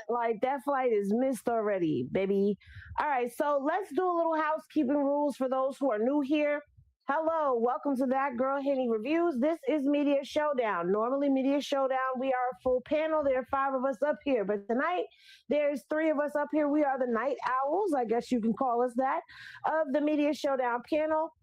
Like that flight is missed already, baby. All right, so let's do a little housekeeping rules for those who are new here. Hello, welcome to That Girl Henny Reviews. This is Media Showdown. Normally, Media Showdown, we are a full panel. There are 5 of us up here, but tonight there's 3 of us up here. We are the night owls, I guess you can call us that, of the Media Showdown panel.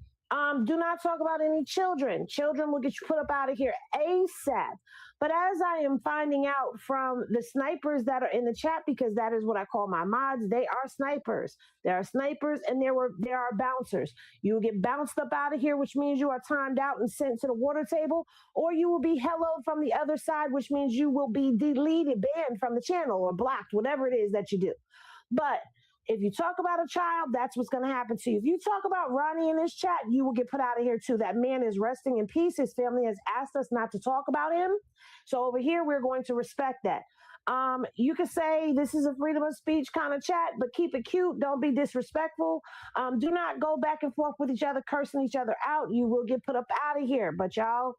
Do not talk about any children. Children will get you put up out of here ASAP. But as I am finding out from the snipers that are in the chat, because that is what I call my mods, they are snipers. There are snipers and there are bouncers. You will get bounced up out of here, which means you are timed out and sent to the water table, or you will be helloed from the other side, which means you will be deleted, banned from the channel or blocked, whatever it is that you do. But if you talk about a child, that's what's going to happen to you. If you talk about Ronnie in this chat, you will get put out of here too. That man is resting in peace. His family has asked us not to talk about him. So over here, we're going to respect that. You can say this is a freedom of speech kind of chat, but keep it cute. Don't be disrespectful. Do not go back and forth with each other, cursing each other out. You will get put up out of here. But y'all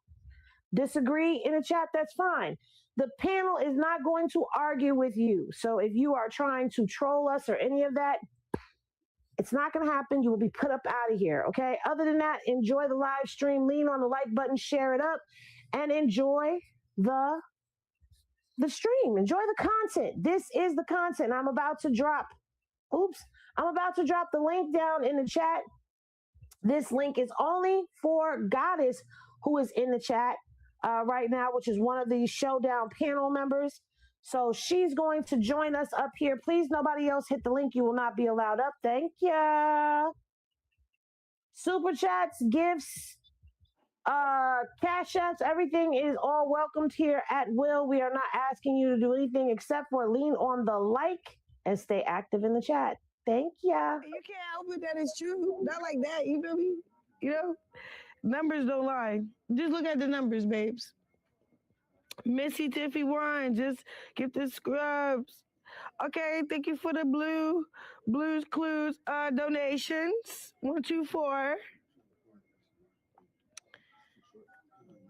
disagree in the chat, that's fine. The panel is not going to argue with you. So if you are trying to troll us or any of that, it's not going to happen. You will be put up out of here, okay? Other than that, enjoy the live stream. Lean on the like button, share it up, and enjoy the stream. Enjoy the content. This is the content. I'm about to drop the link down in the chat. This link is only for Goddess, who is in the chat right now, which is one of the Showdown panel members. So she's going to join us up here. Please, nobody else hit the link. You will not be allowed up. Thank you. Super chats, gifts, cash apps, everything is all welcomed here at will. We are not asking you to do anything except for lean on the like and stay active in the chat. Thank you. You can't help it that it's true. Not like that. You feel me? You know? Numbers don't lie. Just look at the numbers, babes. Missy Tiffy Warren, just get the scrubs. Okay, thank you for the Blues Clues donations. 124.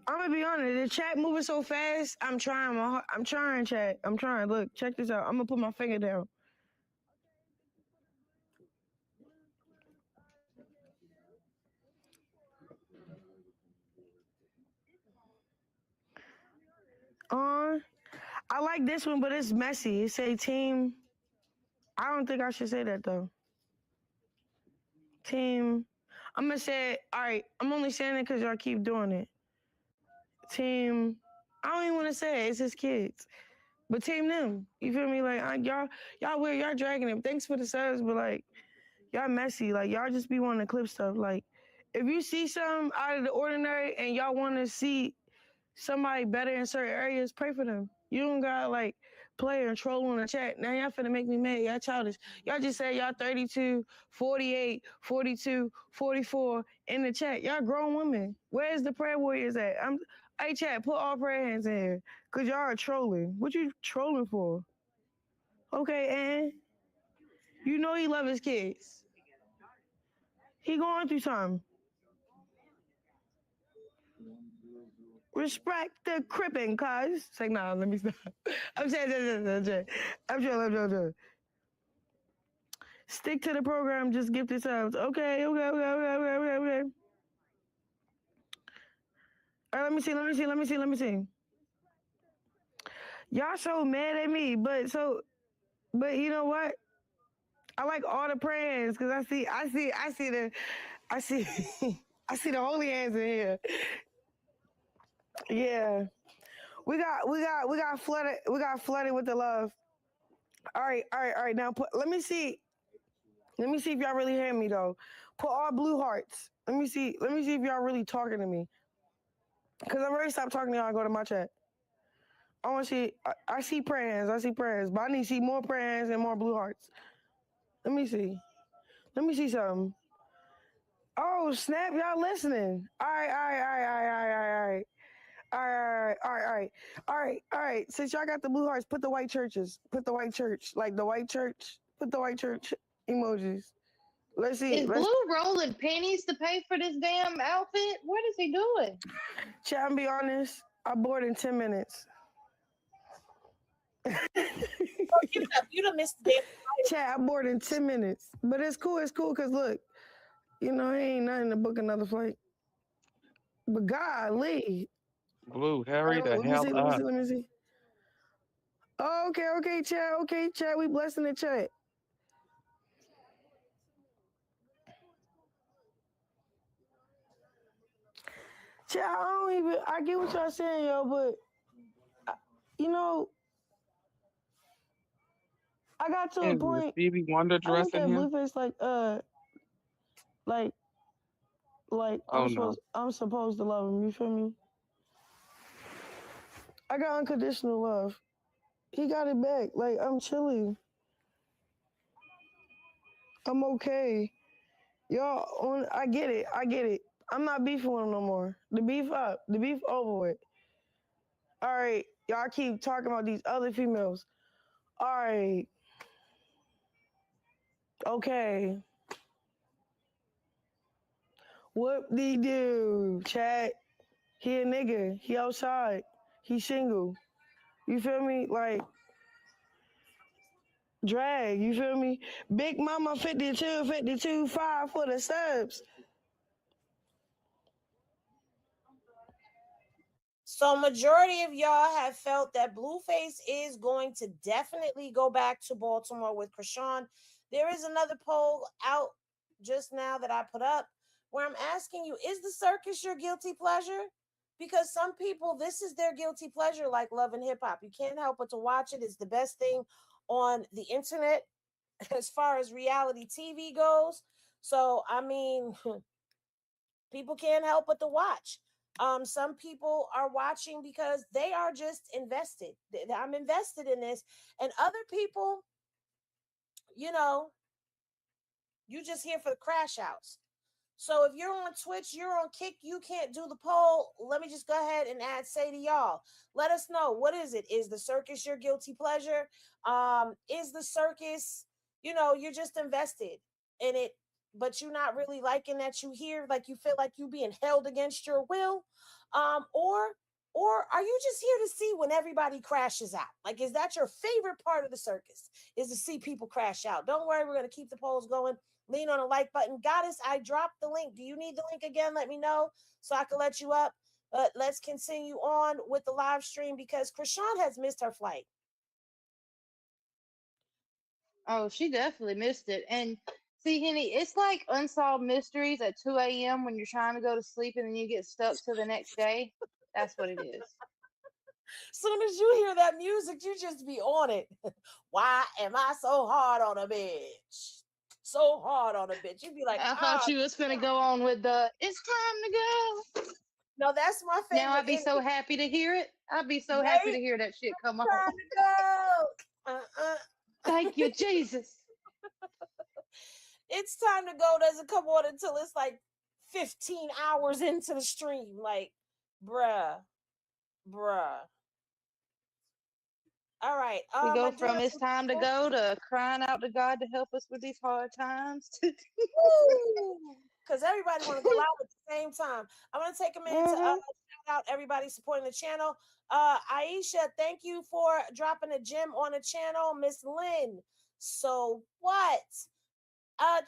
I'm gonna be honest, the chat moving so fast. I'm trying, chat. I'm trying. Look, check this out. I'm gonna put my finger down. I like this one, but it's messy. It say team. I don't think I should say that though. Team. I'm gonna say, all right. I'm only saying it because y'all keep doing it. Team. I don't even want to say it. It's his kids. But team them. You feel me? Like y'all weird. Y'all dragging it. Thanks for the subs, but like y'all messy. Like y'all just be wanting to clip stuff. Like if you see something out of the ordinary and y'all want to see somebody better in certain areas, pray for them. You don't got like play and troll on the chat. Now y'all finna make me mad. Y'all childish. Y'all just say y'all 32, 48, 42, 44 in the chat. Y'all grown women. Where's the prayer warriors at? Hey chat, put all prayer hands in here. Cause y'all are trolling. What you trolling for? Okay, and you know he love his kids. He going through something. Respect the cripping, cuz. It's like, nah, let me stop. I'm joking. Stick to the program, just give this out. Okay. All right, let me see. Y'all so mad at me, but you know what? I like all the prayers because I see the holy hands in here. Yeah, we got flooded with the love. All right. Now let me see if y'all really hear me though. Put all blue hearts. Let me see if y'all really talking to me. Cause I've already stopped talking to y'all. Go to my chat. I want to see. I see prayers, but I need to see more prayers and more blue hearts. Let me see something. Oh snap! Y'all listening? All right. All right. Since y'all got the blue hearts, put the white churches. Put the white church. Like the white church. Put the white church emojis. Let's see. Is Blue rolling pennies to pay for this damn outfit? What is he doing? Chat, and be honest. I bored in 10 minutes. You You done missed the damn. Chat, I board in 10 minutes. But it's cool, because look, ain't nothing to book another flight. But golly. Blue, hurry the Let me hell see, up. let me see. Oh, okay, chat, we blessing the chat. Chat, I get what y'all saying, yo, but, I got to a Is the point, Stevie Wonder I dress look in at here? Blueface like Oh no. I'm supposed to love him, you feel me? I got unconditional love. He got it back. Like, I'm chilling. I'm okay. Y'all, I get it. I'm not beefing with him no more. The beef up. The beef over with. All right. Y'all keep talking about these other females. All right. Okay. Whoop-de-doo. Chat. He a nigga. He outside. He single. You feel me? Like, drag. You feel me? Big Mama 52, 5 for the subs. So majority of y'all have felt that Blueface is going to definitely go back to Baltimore with Chrisean. There is another poll out just now that I put up where I'm asking you, is the circus your guilty pleasure? Because some people, this is their guilty pleasure, like Love and Hip Hop. You can't help but to watch it. It's the best thing on the internet as far as reality TV goes. So, I mean, people can't help but to watch. Some people are watching because they are just invested. I'm invested in this. And other people, you just here for the crash outs. So if you're on Twitch, you're on Kick, you can't do the poll. Let me just go ahead and say to y'all, let us know, what is it? Is the circus your guilty pleasure? Is the circus, you're just invested in it, but you're not really liking that you hear, like you feel like you being held against your will? Or are you just here to see when everybody crashes out? Like, is that your favorite part of the circus? Is to see people crash out? Don't worry, we're going to keep the polls going. Lean on the like button. Goddess, I dropped the link. Do you need the link again? Let me know so I can let you up. But let's continue on with the live stream because Chrisean has missed her flight. Oh, she definitely missed it. And see, Henny, it's like unsolved mysteries at 2 a.m. when you're trying to go to sleep and then you get stuck to the next day. That's what it is. Soon as you hear that music, you just be on it. Why am I so hard on a bitch? So hard on a bitch. You'd be like, I thought you was gonna go on with the "It's time to go." No, that's my favorite. Now I'd be so happy to hear it. I'd be so happy to hear that shit come on. Time to go. Thank you, Jesus. It's time to go doesn't come on until it's like 15 hours into the stream. Like, bruh. All right. We go from "It's time to go" to crying out to God to help us with these hard times. Because everybody want to go live at the same time. I'm going to take a minute to shout out everybody supporting the channel. Aisha, thank you for dropping a gem on the channel. Miss Lynn. So what?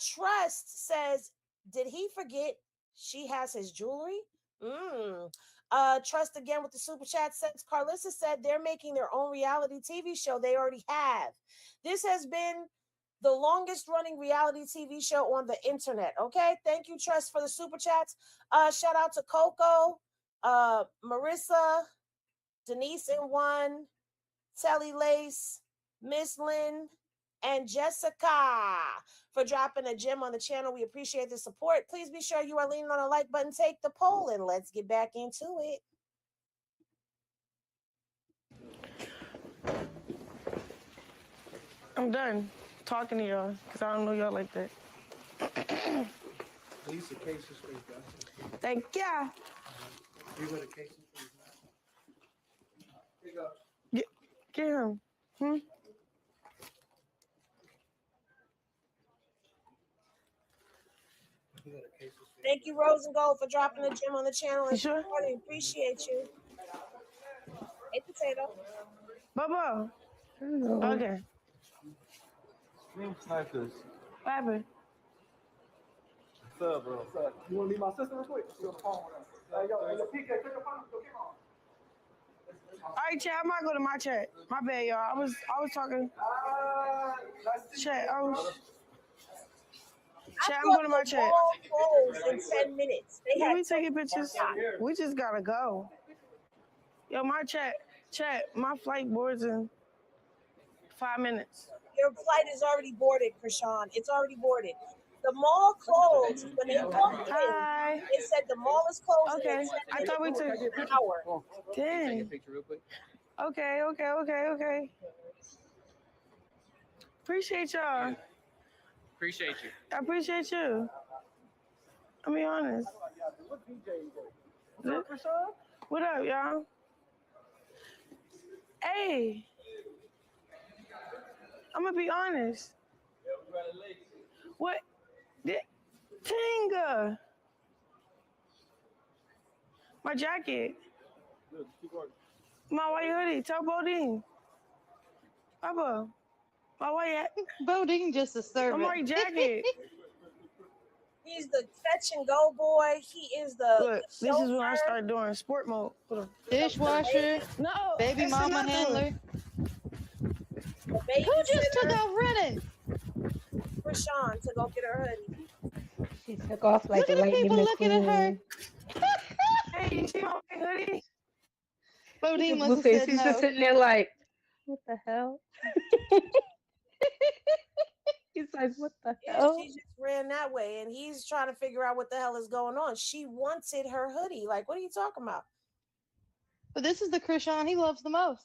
Trust says, did he forget she has his jewelry? Trust again with the super chat says, Carlissa said they're making their own reality TV show. They already have. This has been the longest running reality TV show on the internet. Okay. Thank you, Trust, for the super chats. Shout out to Coco, Marissa, Denise in one, Telly Lace, Miss Lynn, and Jessica for dropping a gem on the channel. We appreciate the support. Please be sure you are leaning on the like button. Take the poll and let's get back into it. I'm done talking to y'all because I don't know y'all like that. Leave the cases, please, guys. Thank ya. You go to cases, please. Here you go. Get him. Thank you, Rose and Gold, for dropping a gem on the channel. You sure? I appreciate you. Hey, Potato. Bubba. Okay. Team snipers. What happened? What's up, bro? So, you want to meet my sister real quick? She on the phone with us. Hey, yo, PK, take your phone. Go, come on. All right, chat. I might go to my chat. My bad, y'all. I was talking. Chat. Chat. I'm going to my chat. Closed in 10 minutes. They Yeah, had we taking pictures. We just gotta go. Yo, my chat. My flight boards in 5 minutes. your flight is already boarded, Chrisean. It's already boarded. The mall closed when they walked in. Hi. It said the mall is closing Okay. in 10 I minutes. thought we took An hour. Dang. Okay. Appreciate y'all. Appreciate you. I appreciate you. I'll be honest. What up, y'all? Hey. I'm gonna be honest. What? Tinga. My jacket. My white hoodie. Tell Bodine. Papa. My white Bodine just a servant. my white jacket. He's the fetch and go boy. He is the Look, this is when I chauffeur. start doing sport mode. Dishwasher, No, baby it's mama another one. handler. The baby Who just sitter. took off running? Chrisean to go get her hoodie. She took off like Look at the Lightning people looking at her. McQueen. Hey, you see my white hoodie? Bodine must have Blueface, said he's just no. sitting there like, what the hell? He's like, what the Yeah, hell? she just ran that way, and he's trying to figure out what the hell is going on. She wanted her hoodie. Like, what are you talking about? But this is the Chrisean he loves the most.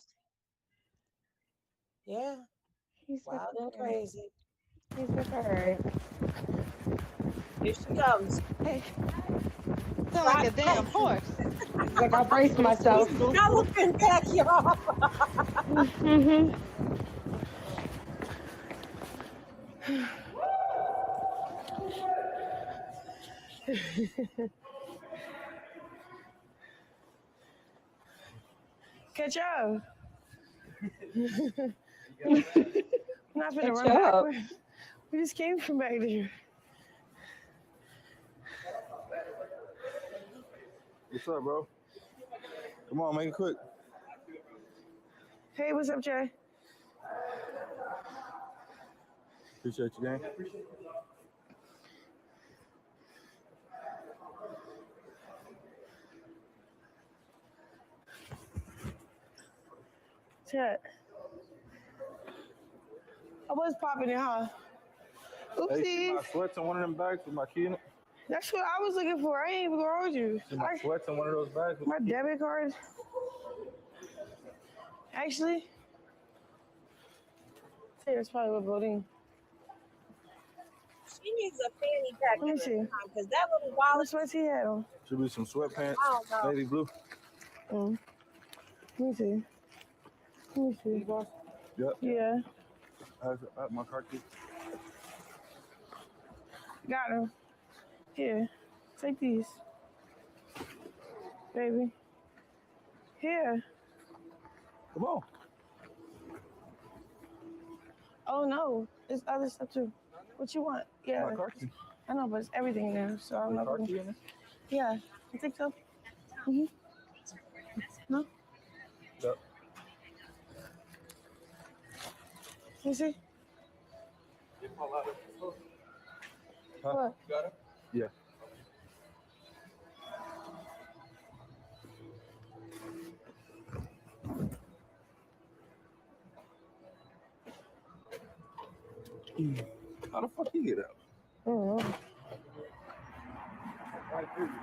Yeah, He's like, wild and okay. crazy. He's like, all right. Here she comes. Hey, sound like a damn horse. He's like, I'll brace myself. Galloping back, y'all. Mm-hmm. Catch up. Not gonna Catch run back. up. We just came from back there. What's up, bro? Come on, make it quick. Hey, what's up, Jay? Appreciate you, gang. Chat. I was popping it, huh? Hey, see Oopsies. my sweats in one of them bags with my key in it? That's what I was looking for. I ain't even gonna hold you. See my sweats in one of those bags with My debit card. Actually, it's probably what Bodine. She needs a fanny pack Let me see. because that little What wallet. sweats he had on? Should be some sweatpants, I don't know. navy blue. Let me see. Let me see. Yep, Yeah, I have my car key. got him. Here, take these, baby. Here. Come on. Oh no, there's other stuff too. What you want? Yeah, My car key. I know, but it's everything there, so I'm My not car gonna. key in it? Yeah, you think so? No. Yep. You see? Huh? What? Got it? Yeah. How the fuck you get out? Mm-hmm. White privilege.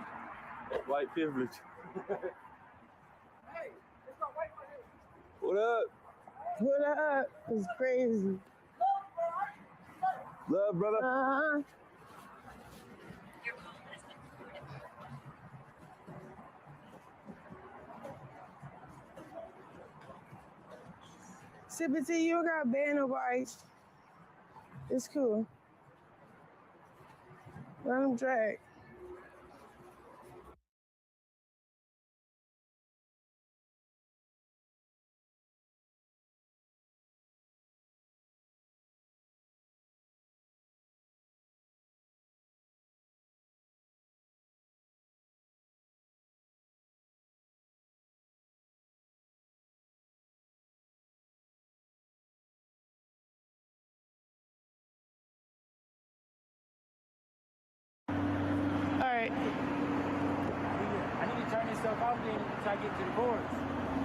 White privilege. What up? What up? It's crazy. Love, brother. Uh-huh. Sipping tea, you don't got to ban nobody. It's cool. Let them drag. gotta get to the boards.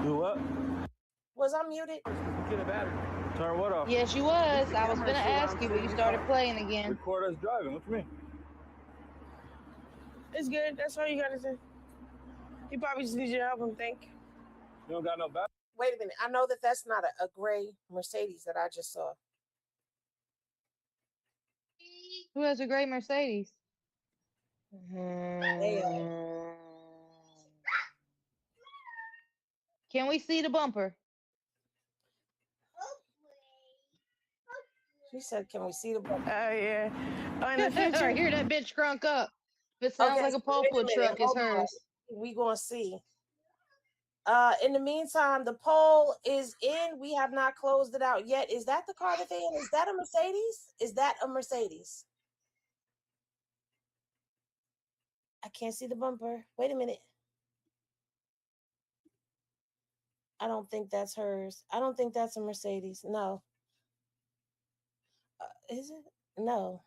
Do what? Was I muted? Get a battery. Turn what off? Yes, you was. I was gonna ask you, but you started playing again. Record us driving. What you mean? It's good. That's all you gotta say. He probably just needs your help him think. You don't got no battery? Wait a minute. I know that that's not a gray Mercedes that I just saw. Who has a gray Mercedes? Can we see the bumper? She said, "Can we see the bumper?" Yeah. In the I future. hear that bitch crunk up. If it sounds like a pole foot truck, it's hers. We gonna see. In the meantime, the poll is in. We have not closed it out yet. Is that the car that they in? Is that a Mercedes? Is that a Mercedes? I can't see the bumper. Wait a minute. I don't think that's hers. I don't think that's a Mercedes. No. Is it? No.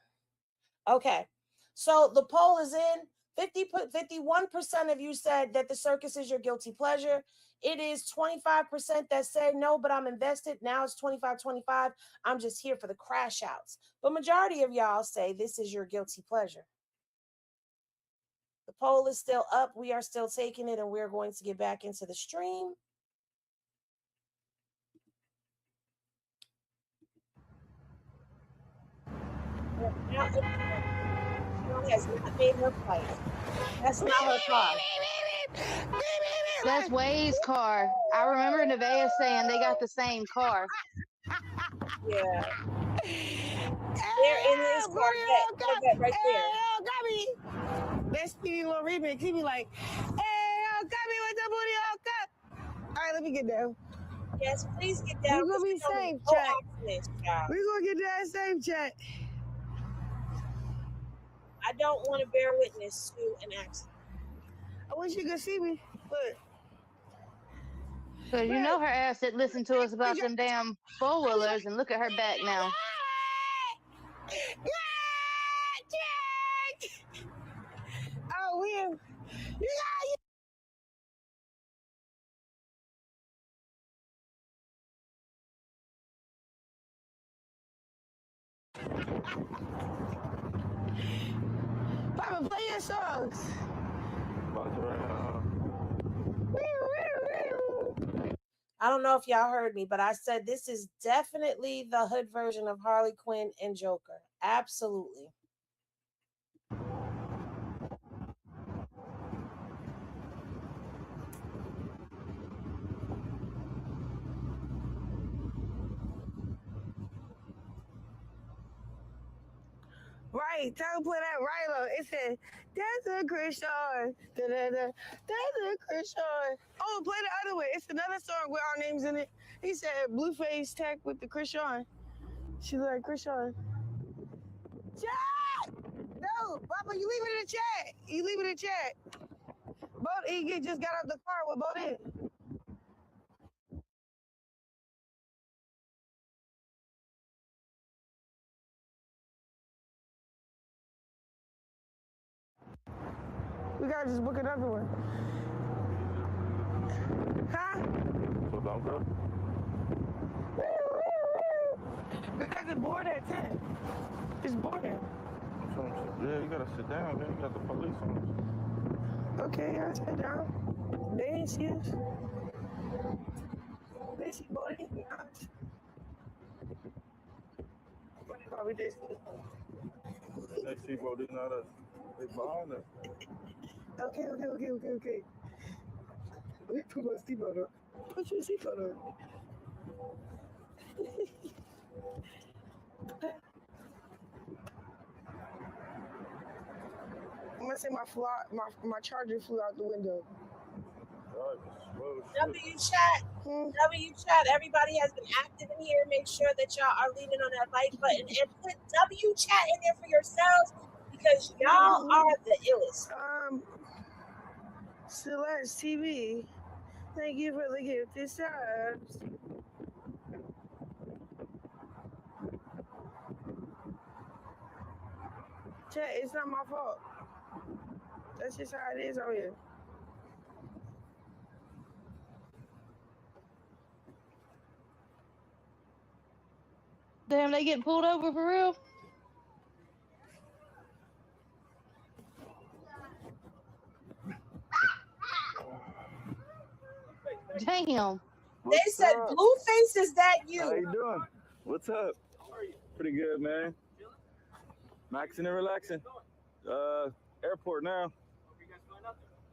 Okay. So the poll is in. 51% of you said that the circus is your guilty pleasure. It is 25% that said no, but I'm invested. Now it's 25-25. I'm just here for the crash outs. But majority of y'all say this is your guilty pleasure. The poll is still up. We are still taking it, and we're going to get back into the stream. Has not made her fight. That's not her car. That's Wade's car. I remember Nevaeh saying they got the same car. Yeah. They're in his Corvette right there. That's Stevie little remix. He be like, "Hey, yo, got me with the booty all cut." All right, let me get down. Yes, please get down. We're gonna be safe, chat. We're gonna get down safe, chat. I don't want to bear witness to an accident. I wish you could see me. Look. Because you know her ass that listened to us about them damn four-wheelers, and look at her back now. Oh, Will. Papa, play your songs. I don't know if y'all heard me, but I said this is definitely the hood version of Harley Quinn and Joker. Absolutely. Right, tell him to play that Rilo. It said, "That's a Chrisean. Da-da-da. That's a Chrisean." Oh, play the other way. It's another song with our names in it. He said Blueface tag with the Chrisean. She like Chrisean. Chat! No, Papa, you leave it in the chat. You leave it in the chat. He just got out the car with Bo in. We gotta just book another one. Huh? Because it's bored at 10. It's boring. Yeah, you gotta sit down, man. You got the police on us. Okay, I sit down. They ain't see us. They see Bodie. Probably did see us. They see, bro, they're not us. They behind us. Okay. We put my seatbelt on. Put your seatbelt on. I'm gonna say my charger flew out the window. W chat. Everybody has been active in here. Make sure that y'all are leaning on that like button and put W chat in there for yourselves because y'all are the illest. Celeste TV, thank you for the gift. This subs. Chat, it's not my fault. That's just how it is out here. Damn, they getting pulled over for real? Damn. They said, Blueface, is that How you? you doing? What's up? Pretty good, man. Maxing and relaxing. Airport now.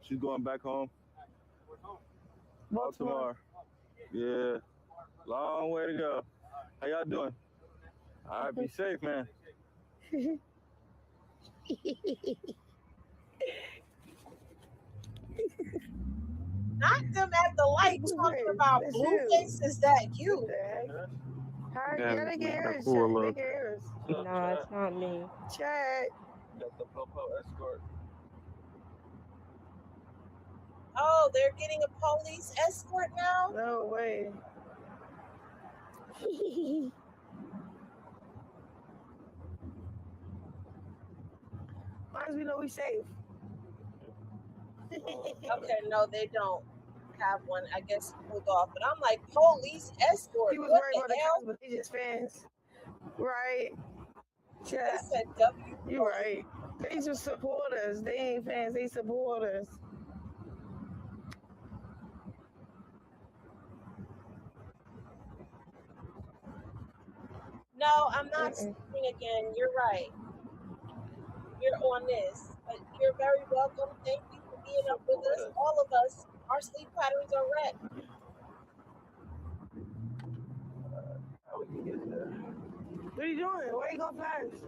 She's going back home. Baltimore. Yeah. Long way to go. How y'all doing? All right, be safe, man. Not them at the light talking about That's Blueface, is that you? How Yeah, they can hear us? cool They look. can hear us. No, it's not me. Chat. Got the Popo escort. Oh, they're getting a police escort now? No way. Long as we know we safe. Okay, no, they don't have one. I guess he pulled off. But I'm like, police escort. He was What worried the about the hell? cops, but they just fans. Right. They Chat. said W. You right. They just support us. They ain't fans. They support us. No, I'm not sleeping again. You're right. You're on this. But you're very welcome. Thank you for being up with us. All of us, our sleep patterns are wrecked. What are you doing? Why you going fast?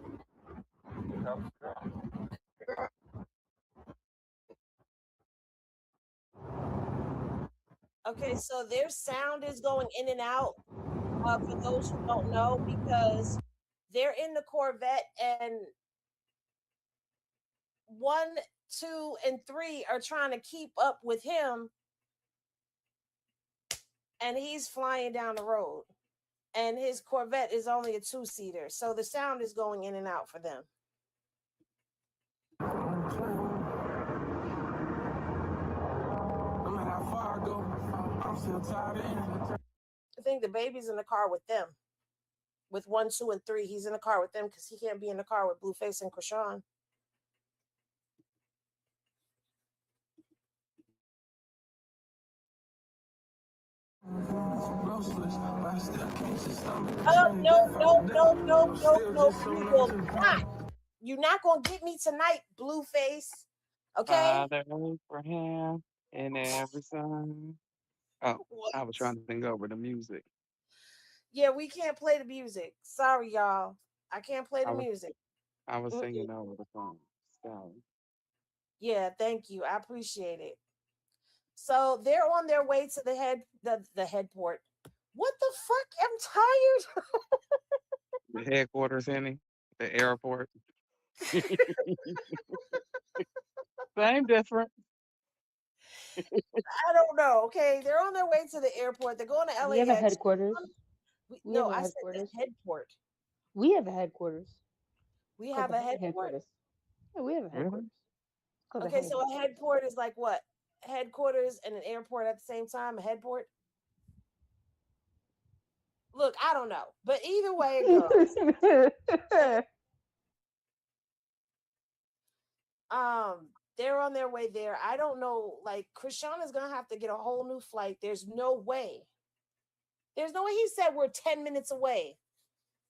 Okay, so their sound is going in and out. For those who don't know, because they're in the Corvette and 1, 2, and 3 are trying to keep up with him, and he's flying down the road. And his Corvette is only a 2-seater, so the sound is going in and out for them. I think the baby's in the car with them. With 1, 2, and 3, he's in the car with them because he can't be in the car with Blueface and Chrisean. No. You will not. You're not gonna get me tonight, Blueface. Okay. Father Abraham and every son. Oh, What? I was trying to think over the music. Yeah, we can't play the music. Sorry, y'all. I can't play the music. I was singing over the song. So. Yeah, thank you. I appreciate it. So they're on their way to the headport. What the fuck? I'm tired. The headquarters, Henny. The airport. Same difference. I don't know. Okay, they're on their way to the airport. They're going to LAX. We have a headquarters. No, I said the headport. We have a headquarters. We have a headquarters. Yeah, we have a headquarters. Okay, so a headport is like what? Headquarters and an airport at the same time? A headport? Look, I don't know. But either way it goes. They're on their way there. I don't know. Like, Chrisean is gonna have to get a whole new flight. There's no way. There's no way. He said we're 10 minutes away.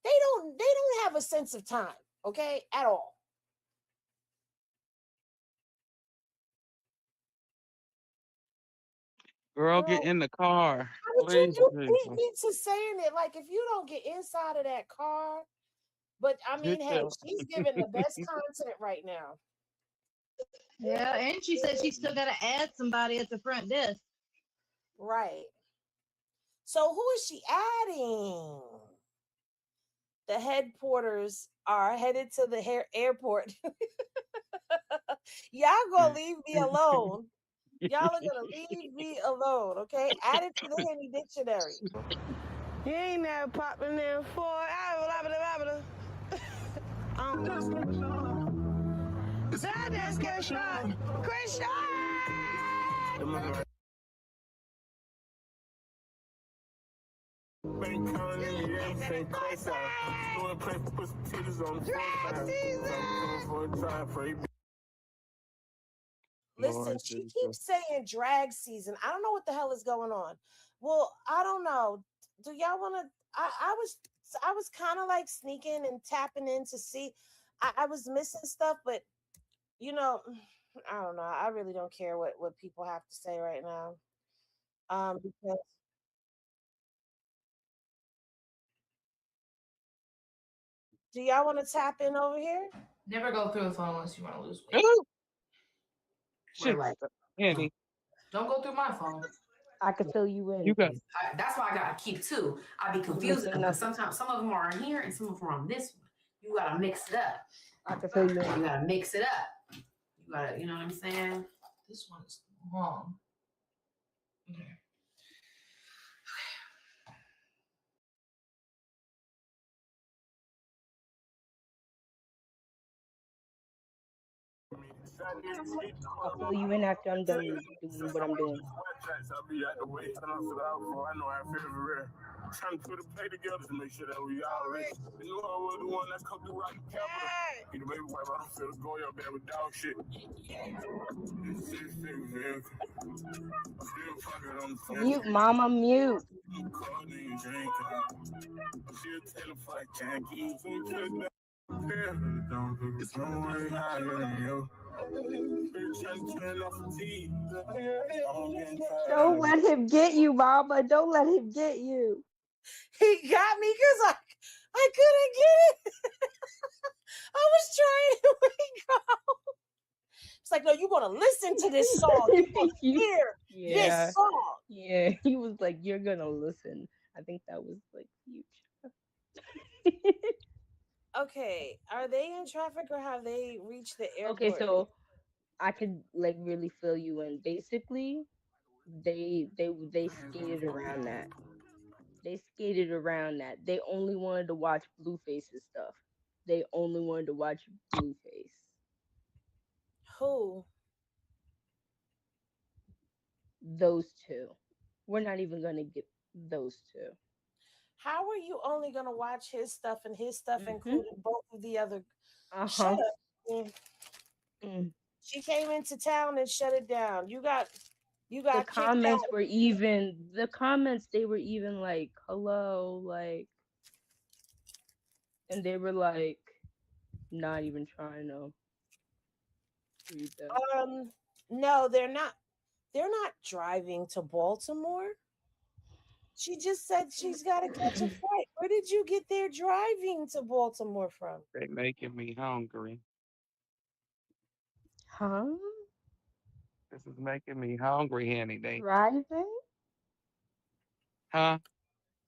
They don't have a sense of time, okay, at all. Girl, get in the car. How did you beat me to saying it? Like, if you don't get inside of that car, but I mean, hey, she's giving the best content right now. Yeah, and she said she's still got to add somebody at the front desk. Right. So who is she adding? The headporters are headed to the airport. Y'all gonna leave me alone. Y'all are gonna leave me alone, okay? Add it to the Henny dictionary. You ain't never popping in for That's Chrisean. Chrisean! Listen, Lord she Jesus. keeps saying drag season. I don't know what the hell is going on. Well, I don't know. Do y'all want to? I was kind of like sneaking and tapping in to see. I was missing stuff, but you know, I don't know. I really don't care what people have to say right now. Because do y'all want to tap in over here? Never go through the phone unless you want to lose weight. Ooh, We're shit, like, Henny, don't go through my phone. I could fill you in. you got That's why I gotta keep two. I be You're confusing missing them because nothing. sometimes some of them are on here and some of them are on this one. You gotta mix it up. I could fill you You in. gotta mix it up. You gotta, you know what I'm saying? This one's long. Okay. I'll fill you in after I'm done doing what I'm doing. Trying to put a play together to make sure that we all rich. You know I was the one that cooked the right capital. You the baby wife, I don't feel the go up there with dog shit. Mute, mama, mute. Don't let him get you, mama. Don't let him get you. He got me because I couldn't get it. I was trying to wake up. It's like, no, you're gonna listen to this song. You're gonna hear this song. Yeah, he was like, you're gonna listen. I think that was like huge. Okay, are they in traffic or have they reached the airport? Okay, so I could like really fill you in. Basically, they skated around that. They skated around that. They only wanted to watch Blueface's stuff. They only wanted to watch Blueface. Who? Those two. We're not even gonna get those two. How are you only gonna watch his stuff and his stuff Mhm. included both of the other? Uh-huh. Shut up. She came into town and shut it down. You got The kicked out. comments were even they were even like, hello, like, and they were like not even trying to read that. No, they're not. They're not driving to Baltimore. She just said she's got to catch a flight. Where did you get there driving to Baltimore from? they making me hungry. Huh? This is making me hungry, Henny. They Driving? huh?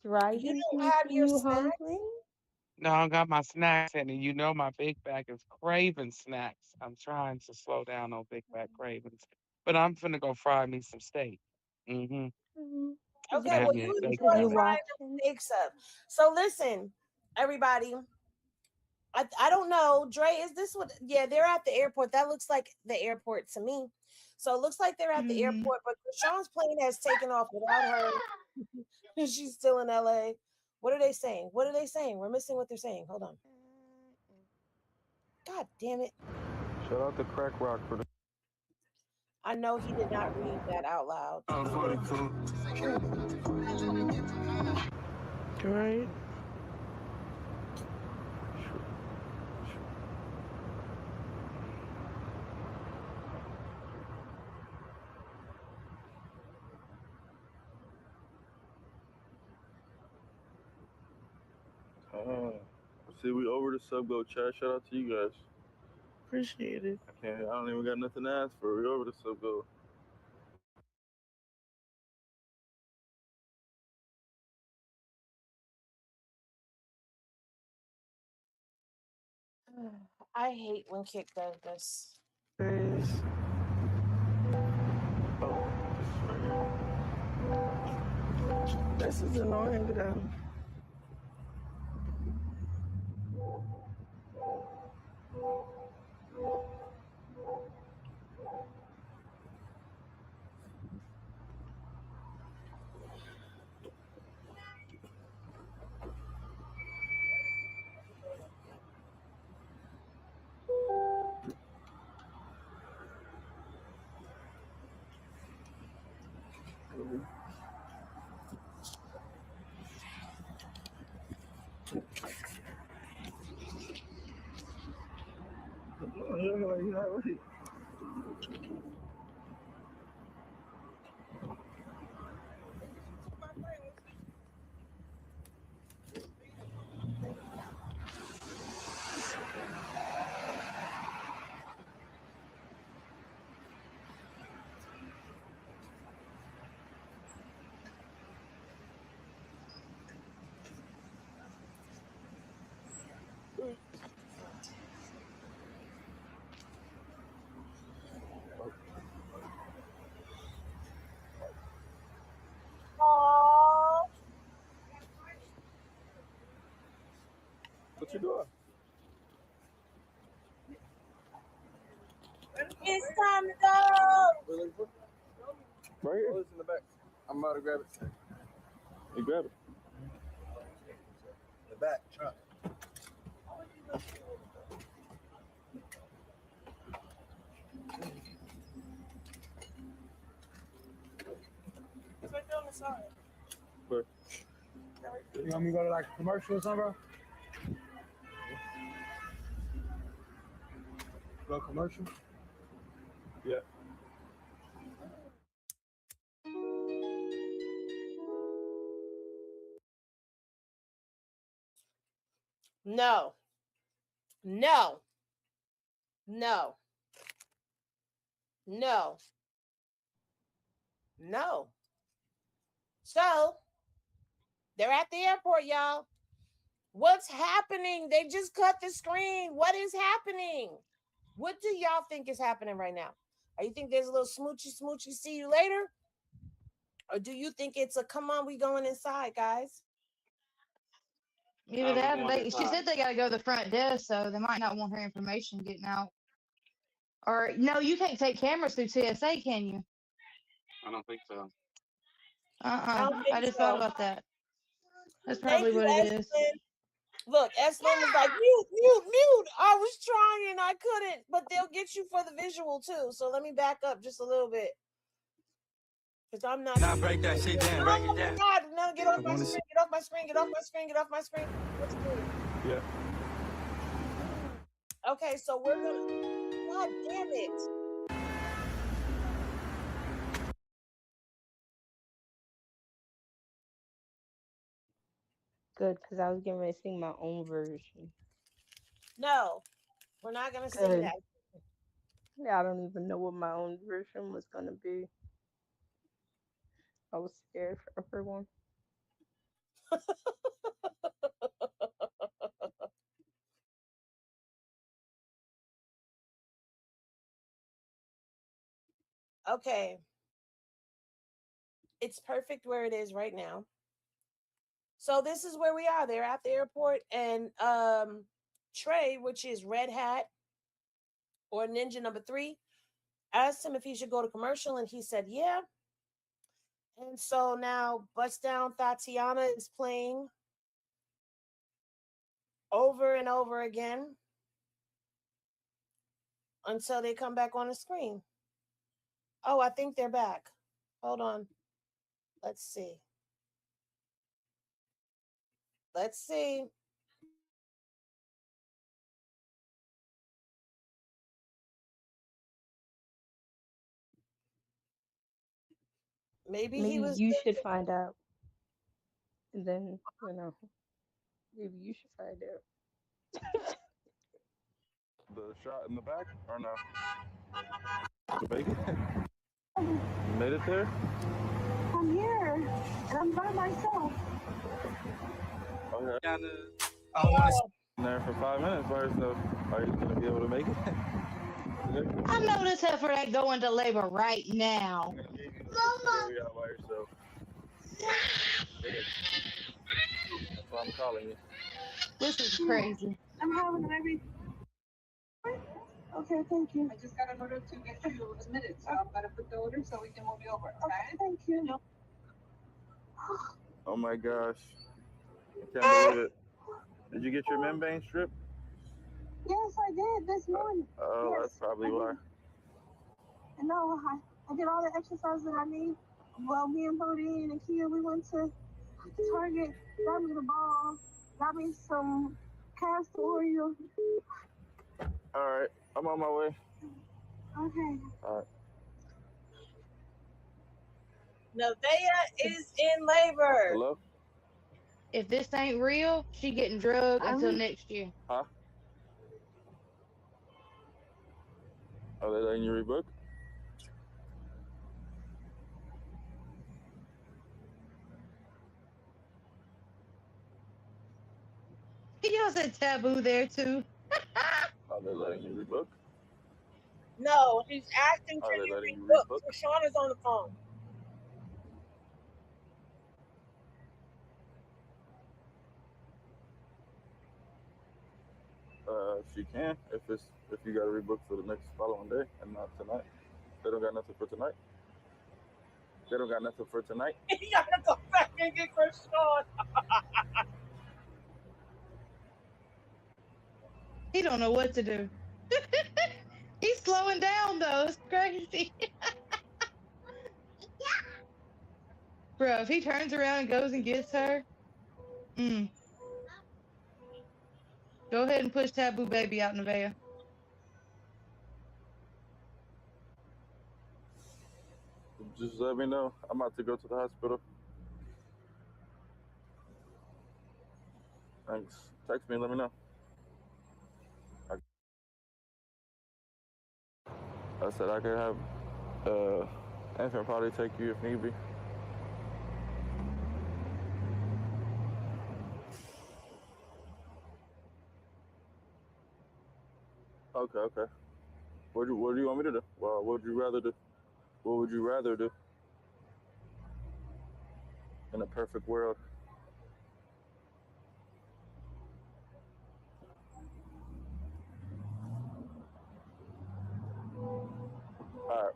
Driving You don't making have your you snacks? hungry? No, I got my snacks, Henny. You know my big bag is craving snacks. I'm trying to slow down on big bag cravings. But I'm finna go fry me some steak. Mm-hmm. Okay, Gonna have well, me a you steak enjoy you sandwich. frying watching? them steaks up. So listen, everybody. I don't know. Dre, is this what? Yeah, they're at the airport. That looks like the airport to me. So it looks like they're at the airport, but Krishan's plane has taken off without her. She's still in LA. What are they saying? What are they saying? We're missing what they're saying. Hold on. God damn it. Shout out to Crack Rock for the. I know he did not read that out loud. Right? See, we over the sub go chat. Shout out to you guys. Appreciate it. I don't even got nothing to ask for. We over the sub go. I hate when Kick does this. Is Oh, this is annoying though. What you doing? It's time to go. Right here. It's in the back. I'm about to grab it. You grab it. The back truck. It's right there on the side. Where? You want me to go to like a commercial or something, bro? Go commercial? Yeah. No. No. No. No. No. So they're at the airport, y'all. What's happening? They just cut the screen. What is happening? What do y'all think is happening right now? Or you think there's a little smoochy, see you later? Or do you think it's a come on, we going inside, guys? Either that or she said they got to go to the front desk, so they might not want her information getting out. Or, no, you can't take cameras through TSA, can you? I don't think so. I just thought about that. That's Thank probably you, what it is. Espen. Look, Espen was like, mute. I was trying and I couldn't, but they'll get you for the visual too. So let me back up just a little bit. Because I'm not. Now break that shit down. Break it down. No, get off my screen. Get off my screen. Get off my screen. Get off my screen. Yeah. Okay, so we're gonna. God damn it. Good, because I was getting ready to sing my own version. No, we're not gonna sing that. Yeah, I don't even know what my own version was gonna be. I was scared for everyone. Okay. It's perfect where it is right now. So this is where we are. They're at the airport, and Trey, which is Red Hat or Ninja number 3, asked him if he should go to commercial, and he said, yeah. And so now Bust Down Tatiana is playing over and over again until they come back on the screen. Oh, I think they're back. Hold on. Let's see. Let's see. Maybe he was. You should find out. And then, maybe you should find out. The shot in the back or no? The bacon? You made it there? I'm here, and I'm by myself. Okay. I want to In there for 5 minutes by yourself. Are you gonna be able to make it? I know this heifer ain't going to labor right now. Mama. You by yourself. That's why I'm calling you. This is crazy. I'm having a baby. Okay, thank you. I just got an order to get you admitted, so I'm gonna put the order so we can move you over. Okay, thank you. Oh my gosh. I can't believe it. Did you get your membrane strip? Yes, I did this morning. Oh, yes, that's probably why. No, I did all the exercises that I need. Well, me and Bodie and Akia, we went to Target, grabbed me the ball, Got me some castor oil. All right, I'm on my way. Okay. All right. Nevaeh is in labor. Hello? If this ain't real, she getting drugged until I'm next year. Huh? Are they letting you rebook? Y'all said taboo there too. Are they letting you rebook? No, he's asking, Are can they you letting read you books? rebook? Krishana's on the phone. She can if you got to rebook for the next following day and not tonight. They don't got nothing for tonight. They don't got nothing for tonight. You gotta go back and get Krishan. He don't know what to do. He's slowing down though. It's crazy. Bro, if he turns around and goes and gets her, go ahead and push Taboo Baby out, Nevaeh. Just let me know. I'm about to go to the hospital. Thanks. Text me. Let me know. I said I could have infant probably take you if need be. Okay. What do you want me to do? Well, what would you rather do? What would you rather do? In a perfect world. All right.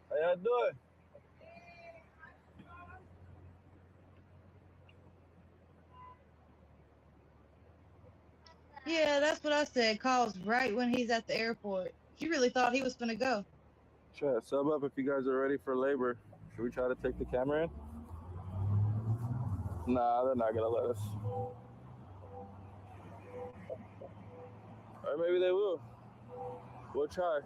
How y'all doing? Yeah, that's what I said. Calls right when he's at the airport. She really thought he was gonna go. Chat, sub up if you guys are ready for labor. Should we try to take the camera in? Nah, they're not gonna let us. Or maybe they will. We'll try.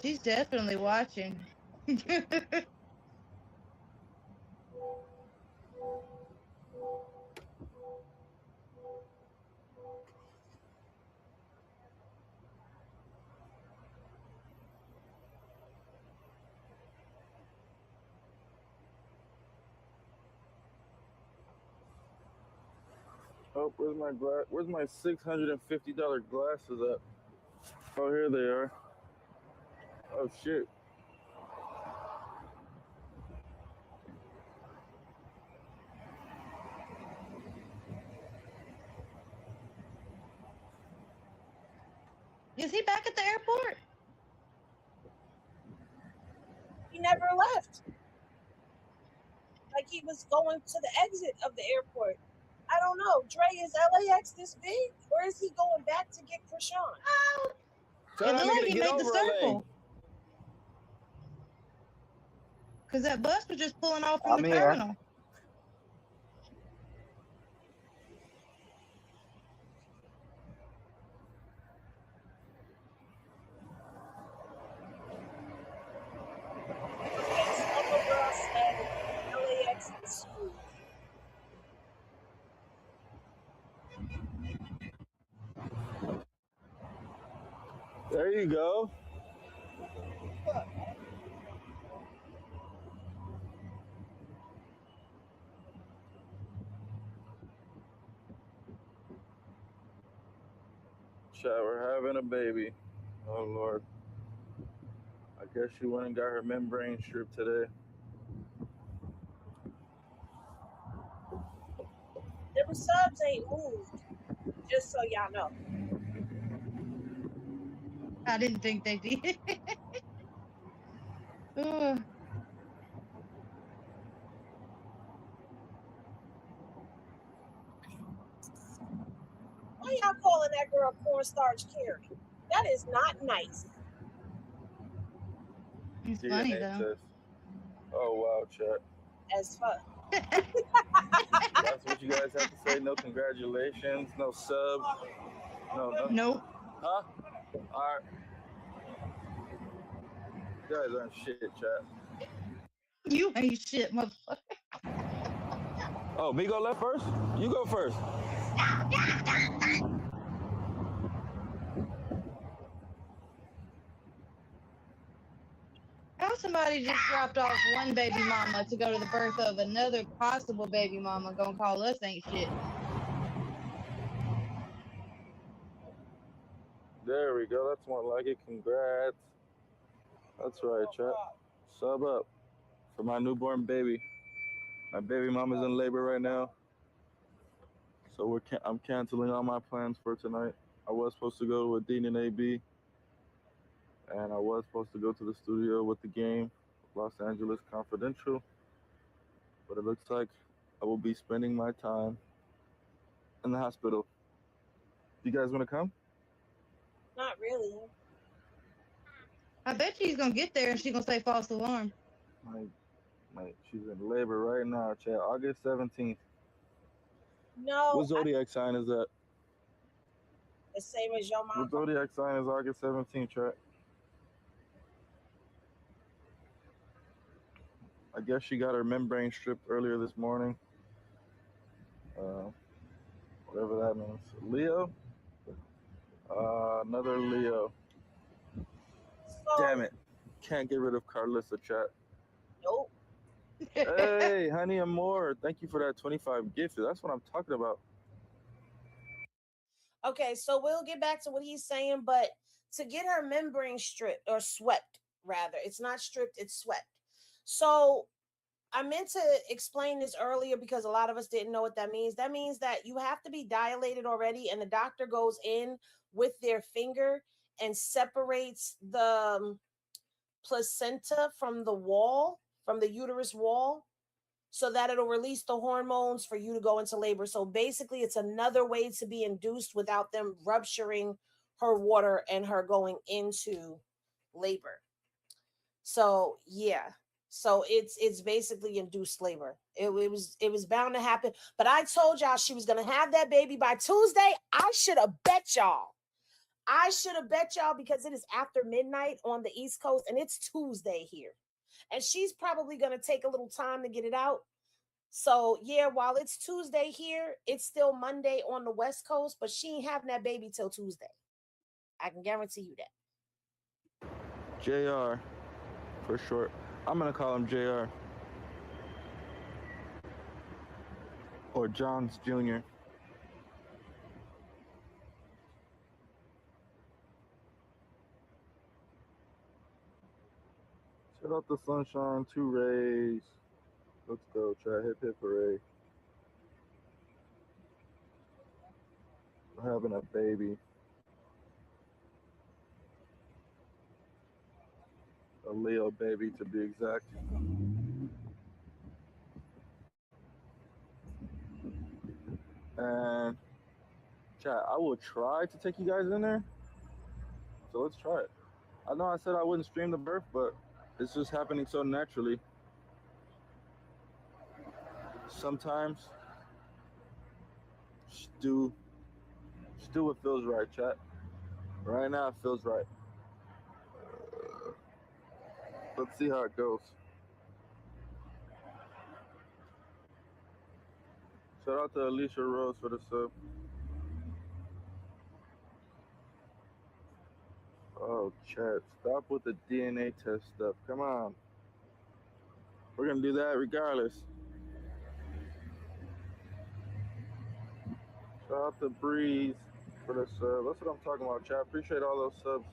She's definitely watching. Oh, where's my glass? Where's my $650 glasses at? Oh, here they are. Oh shit. Is he back at the airport? He never left. Like he was going to the exit of the airport. I don't know. Dre, is LAX this big? Or is he going back to get Krishan? It looked like he made the circle. Because that bus was just pulling off from the terminal. Okay, Snuggle Girl said LAX is huge. There you go. Chat, we're having a baby. Oh Lord. I guess she went and got her membrane stripped today. subs ain't moved. Just so y'all know. I didn't think they did. Ugh. Why y'all calling that girl cornstarch Carrie? That is not nice. It's DNA funny though. test. Oh wow, chat. As fuck. That's what you guys have to say. No congratulations. No subs. No. Nope. Huh? All right. You guys aren't shit, chat. You ain't shit, motherfucker. Oh, me go left first? You go first. How somebody just dropped off one baby mama to go to the birth of another possible baby mama gonna call us ain't shit. There we go. That's more like it. Congrats. That's right, chat. Sub up for my newborn baby. My baby mama's in labor right now, so I'm canceling all my plans for tonight. I was supposed to go with Dean and AB, and I was supposed to go to the studio with the game, Los Angeles Confidential, but it looks like I will be spending my time in the hospital. You guys want to come? Not really. I bet she's gonna get there and she's gonna say false alarm. She's in labor right now, chat. August 17th. No. What zodiac sign is that? The same as your mom. What zodiac sign is August 17th, chat? I guess she got her membrane stripped earlier this morning. Whatever that means. Leo? Another Leo. So, Damn it. Can't get rid of Carlissa, chat. nope. Hey, Honey Amore. Thank you for that 25 gift. That's what I'm talking about. Okay, so we'll get back to what he's saying, but to get her membrane stripped or swept, rather, it's not stripped, it's swept. So I meant to explain this earlier because a lot of us didn't know what that means. That means that you have to be dilated already, and the doctor goes in with their finger and separates the placenta from the wall, from the uterus wall, so that it'll release the hormones for you to go into labor. So basically, it's another way to be induced without them rupturing her water and her going into labor. So yeah. So it's basically induced labor. It was bound to happen. But I told y'all she was gonna have that baby by Tuesday. I should have bet y'all. Because it is after midnight on the East Coast and it's Tuesday here. And she's probably gonna take a little time to get it out. So yeah, while it's Tuesday here, it's still Monday on the West Coast, but she ain't having that baby till Tuesday. I can guarantee you that. JR, for short. I'm going to call him JR. Or Johns Jr. Shout out the sunshine, 2 rays. Let's go, try hip hip hooray. We're having a baby. A Leo baby, to be exact. And chat, I will try to take you guys in there. So let's try it. I know I said I wouldn't stream the birth, but it's just happening so naturally. Sometimes just do what feels right, chat. Right now it feels right. Let's see how it goes. Shout out to Alicia Rose for the sub. Oh, chat, stop with the DNA test stuff. Come on. We're going to do that regardless. Shout out to Breeze for the sub. That's what I'm talking about, chat. Appreciate all those subs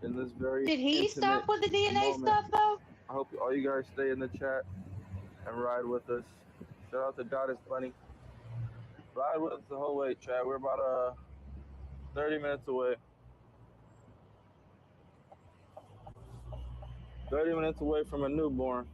in this very Did he stop with the DNA moment. stuff though? I hope all you guys stay in the chat and ride with us. Shout out to Goddess Bunny. Ride with us the whole way, Chad. We're about 30 minutes away. 30 minutes away from a newborn.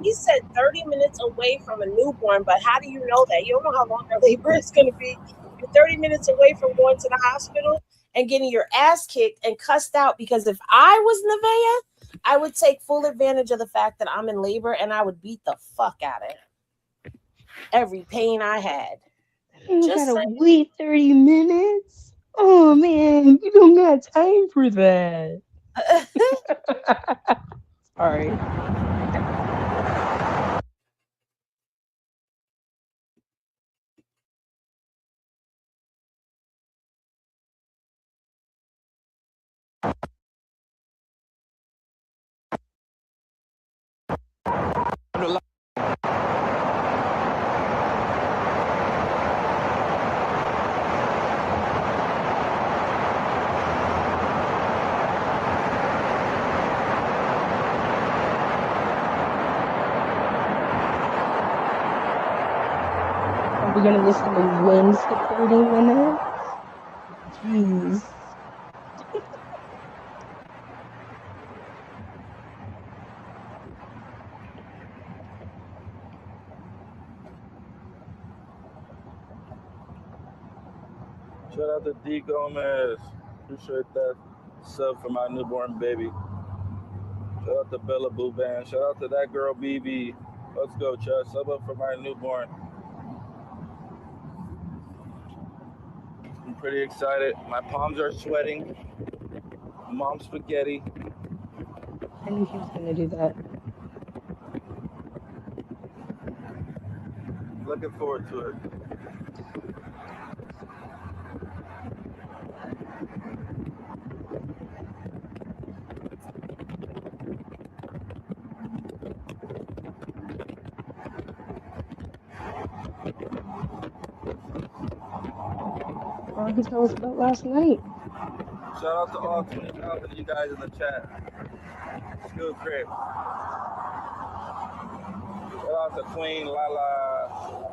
He said 30 minutes away from a newborn, but how do you know that? You don't know how long her labor is going to be. You're 30 minutes away from going to the hospital and getting your ass kicked and cussed out, because if I was Nevaeh, I would take full advantage of the fact that I'm in labor and I would beat the fuck out of him. Every pain I had. You Just gotta saying. wait 30 minutes? Oh man, you don't got time for that. Sorry. Are we gonna listen to Winds for 30 minutes? Jeez. Shout out to D Gomez. Appreciate that sub for my newborn baby. Shout out to Bella Boo Band. Shout out to that girl BB. Let's go, Chad. Sub up for my newborn. I'm pretty excited. My palms are sweating. Mom spaghetti. I knew he was gonna do that. Looking forward to it. Why don't you tell us about last night? Shout out to all 20,000 of you guys in the chat. Still great. Shout out to Queen Lala.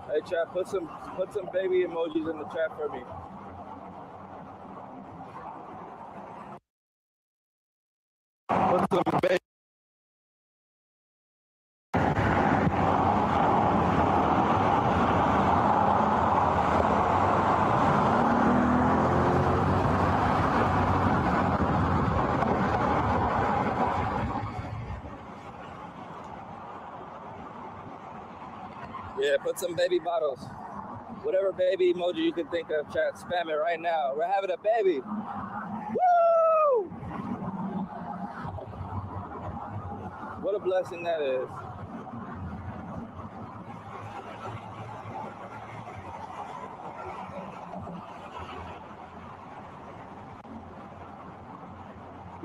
Hey, chat, put some baby emojis in the chat for me. Put some baby. Yeah, put some baby bottles. Whatever baby emoji you can think of, chat, spam it right now. We're having a baby. Woo! What a blessing that is.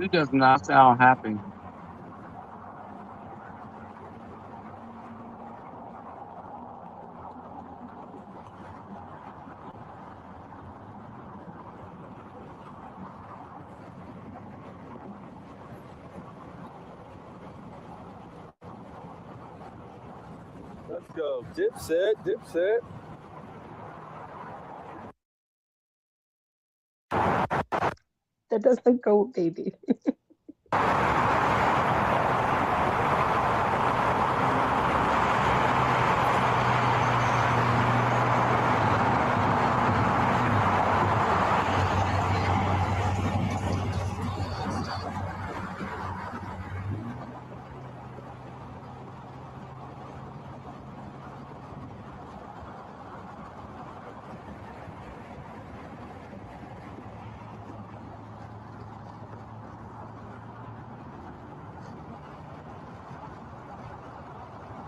He does not sound happy. Let's go. Dipset, dipset. That doesn't go, baby.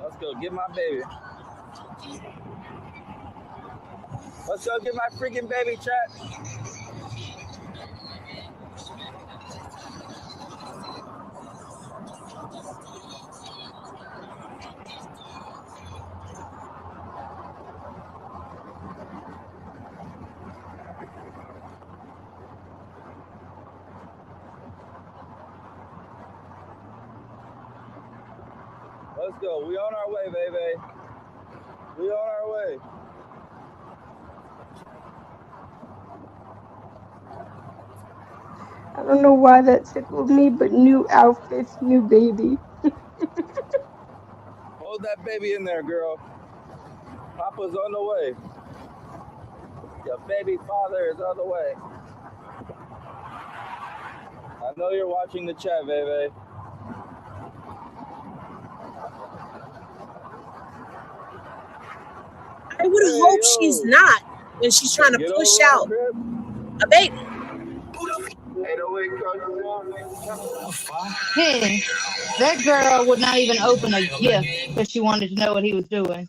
Let's go get my baby. Let's go get my freaking baby, chat. Let's go. We on our way, baby. We on our way. I don't know why that tickled me, but new outfits, new baby. Hold that baby in there, girl. Papa's on the way. Your baby father is on the way. I know you're watching the chat, baby. I would hope she's not when she's trying to push out a baby. Hey, that girl would not even open a gift because she wanted to know what he was doing.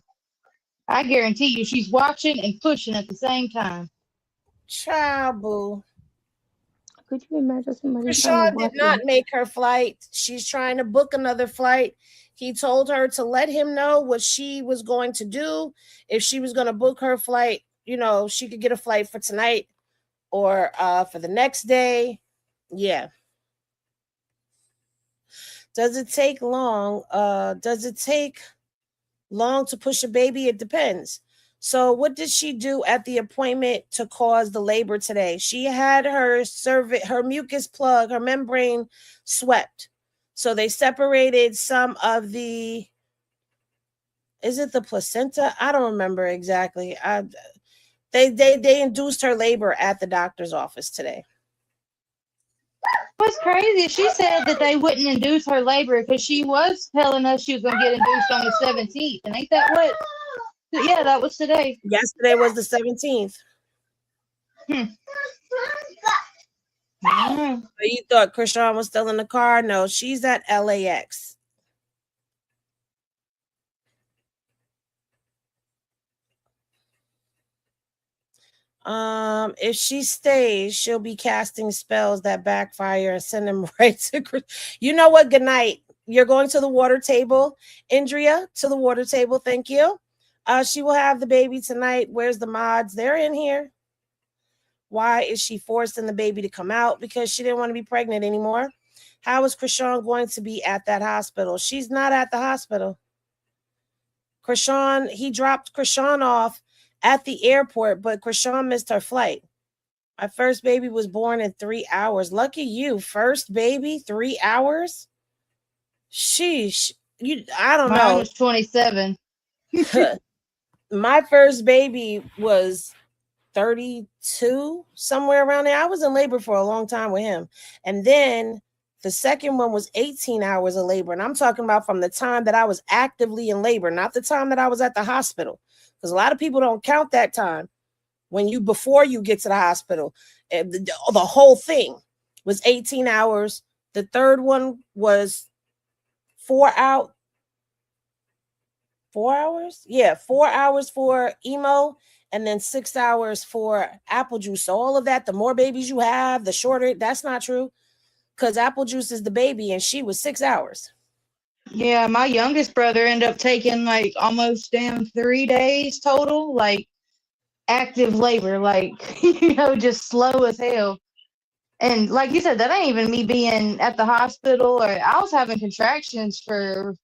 I guarantee you she's watching and pushing at the same time. Child boo. Could you imagine somebody Chrisean did not make her flight. She's trying to book another flight. He told her to let him know what she was going to do. If she was going to book her flight, you know, she could get a flight for tonight or for the next day. Yeah. Does it take long? Does it take long to push a baby? It depends. So what did she do at the appointment to cause the labor today? She had her mucus plug, her membrane swept. So they separated some of the, is it the placenta? I don't remember exactly. They induced her labor at the doctor's office today. What's crazy, she said that they wouldn't induce her labor because she was telling us she was going to get induced on the 17th. And ain't that what? Yeah, that was today. Yesterday was the 17th. So you thought Chrisean was still in the car? No, she's at LAX. If she stays, she'll be casting spells that backfire and send them right to. You know what? Good night. You're going to the water table, Indria. To the water table. Thank you. She will have the baby tonight. Where's the mods? They're in here. Why is she forcing the baby to come out? Because she didn't want to be pregnant anymore. How is Chrisean going to be at that hospital? She's not at the hospital. Chrisean, he dropped Chrisean off at the airport, but Chrisean missed her flight. My first baby was born in 3 hours. Lucky you. First baby, 3 hours? Sheesh. I don't know. Mine was 27. My first baby was 32, somewhere around there. I was in labor for a long time with him. And then the second one was 18 hours of labor. And I'm talking about from the time that I was actively in labor, not the time that I was at the hospital. Because a lot of people don't count that time before you get to the hospital. The whole thing was 18 hours. The third one was 4 hours. 4 hours? Yeah, 4 hours for emo and then 6 hours for apple juice. So all of that, the more babies you have, the shorter. That's not true because apple juice is the baby and she was 6 hours. Yeah, my youngest brother ended up taking like almost 3 days total, like active labor, like, just slow as hell. And like you said, that ain't even me being at the hospital, or I was having contractions for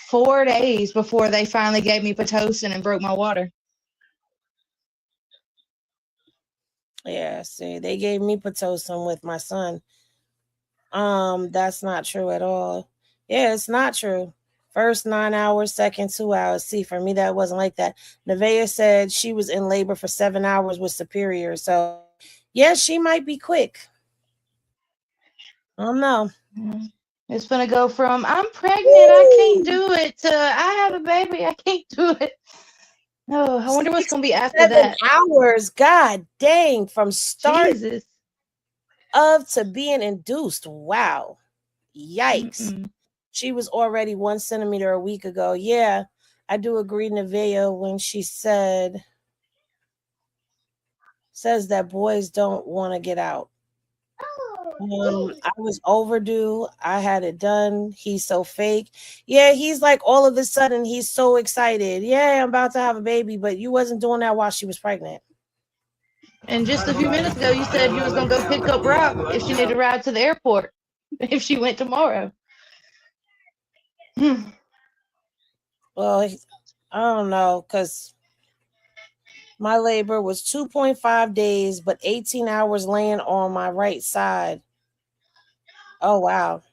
4 days before they finally gave me Pitocin and broke my water. Yeah, see, they gave me Pitocin with my son. That's not true at all. Yeah, it's not true. First 9 hours, second 2 hours. See, for me, that wasn't like that. Nevaeh said she was in labor for 7 hours with Superior. So, yeah, she might be quick. I don't know. It's going to go from, I'm pregnant, I can't do it, to I have a baby, I can't do it. Oh, I wonder what's going to be after 7 that. hours. God dang. From start Jesus. to being induced. Wow. Yikes. Mm-mm. She was already 1 centimeter a week ago. Yeah, I do agree, Nevaeh, when she says that boys don't want to get out. I was overdue. I had it done. He's so fake. Yeah, he's like all of a sudden he's so excited. Yeah, I'm about to have a baby, but you wasn't doing that while she was pregnant. And just a few minutes ago, you said you was going to go pick up Rock if she needed a ride to the airport, if she went tomorrow. Well, I don't know, because my labor was 2.5 days, but 18 hours laying on my right side. Oh, wow.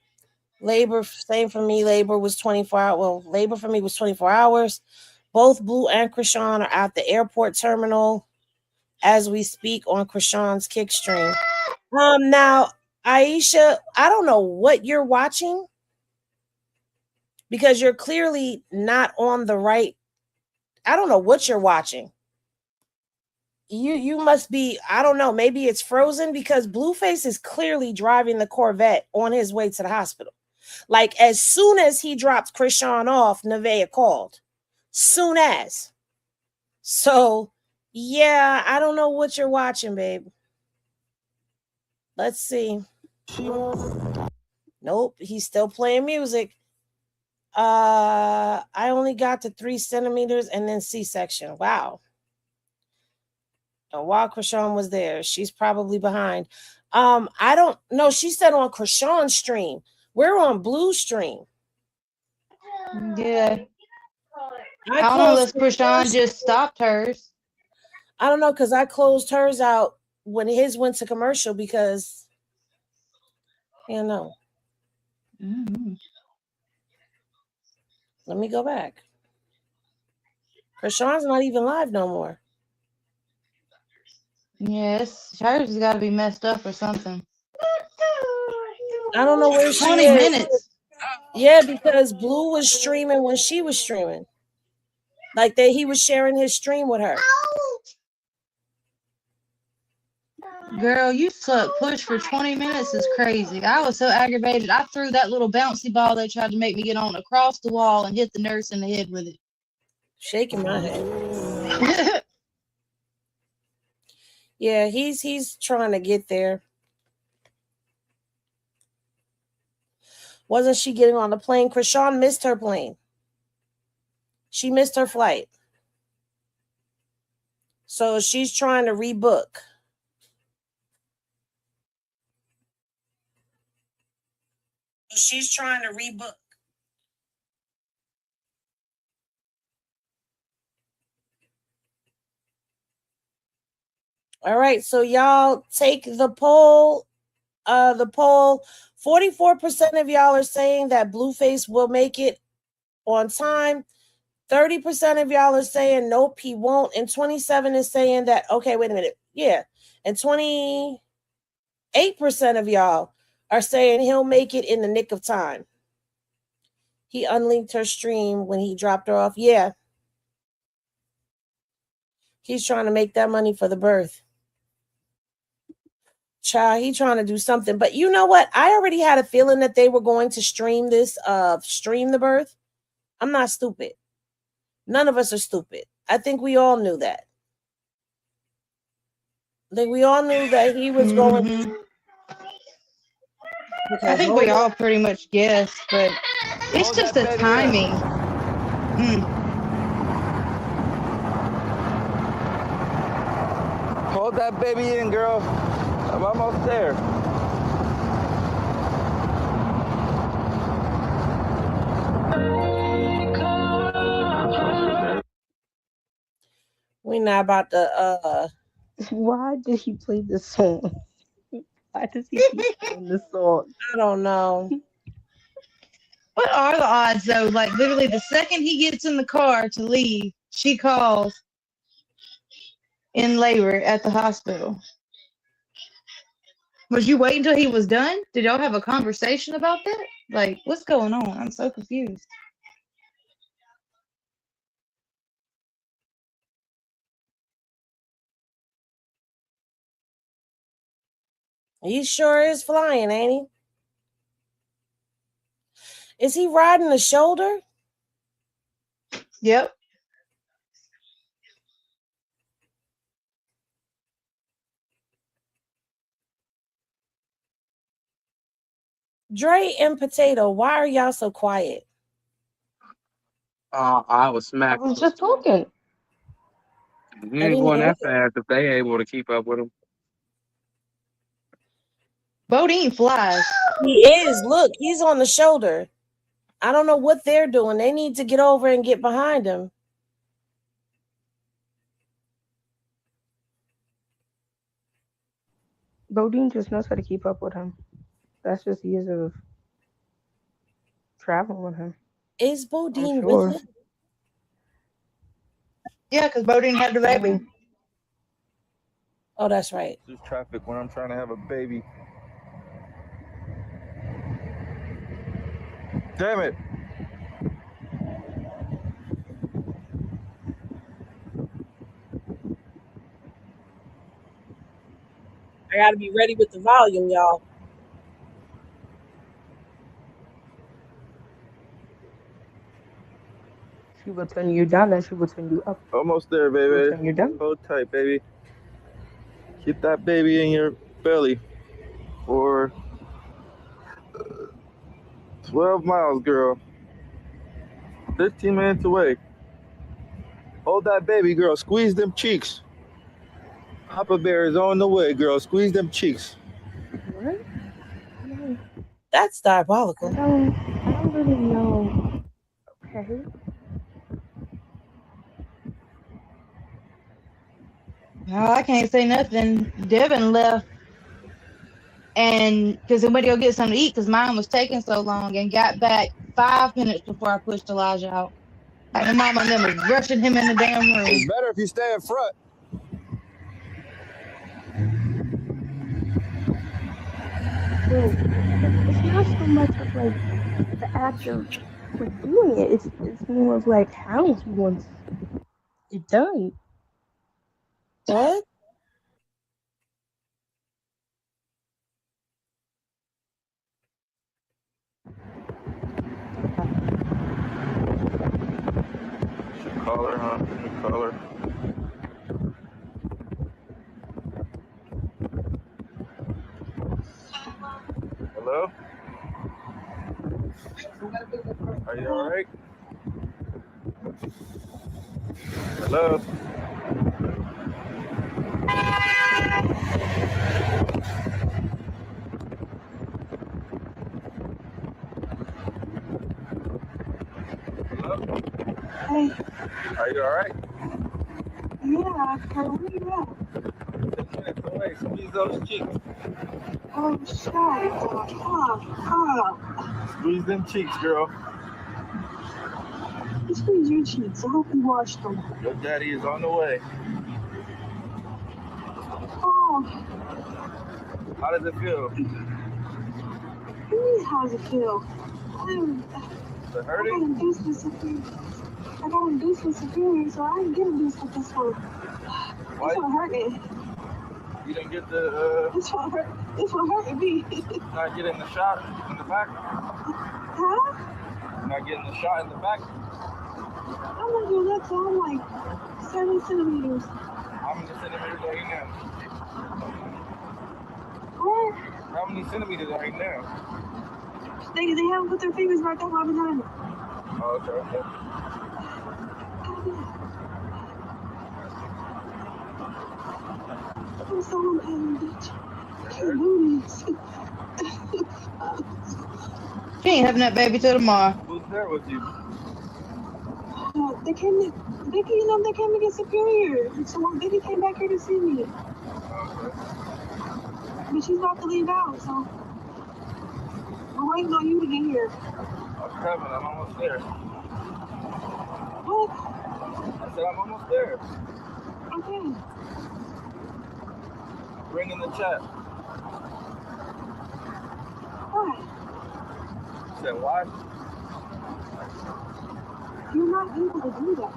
Labor, same for me. Labor was 24 hours. Well, labor for me was 24 hours. Both Blue and Chrisean are at the airport terminal as we speak on Chrisean's kick stream. Now, Aisha, I don't know what you're watching because you're clearly not on the right. I don't know what you're watching. You must be, I don't know, maybe it's frozen because Blueface is clearly driving the Corvette on his way to the hospital. Like as soon as he dropped Chrisean off, Nevaeh called. Soon as. So yeah, I don't know what you're watching, babe. Let's see. Nope, he's still playing music. I only got to 3 centimeters and then C-section. Wow. And while Chrisean was there, she's probably behind. I don't know. She said on Chrisean's stream. We're on Blue stream. Yeah. How long unless Chrisean just stopped hers? I don't know, because I closed hers out when his went to commercial because, you know. Mm-hmm. Let me go back. Chrisean's not even live no more. Yes, hers has got to be messed up or something. I don't know where she 20 is. minutes. Yeah, because Blue was streaming when she was streaming. Like he was sharing his stream with her. Girl, you suck. Push for 20 minutes is crazy. I was so aggravated. I threw that little bouncy ball they tried to make me get on across the wall and hit the nurse in the head with it. Shaking my head. Yeah, he's trying to get there. Wasn't she getting on the plane? Chrisean missed her plane. She missed her flight. So she's trying to rebook. She's trying to rebook. All right, so y'all take the poll. The poll, 44% of y'all are saying that Blueface will make it on time. 30% of y'all are saying nope, he won't. And 27 is saying that, okay, wait a minute. Yeah. And 28% of y'all are saying he'll make it in the nick of time. He unlinked her stream when he dropped her off. Yeah. He's trying to make that money for the birth. Child, he trying to do something. But you know what? I already had a feeling that they were going to stream this, stream the birth. I'm not stupid. None of us are stupid. I think we all knew that. I think we all knew that he was going to. I think we all pretty much guessed, but it's just the timing. Hold that baby in, girl. I'm almost there. We're not about to. Why did he play this song? Why does he keep playing this song? I don't know. What are the odds, though? Like, literally, the second he gets in the car to leave, she calls in labor at the hospital. Was you waiting until he was done? Did y'all have a conversation about that? Like, what's going on? I'm so confused. He sure is flying, ain't he? Is he riding the shoulder? Yep. Dre and Potato, why are y'all so quiet? I was smacked. I was just talking. He ain't going that fast if they able to keep up with him. Bodine flies. He is. Look, he's on the shoulder. I don't know what they're doing. They need to get over and get behind him. Bodine just knows how to keep up with him. That's just years of traveling with him. Is I'm Bodine with sure. him? Yeah, because Bodine had the baby. Oh, that's right. There's traffic when I'm trying to have a baby. Damn it. I got to be ready with the volume, y'all. She will turn you down, then she will turn you up. Almost there, She will baby. turn you down. Hold tight, baby. Keep that baby in your belly for 12 miles, girl. 15 minutes away. Hold that baby, girl. Squeeze them cheeks. Papa Bear is on the way, girl. Squeeze them cheeks. What? That's diabolical. I don't really know. Okay. No, I can't say nothing. Devin left, and because he went to go get something to eat, because mine was taking so long, and got back 5 minutes before I pushed Elijah out. Like my mama and them was rushing him in the damn room. It's better if you stay in front. Well, it's not so much of like the act of like doing it. It's more of like how he wants it done. What? Should call her, huh? Should call her. Hello? Are you alright? Hello? Hello? Hey, Are you alright? yeah, where are you at? 10 minutes away. Squeeze those cheeks. Oh, shut up. Squeeze them cheeks, girl. Squeeze your cheeks. I hope you washed them. Your daddy is on the way. Oh, How does it feel? how does it feel? Is it hurting? I got a basement superior, so I didn't get a boost with this one. Why? This one hurt me. You didn't get the, This one hurt me. not getting the shot in the back? Huh? Not getting the shot in the back? I'm not doing that till I'm like 7 centimeters. How many centimeters are you now? What? How many centimeters are you now? They haven't put their fingers right there behind it. Oh, okay. I'm so unhappy, bitch. Can't do this. She ain't having that baby till tomorrow. Who's there with you? They came to get Superior. So my baby came back here to see me. Okay. But she's about to leave out, so we're waiting on you to get here. I'm coming. I'm almost there. What? I said I'm almost there. Okay. Bring in the chat. Why? You said why? You're not able to do that.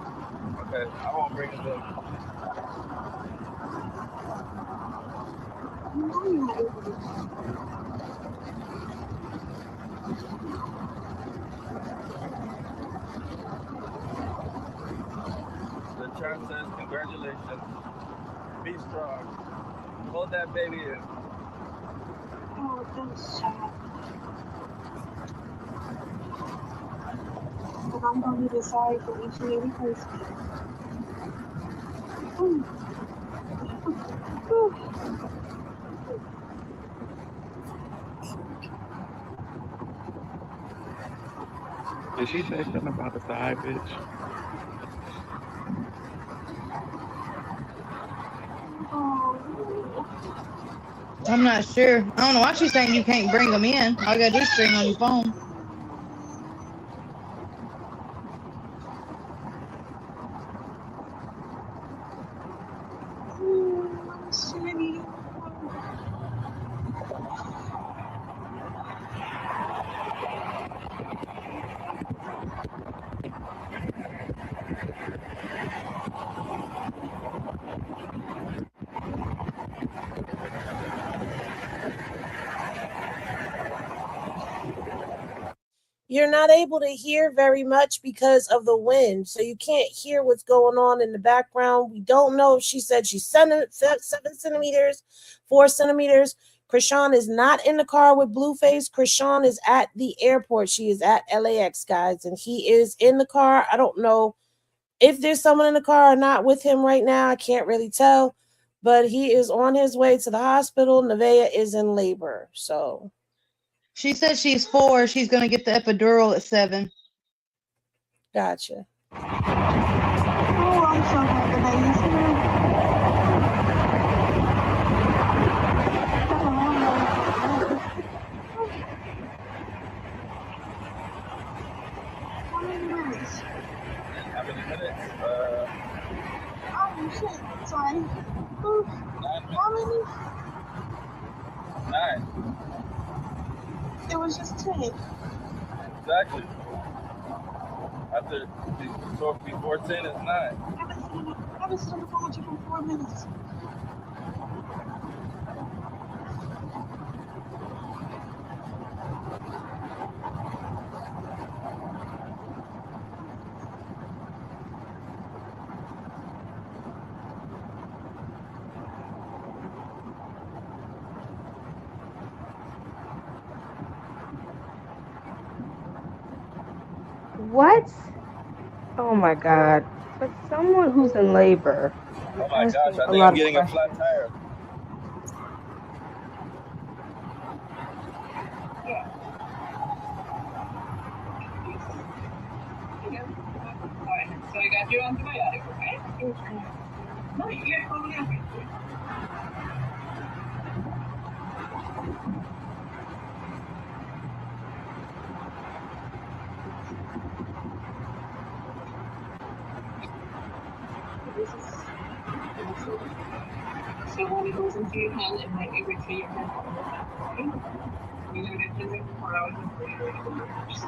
Okay, I won't bring it in. You know you're not able to do that. The chat says congratulations. Be strong. Hold that baby in. Oh, that's sad. But I'm going to be sorry for each and every person. Ooh. Ooh. Did she say something about a side bitch? Oh, I'm not sure. I don't know why she's saying you can't bring them in. All you gotta do is string on your phone. shitty. You're not able to hear very much because of the wind, so you can't hear what's going on in the background. We don't know if she said she's 7 centimeters, 4 centimeters. Chrisean is not in the car with Blueface. Chrisean is at the airport. She is at LAX, guys, and he is in the car. I don't know if there's someone in the car or not with him right now. I can't really tell, but he is on his way to the hospital. Nevaeh is in labor, so She said she's 4. She's gonna get the epidural at 7. gotcha. Oh, I'm so glad that I used to. How many minutes? How many minutes? Oh shit, sorry. How many? 9. It was just 10. Exactly. After before 10 is 9. I've been sitting on the phone with you for 4 minutes. What? Oh my God. For someone who's in labor, I'm Oh my gosh, asking I a think lot I'm of getting a flat questions. tire. So I got your antibiotic, okay? No, you get home now. So when it goes into your hand, it might irritate your hand a little bit, okay? You know, it doesn't 4 hours before you're ready to nurse.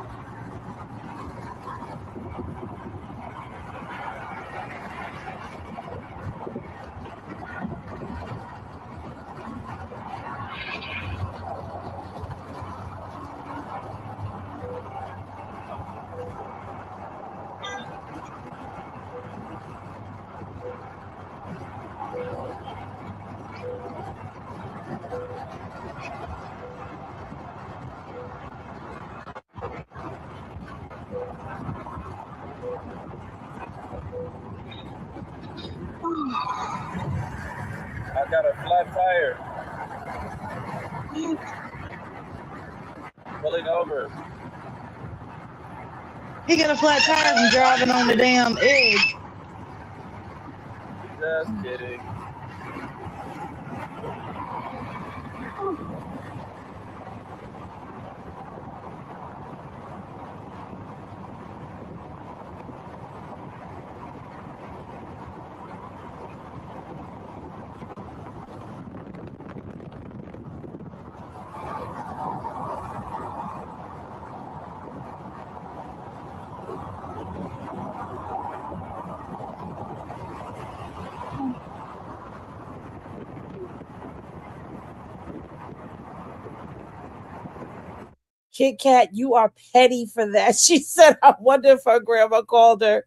I got a flat tire. Pulling over. He got a flat tire from driving on the damn edge. Just kidding. Kit Kat, you are petty for that. She said, I wonder if her grandma called her.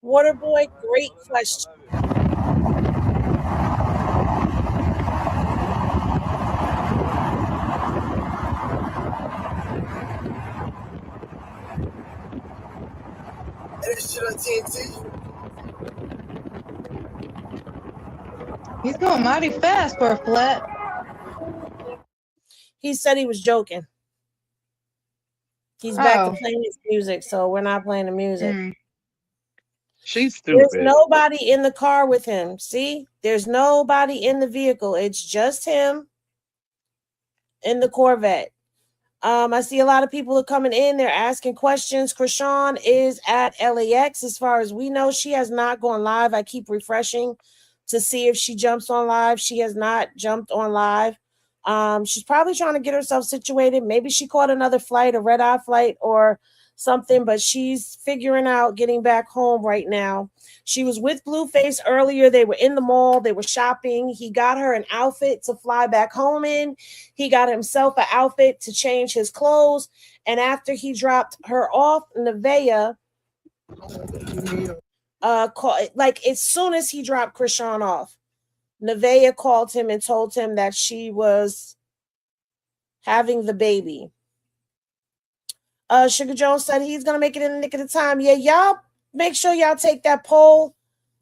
Waterboy, great question. This shit on TNT. He's going mighty fast for a flat. He said he was joking. He's back to Oh. playing his music, so we're not playing the music. She's There's stupid. nobody in the car with him. See? There's nobody in the vehicle. It's just him in the Corvette. I see a lot of people are coming in. They're asking questions. Chrisean is at LAX. As far as we know, she has not gone live. I keep refreshing to see if she jumps on live. She has not jumped on live. She's probably trying to get herself situated. Maybe she caught another flight, a red-eye flight or something, but she's figuring out getting back home right now. She was with Blueface earlier. They were in the mall. They were shopping. He got her an outfit to fly back home in. He got himself an outfit to change his clothes. And after he dropped her off, Nevaeh, like as soon as he dropped Chrisean off, Nevaeh called him and told him that she was having the baby. Sugar Jones said he's gonna make it in the nick of the time. Yeah, y'all make sure y'all take that poll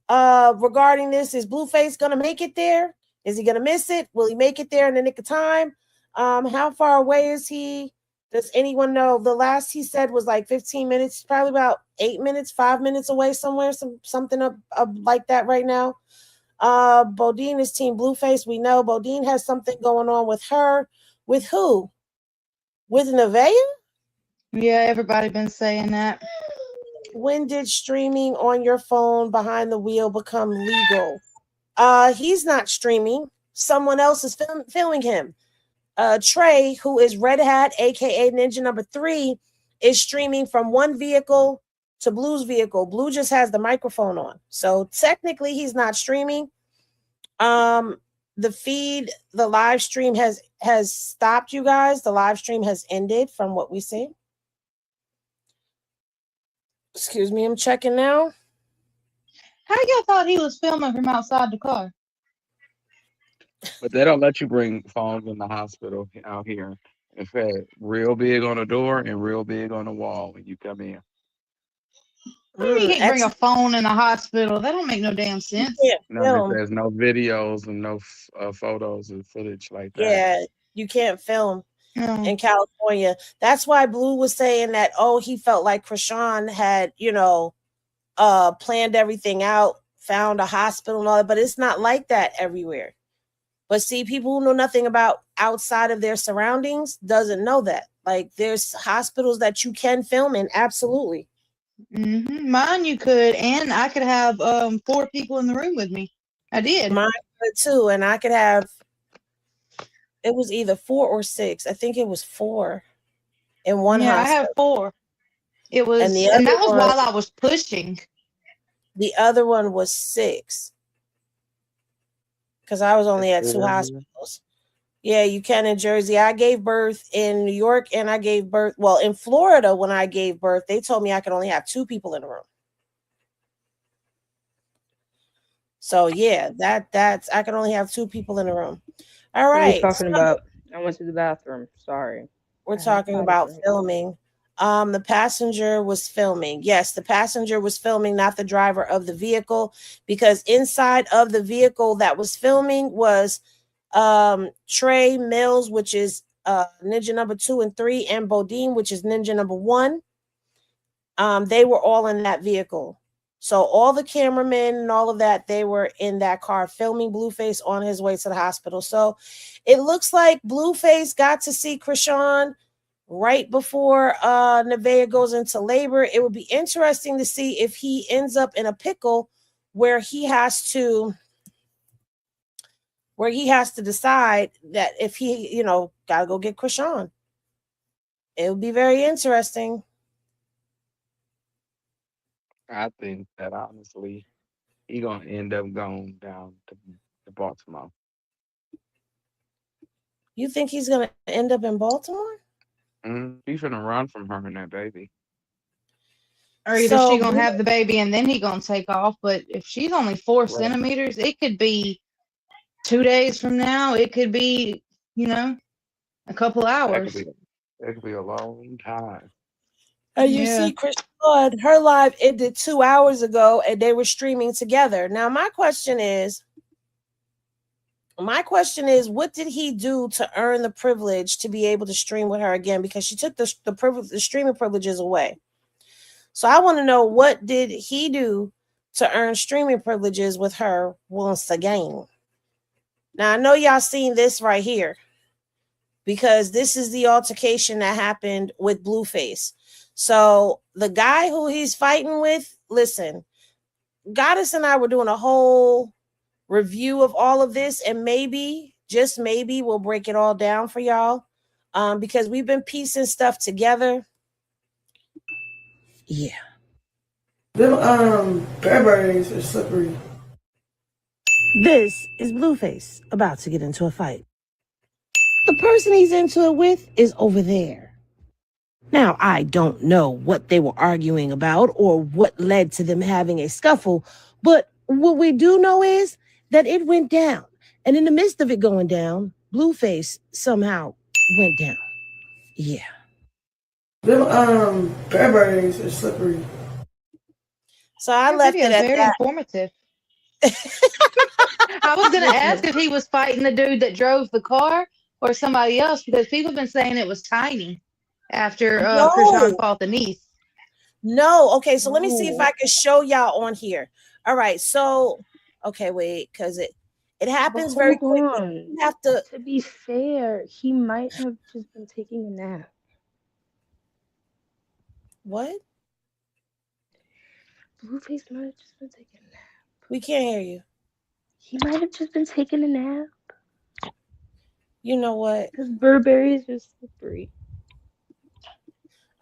regarding this. Is Blueface gonna make it there? Is he gonna miss it? Will he make it there in the nick of time? How far away is he? Does anyone know? The last he said was like 15 minutes, probably about 8 minutes, 5 minutes away somewhere, something up like that right now. Bodine is Team Blueface. We know Bodine has something going on with her. With who? With Nevaeh? Yeah, everybody been saying that. When did streaming on your phone behind the wheel become legal? He's not streaming. Someone else is filming him. Trey, who is Red Hat, aka Ninja number 3, is streaming from one vehicle to Blue's vehicle. Blue just has the microphone on. So technically he's not streaming. The feed, the live stream has stopped, you guys. The live stream has ended from what we see. Excuse me, I'm checking now. How y'all thought he was filming from outside the car? But they don't let you bring phones in the hospital out here. In fact, real big on the door and real big on the wall when you come in. You can't bring a phone in the hospital. That don't make no damn sense. No, there's no videos and no photos and footage like that. Yeah, you can't film in California. That's why Blue was saying that, he felt like Chrisean had, planned everything out, found a hospital and all that, but it's not like that everywhere. But see, people who know nothing about outside of their surroundings doesn't know that. Like, there's hospitals that you can film in, absolutely. Mm-hmm. Mine you could, and I could have 4 people in the room with me. I did. Mine could too, and I could have, it was either 4 or 6. I think it was 4 in one hospital. I have 4. It was, and that was while I was pushing. The other one was 6. Because I was only at 2 hospitals. Yeah, you can in Jersey. I gave birth in New York, and I gave birth, in Florida when I gave birth, they told me I could only have 2 people in the room. So yeah, that's I could only have 2 people in the room. All right. What are you talking about? I went to the bathroom. Sorry. We're talking about filming. The passenger was filming. Yes, the passenger was filming, not the driver of the vehicle, because inside of the vehicle that was filming was Trey Mills, which is Ninja number 2 and 3, and Bodine, which is Ninja number 1. They were all in that vehicle. So all the cameramen and all of that, they were in that car filming Blueface on his way to the hospital. So it looks like Blueface got to see Chrisean right before Nevaeh goes into labor. It would be interesting to see if he ends up in a pickle where he has to decide that if he, gotta go get Chrisean. It would be very interesting. I think that honestly, he gonna end up going down to Baltimore. You think he's gonna end up in Baltimore? He's gonna run from her and that baby. Or either So she gonna have the baby and then he gonna take off. But if she's only 4 centimeters, it could be 2 days from now. It could be, a couple That could hours. be that could be a long time. And you Yeah. see, Chrisean, her live ended 2 hours ago, and they were streaming together. Now, my question is, what did he do to earn the privilege to be able to stream with her again? Because she took the streaming privileges away. So I want to know, what did he do to earn streaming privileges with her once again? Now, I know y'all seen this right here, because this is the altercation that happened with Blueface. So the guy who he's fighting with, listen, Goddess and I were doing a whole review of all of this, and maybe, just maybe, we'll break it all down for y'all, because we've been piecing stuff together. Yeah. Them berries are slippery. this is Blueface about to get into a fight. The person he's into it with is over there. Now, I don't know what they were arguing about or what led to them having a scuffle, but what we do know is that it went down. And in the midst of it going down, Blueface somehow went down. Yeah. Them berries are slippery. So I Your left video it is at very that. informative. I was gonna ask if he was fighting the dude that drove the car or somebody else, because people have been saying it was Tiny after Chrisean No, fought the niece. no. Okay, so let me see if Oh. I can show y'all on here. All right, so okay, wait, because it But happens very hold quickly. on. You have to. To be fair, he might have just been taking a nap. What? Blueface might have just been taking a nap. We can't hear you. He might have just been taking a nap. You know what? Because Burberry's are slippery.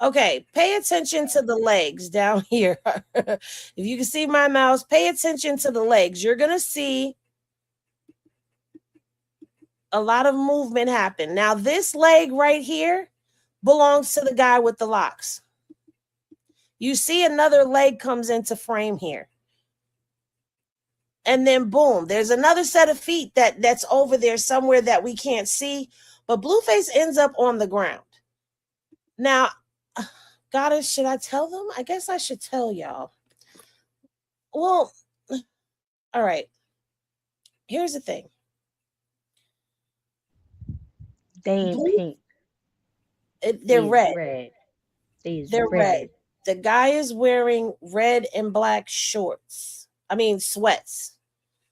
Okay, pay attention to the legs down here. If you can see my mouse, pay attention to the legs. You're going to see a lot of movement happen. Now, this leg right here belongs to the guy with the locks. You see another leg comes into frame here. And then boom, there's another set of feet that's over there somewhere that we can't see, but Blueface ends up on the ground. Now, Goddess, should I tell them? I guess I should tell y'all. Well, all right. Here's the thing. They ain't pink. They're red. They're red. The guy is wearing red and black shorts. I mean, sweats.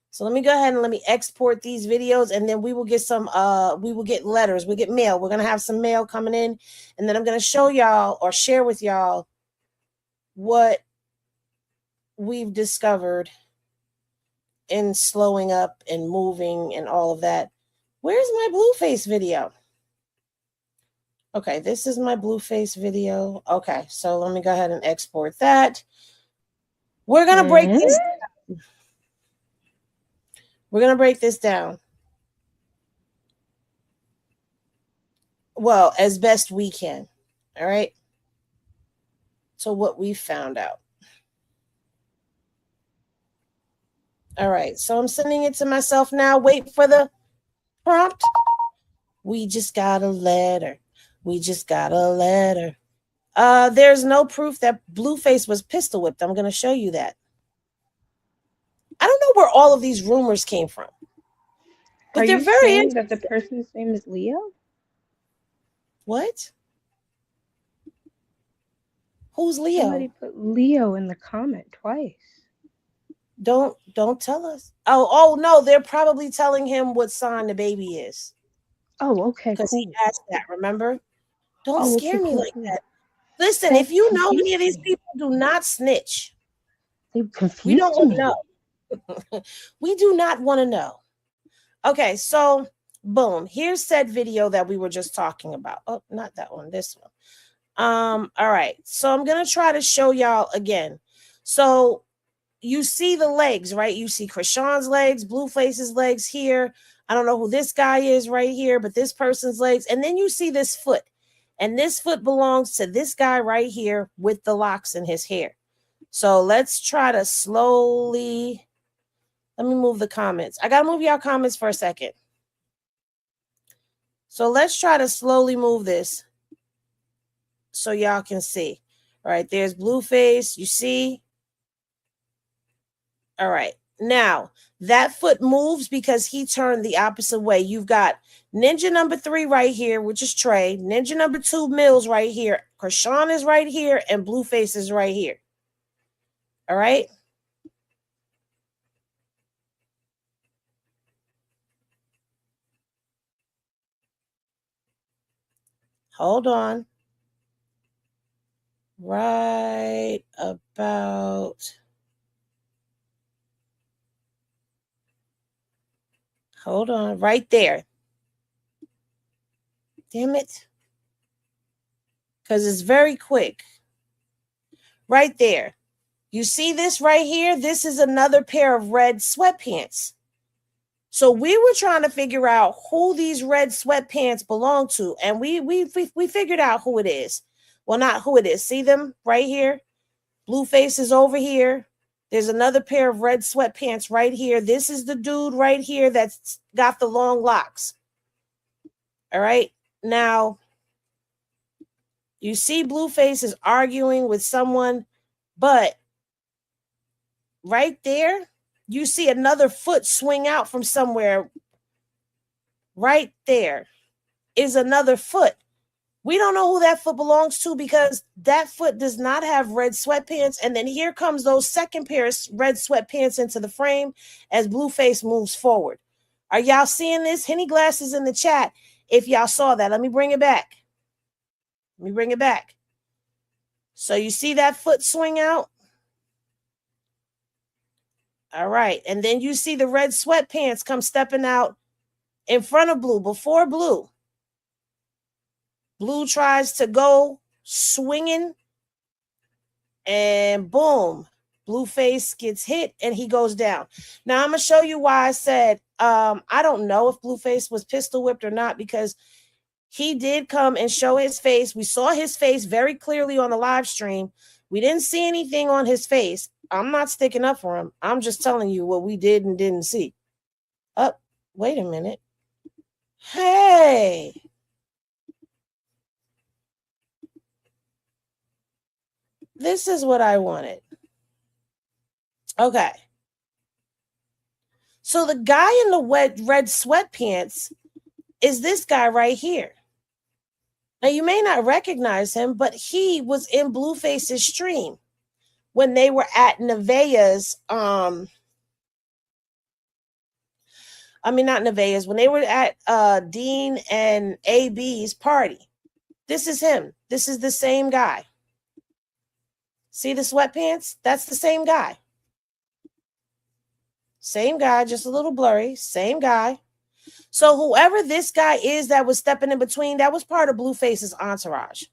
So let me go ahead and let me export these videos, and then we will get some, we will get letters, we get mail. We're going to have some mail coming in, and then I'm going to show y'all or share with y'all what we've discovered in slowing up and moving and all of that. Where's my Blueface video? Okay, this is my Blueface video. Okay, so let me go ahead and export that. We're going to break this down. We're going to break this down. Well, as best we can. All right. So what we found out. All right. So I'm sending it to myself now. Wait for the prompt. We just got a letter. We just got a letter. There's no proof that Blueface was pistol whipped. I'm going to show you that. I don't know where all of these rumors came from. But they're very saying interesting. that the person's name is Leo? What? Who's Leo? Somebody put Leo in the comment twice. Don't tell us. Oh no, they're probably telling him what sign the baby is. Oh, okay, Because cool. he asked that, remember? Don't scare me like that. Listen, That's if you know confusing. any of these people, do not snitch. They We confused don't want me. to know. We do not want to know. Okay, so boom. Here's said video that we were just talking about. Oh, not that one, this one. All right. So I'm gonna try to show y'all again. So you see the legs, right? You see Chrisean's legs, Blueface's legs here. I don't know who this guy is right here, but this person's legs. And then you see this foot. And this foot belongs to this guy right here with the locks in his hair. So let's try to slowly. Let me move the comments. I gotta move y'all comments for a second. So let's try to slowly move this so y'all can see. All right, there's Blueface. You see? All right. Now, that foot moves because he turned the opposite way. You've got Ninja number 3 right here, which is Trey. Ninja number 2, Mills, right here. Chrisean is right here, and Blueface is right here. All right? Hold on. Right about... Hold on. Right there. Damn it. Because it's very quick. Right there. You see this right here? This is another pair of red sweatpants. So we were trying to figure out who these red sweatpants belong to, and we figured out who it is. Well, not who it is. See them right here? Blueface is over here. There's another pair of red sweatpants right here. This is the dude right here that's got the long locks. All right. Now, you see Blueface is arguing with someone, but right there, you see another foot swing out from somewhere. Right there is another foot. We don't know who that foot belongs to because that foot does not have red sweatpants. And then here comes those second pair of red sweatpants into the frame as Blueface moves forward. Are y'all seeing this? Henny Glasses in the chat. If y'all saw that, let me bring it back. Let me bring it back. So you see that foot swing out? All right. And then you see the red sweatpants come stepping out in front of Blue, before Blue. Blue tries to go swinging, and boom, Blueface gets hit and he goes down. Now, I'm going to show you why I said I don't know if Blueface was pistol whipped or not, because he did come and show his face. We saw his face very clearly on the live stream. We didn't see anything on his face. I'm not sticking up for him. I'm just telling you what we did and didn't see. Oh, wait a minute. Hey. This is what I wanted. Okay. So the guy in the red sweatpants is this guy right here. Now, you may not recognize him, but he was in Blueface's stream when they were at Nevaeh's, not Nevaeh's, when they were at Dean and AB's party. This is him. This is the same guy. See the sweatpants? That's the same guy. Same guy, just a little blurry. Same guy. So whoever this guy is that was stepping in between, that was part of Blueface's entourage.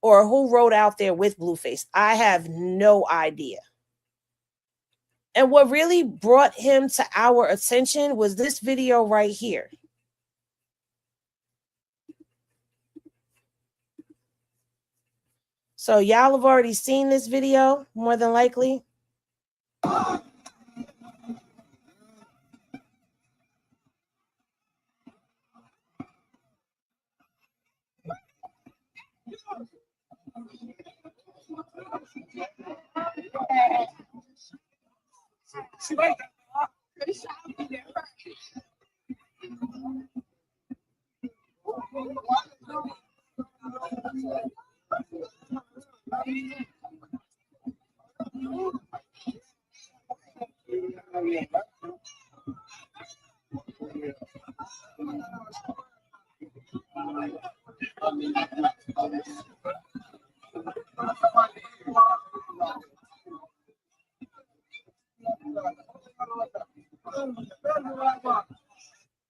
Or who rode out there with Blueface. I have no idea. And what really brought him to our attention was this video right here. So y'all have already seen this video, more than likely.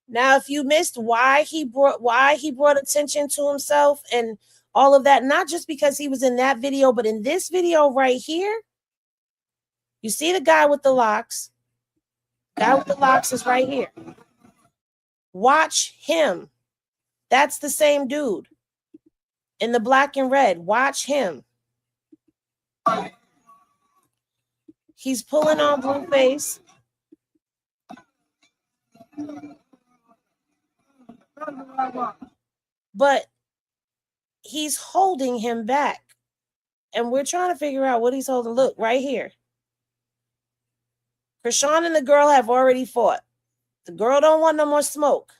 Now, if you missed why he brought attention to himself and all of that, not just because he was in that video, but in this video right here, you see the guy with the locks. Guy with the locks is right here. Watch him. That's the same dude in the black and red. Watch him. He's pulling on Blueface. But he's holding him back. And we're trying to figure out what he's holding. Look, right here. Chrisean and the girl have already fought. The girl don't want no more smoke.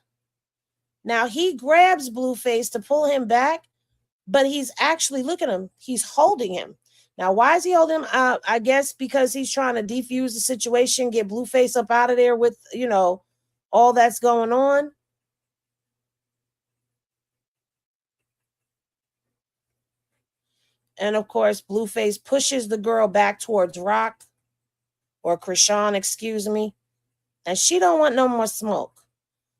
Now he grabs Blueface to pull him back, but he's actually, look at him. He's holding him. Now, why is he holding him? I guess because he's trying to defuse the situation, get Blueface up out of there with, all that's going on. And of course, Blueface pushes the girl back towards Rock, or Chrisean, excuse me. And she don't want no more smoke.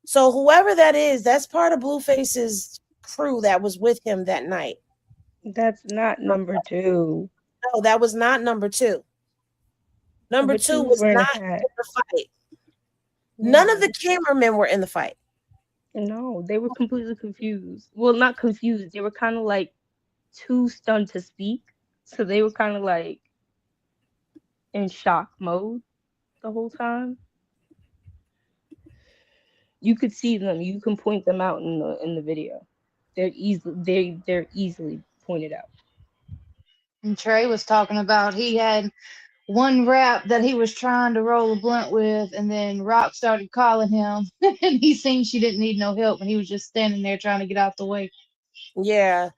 So whoever that is, that's part of Blueface's crew that was with him that night. That's not number 2. No, that was not number 2. Number 2 was not in the fight. None of the cameramen were in the fight. No, they were completely confused. Well, not confused. They were kind of like too stunned to speak. So they were kind of like in shock mode the whole time. You could see them. You can point them out in the video. They're easily pointed out. And Trey was talking about he had one rap that he was trying to roll a blunt with, and then Rock started calling him, and he seen she didn't need no help, and he was just standing there trying to get out the way. Yeah.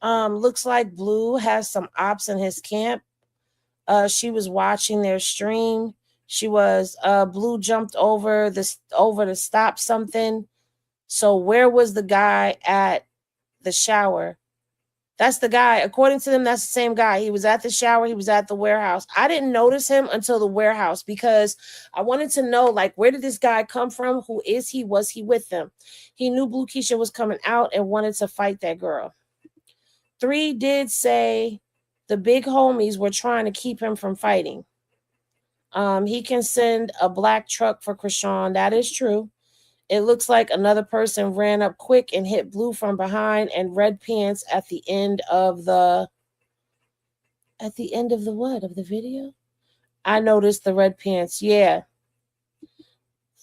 Looks like Blue has some ops in his camp. She was watching their stream. She was Blue jumped over to stop something. So where was the guy at the shower? That's the guy. According to them, that's the same guy. He was at the shower. He was at the warehouse. I didn't notice him until the warehouse because I wanted to know, like, where did this guy come from? Who is he? Was he with them? He knew Blue Keisha was coming out and wanted to fight that girl. 3 did say the big homies were trying to keep him from fighting. He can send a black truck for Chrisean. That is true. It looks like another person ran up quick and hit Blue from behind, and red pants at the end of the what? Of the video? I noticed the red pants. Yeah.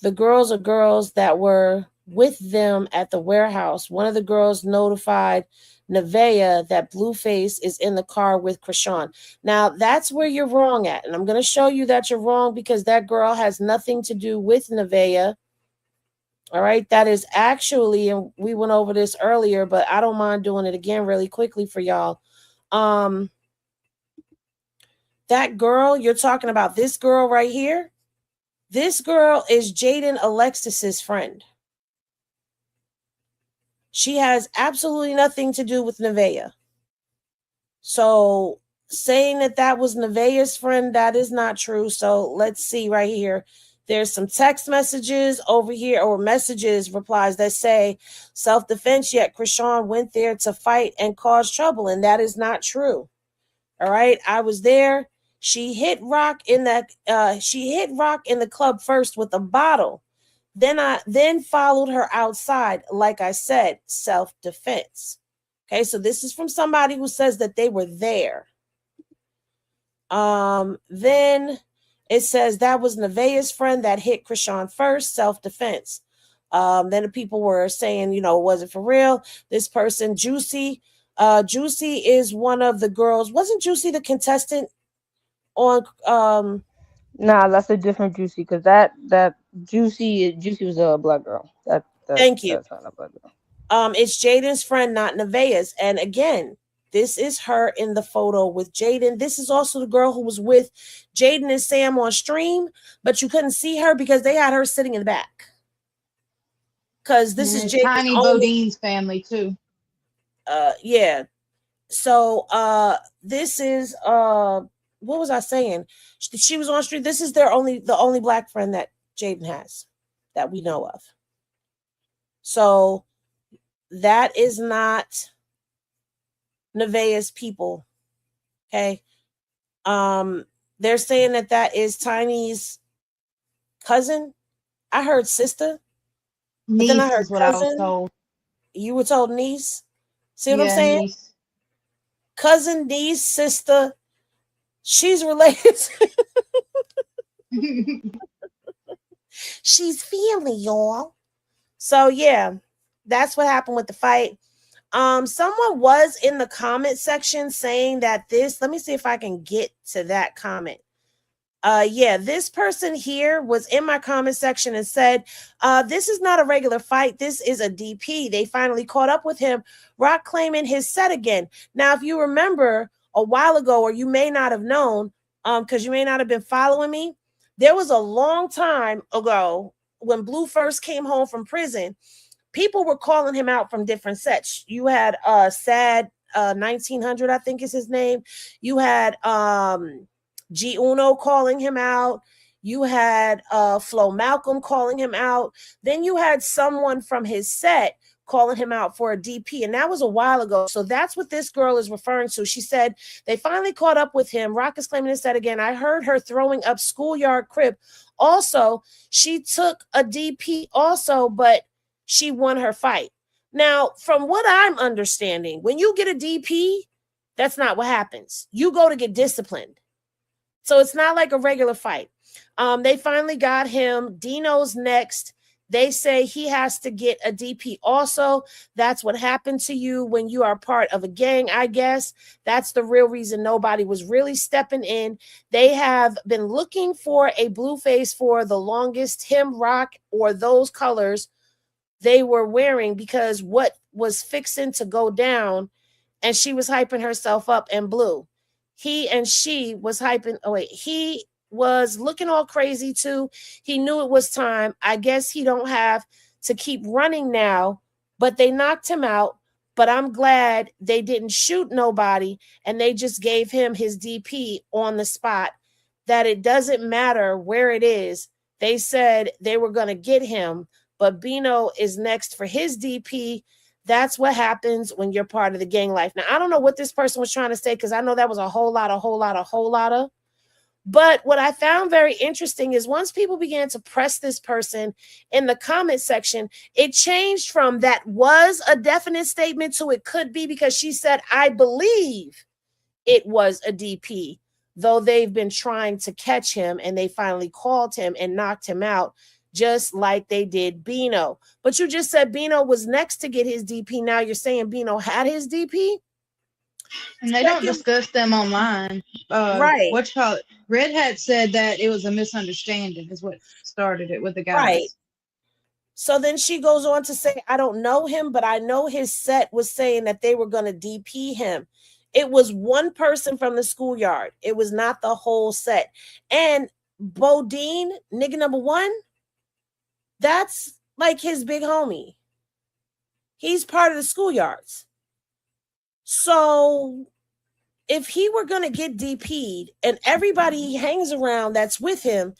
The girls are girls that were with them at the warehouse. One of the girls notified Nevaeh that Blueface is in the car with Chrisean. Now, that's where you're wrong at. And I'm going to show you that you're wrong because that girl has nothing to do with Nevaeh. All right, that is actually, and we went over this earlier, but I don't mind doing it again really quickly for y'all. That girl, you're talking about this girl right here. This girl is Jaden Alexis's friend. She has absolutely nothing to do with Nevaeh. So saying that was Nevaeh's friend, that is not true. So let's see right here. There's some text messages over here, or messages, replies that say self-defense, yet Chrisean went there to fight and cause trouble. And that is not true. All right. I was there. She hit Rock in the club first with a bottle. Then followed her outside. Like I said, self-defense. Okay. So this is from somebody who says that they were there. Then it says that was Nevaeh's friend that hit Chrisean first, self-defense. Then the people were saying, was it for real? This person, Juicy. Juicy is one of the girls. Wasn't Juicy the contestant on? Nah, that's a different Juicy, because that Juicy was a black girl. Thank you. That's not a black girl. It's Jaden's friend, not Nevaeh's. And again, this is her in the photo with Jaden. This is also the girl who was with Jaden and Sam on stream, but you couldn't see her because they had her sitting in the back. Because this is Jaden's Tiny Bodine's family too. Yeah. So this is what was I saying? She was on stream. This is the only black friend that Jaden has that we know of. So that is not Nevaeh's people. Okay. They're saying that is Tiny's cousin. I heard sister. Niece, but then I heard is what cousin. I was told. You were told niece. See what I'm saying? Niece. Cousin, niece, sister. She's related. She's family, y'all. So yeah, that's what happened with the fight. Someone was in the comment section saying that this, let me see if I can get to that comment. Yeah, this person here was in my comment section and said, this is not a regular fight. This is a DP. They finally caught up with him. Rock claiming his set again. Now, if you remember a while ago, or you may not have known, because you may not have been following me, there was a long time ago when Blue first came home from prison, people were calling him out from different sets. You had Sad 1900, I think is his name. You had G Uno calling him out. You had Flo Malcolm calling him out. Then you had someone from his set calling him out for a DP. And that was a while ago. So that's what this girl is referring to. She said they finally caught up with him. Rock is claiming this set again. I heard her throwing up schoolyard crib. Also, she took a DP also, but she won her fight. Now, from what I'm understanding, when you get a DP, that's not what happens. You go to get disciplined. So it's not like a regular fight. They finally got him. Dino's next. They say he has to get a DP also. That's what happened to you when you are part of a gang, I guess. That's the real reason nobody was really stepping in. They have been looking for a Blueface for the longest, him, Rock, or those colors they were wearing, because what was fixing to go down, and she was hyping herself up in blue. He and she was hyping. Oh, wait. He was looking all crazy too. He knew it was time. I guess he don't have to keep running now, but they knocked him out. But I'm glad they didn't shoot nobody and they just gave him his DP on the spot, that it doesn't matter where it is. They said they were going to get him, but Bino is next for his DP. That's what happens when you're part of the gang life. Now, I don't know what this person was trying to say, because I know that was a whole lot of. But what I found very interesting is once people began to press this person in the comment section, it changed from that was a definite statement to it could be, because she said, I believe it was a DP, though they've been trying to catch him and they finally called him and knocked him out, just like they did Bino. But you just said Bino was next to get his DP. Now you're saying Bino had his DP? And they don't discuss them online. Right. What you call it? Red Hat said that it was a misunderstanding, is what started it with the guys. Right. So then she goes on to say, I don't know him, but I know his set was saying that they were going to DP him. It was one person from the schoolyard. It was not the whole set. And Bodine, nigga number one, that's like his big homie. He's part of the schoolyards. So if he were going to get DP'd and everybody he hangs around that's with him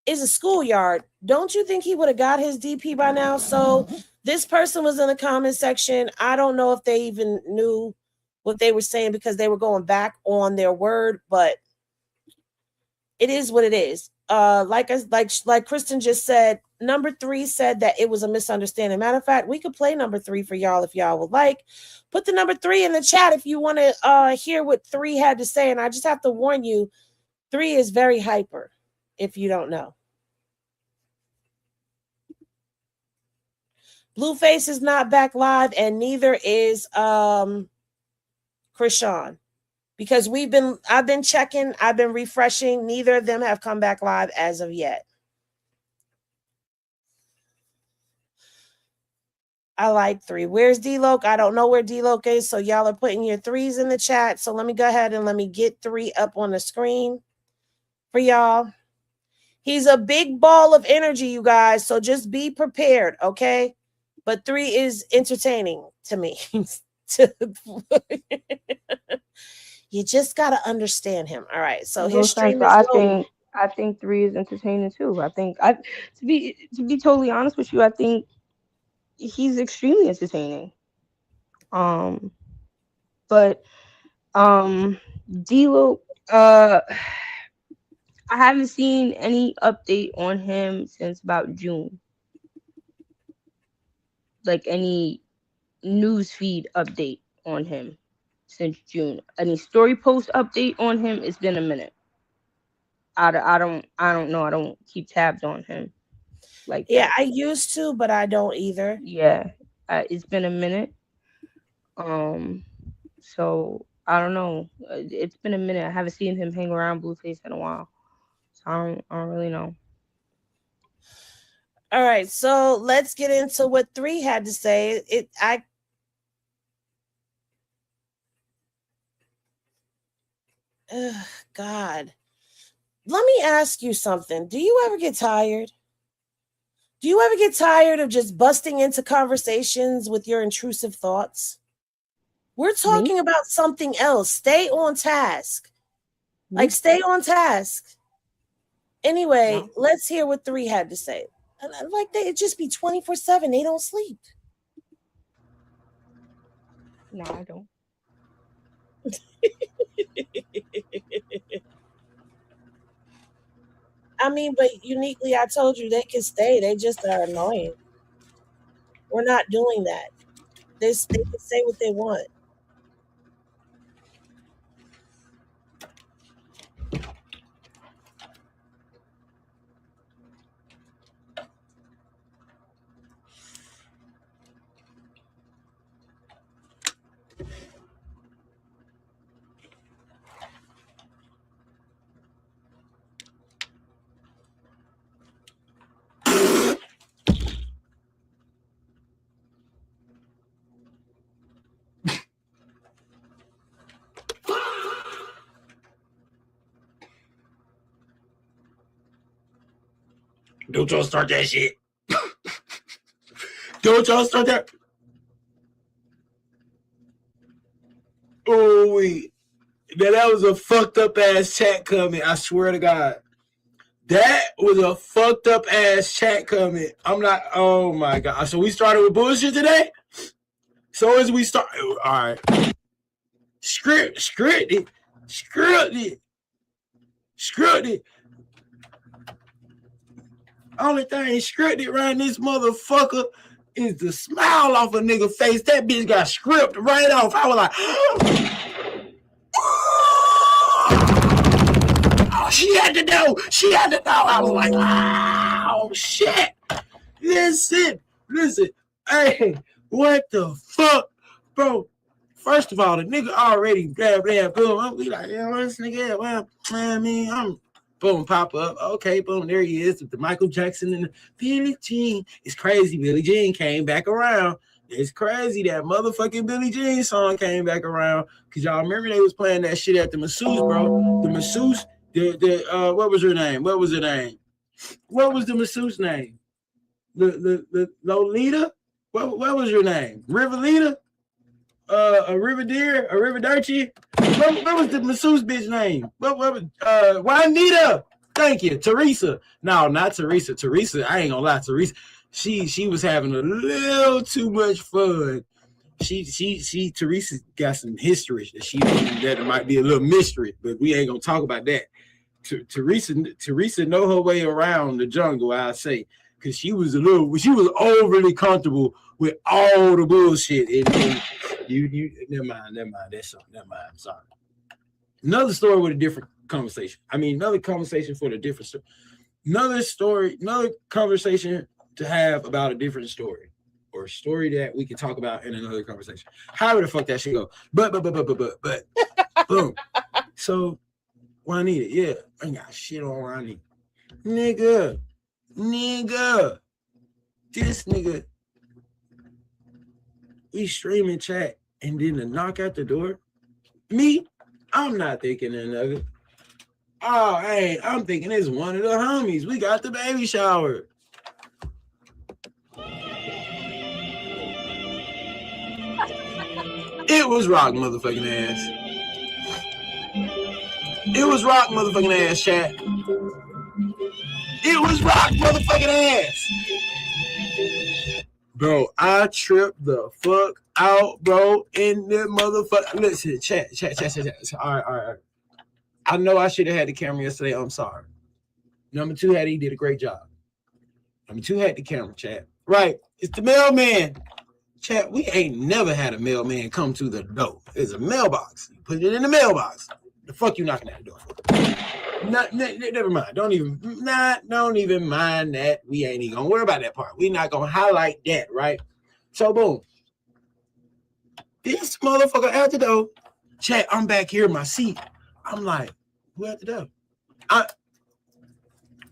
is a schoolyard, don't you think he would have got his DP by now? So this person was in the comment section. I don't know if they even knew what they were saying, because they were going back on their word, but it is what it is. Like Kristen just said, number 3 said that it was a misunderstanding. Matter of fact, we could play number 3 for y'all if y'all would like. Put the number 3 in the chat if you want to hear what 3 had to say. And I just have to warn you, 3 is very hyper, if you don't know. Blueface is not back live, and neither is Chrisean. Because I've been checking, I've been refreshing. Neither of them have come back live as of yet. I like 3. Where's D-Loc? I don't know where D-Loc is, so y'all are putting your 3s in the chat. So let me go ahead and let me get 3 up on the screen for y'all. He's a big ball of energy, you guys, so just be prepared, okay? But 3 is entertaining to me. You just got to understand him. All right. So his stream is low. I think 3 is entertaining too. To be totally honest with you, I think he's extremely entertaining. But D-Lo, I haven't seen any update on him since about June. Like any news feed update on him since June. Any story post update on him? It's been a minute. I don't know. I don't keep tabs on him like Yeah, that. I used to, but I don't either. Yeah, it's been a minute. Um, so I don't know. It's been a minute. I haven't seen him hang around Blueface in a while, so I don't really know. All right, so let's get into what 3 had to say. God. Let me ask you something. Do you ever get tired? Do you ever get tired of just busting into conversations with your intrusive thoughts? We're talking about something else. Stay on task. Like, stay on task. Anyway, let's hear what 3 had to say. Like, it just be 24/7. They don't sleep. No, I don't. I mean, but uniquely, I told you they can stay. They just are annoying. We're not doing that. They can say what they want. Don't y'all start that shit. Don't y'all start that. Oh, wait. Now, that was a fucked up ass chat comment. I swear to God. That was a fucked up ass chat comment. I'm not. Oh, my God. So we started with bullshit today? So as we start. All right. Scripted. Only thing scripted around this motherfucker is the smile off a nigga face. That bitch got scripted right off. I was like, oh, she had to know. I was like, oh, shit. Listen. Hey, what the fuck, bro? First of all, the nigga already grabbed that boom. We like, yeah, this nigga, well, I mean, I'm boom, pop up. Okay, boom, there he is with the Michael Jackson and the Billie Jean. It's crazy. Billie Jean came back around. It's crazy that motherfucking Billie Jean song came back around. Cause y'all remember they was playing that shit at the masseuse, bro. The masseuse, what was her name? What was the masseuse name? The Lolita? What was your name? Riverlita? A Riverdirty. What was the masseuse bitch name? What was Juanita? Thank you, Teresa. No, not Teresa. Teresa, I ain't gonna lie, Teresa. She was having a little too much fun. Teresa got some history that might be a little mystery, but we ain't gonna talk about that. Teresa know her way around the jungle, I say, because she was overly comfortable with all the bullshit. And you never mind. That's something. Never mind. I'm sorry. Another story with a different conversation. I mean, another conversation for the different story. Another conversation to have about a different story, or a story that we can talk about in another conversation. However the fuck that shit go. But boom. So Juanita, yeah, I ain't got shit on Juanita. Nigga. This nigga, we streaming chat, and then the knock at the door. Me, I'm not thinking another. Oh, hey, I'm thinking it's one of the homies. We got the baby shower. It was Rock motherfucking ass. It was Rock motherfucking ass, chat. It was Rock motherfucking ass. Bro, I tripped the fuck out, bro, in the motherfucker. Listen, chat. All right. I know I should have had the camera yesterday. I'm sorry. Number 2 he did a great job. Number 2 had the camera, chat. Right. It's the mailman. Chat, we ain't never had a mailman come to the door. There's a mailbox. You put it in the mailbox. The fuck you knocking at the door for? Never mind. Don't even mind that. We ain't even gonna worry about that part. We not gonna highlight that, right? So boom. This motherfucker at the door. Chat, I'm back here in my seat. I'm like, who at the door?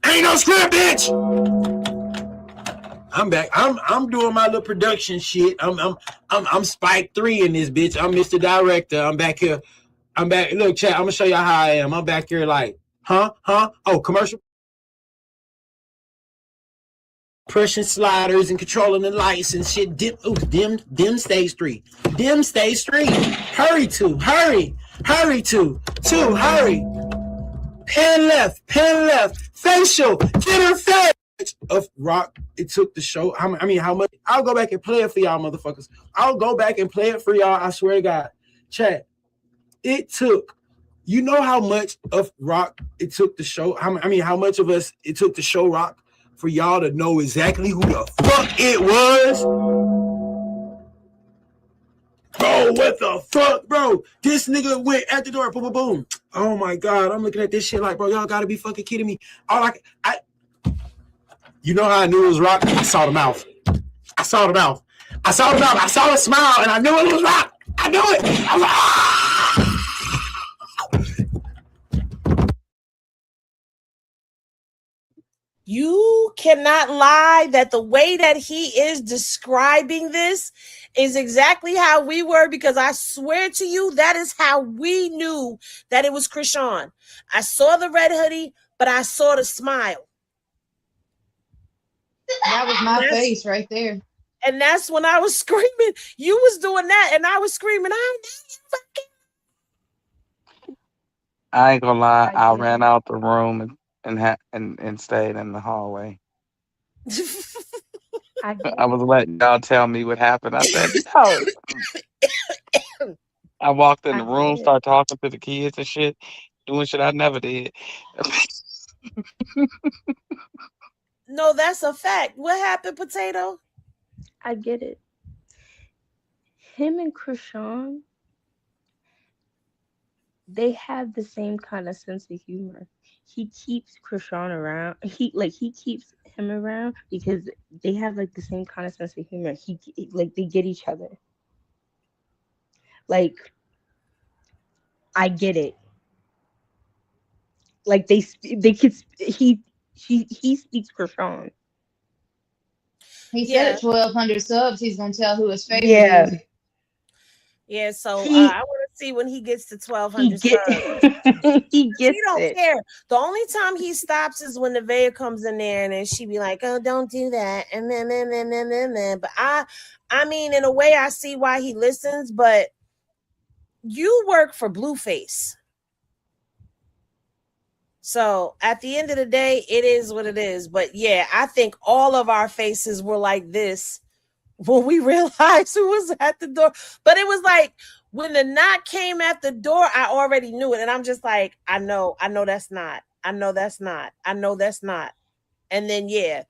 Ain't no script, bitch. I'm back. I'm doing my little production shit. I'm Spike 3 in this bitch. I'm Mr. Director. I'm back here. I'm back. Look, chat, I'm gonna show y'all how I am. I'm back here like, huh? Oh, commercial. Pushing sliders and controlling the lights and shit. Dim stage 3. Dim stage 3. Hurry. Hurry. Pan left. Facial. Get her face. Of rock, it took the show. How much? I'll go back and play it for y'all, motherfuckers. I'll go back and play it for y'all. I swear to God. Chat. It took, you know how much of rock it took to show. How much of us it took to show rock for y'all to know exactly who the fuck it was? Bro, what the fuck, bro? This nigga went at the door, boom, boom, boom. Oh my God, I'm looking at this shit like, bro, y'all gotta be fucking kidding me. You know how I knew it was rock? I saw the mouth. I saw the smile, and I knew it was rock. I knew it. I was like, You cannot lie that the way that he is describing this is exactly how we were, because I swear to you, that is how we knew that it was Chrisean. I saw the red hoodie, but I saw the smile. That was my face right there. And that's when I was screaming. You was doing that, and I was screaming, I ain't gonna lie. I ran out the room and stayed in the hallway. I was letting y'all tell me what happened. I said, no. I walked in the room, started talking to the kids and shit, doing shit I never did. No, that's a fact. What happened, Potato? I get it. Him and Chrisean, they have the same kind of sense of humor. He keeps Chrisean around. He keeps him around because they have like the same kind of sense of humor. They get each other. Like, I get it. Like he speaks Chrisean. He said at 1,200 subs, he's gonna tell who his favorite is. Yeah, so I want to see when he gets to 1,200 subs. He don't care. The only time he stops is when Nevaeh comes in there and then she be like, "Oh, don't do that." And then. But I mean, in a way, I see why he listens. But you work for Blueface, so at the end of the day, it is what it is. But yeah, I think all of our faces were like this when we realized who was at the door. But it was like when the knock came at the door, I already knew it. And I'm just like, I know that's not. And then, yeah.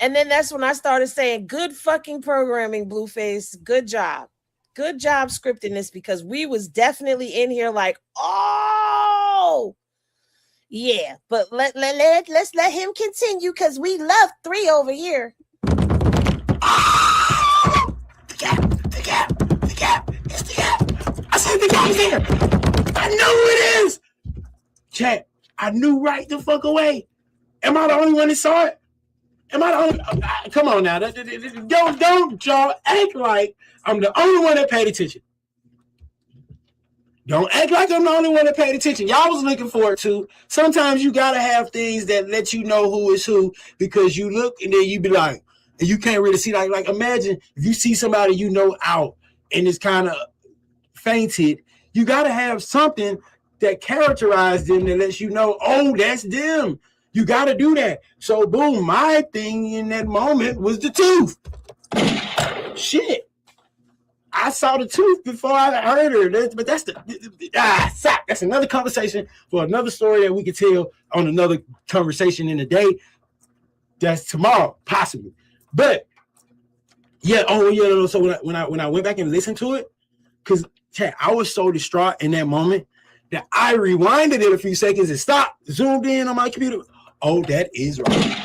And then that's when I started saying, good fucking programming, Blueface. Good job. Good job scripting this, because we was definitely in here like, oh, yeah. But let's let him continue, because we love 3 over here. The gap. It's the gap. I said the gap's there. I know who it is. Chat, I knew right the fuck away. Am I the only one that saw it? Am I the only? Come on now. Don't y'all act like I'm the only one that paid attention. Don't act like I'm the only one that paid attention. Y'all was looking for it too. Sometimes you gotta have things that let you know who is who, because you look and then you be like, and you can't really see. Like imagine if you see somebody you know out and it's kind of fainted, you gotta have something that characterizes them that lets you know, oh, that's them. You gotta do that. So boom, my thing in that moment was the tooth. Shit. I saw the tooth before I heard her. But that's that's another conversation for another story that we could tell on another conversation in the day. That's tomorrow, possibly. But yeah, so when I went back and listened to it, because I was so distraught in that moment that I rewinded it a few seconds and stopped, zoomed in on my computer. Oh, that is right.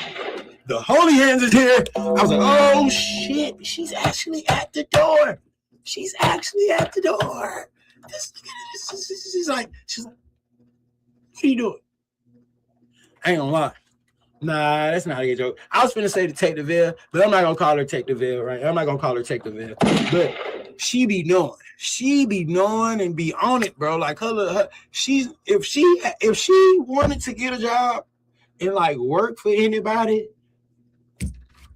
The holy hands is here. I was like, oh shit, she's actually at the door. She's actually at the door. She's like, what are you doing? I ain't gonna lie. Nah, that's not a joke. I was finna say Detective Ville, but I'm not gonna call her Detective Ville, right? I'm not gonna call her Detective Ville. But she be knowing. She be knowing and be on it, bro. Like her if she wanted to get a job and like work for anybody,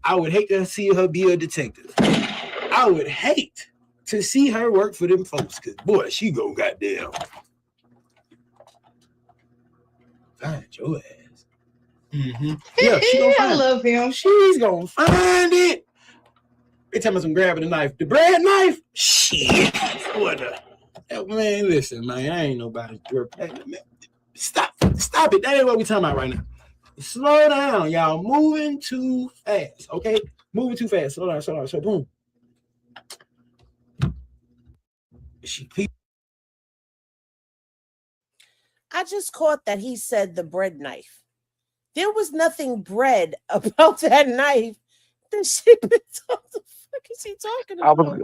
I would hate to see her be a detective. I would hate to see her work for them folks, cause boy, she go goddamn find your ass. Mm-hmm. Yeah, she gonna find I love him. She's gonna find it. They tell me some grabbing the knife. The bread knife? Shit. What the? Man, listen, man. I ain't nobody. Stop it. That ain't what we talking about right now. Slow down, y'all. Moving too fast, okay? Moving too fast. Slow down. So boom. I just caught that he said the bread knife. There was nothing bread about that knife. The shit. What the fuck is he talking about?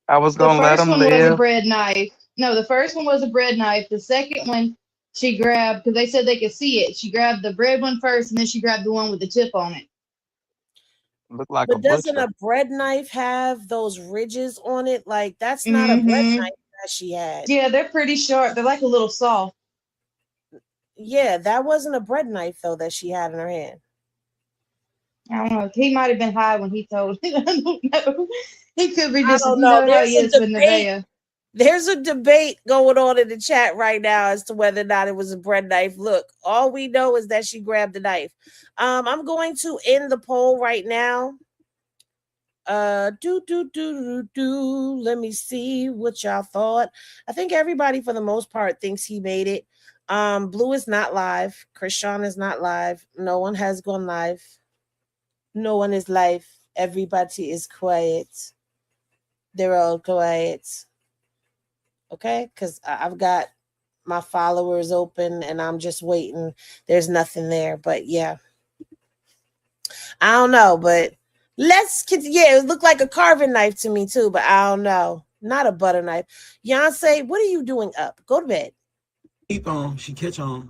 I was The gonna let first him one was a live. bread knife. No, the first one was a bread knife. The second one, she grabbed, because they said they could see it. She grabbed the bread one first, and then she grabbed the one with the tip on it. Look like a But doesn't butcher. a bread knife have those ridges on it? Like, that's not a bread knife that she had. Yeah, they're pretty sharp. They're like a little saw. Yeah, that wasn't a bread knife, though, that she had in her hand. I don't know. He might have been high when he told it. I don't know. He could be I just, don't you know. know how he is with Nevaeh. There's a debate going on in the chat right now as to whether or not it was a bread knife. Look, all we know is that she grabbed the knife. I'm going to end the poll right now. Let me see what y'all thought. I think everybody for the most part thinks he made it. Blue is not live. Chrisean is not live. No one has gone live. No one is live. Everybody is quiet. They're all quiet. Okay, because I've got my followers open and I'm just waiting. There's nothing there, but yeah, I don't know. But yeah, it looked like a carving knife to me too, but I don't know. Not a butter knife. Beyonce, what are you doing up? Go to bed. Keep on. She catch on.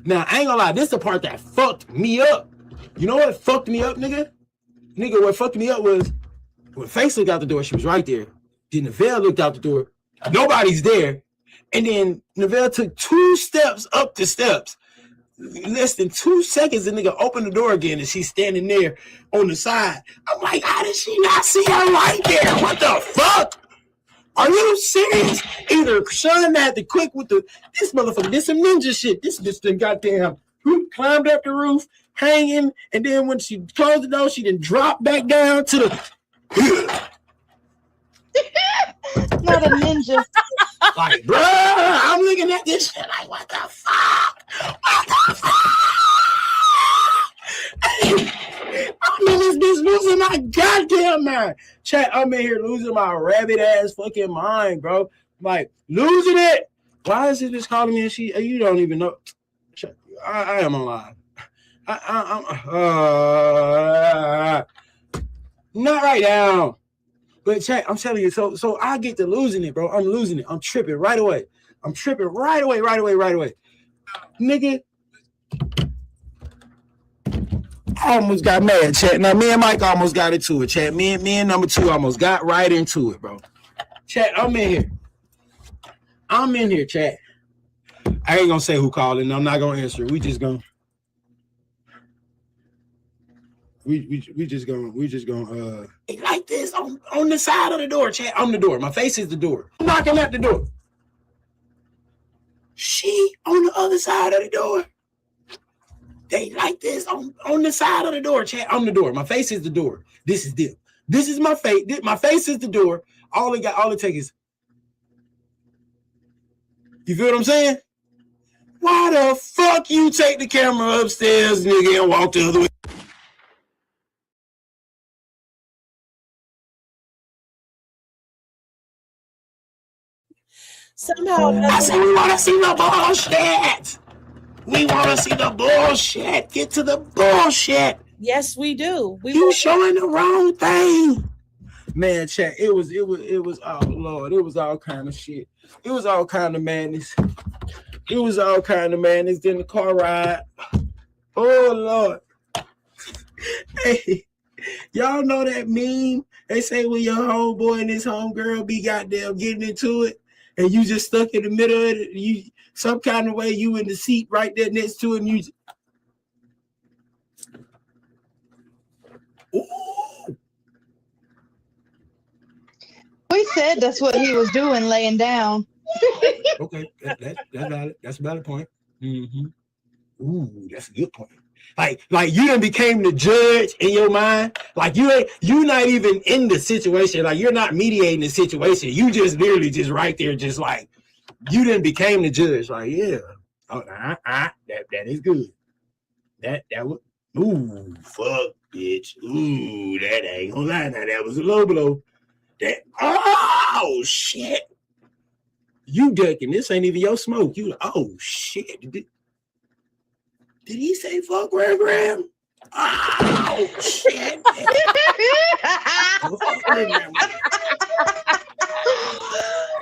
Now I ain't gonna lie. This is the part that fucked me up. You know what fucked me up, nigga? Nigga, what fucked me up was when Face looked out the door. She was right there. Then Nevaeh looked out the door. Nobody's there. And then Nevaeh took 2 steps up the steps. Less than 2 seconds, the nigga opened the door again and she's standing there on the side. I'm like, how did she not see her right there? What the fuck? Are you serious? Either Sean had to quick with this motherfucker, this some ninja shit. This thing goddamn climbed up the roof, hanging, and then when she closed the door, she didn't drop back down to the Not a ninja. like, bruh, I'm looking at this shit like, what the fuck? What the fuck? I'm in this bitch losing my goddamn mind. Chat, I'm in here losing my rabbit ass fucking mind, bro. Like, losing it. Why is it just calling me and you don't even know? Chat, I am alive. I'm not right now. But chat, I'm telling you, so I get to losing it, bro. I'm losing it. I'm tripping right away. Nigga, I almost got mad, chat. Now, me and Mike almost got into it, chat. Me and number 2 almost got right into it, bro. Chat, I'm in here, chat. I ain't gonna say who called and I'm not gonna answer. We just gonna like this on the side of the door, chat. I'm the door. My face is the door. I'm knocking at the door. She on the other side of the door. They like this on the side of the door, chat. I'm the door. My face is the door. This is them. This is my face. My face is the door. All it takes is. You feel what I'm saying? Why the fuck you take the camera upstairs, nigga, and walk the other way? Somehow, I said we want to see the bullshit. We want to see the bullshit. Get to the bullshit. yes, we do. You showing the wrong thing. Man, chat. It was. Oh Lord, it was all kind of shit. It was all kind of madness. It was all kind of madness. Then the car ride. Oh Lord. Hey, y'all know that meme? They say when your homeboy and his homegirl be goddamn getting into it, and you just stuck in the middle of it. You some kind of way you in the seat right there next to it, and you. Ooh. We said that's what he was doing, laying down. Okay, that's valid. That's a valid point. Mm-hmm. Ooh, that's a good point. Like you done became the judge in your mind. Like you're not even in the situation. Like you're not mediating the situation. You just literally just right there, just like you done became the judge. Like yeah, that is good. That was ooh fuck bitch. Ooh, that ain't gonna lie. Now that was a low blow. That oh shit. You ducking. This ain't even your smoke. You oh shit. Did he say fuck Graham? Oh shit.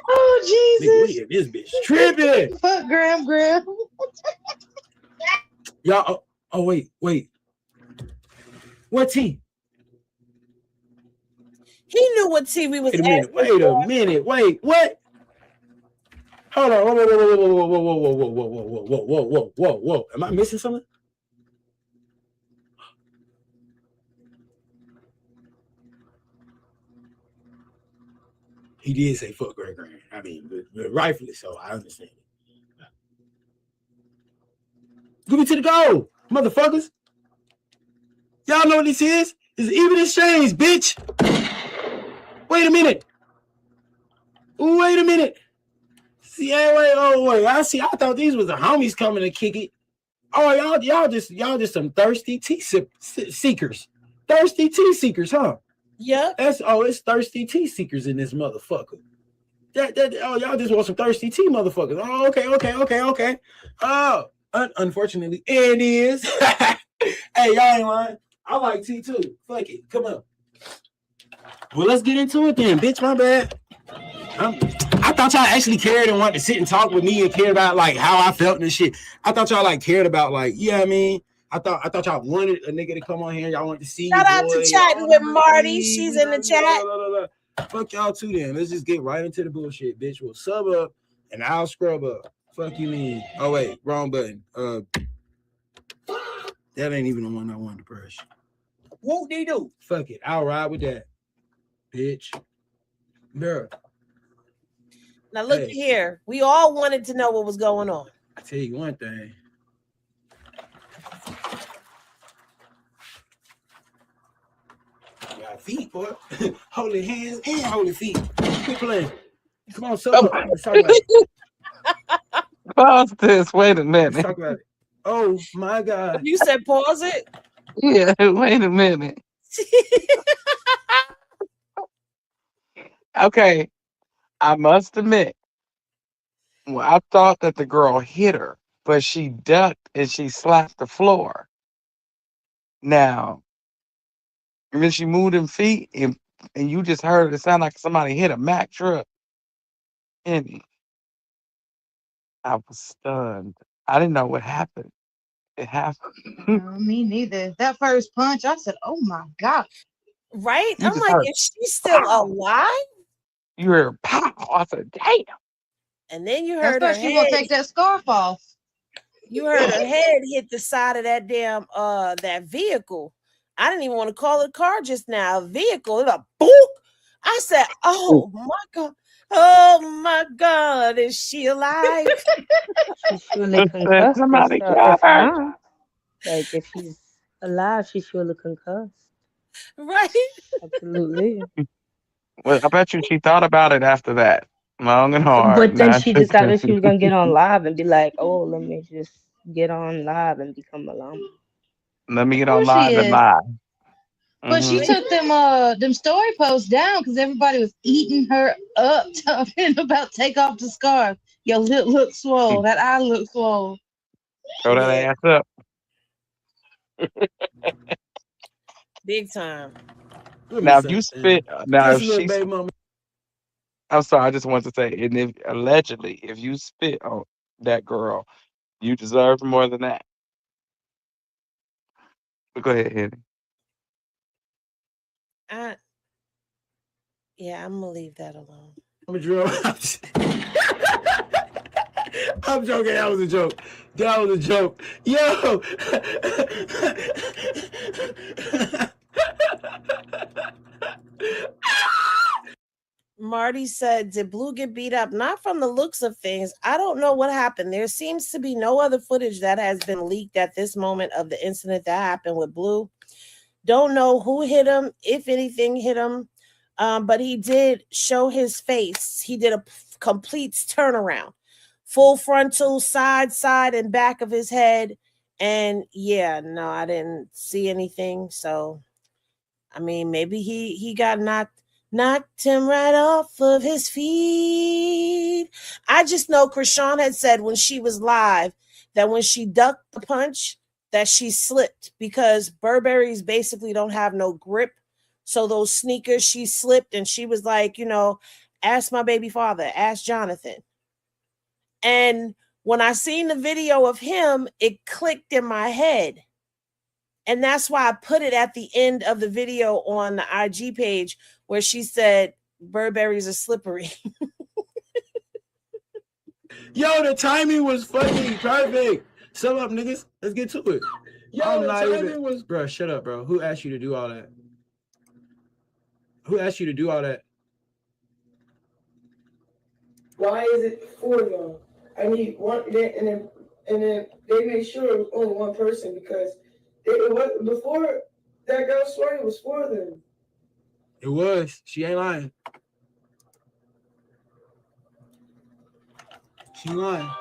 Oh Jesus. Look at this bitch tripping. Fuck Graham. Y'all oh wait. What tea? He knew what tea we was Wait a minute. Wait, what? Hold on. Whoa. Am I missing something? He did say fuck Greg Grant. I mean, but rightfully so. I understand it. Give me to the goal, motherfuckers. Y'all know what this is? It's even exchange, bitch. Wait a minute. See, wait. I thought these was the homies coming to kick it. Oh, y'all just some thirsty tea seekers. Thirsty tea seekers, huh? Yeah. It's thirsty tea seekers in this motherfucker. Y'all just want some thirsty tea motherfuckers. Oh, okay. Oh, unfortunately, it is. Hey, y'all ain't lying. I like tea too. Fuck it. Come on. Well, let's get into it then, bitch. My bad. I thought y'all actually cared and wanted to sit and talk with me and care about like how I felt and shit. I thought y'all like cared about like, yeah, I mean, I thought y'all wanted a nigga to come on here. Y'all wanted to see. Shout out to chatting with Marty. She's in the chat. Fuck y'all too then. Let's just get right into the bullshit, bitch. We'll sub up and I'll scrub up. Fuck you mean. Oh wait, wrong button. That ain't even the one I wanted to press. Whoop they do. Fuck it. I'll ride with that. Bitch. Bruh. Now look here. We all wanted to know what was going on. I tell you one thing. Got feet, boy. Holy hands and holy feet. Quit playing. Come on, so let's talk about it. Pause this. Wait a minute. Let's talk about it. Oh my God. You said pause it? Yeah, wait a minute. Okay. I must admit, well, I thought that the girl hit her, but she ducked and she slapped the floor. Now, and then she moved them feet and you just heard it sound like somebody hit a Mack truck. And I was stunned. I didn't know what happened. It happened. Me neither. That first punch, I said, "Oh my God!" Right? You I'm just like, heard is she still alive? You heard pow. I said, "Damn!" And then you I heard her thought she gonna head. take that scarf off. You heard her head hit the side of that damn that vehicle. I didn't even want to call it a car just now. A vehicle. It a boop. I said, "Oh my God! Oh my God! Is she alive?" She's surely concussed. Somebody If got her. not, like if she's alive, she's surely concussed. Right? Absolutely. Well, I bet you she thought about it after that, long and hard. But then Now she she decided she was gonna get on live and be like, "Oh, let me just get on live and become a llama." let me get Who on she live and is? lie. But she Mm-hmm. took them story posts down because everybody was eating her up, talking about take off the scarf. Your lip looks swole. That eye looks swole. Throw that Yeah, ass up. big time. Let me Now, if say, you spit, now if just look, she's, baby mama. I'm sorry, I just want to say, and if allegedly, if you spit on that girl, you deserve more than that. But go ahead, Henny. I Yeah, I'm gonna leave that alone. I'm a drill. I'm joking. That was a joke. That was a joke. Yo. Marty said, "Did Blue get beat up? Not from the looks of things. I don't know what happened. There seems to be no other footage that has been leaked at this moment of the incident that happened with Blue. Don't know who hit him, if anything hit him, but he did show his face. He did a complete turnaround, full frontal, side, and back of his head. And yeah, no, I didn't see anything. So, I mean, maybe he got knocked him right off of his feet. I just know Chrisean had said when she was live that when she ducked the punch, that she slipped because Burberry's basically don't have no grip. So those sneakers, she slipped and she was like, ask my baby father, ask Jonathan. And when I seen the video of him, it clicked in my head. And that's why I put it at the end of the video on the IG page where she said, Burberry's are slippery. Yo, the timing was fucking perfect. Shut up, niggas. Let's get to it. Yo, the timing was... Bro, shut up, bro. Who asked you to do all that? Who asked you to do all that? Why is it 4 of them? I need one, and then they made sure it was only one person because it was before that girl story, it was 4 of them. It was. She ain't lying. She ain't lying.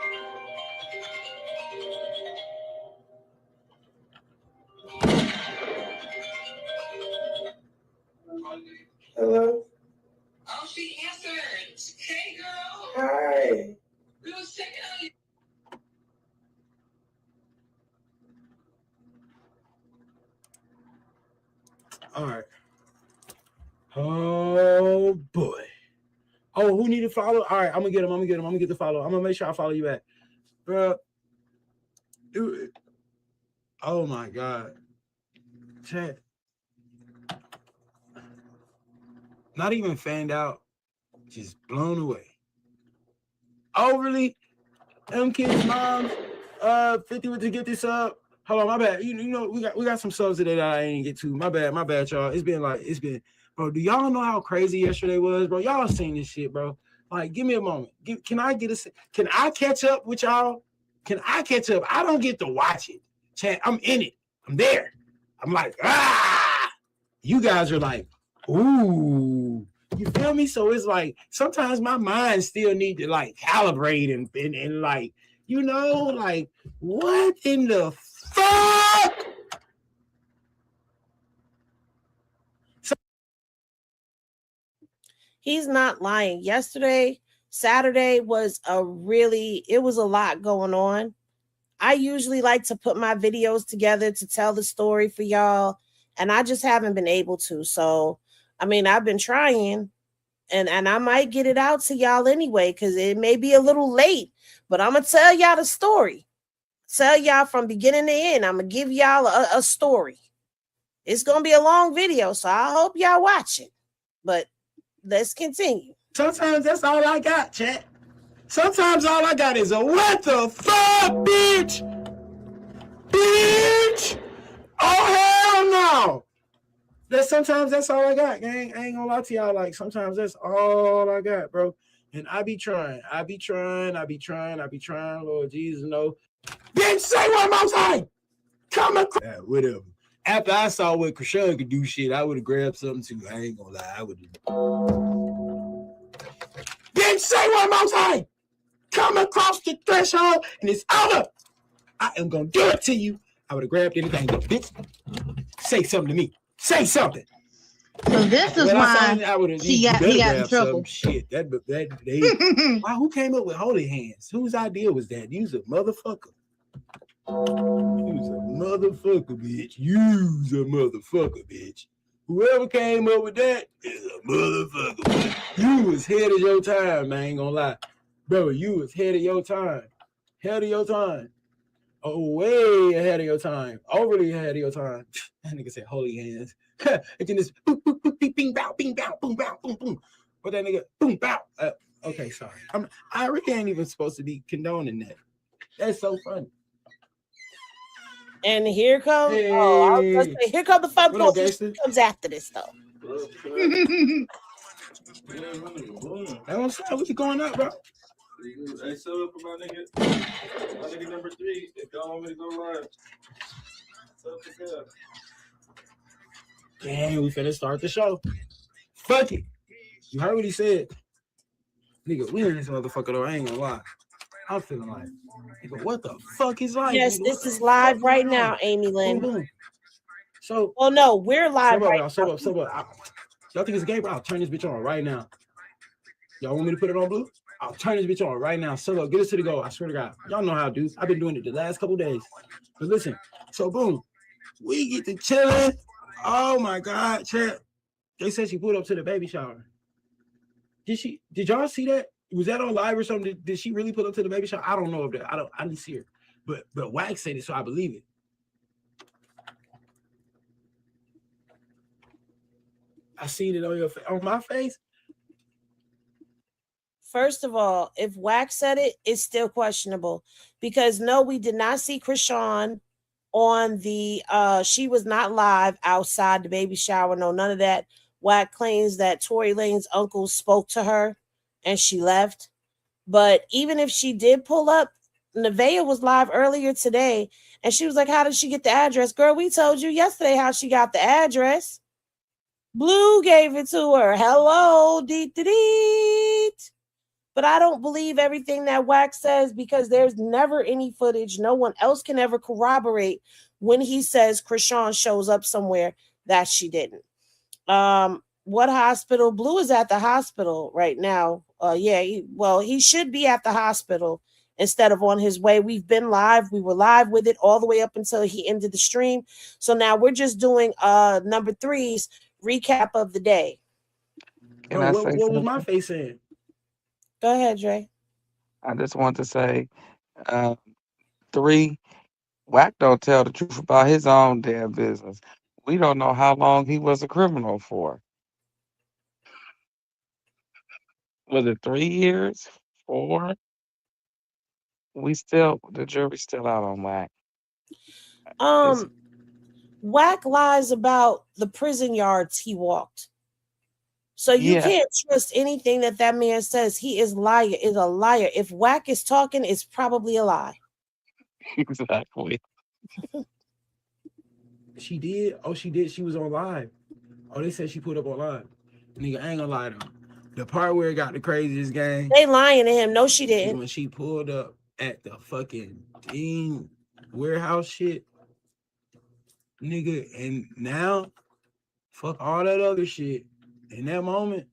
Hello? Oh, she answered. Hey, girl. Hi. We was checking on you. All right. Oh, boy. Oh, who need to follow? All right, I'm going to get him. I'm going to get the follow. I'm going to make sure I follow you back. Bro. Dude. Oh, my God. Chat. Not even fanned out. Just blown away. Oh, really? Them kids' moms, 50 to get this up. Hold on, my bad. You know, we got some subs today that I ain't get to. My bad, y'all. It's been, bro. Do y'all know how crazy yesterday was, bro? Y'all seen this shit, bro. Like, give me a moment. Can I catch up with y'all? Can I catch up? I don't get to watch it. Chat, I'm in it. I'm there. I'm like, you guys are like, ooh. You feel me? So it's like sometimes my mind still need to like calibrate and like, like what in the fuck? He's not lying. Yesterday, Saturday was it was a lot going on. I usually like to put my videos together to tell the story for y'all, and I just haven't been able to. So, I mean, I've been trying, and I might get it out to y'all anyway, because it may be a little late, but I'm going to tell y'all the story. Tell y'all from beginning to end. I'm going to give y'all a story. It's going to be a long video, so I hope y'all watch it. But let's continue. Sometimes that's all I got, chat. Sometimes all I got is a what the fuck, bitch? Bitch! Oh, hell no! Sometimes that's all I got, gang. I ain't gonna lie to y'all. Like, sometimes that's all I got, bro. And I be trying, Lord Jesus, no. Bitch, say one more time! Come on. Whatever. After I saw what Chrisean could do shit, I would have grabbed something too. I ain't gonna lie. I would have. Bitch, say one more time! Come across the threshold and it's over. I am gonna do it to you. I would have grabbed anything, but bitch, say something to me. Say something. So this is When I saw why it, I would have. he You got better in grab trouble. some shit. Wow, who came up with holy hands? Whose idea was that? Use a motherfucker. Use a motherfucker, bitch. Use a motherfucker, bitch. Whoever came up with that is a motherfucker. You was ahead of your time, man. I ain't gonna lie. Bro, you was ahead of your time. Ahead of your time. Oh, way ahead of your time. Overly ahead of your time. That nigga said holy hands. And then this boom, boom, boom, bing, bow, boom, bow, boom, boom. But that nigga, boom, bow. Okay, sorry. I really ain't even supposed to be condoning that. That's so funny. And here comes, Hey. I was gonna say, here comes the fun What up, portion. gangster? Comes after this though. I don't say what you going up, bro. Hey, set up for my nigga number 3. If y'all want me to go live, set up the tab. Dang, we finna start the show. Fuck it. You heard what he said. Nigga, we in this motherfucker though. I ain't gonna lie. I'm feeling like, nigga, what the fuck is life? Yes, nigga? this is live right now, Amy Lynn. Boom, boom. So, well, no, we're live right now. Y'all think it's a game, bro? I'll turn this bitch on right now. Y'all want me to put it on blue? I'll turn this bitch on right now. So get us to the goal. I swear to God. Y'all know how I do. I've been doing it the last couple days. But listen, so boom, we get to chilling. Oh my God, chat. They said she pulled up to the baby shower. Did y'all see that? Was that on live or something? Did she really pull up to the baby shower? I don't know if that. I didn't see her. But Wax said it, so I believe it. I seen it on my face. First of all, if Wax said it, it's still questionable because no, we did not see Chrisean on the she was not live outside the baby shower. No, none of that. Wax claims that Tory Lane's uncle spoke to her and she left. But even if she did pull up, Nevaeh was live earlier today and she was like, how did she get the address? Girl, we told you yesterday how she got the address. Blue gave it to her. Hello, deet. But I don't believe everything that Wax says because there's never any footage. No one else can ever corroborate when he says Chrisean shows up somewhere that she didn't. What hospital? Blue is at the hospital right now. He should be at the hospital instead of on his way. We've been live. We were live with it all the way up until he ended the stream. So now we're just doing number 3's recap of the day. What was my face saying? Go ahead, Dre. I just want to say, 3, Wack don't tell the truth about his own damn business. We don't know how long he was a criminal for. Was it 3 years? 4? The jury's still out on Wack. Wack lies about the prison yards he walked. So you can't trust anything that man says. He is a liar. If Wack is talking, it's probably a lie. Exactly. She did? Oh, she did. She was on live. Oh, they said she put up on live. Nigga, I ain't gonna lie to him. The part where it got the craziest game. They lying to him. No, she didn't. When she pulled up at the fucking Dean warehouse shit. Nigga, and now, fuck all that other shit. In that moment,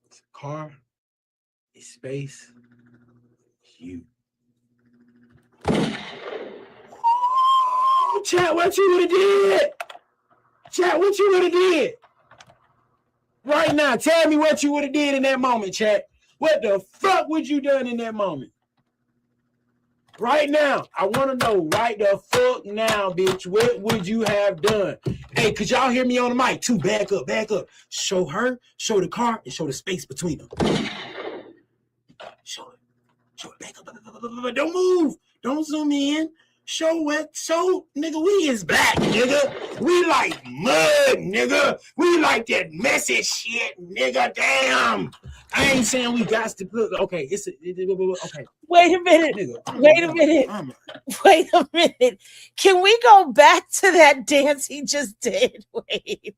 it's a car, it's space, it's you. Chat, what you would have did? Chat, what you would have did? Right now, tell me what you would have did in that moment, chat. What the fuck would you done in that moment? Right now, I want to know right the fuck now, bitch. What would you have done? Hey, could y'all hear me on the mic too? Back up. Show her, show the car, and show the space between them. Show it. Back up. Don't move. Don't zoom in. Show it. Nigga, we is black, nigga. We like mud, nigga. We like that messy shit, nigga. Damn. I ain't saying we got to look. Okay, okay. Wait a minute. Nigga, Wait a minute. Can we go back to that dance he just did? Wait.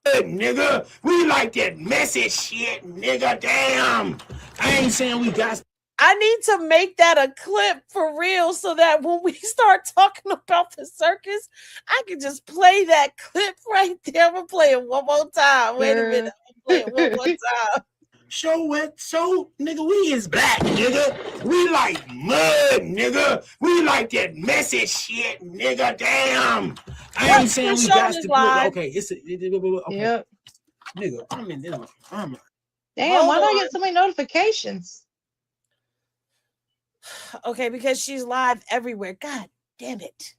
Nigga, we like that messy shit, nigga. Damn. I ain't saying we got. I need to make that a clip for real so that when we start talking about the circus, I can just play that clip right there. I'm gonna play it one more time. Wait a minute. I'm gonna play it one more time. Show what? So, nigga, we is black, nigga. We like mud, nigga. We like that messy shit, nigga. Damn. I ain't saying we got to put. Okay, okay. Yep. Nigga, I'm in this. Damn, why do I get so many notifications? Okay, because she's live everywhere. God damn it.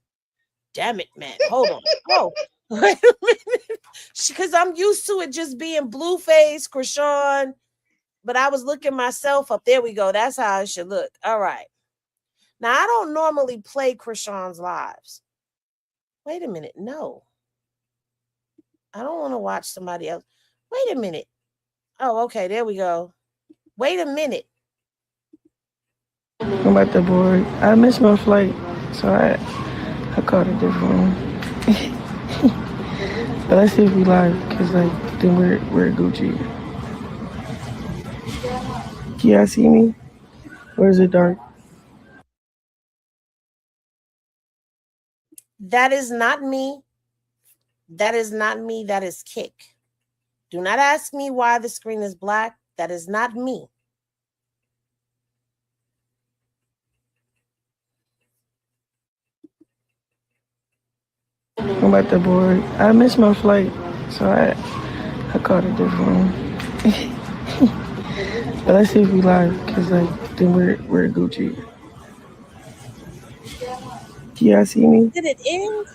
Damn it, man. Hold on. Oh, wait a minute. Because I'm used to it just being Blueface, Chrisean, but I was looking myself up. There we go. That's how it should look. All right. Now, I don't normally play Chrisean's lives. Wait a minute. No. I don't want to watch somebody else. Wait a minute. Oh, okay. There we go. Wait a minute. I'm at the board. I missed my flight, so I caught a different one. But let's see if we live, because like then we're Gucci. Can y'all see me? Or is it dark? That is not me. That is not me. That is Kick. Do not ask me why the screen is black. That is not me. I'm at the board. I missed my flight, so I caught a different one. But let's see if we live, because like then we're Gucci. Can y'all see me? Did it end?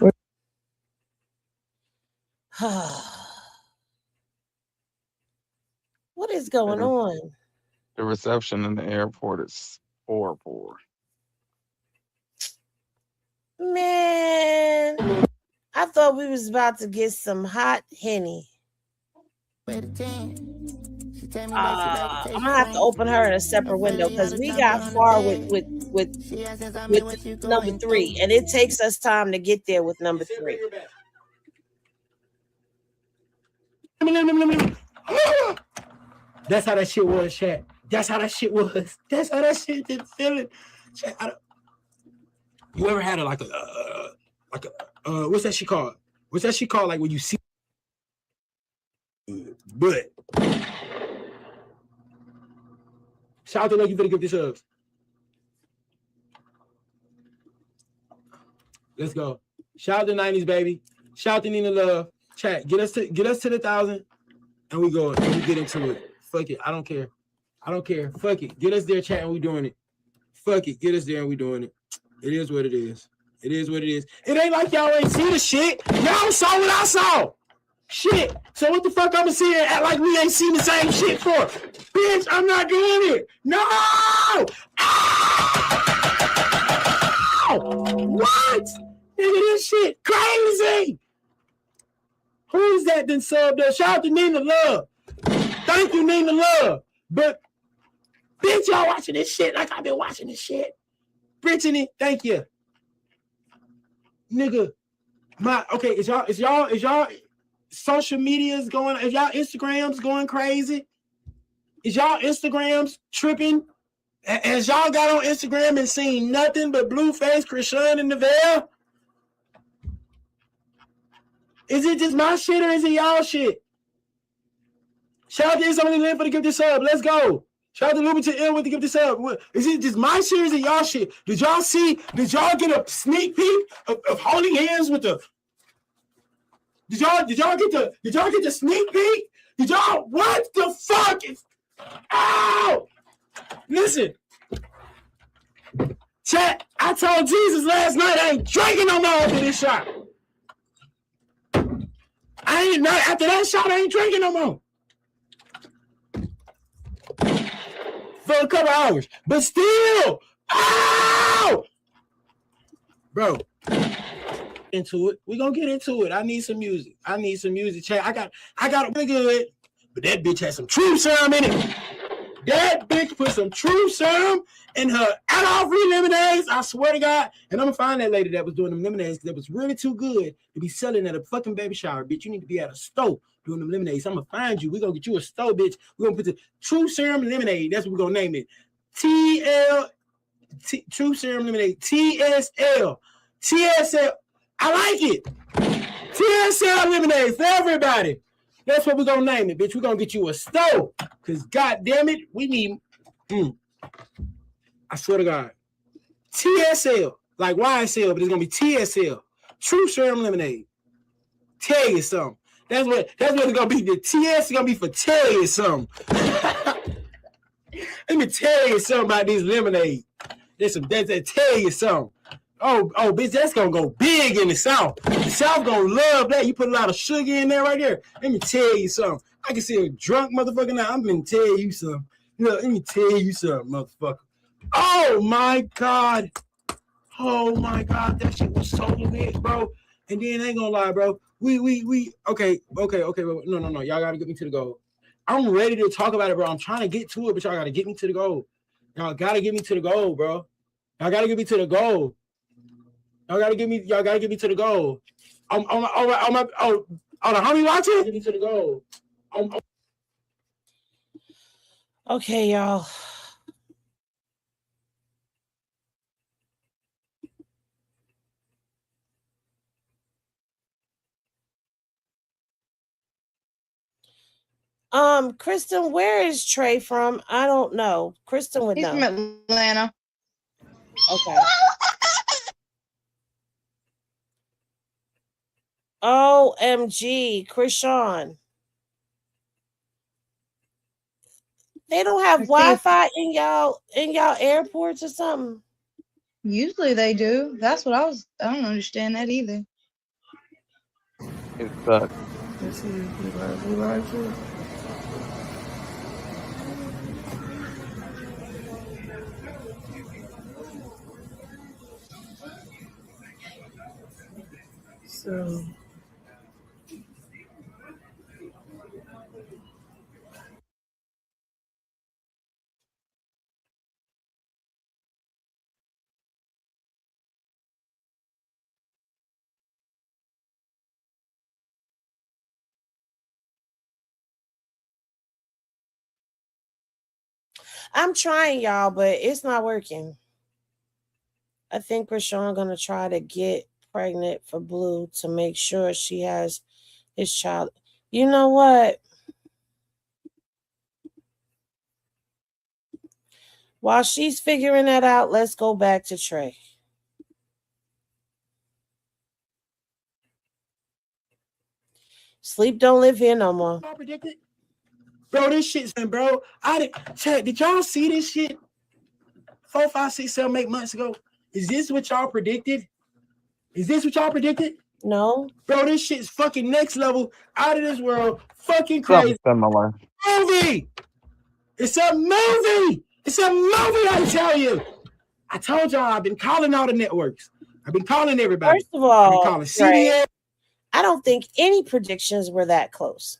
What is going on? The reception in the airport is horrible. Man, I thought we was about to get some hot Henny. I'm gonna have to open her in a separate window because we got far with number 3, and it takes us time to get there with number 3. That's how that shit was, chat. That's how that shit was. That's how that shit did feeling. You ever had what's that shit called? What's that shit called? Like when you see, but shout out to Lucky for the gift this subs. Let's go. Shout out to 90s baby. Shout out to Nina Love. Chat. Get us to the 1,000, and we go and we get into it. Fuck it. I don't care. Fuck it. Get us there, chat, and we doing it. Fuck it. Get us there and we doing it. It is what it is. It is what it is. It ain't like y'all ain't see the shit. Y'all saw what I saw. Shit. So what the fuck I'ma see and act like we ain't seen the same shit for? Bitch, I'm not doing it. No! Ow! What? Nigga, this shit crazy. Who is that then subbed up? Shout out to Nina Love. Thank you, Nina Love. But bitch, y'all watching this shit like I've been watching this shit. Brittany, thank you. Nigga, is y'all social medias going, is y'all Instagrams going crazy? Is y'all Instagrams tripping? Has y'all got on Instagram and seen nothing but Blueface, Chrisean, and Neville? Is it just my shit or is it y'all shit? Shout out to It's Only Live for the gift this sub. Let's go. Shout out to Luby to L with the gift this sub. Is it just my shit or is it y'all shit? Did y'all get a sneak peek of holding hands with the? Did y'all get the sneak peek? Did y'all, what the fuck is, ow! Listen. Chat, I told Jesus last night I ain't drinking no more after this shot. After that shot, I ain't drinking no more. For a couple hours. But still, ow! Bro, into it. We're gonna get into it. I need some music. Chat. I got it really good, but that bitch has some true serum in it. That bitch put some true serum in her alcohol-free lemonades. I swear to God. And I'm gonna find that lady that was doing them lemonades that was really too good to be selling at a fucking baby shower, bitch. You need to be at a store doing them lemonades. I'm gonna find you. We're gonna get you a store, bitch. We're gonna put the true serum lemonade. That's what we're gonna name it. True Serum Lemonade. TSL. TSL. I like it. TSL Lemonade for everybody. That's what we're going to name it, bitch. We're going to get you a stove. Because, God damn it, we need... I swear to God. TSL. Like YSL, but it's going to be TSL. True Serum Lemonade. Tell you something. That's what it's going to be. The TS is going to be for tell you something. Let me tell you something about this lemonade. That's tell you something. Oh, bitch, that's gonna go big in the South. The South gonna love that. You put a lot of sugar in there right there. Let me tell you something. I can see a drunk motherfucker now. I'm gonna tell you something. Look, let me tell you something, motherfucker. Oh my God. Oh my God, that shit was so lit, bro. And then I ain't gonna lie, bro. Okay. No. Y'all gotta get me to the goal. I'm ready to talk about it, bro. I'm trying to get to it, but y'all gotta get me to the goal. Y'all gotta get me to the goal, bro. Y'all gotta get me to the goal. Y'all gotta get me to the goal. On the homie watching? Get me to the goal. Okay, y'all. Kristen, where is Trey from? I don't know. Kristen would know. He's from Atlanta. Okay. OMG, Chrisean. They don't have Wi-Fi in y'all airports or something. Usually they do. That's what I don't understand that either. It sucks. So I'm trying, y'all, but it's not working. I think Chrisean gonna try to get pregnant for Blue to make sure she has his child. You know what? While she's figuring that out, let's go back to Trey. Sleep don't live here no more. Bro, this shit's been, bro. Did y'all see this shit 4, 5, 6, 7, 8 months ago? Is this what y'all predicted? No. Bro, this shit's fucking next level, out of this world, fucking crazy. Similar. Movie! It's a movie! I tell you! I told y'all I've been calling all the networks. I've been calling everybody. First of all, I've been calling CBS. I don't think any predictions were that close.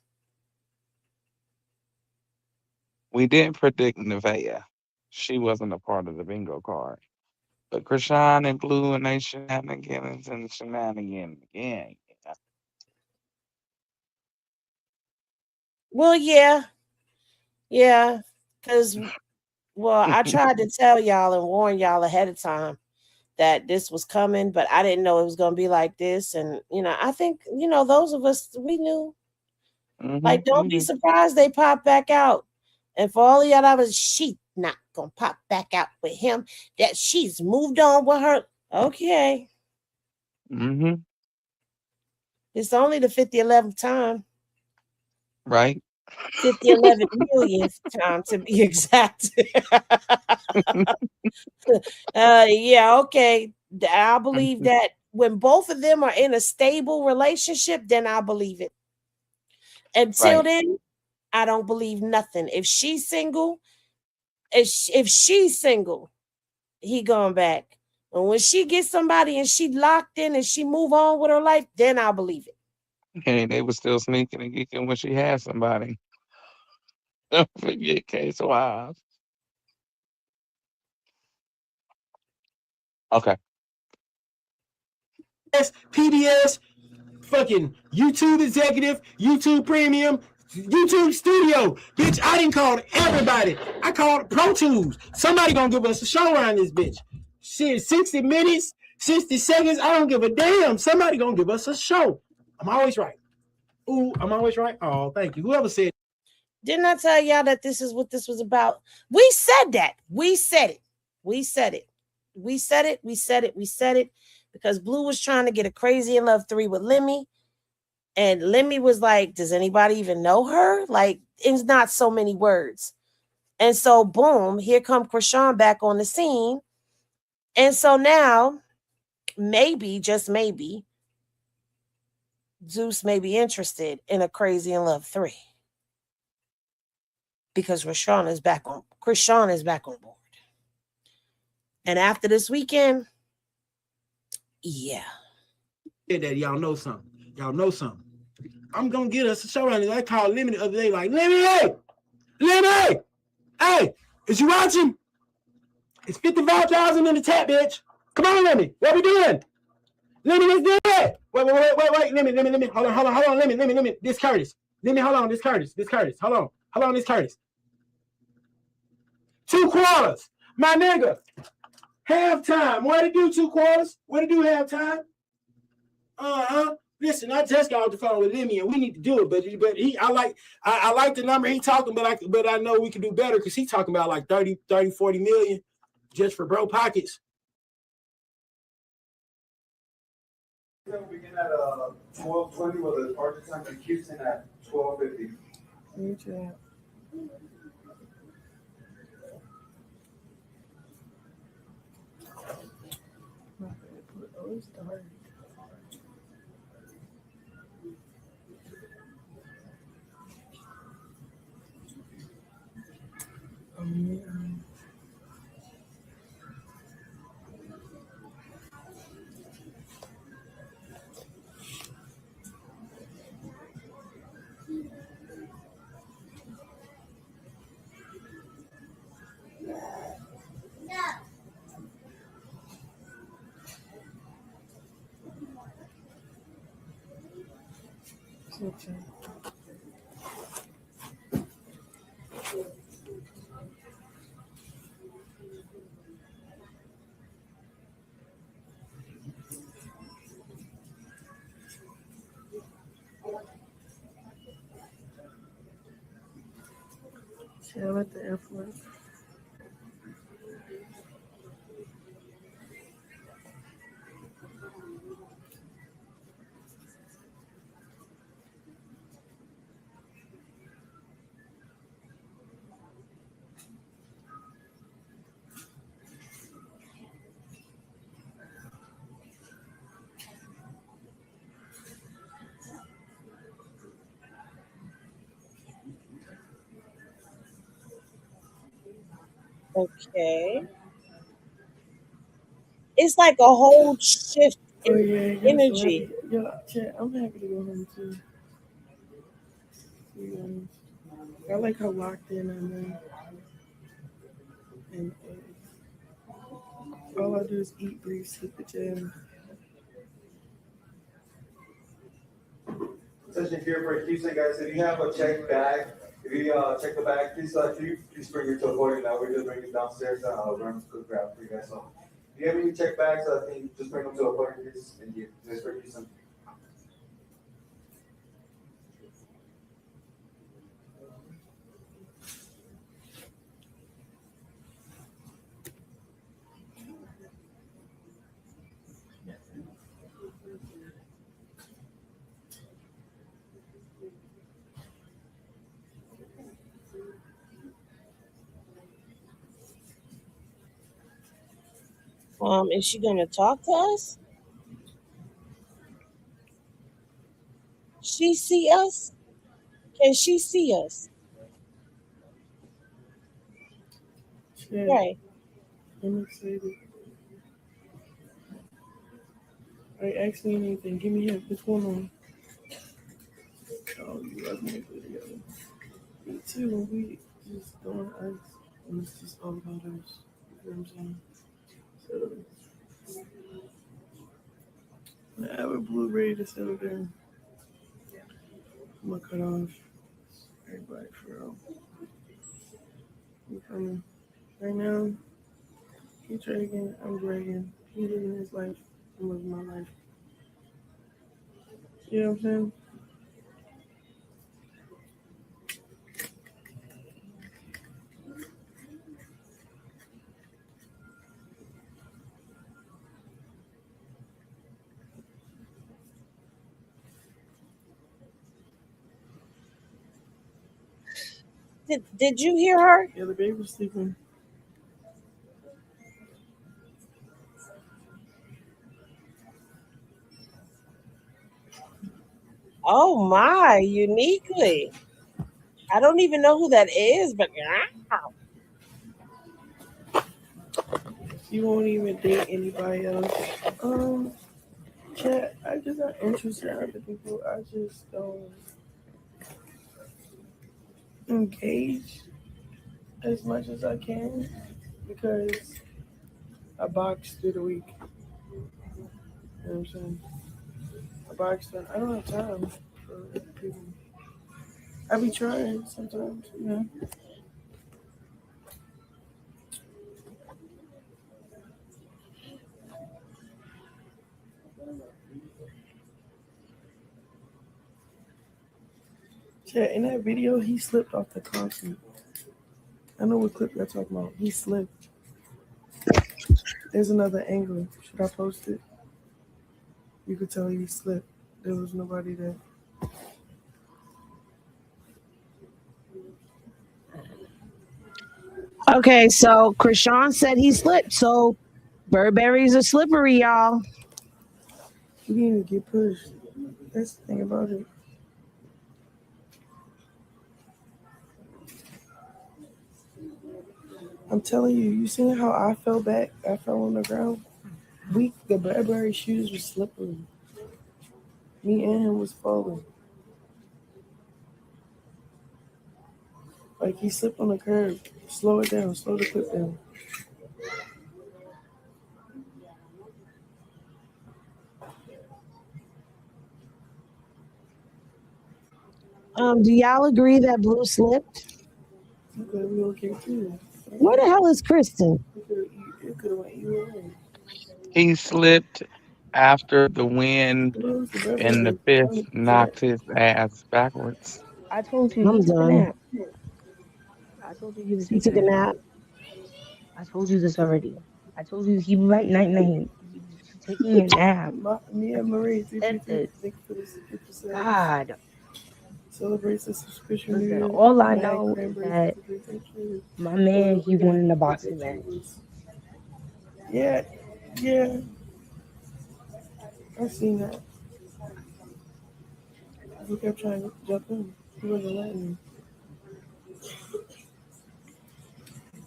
We didn't predict Nevaeh. She wasn't a part of the bingo card. But Chrisean and Blue and they shenanigans and shenanigans again. Well, yeah. Because, I tried to tell y'all and warn y'all ahead of time that this was coming, but I didn't know it was going to be like this. And, I think, those of us, we knew. Like, don't be surprised they pop back out. And for all of y'all that was, she not going to pop back out with him, that she's moved on with her. Okay. It's only the 11th time. Right. 11 millionth time to be exact. Yeah, okay. I believe that when both of them are in a stable relationship, then I believe it. Until then, I don't believe nothing. If she's single, he going back. And when she gets somebody and she locked in and she move on with her life, then I'll believe it. Hey, they were still sneaking and geeking when she had somebody. Don't forget Case Wise. Okay. PBS, fucking YouTube executive, YouTube premium, YouTube studio. Bitch, I didn't call everybody. I called Pro Tools. Somebody gonna give us a show around this bitch. Shit, 60 minutes, 60 seconds. I don't give a damn. Somebody gonna give us a show. I'm always right. Ooh, I'm always right. Oh, thank you. Whoever said. Didn't I tell y'all that this is what this was about? We said that. We said it. We said it. We said it. We said it. We said it. Because Blue was trying to get a Crazy in Love 3 with Lemmy. And Lemmy was like, does anybody even know her? Like, it's not so many words. And so, boom, here come Chrisean back on the scene. And so now, maybe, just maybe, Zeus may be interested in a Crazy in Love 3. Because Chrisean is back on board. And after this weekend, yeah. That y'all know something. Y'all know something. I'm gonna get us a show around this. I called Lemmy the other day, like, Lemmy, hey! Lemmy! Hey! Is you watching? It's 55,000 in the tap, bitch. Come on, Lemmy. What we doing? Lemmy, let's do it. Wait. Lemmy. Hold on. Lemmy. This Curtis. Lemmy, hold on. This Curtis. Hold on, this Curtis. 2 quarters. My nigga. Halftime. What to do 2 quarters? What to do halftime? Listen, I just got off the phone with Lemmy and we need to do it, but I like the number he talking, but I know we can do better because he talking about like 30, 40 million just for bro pockets. We begin at 12:20 with the departure time to Houston at 12:50. Okay. Chill at the airport. Okay. It's like a whole shift in energy. I'm happy to go home too. To be honest. I like how locked in I'm in. And all I do is eat, breathe, sleep, and gym. Attention here for Houston, guys. If you have a checked bag, if you check the bag, please bring it to a boarding. Now we're just bringing it downstairs. Run to grab for you guys. So if you have any checked bags, I think just bring them to a boarding, please. Thank you. Just for Houston. Is she gonna talk to us? She see us? Can she see us? Yeah. Right. I'm excited. Alright, ask me anything. Give me help. What's going on? Oh, you love me video. Me too. We just doing us. And it's just all about us. You know what I'm saying? So, I have a Blu-ray to settle down. I'm gonna cut off. everybody for real. You feel me? Right now, he dragging, I'm dragging. He living his life, I'm living my life. You know what I'm saying? Did you hear her? Yeah, the baby was sleeping. Oh my, uniquely. I don't even know who that is, but You won't even date anybody else. Chat, I just not interested in other people. I just don't engage as much as I can because I box through the week. You know what I'm saying? I box through, I don't have time for people. I be trying sometimes, you know. Chat, in that video, he slipped off the concrete. I know what clip you're talking about. He slipped. There's another angle. Should I post it? You could tell he slipped. There was nobody there. Okay, so Chrisean said he slipped. So Burberry's are slippery, y'all. He didn't even get pushed. That's the thing about it. I'm telling you, you seen how I fell back? I fell on the ground. The Burberry shoes were slippery. Me and him was falling. Like he slipped on the curb. Slow it down. Slow the clip down. Do y'all agree that Blue slipped? Okay, we okay too. Where the hell is Kristen? It could have went either way. He slipped after the wind and the fist knocked his ass backwards. I told you I'm he took a done. nap. I told you he was He taking took a a nap. nap. I told you this already. I told you he right night. He was taking a nap. Me and Marie, Said this. thank you for this 50%. God. Celebrates the subscription. Listen, all I know is that my man, he won in a boxing match. Yeah, I've seen that. He kept trying to jump in. He wasn't letting me.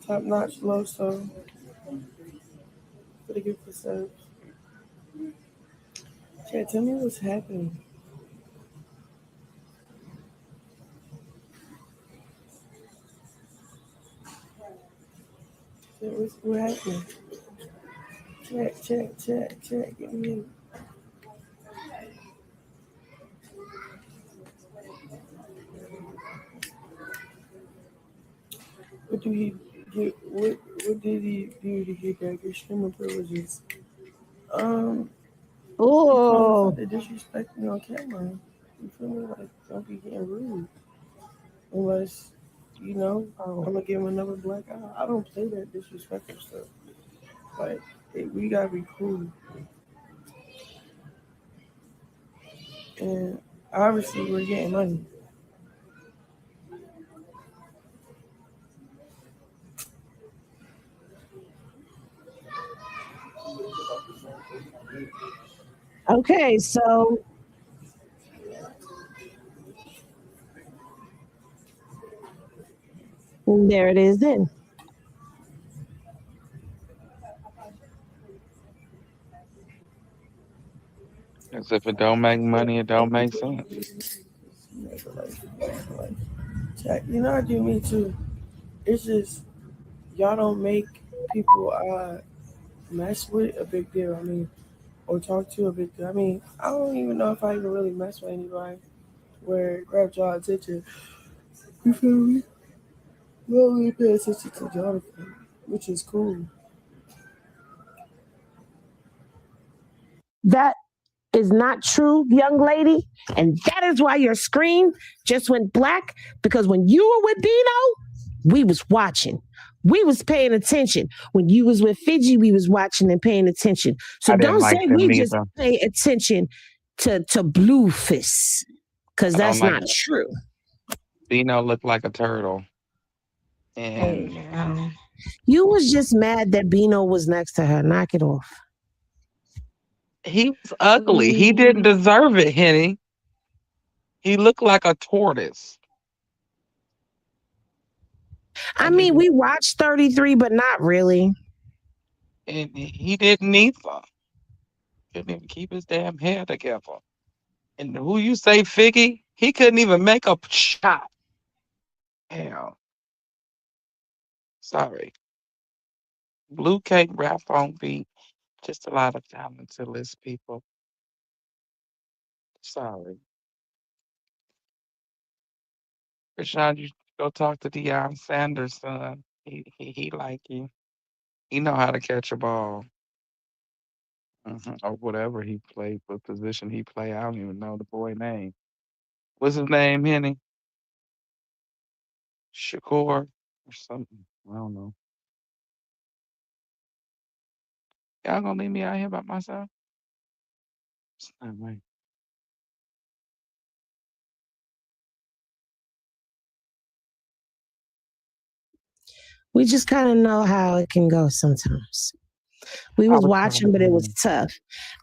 Top notch low, so pretty good for subs. Yeah, tell me what's happening. What happened? Check. Get me in. What do he get? What did he do to get back his streaming privileges? He called Oh, us out to disrespect me on camera. You feel me? Like, don't be getting rude. Unless, you know, I'm gonna give him another black eye. I don't play that disrespectful stuff. Like, we gotta be cool. And obviously, we're getting money. okay. So there it is then. As if it don't make money, it don't make sense. You know, I do me too. It's just y'all don't make people mess with a big deal. I mean, or talk to a big deal. I mean, I don't even know if I even really mess with anybody where it grabs y'all attention. You feel me? You don't really pay attention to Jonathan, which is cool. That is not true, young lady. And that is why your screen just went black. Because when you were with Dino, we was watching. We was paying attention. When you was with Fiji, we was watching and paying attention. So I didn't don't say like them we just neither. pay attention to Blueface. Because I don't that's like not true. Dino looked like a turtle. Hey, And now. You was just mad that Bino was next to her. Knock it off. he was ugly. He didn't deserve it, Henny. He looked like a tortoise. I And he, mean, we watched 33, but not really. and he didn't either. Couldn't even keep his damn hair together. And who you say, Figgy? He couldn't even make a shot. Hell, sorry. Blue cake rap on beat. Just a lot of talentless people. Sorry. Chrisean, you go talk to Deion Sanders' son. He like you. He know how to catch a ball. Or whatever he played, what position he play. I don't even know the boy name. What's his name, Henny? Shakur or something. I don't know. Y'all gonna leave me out here by myself? It's not right. We just kind of know how it can go sometimes. We I was was trying watching, but it was to. tough.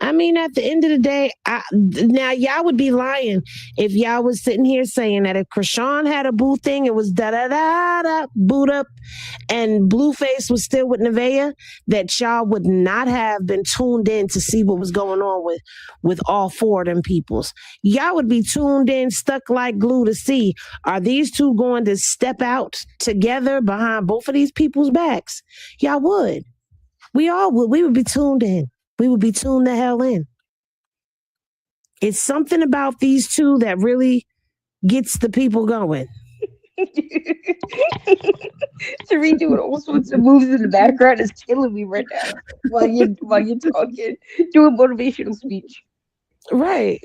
I mean, at the end of the day, now y'all would be lying if y'all was sitting here saying that if Krishan had a boo thing, it was da da da da boot up, and Blueface was still with Nevaeh, that y'all would not have been tuned in to see what was going on with all four of them peoples. Y'all would be tuned in, stuck like glue to see, are these two going to step out together behind both of these people's backs? Y'all would. We all would. We would be tuned in. We would be tuned the hell in. It's something about these two that really gets the people going. Tariq doing all sorts of moves in the background is killing me right now. While you're talking, do a motivational speech. Right.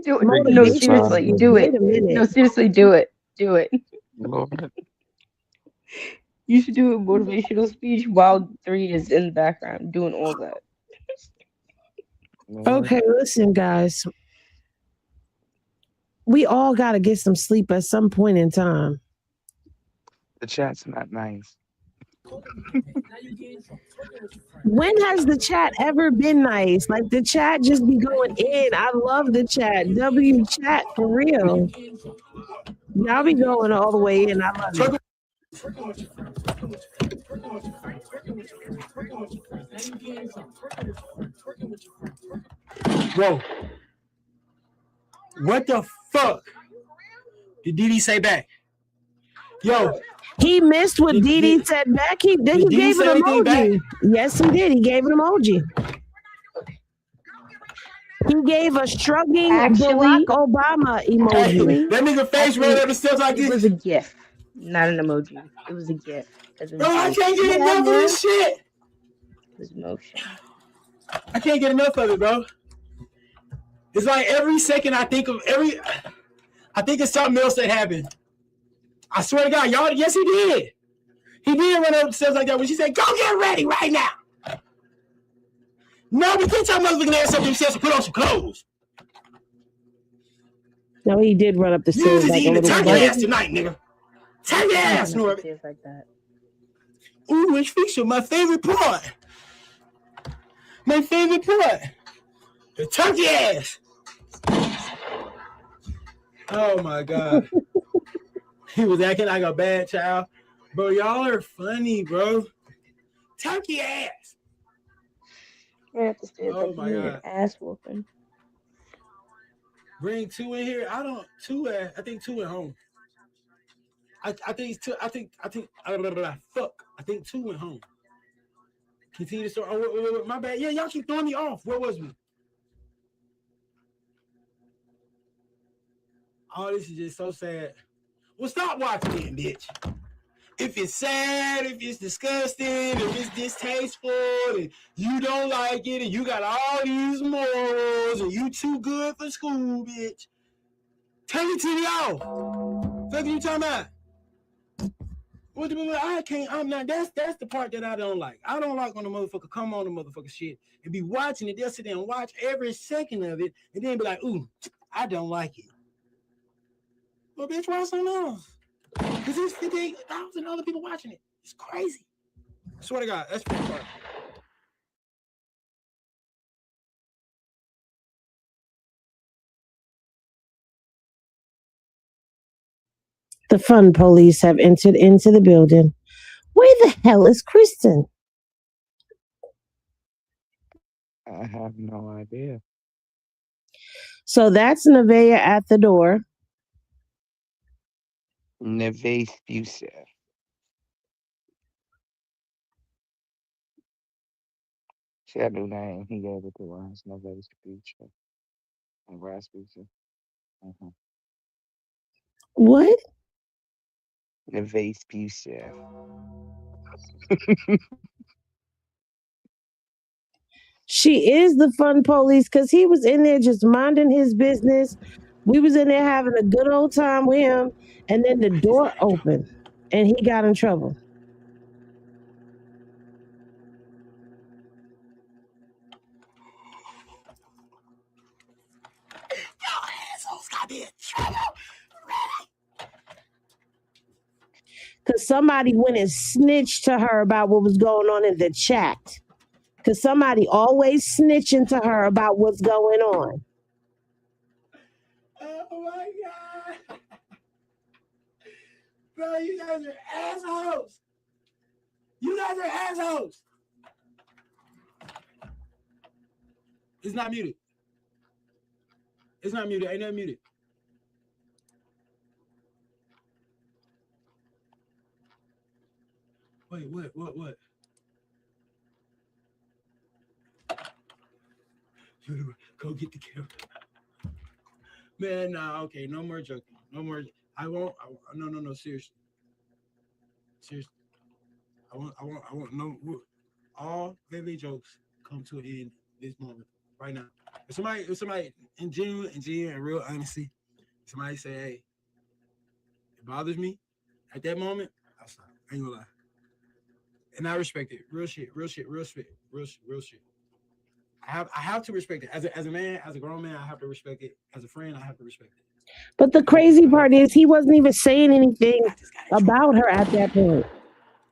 No, Motivation. seriously, do it. Wait a minute. No, seriously, do it. Do it. Lord. You should do a motivational speech while 3 is in the background doing all that. Lord. Okay, listen, guys. We all got to get some sleep at some point in time. The chat's not nice. When has the chat ever been nice? Like the chat just be going in. I love the chat. W chat for real. Y'all be going all the way in. I love it. Bro, what the fuck did Didi say back? Yo, he missed what Didi said back. He gave an emoji. Yes, he did. He gave an emoji. He gave a shrugging Barack Obama emoji. Hey, that nigga face rolled up and stuff like this. It was a GIF, not an emoji. It was a GIF. Bro, I can't get enough of this shit. It was motion. I can't get enough of it, bro. It's like every second I think it's something else that happened. I swear to God, y'all, yes, he did. He did run up stuff like that when she said, go get ready right now. No, we can't tell motherfucking ass up themselves to put on some clothes. No, he did run up the You stairs just like a eating little turkey ass tonight, nigga. Turkey ass, Norbit. Like that. Ooh, which feature? My favorite part. My favorite part. The turkey ass. Oh my God. He was acting like a bad child. Bro, y'all are funny, bro. Turkey ass. Right up the stairs Oh like my God. Ass whooping. Bring 2 in here. I think 2 at home. I think 2. I think fuck. I think 2 went home. Continue to start. Oh, wait, my bad. Yeah, y'all keep throwing me off. Where was we? Oh, this is just so sad. Well, stop watching it, bitch. If it's sad, if it's disgusting, if it's distasteful, and you don't like it, and you got all these morals, and you too good for school, bitch, turn your TV off. What are you talking about? I can't. I'm not. That's the part that I don't like. I don't like when the motherfucker come on the motherfucker shit and be watching it. They'll sit there and watch every second of it, and then be like, "Ooh, I don't like it." Well, bitch, watch something else. Because there's 58,000 other people watching it. It's crazy. I swear to God, that's the part. The fun police have entered into the building. Where the hell is Kristen? I have no idea. So that's Nevaeh at the door. Nevaeh Yusef. She had a new name. He gave it to her. It's Nevaeh Yusef. And Rasputin. Mm-hmm. What? Nevaeh Yusef. She is the fun police because he was in there just minding his business. We was in there having a good old time with him, and then the door opened, and he got in trouble. Y'all assholes got me in trouble. Because somebody went and snitched to her about what was going on in the chat. Because somebody always snitching to her about what's going on. Oh my God. Bro, you guys are assholes. You guys are assholes. It's not muted. It's not muted. Ain't not muted. Wait, what? Go get the camera. Man, nah, okay, no more joking. No more. I won't. No, seriously. Seriously. I want no. All Lily jokes come to an end this moment, right now. If somebody in genuine and real honesty, somebody say, hey, it bothers me at that moment, I'll stop. I ain't gonna lie. And I respect it. Real shit. Real shit. I have to respect it. As a man, as a grown man, I have to respect it. As a friend, I have to respect it. But the crazy part is he wasn't even saying anything about her at that point.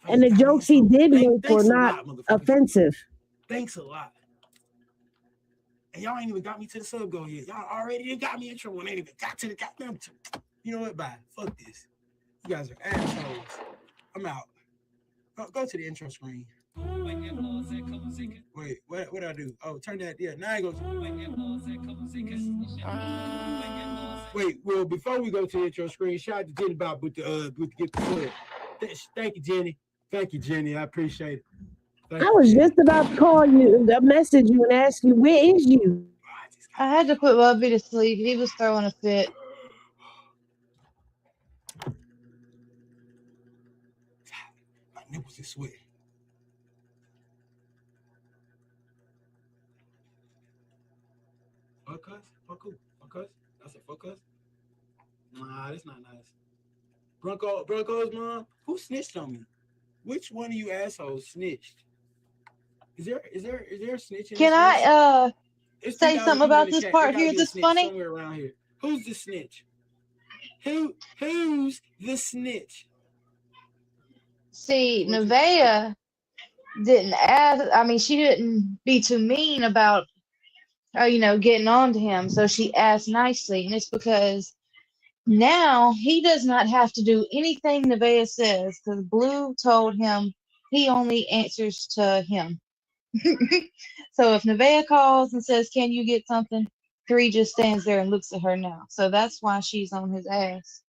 And the jokes he did make were not offensive. Thanks a lot. And y'all ain't even got me to the sub goal yet. Y'all already got me in trouble and ain't even got to the goddamn. You know what? Bye. Fuck this. You guys are assholes. I'm out. Go to the intro screen. Wait, what do I do? Oh, turn that. Yeah, now I go to. Wait, well, before we go to the intro screen, shout out to Jenny Bob with the get the sub. Thank you, Jenny. Thank you, Jenny. I appreciate it. I was just about to call you, message you, and ask you, where is you? I had to put Bubby to sleep. He was throwing a fit. My nipples are sweating. Fuck us? Fuck who? Fuck us? That's a fuck us? Nah, that's not nice. Broncos, mom? Who snitched on me? Which one of you assholes snitched? Is there snitching? Can I say something about this part here that's funny? Somewhere around here. Who's the snitch? Who's the snitch? See, Nevaeh didn't ask. I mean, she didn't be too mean about, getting on to him. So she asked nicely, and it's because now he does not have to do anything Nevaeh says because Blue told him he only answers to him. So if Nevaeh calls and says, "Can you get something?" 3 just stands there and looks at her now. So that's why she's on his ass.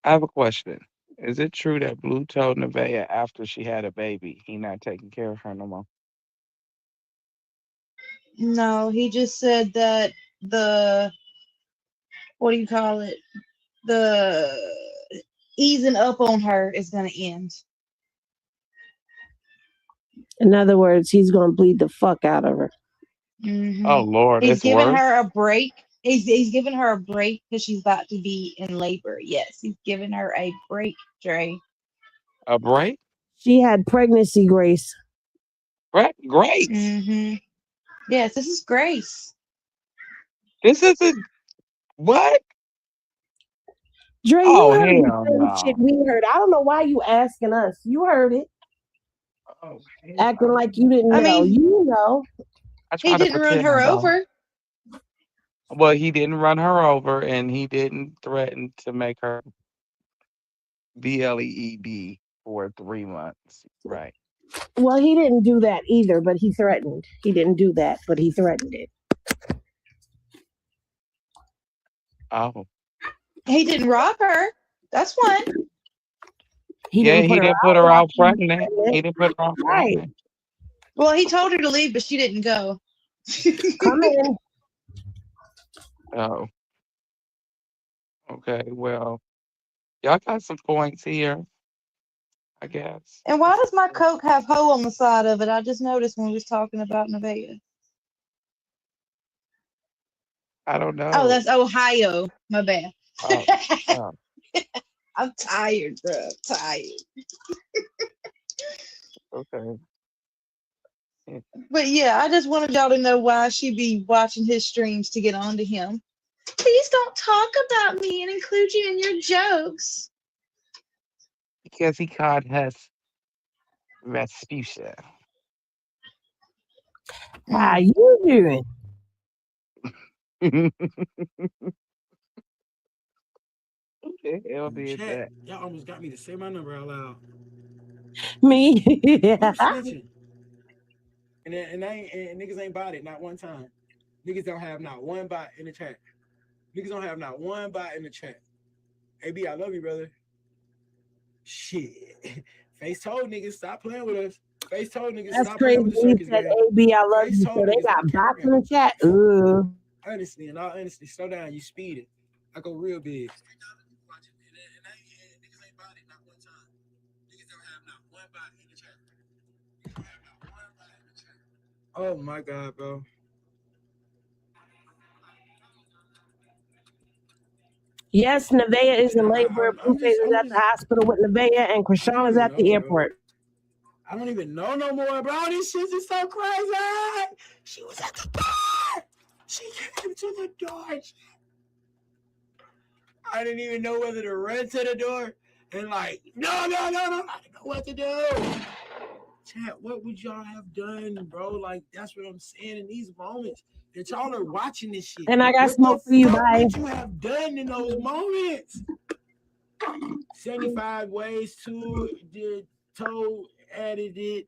I have a question. Is it true that Blue told Nevaeh after she had a baby, he not taking care of her no more? No, he just said that what do you call it? The easing up on her is going to end. In other words, he's gonna bleed the fuck out of her. Hmm. Oh Lord, He's it's giving worse. her a break. He's giving her a break because she's about to be in labor. Yes, he's giving her a break, Dre. A break? She had pregnancy grace. Great. Hmm. Yes, this is Grace. This is a what? Dre, you Oh heard the hell same shit no. we heard. I don't know why you asking us. You heard it. Oh hell Acting no. like you didn't I know. mean, You know. I he try to didn't run pretend I her don't. over. Well, he didn't run her over, and he didn't threaten to make her BLEED for 3 months. Right. Well, he didn't do that either, but he threatened. He didn't do that, but he threatened it. Oh. He didn't rob her. That's one. He Yeah, didn't he put her didn't put out her while out she was pregnant. pregnant. He didn't put her out Right. pregnant. Well, he told her to leave, but she didn't go. Come in. Oh, okay. Well, y'all got some points here, I guess. And why does my Coke have hoe on the side of it? I just noticed when we was talking about Nevaeh. I don't Oh, know. that's Ohio. My bad. Oh, oh, I'm tired, bro. I'm tired. okay. Yeah. But yeah, I just wanted y'all to know why she be watching his streams to get onto him. Please don't talk about me and include you in your jokes. Because he called us Rasputia. How Mm. you doing? Who the hell did Chat, that? y'all almost got me to say my number out loud. Me. Who's snitching? And niggas ain't bought it not one time. Niggas don't have not one bot in the chat. Niggas don't have not one bot in the chat. AB, I love you, brother. Shit. Face told niggas stop playing with us. Face told niggas That's stop crazy. playing with the He circus said, game. AB, I love Face you. told So they niggas got stop bots capping. in the chat. Ooh. Honestly, in all honesty, slow down. You speed it. I go real big. Niggas ain't bought it not one time. Niggas don't have not one bot in the chat. Oh my God, bro. Yes, Nevaeh is in labor. I'm Blueface is at the hospital with Nevaeh, and I Chrisean don't is even at the know, bro. airport. I don't even know no more, bro. This shit is so crazy. She was at the door. She came to the door. I didn't even know whether to run to the door and like, no. I didn't know what to do. Chat, what would y'all have done, bro? Like, that's what I'm saying in these moments that y'all are watching this shit. And I got What the smoke for you. fuck Bye. would you have done in those moments? 75 ways to the toe added it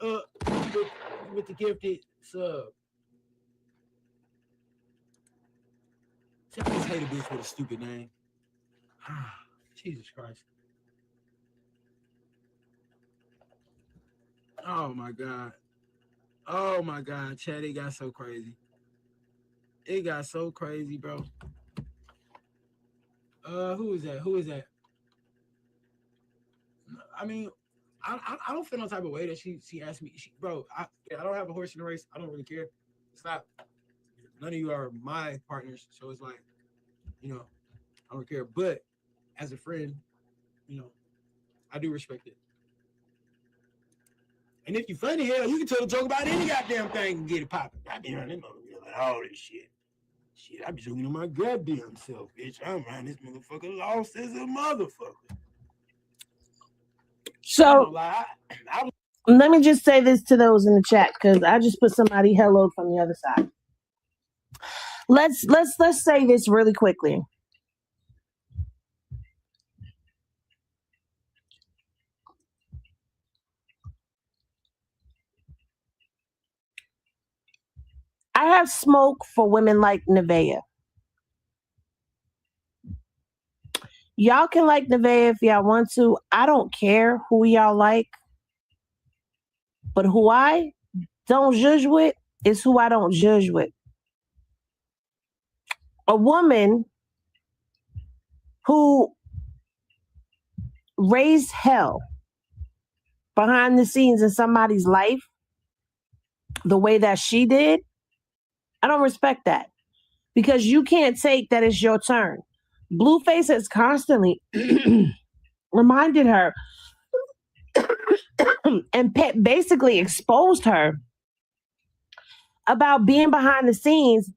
up with the gifted sub. I just hate a bitch with a stupid name. Jesus Christ. Oh my God. Oh my God, Chad, it got so crazy. It got so crazy, bro. Who is that? Who is that? I mean, I don't feel no type of way that she asked me, bro. I don't have a horse in the race. I don't really care. It's not. None of you are my partners, so it's like, you know, I don't care. But as a friend, you know, I do respect it. And if you funny hell, you can tell a joke about any goddamn thing and get it popping. I be around this motherfucker like all this shit. Shit, I be joking to my goddamn self, bitch. I'm around this motherfucker lost as a motherfucker. So let me just say this to those in the chat because I just put somebody hello from the other side. Let's say this really quickly. I have smoke for women like Nevaeh. Y'all can like Nevaeh if y'all want to. I don't care who y'all like. But who I don't judge with is who I don't judge with. A woman who raised hell behind the scenes in somebody's life the way that she did, I don't respect that because you can't take that it's your turn. Blueface has constantly reminded her and basically exposed her about being behind the scenes,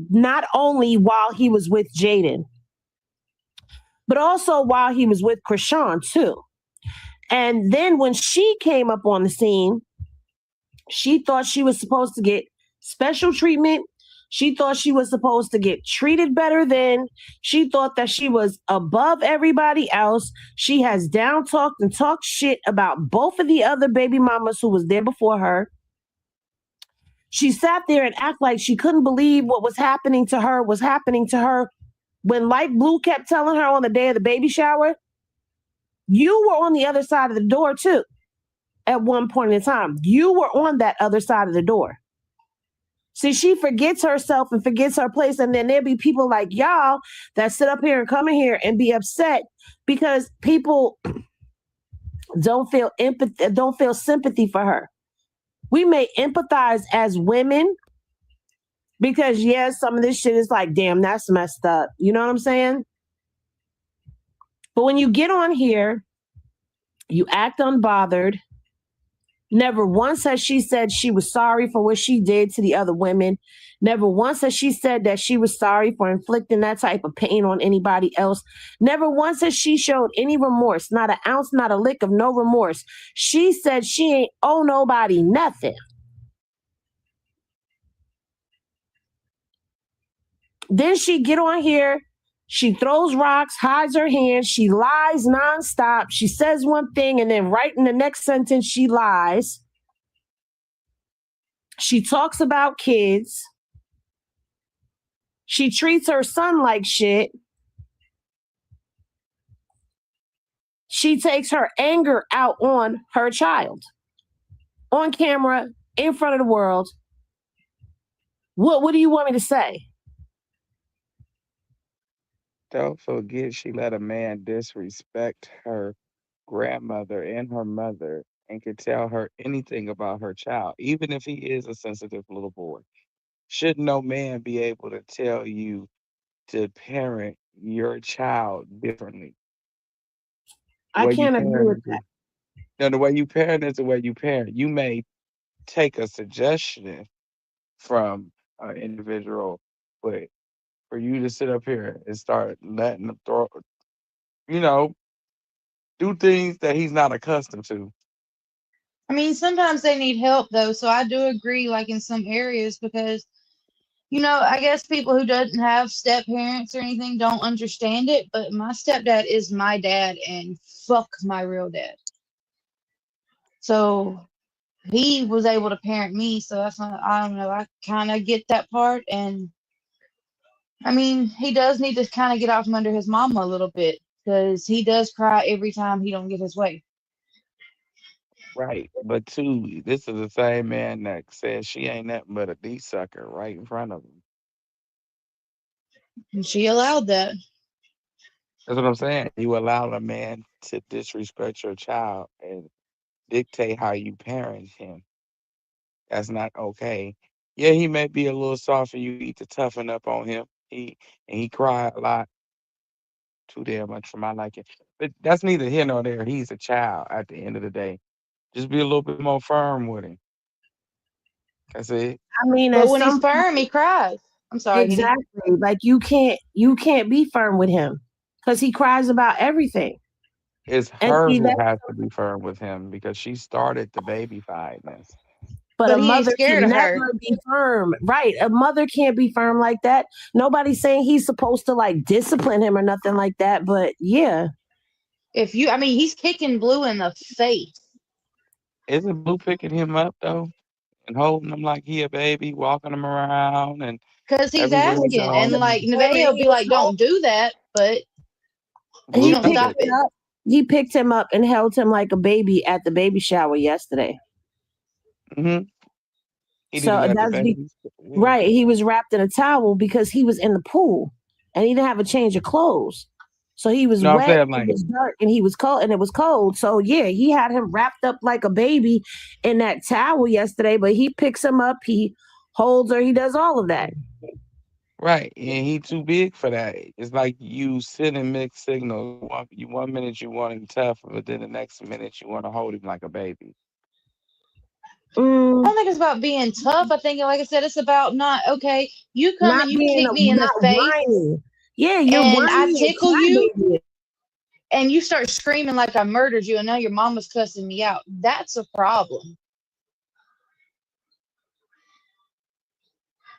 not only while he was with Jaden, but also while he was with Chrisean too. And then when she came up on the scene, she thought she was supposed to get special treatment. She thought she was supposed to get treated better than. She thought that she was above everybody else. She has down talked and talked shit about both of the other baby mamas who was there before her. She sat there and acted like she couldn't believe what was happening to her was happening to her when Like Blue kept telling her on the day of the baby shower, you were on the other side of the door too. At one point in time, you were on that other side of the door. See, she forgets herself and forgets her place. And then there'll be people like y'all that sit up here and come in here and be upset because people don't feel empathy, don't feel sympathy for her. We may empathize as women because, yes, some of this shit is like, damn, that's messed up. You know what I'm saying? But when you get on here, you act unbothered. Never once has she said she was sorry for what she did to the other women. Never once has she said that she was sorry for inflicting that type of pain on anybody else. Never once has she showed any remorse, not an ounce, not a lick of no remorse. She said she ain't owe nobody nothing. Then she get on here, she throws rocks, hides her hands, she lies nonstop. She says one thing and then right in the next sentence she lies. She talks about kids. She treats her son like shit. She takes her anger out on her child. On camera, in front of the world. What do you want me to say? Don't forget she let a man disrespect her grandmother and her mother and could tell her anything about her child, even if he is a sensitive little boy. Should no man be able to tell you to parent your child differently? The I way you can't agree parent with is that. no, the way you parent is the way you parent. You may take a suggestion from an individual, but for you to sit up here and start letting them throw, you know, do things that he's not accustomed to. I mean, sometimes they need help though, so I do agree, like in some areas, because I guess people who doesn't have step parents or anything don't understand it. But my stepdad is my dad, and fuck my real dad. So he was able to parent me, so that's not. I don't know. I kind of get that part, and I mean, he does need to kind of get out from under his mama a little bit because he does cry every time he don't get his way. Right. But two, this is the same man that says she ain't nothing but a D sucker right in front of him. And she allowed that. That's what I'm saying. You allow a man to disrespect your child and dictate how you parent him. That's not okay. Yeah, he may be a little soft and you need to toughen up on him. He cry a lot, too damn much for my liking. But that's neither here nor there. He's a child at the end of the day. Just be a little bit more firm with him. That's it. I mean, But at when he's some firm, he cries. I'm sorry, Henny. exactly, like you can't be firm with him because he cries about everything. It's And her see who that, has to be firm with him because she started the baby fighting. but a But he ain't mother scared can of her. never be firm, right? A mother can't be firm like that. Nobody's saying he's supposed to like discipline him or nothing like that. But yeah, I mean, he's kicking Blue in the face. Isn't Blue picking him up though and holding him like he a baby, walking him around and Because he's everywhere they asking. go? And like I Nevaeh mean, will be like, don't do that. But she he Blue don't took picked stop it. him it. up. He picked him up and held him like a baby at the baby shower yesterday. Hmm. He didn't So let the that's babies. Yeah. right. He was wrapped in a towel because he was in the pool and he didn't have a change of clothes. So he was No, I'm wet, saying it like was dark, and he was cold, and it was cold. So yeah, he had him wrapped up like a baby in that towel yesterday. But he picks him up, he holds her, he does all of that. right, and he too big for that. It's like you sending mixed signals. One minute you want him tough, but then the next minute you want to hold him like a baby. I Mm, don't think it's about being tough. I think, like I said, it's about not okay. You come not and you being kick me in the not face, whiny. Yeah, you're and I whiny and tickle you, crybaby. and you start screaming like I murdered you, and now your mama's cussing me out. That's a problem.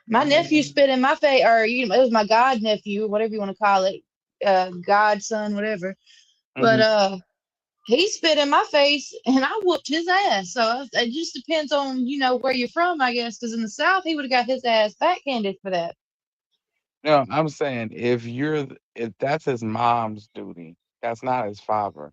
My nephew spit in my face, or it was my god nephew, whatever you want to call it, godson, whatever. But Hmm. he spit in my face, and I whooped his ass. So it just depends on where you're from, I guess. Because in the South, he would have got his ass backhanded for that. No, I'm saying if that's his mom's duty, that's not his father.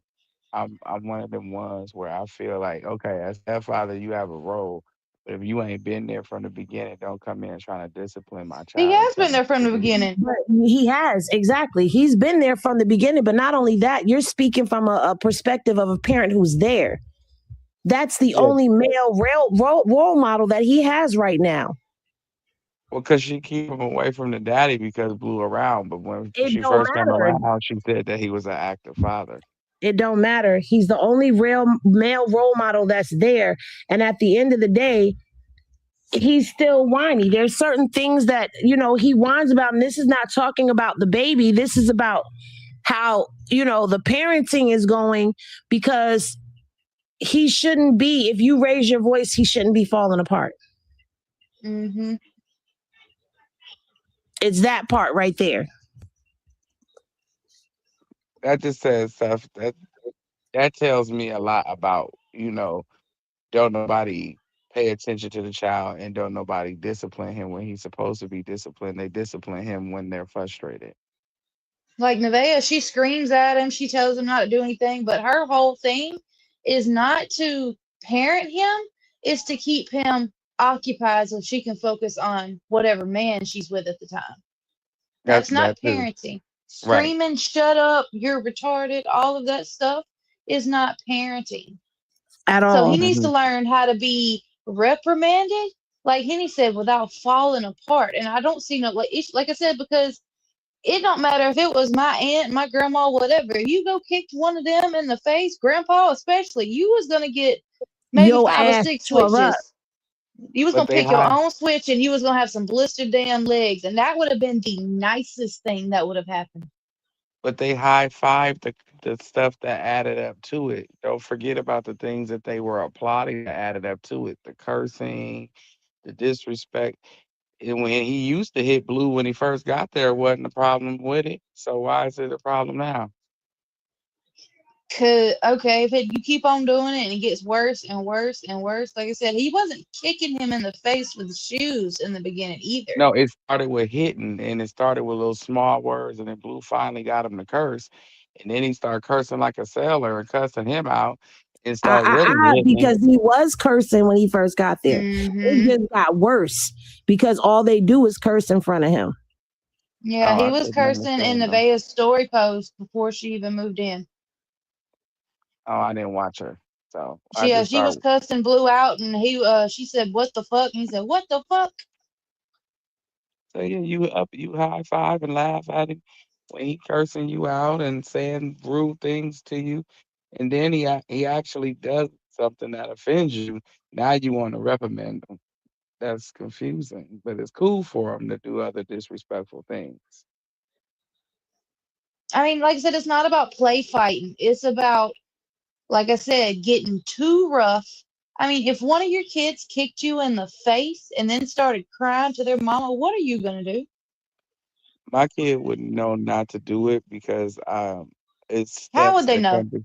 I'm one of them ones where I feel like, okay, as stepfather, you have a role, but if you ain't been there from the beginning, don't come in trying to discipline my He child and has tell been me there from what the to do. beginning. But he has, exactly. He's been there from the beginning. But not only that, you're speaking from a perspective of a parent who's there. That's the Yeah, only male role model that he has right now. well, because she keep him away from the daddy because Blue around, but when It she don't first came matter. around, she said that he was an active father. It don't matter. He's the only real male role model that's there. And at the end of the day, he's still whiny. There's certain things that, he whines about. And this is not talking about the baby. This is about how, the parenting is going because he shouldn't be, if you raise your voice, he shouldn't be falling apart. Hmm. It's that part right there. That just says stuff that tells me a lot about, don't nobody pay attention to the child and don't nobody discipline him when he's supposed to be disciplined. They discipline him when they're frustrated. Like Nevaeh, she screams at him. She tells him not to do anything. But her whole thing is not to parent him, it's to keep him occupied so she can focus on whatever man she's with at the time. That's That not too. parenting. Right. Screaming, shut up, you're retarded, all of that stuff is not parenting. At So all. he needs to Hmm. learn how to be reprimanded, like Henny said, without falling apart. And I don't see no like I said, because it don't matter if it was my aunt, my grandma, whatever. You go kicked one of them in the face, grandpa especially, you was gonna get maybe Your 5 or 6 ass tore up. switches. You was But gonna they pick your hide own switch and you was gonna have some blistered damn legs. And that would have been the nicest thing that would have happened. but they high five the stuff that added up to it. Don't forget about the things that they were applauding that added up to it. The cursing, the disrespect. And when he used to hit Blue when he first got there, wasn't a problem with it. So why is it a problem now? Okay, if you keep on doing it and it gets worse and worse and worse, like I said, he wasn't kicking him in the face with shoes in the beginning either. No, it started with hitting and it started with little small words and then Blue finally got him to curse. And then he started cursing like a sailor and cussing him out and started really hitting him. Because he was cursing when he first got there. It Hmm. just got worse because all they do is curse in front of him. Yeah, Oh, he I was didn't cursing in understand them. Nevaeh's story post before she even moved in. Oh, I didn't watch her. So I She just she was started. cussing Blue out, and she said, "What the fuck?" And he said, "What the fuck?" So yeah, you high five and laugh at him when he cursing you out and saying rude things to you, and then he actually does something that offends you. Now you want to reprimand him. That's confusing, but it's cool for him to do other disrespectful things. I mean, like I said, it's not about play fighting. It's about, like I said, getting too rough. I mean, if one of your kids kicked you in the face and then started crying to their mama, what are you gonna do? My kid wouldn't know not to do it because it's How would steps they that know? come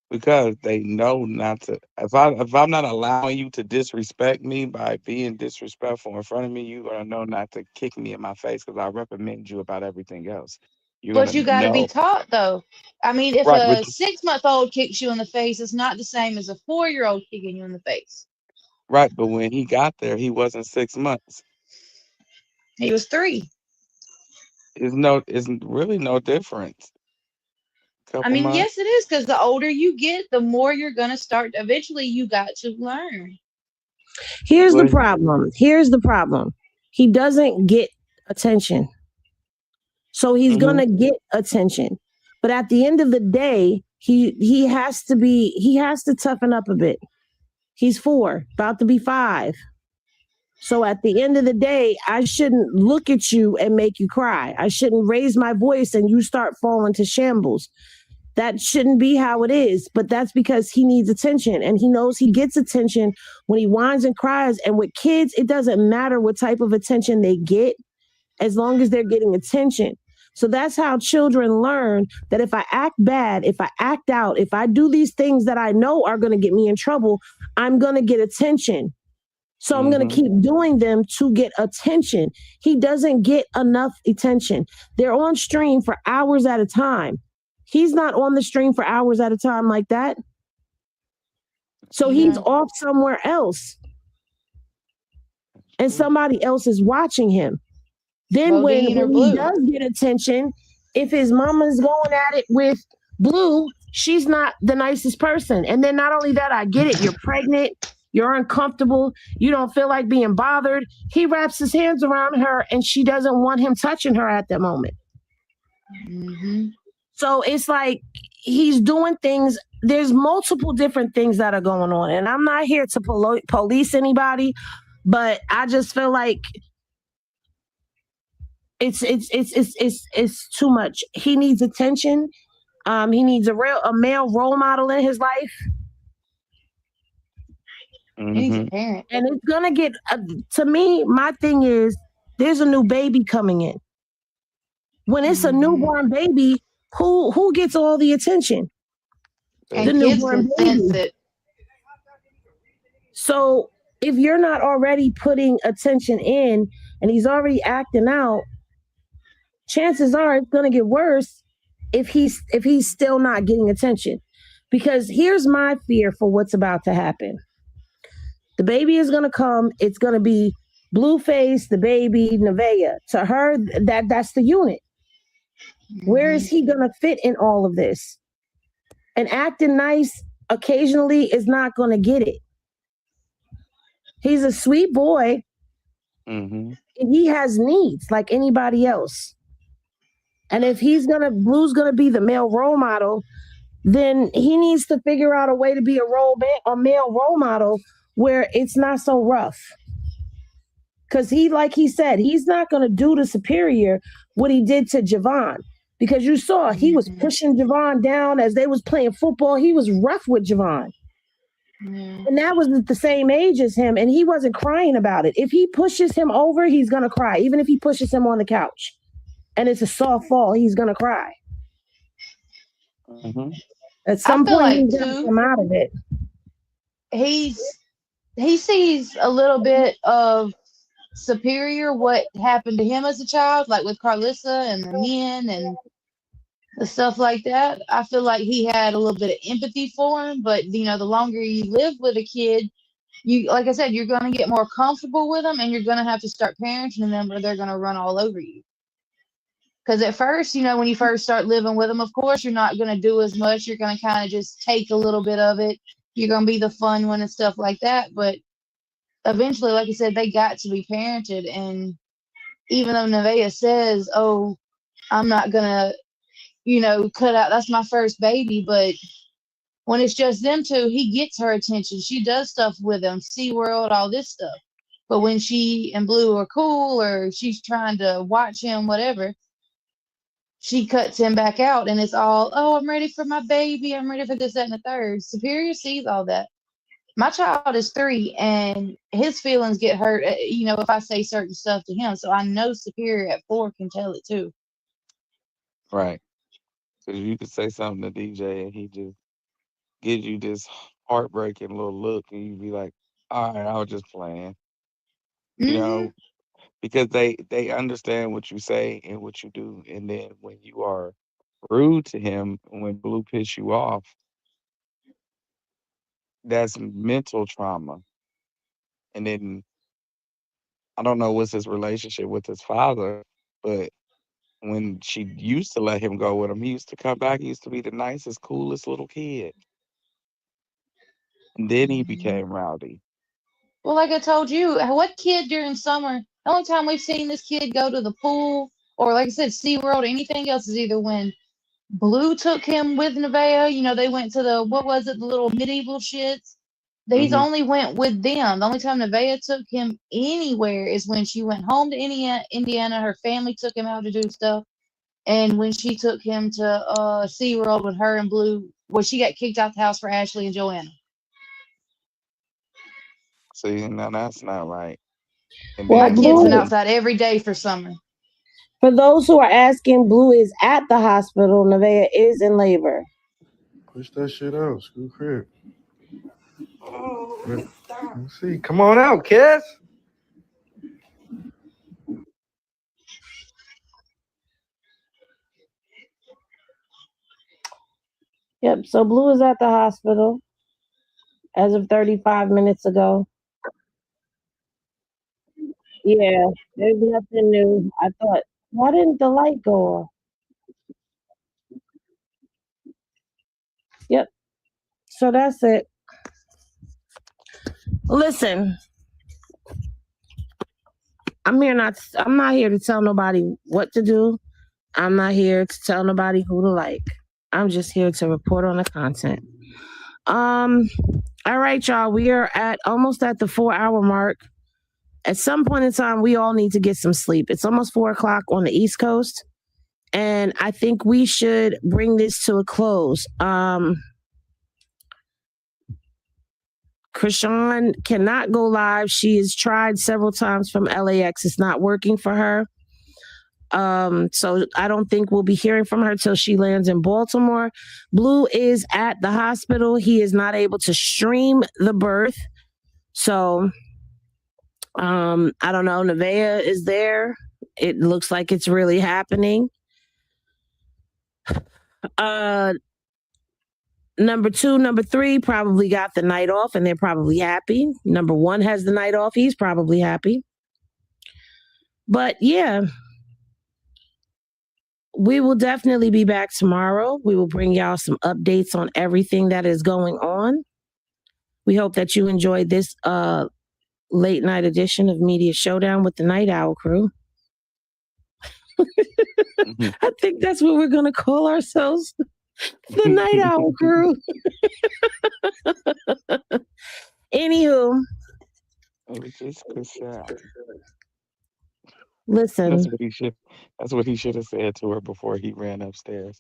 because they know not to. If I'm not allowing you to disrespect me by being disrespectful in front of me, you're gonna know not to kick me in my face because I reprimand you about everything else. You're But gonna you got to be know, taught though. I mean, if right? a 6-month old kicks you in the face, it's not the same as a 4-year old kicking you in the face. Right, but when he got there, he wasn't 6 months. He was 3. It's really no difference. I Couple mean, months. yes, it is because the older you get, the more you're gonna start. Eventually, you got to learn. Here's the Well, problem. Here's the problem. He doesn't get attention. So he's hmm gonna get attention. But at the end of the day, he has to toughen up a bit. He's 4, about to be 5. So at the end of the day, I shouldn't look at you and make you cry. I shouldn't raise my voice and you start falling to shambles. That shouldn't be how it is, but that's because he needs attention and he knows he gets attention when he whines and cries. And with kids, it doesn't matter what type of attention they get as long as they're getting attention. So that's how children learn that if I act bad, if I act out, if I do these things that I know are going to get me in trouble, I'm going to get attention. So I'm going to hmm keep doing them to get attention. He doesn't get enough attention. They're on stream for hours at a time. He's not on the stream for hours at a time like that. So he's Yeah. off somewhere else and somebody else is watching him. Then Bodine or when he Blue. does get attention, if his mama's going at it with Blue, she's not the nicest person. And then not only that, I get it. You're pregnant. You're uncomfortable. You don't feel like being bothered. He wraps his hands around her and she doesn't want him touching her at that moment. Mm-hmm. So it's like he's doing things. There's multiple different things that are going on. And I'm not here to police anybody, but I just feel like it's too much. He needs attention. He needs a male role model in his life. He needs a hmm parent. And it's gonna get to me. My thing is, there's a new baby coming in. When it's a Mm-hmm. newborn baby, who gets all the attention? And The kids newborn can sense baby. it. So if you're not already putting attention in, and he's already acting out, chances are it's gonna get worse if he's still not getting attention. Because here's my fear for what's about to happen. The baby is gonna come. It's gonna be Blueface, the baby, Nevaeh. To her, that's the unit. Where Mm-hmm. is he gonna fit in all of this? And acting nice occasionally is not gonna get it. He's a sweet boy hmm and he has needs like anybody else. And if Blue's gonna be the male role model, then he needs to figure out a way to be a male role model where it's not so rough. Because like he said, he's not going to do to Superior what he did to Javon. Because you saw he was Mm-hmm. pushing Javon down as they was playing football. He was rough with Javon. Yeah. And that was at the same age as him. And he wasn't crying about it. If he pushes him over, he's going to cry. Even if he pushes him on the couch and it's a soft fall, he's going to cry. hmm At I some feel point, like he's going to too, come out of it. he sees a little bit of Superior what happened to him as a child, like with Carlissa and the men and the stuff like that. I feel like he had a little bit of empathy for him, but the longer you live with a kid, you like I said, you're gonna get more comfortable with them and you're gonna have to start parenting them or they're gonna run all over you. Because at first, when you first start living with them, of course, you're not gonna do as much. You're gonna kind of just take a little bit of it. You're gonna be the fun one and stuff like that. But eventually, like I said, they got to be parented. And even though Nevaeh says, "Oh, I'm not gonna, cut out. That's my first baby," but when it's just them two, he gets her attention. She does stuff with him, SeaWorld, all this stuff. But when she and Blue are cool or she's trying to watch him, whatever, she cuts him back out and it's all, "Oh, I'm ready for my baby. I'm ready for this, that, and the third." Superior sees all that. My child is 3 and his feelings get hurt, if I say certain stuff to him. So I know Superior at 4 can tell it too. Right. Because you could say something to DJ and he just gives you this heartbreaking little look, and you be like, "All right, I was just playing," you Mm-hmm. know, because they understand what you say and what you do, and then when you are rude to him, when Blue piss you off, that's mental trauma. And then I don't know what's his relationship with his father, but when she used to let him go with him, he used to come back. He used to be the nicest, coolest little kid. And then he became rowdy. Well, like I told you, what kid during summer, the only time we've seen this kid go to the pool or, like I said, SeaWorld, anything else is either when Blue took him with Nevaeh. You know, they went to the, what was it, the little medieval shits. He's Mhm. only went with them. The only time Nevaeh took him anywhere is when she went home to Indiana. Her family took him out to do stuff. And when she took him to SeaWorld with her and Blue, well, she got kicked out the house for Ashley and Joanna. See, now that's not right. And Well, My then kid's been Blue, outside every day for summer. for those who are asking, Blue is at the hospital. Nevaeh is in labor. Push that shit out. Screw crib. Let's see. Come on out, Cass. Yep. So Blue is at the hospital as of 35 minutes ago. Yeah, there's nothing new. I thought, why didn't the light go off? Yep. So that's it. Listen, I'm not here to tell nobody what to do. I'm not here to tell nobody who to like. I'm just here to report on the content. All right, y'all. We are almost at the 4-hour mark. At some point in time, we all need to get some sleep. It's almost 4 o'clock on the East Coast. And I think we should bring this to a close. Chrisean cannot go live. She has tried several times from LAX. It's not working for her. So I don't think we'll be hearing from her till she lands in Baltimore. Blue is at the hospital. He is not able to stream the birth. So I don't know. Nevaeh is there. It looks like it's really happening. Number 2, number 3 probably got the night off and they're probably happy. Number 1 has the night off. He's probably happy. But yeah, we will definitely be back tomorrow. We will bring y'all some updates on everything that is going on. We hope that you enjoyed this late night edition of Media Showdown with the Night Owl crew. I think that's what we're going to call ourselves. The Night Owl crew. Anywho. it was just Chrisean. Listen. That's what he should have said to her before he ran upstairs.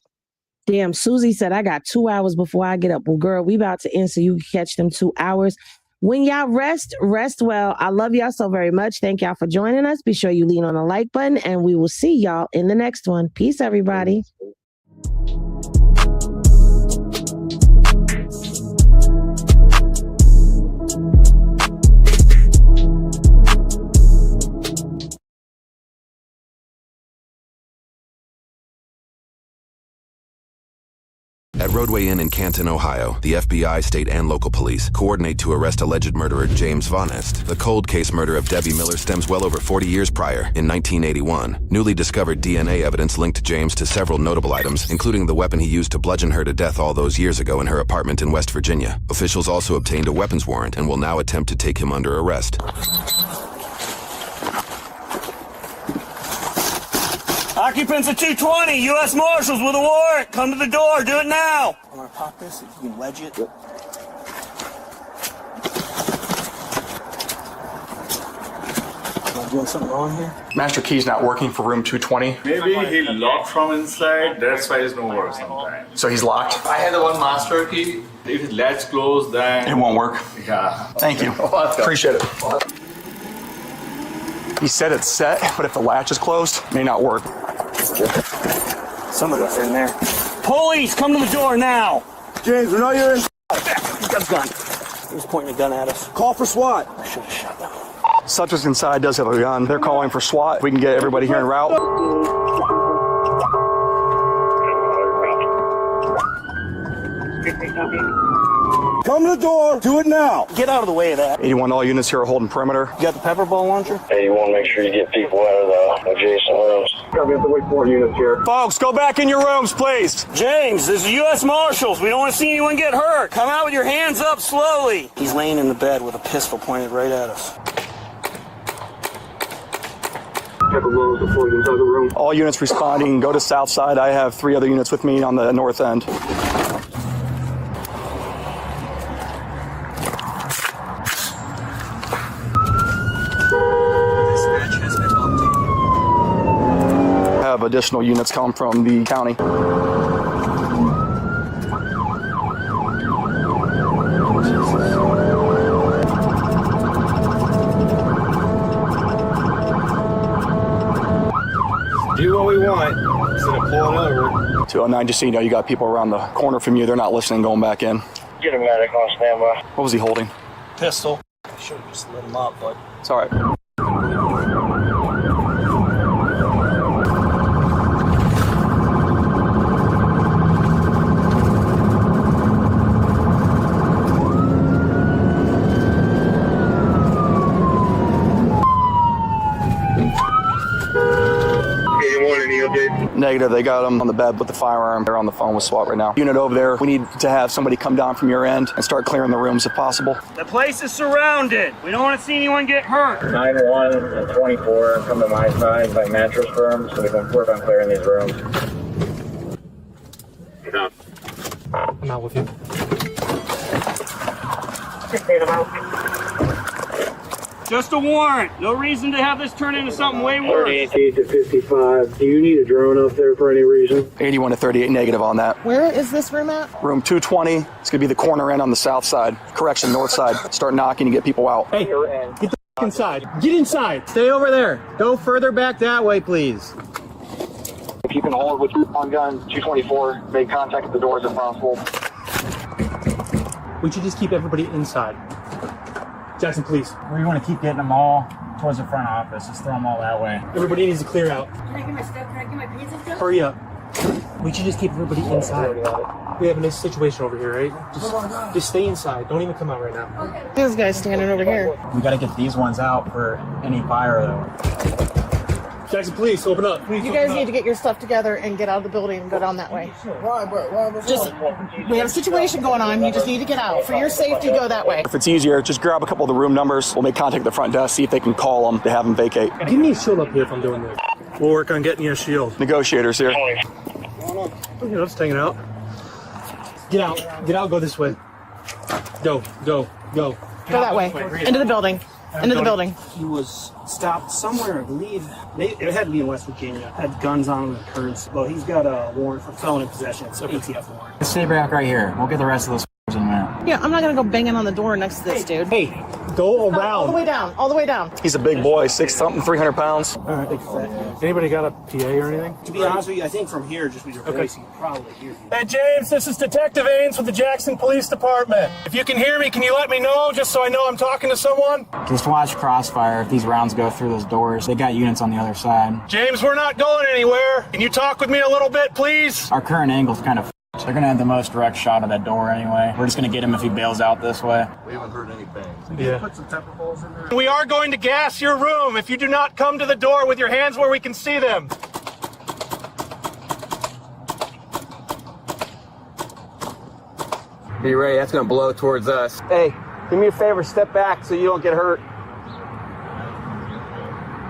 Damn, Susie said, I got 2 hours before I get up. Well, girl, we about to end so you can catch them 2 hours. When y'all rest well. I love y'all so very much. Thank y'all for joining us. Be sure you lean on the like button, and we will see y'all in the next one. Peace, everybody. At Roadway Inn in Canton, Ohio, the FBI, state, and local police coordinate to arrest alleged murderer James Von Est. The cold case murder of Debbie Miller stems well over 40 years prior, in 1981. Newly discovered DNA evidence linked James to several notable items, including the weapon he used to bludgeon her to death all those years ago in her apartment in West Virginia. Officials also obtained a weapons warrant and will now attempt to take him under arrest. Occupants of 220, U.S. Marshals with a warrant. Come to the door. Do it now. I'm going to pop this. You can wedge it. Yep. Am I doing something wrong here? Master key's not working for room 220. Maybe he locked from inside. That's why it's no work sometimes. So he's locked? I had the one master key. If his latch closed, then It won't work. Yeah. Thank you. Appreciate it. He said it's set, but if the latch is closed, it may not work. Some of us in there. Police, come to the door now. James, we know you're in. He's got a gun. He was pointing a gun at us. Call for SWAT. I should have shot them. Subject inside does have a gun. They're calling for SWAT. We can get everybody here en route. Come Come to the door. Do it now. Get out of the way of that. 81, all units here are holding perimeter. You got the pepper ball launcher? Hey, you want to make sure you get people out of the adjacent rooms. We have to wait 4 units here. Folks, go back in your rooms, please. James, this is U.S. Marshals. We don't want to see anyone get hurt. Come out with your hands up slowly. He's laying in the bed with a pistol pointed right at us. All units responding. Go to south side. I have 3 other units with me on the north end. Have additional units come from the county. Do what we want instead of pulling over. 209, just so you know, you got people around the corner from you. They're not listening, going back in. Get a medic on standby. What was he holding? Pistol. Should have just lit him up, but it's all right. Negative, they got him on the bed with the firearm. They're on the phone with SWAT right now. Unit over there, we need to have somebody come down from your end and start clearing the rooms if possible. the place is surrounded. We don't want to see anyone get hurt. 9-1 and 24 come to my side by mattress firm, so we can work on clearing these rooms. I'm out with you. Just a warrant. No reason to have this turn into something way worse. 38 to 55. Do you need a drone up there for any reason? 81 to 38 negative on that. Where is this room at? Room 220. It's going to be the corner end on the south side. Correction, north side. Start knocking to get people out. Hey, get the inside. Get inside. Stay over there. Go further back that way, please. If you can hold with on gun 224, make contact at the doors if possible. We should just keep everybody inside. Jackson, please. We want to keep getting them all towards the front office. Just throw them all that way. Everybody needs to clear out. Can I get my stuff? Can I get my pizza stuff? Hurry up. We should just keep everybody inside. We have a nice situation over here, right? Just stay inside. Don't even come out right now. Okay. This guy's standing over here. We got to get these ones out for any fire, though. Jackson, please open up. Please You guys need to get your stuff together and get out of the building and go down that way. Why, bro? Just, we have a situation going on. You just need to get out. For your safety, go that way. If it's easier, just grab a couple of the room numbers. We'll make contact at the front desk, see if they can call them to have them vacate. Give me a shield up here if I'm doing this. We'll work on getting you a shield. Negotiators here. Okay, let's hang it out. Get out. Get out. Go this way. Go. Go that way. Into the building. Into the building. He was stopped somewhere, I believe. It had to be in West Virginia. Had guns on him and currents. Well, he's got a warrant for felon in possession. It's an ATF warrant. Let's stay back right here. We'll get the rest of those in a minute. Yeah, I'm not going to go banging on the door next to this dude. Hey, go around. All the way down. All the way down. He's a big boy, 6-something, 300 pounds. All right, thank you for that. Anybody got a PA or anything? To be honest with you, I think from here, just with your voice, you can probably hear me. Hey, James, this is Detective Ains with the Jackson Police Department. If you can hear me, can you let me know just so I know I'm talking to someone? Just watch crossfire. If these rounds go through those doors, they got units on the other side. James, we're not going anywhere. Can you talk with me a little bit, please? Our current angle's kind of they're going to have the most direct shot of that door anyway. We're just going to get him if he bails out this way. We haven't heard any bangs. Yeah. Put some pepper balls in there. We are going to gas your room if you do not come to the door with your hands where we can see them. Be ready, that's gonna blow towards us. Hey, do me a favor, step back so you don't get hurt.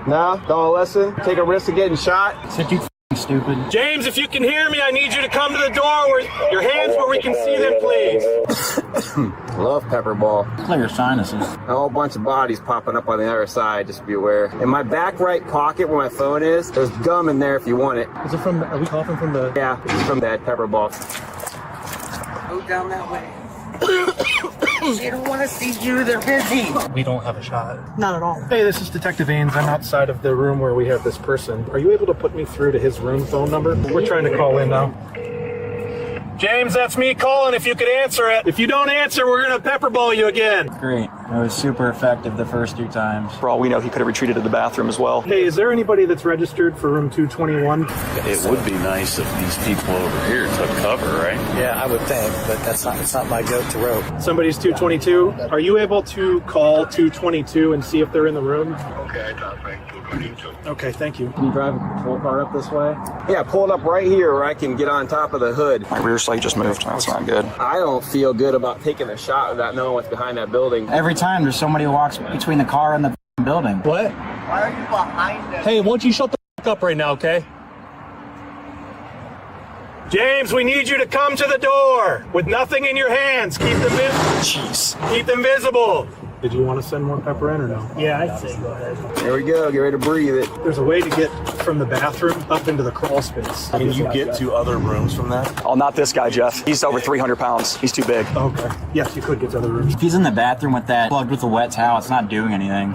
No, don't listen. Take a risk of getting shot. Sit you stupid. James, if you can hear me, I need you to come to the door where your hands where we can see them, please. Love pepper ball. Clear your sinuses. A whole bunch of bodies popping up on the other side, just be aware. In my back right pocket where my phone is, there's gum in there if you want it. Is it from, are we coughing from the... Yeah, it's from that pepper ball. Go down that way. They don't want to see you. They're busy. We don't have a shot. Not at all. Hey, this is Detective Ains. I'm outside of the room where we have this person. Are you able to put me through to his room phone number? We're trying to call in now. James, that's me calling if you could answer it. If you don't answer, we're going to pepperball you again. Great. It was super effective the first 2 times. For all we know, he could have retreated to the bathroom as well. Hey, is there anybody that's registered for room 221? It would be nice if these people over here took cover, right? Yeah, I would think, but it's not my go-to rope. Somebody's 222. Are you able to call 222 and see if they're in the room? Okay, I thought Frank 222. Okay, thank you. Can you drive a patrol car up this way? Yeah, pull it up right here where I can get on top of the hood. My rear sight just moved. That's not good. I don't feel good about taking a shot without knowing what's behind that building. Every time there's somebody who walks between the car and the building. What? Why are you behind us? Hey, won't you shut the up right now, okay? James, we need you to come to the door with nothing in your hands. Keep them Keep them visible. Did you want to send more pepper in or no? Yeah, I'd say go ahead. There we go. Get ready to breathe it. There's a way to get from the bathroom up into the crawl space. Can you get to other rooms from that? Oh, not this guy, Jeff. He's over 300 pounds. He's too big. Okay. Yes, you could get to other rooms. If he's in the bathroom with that plugged with a wet towel, it's not doing anything.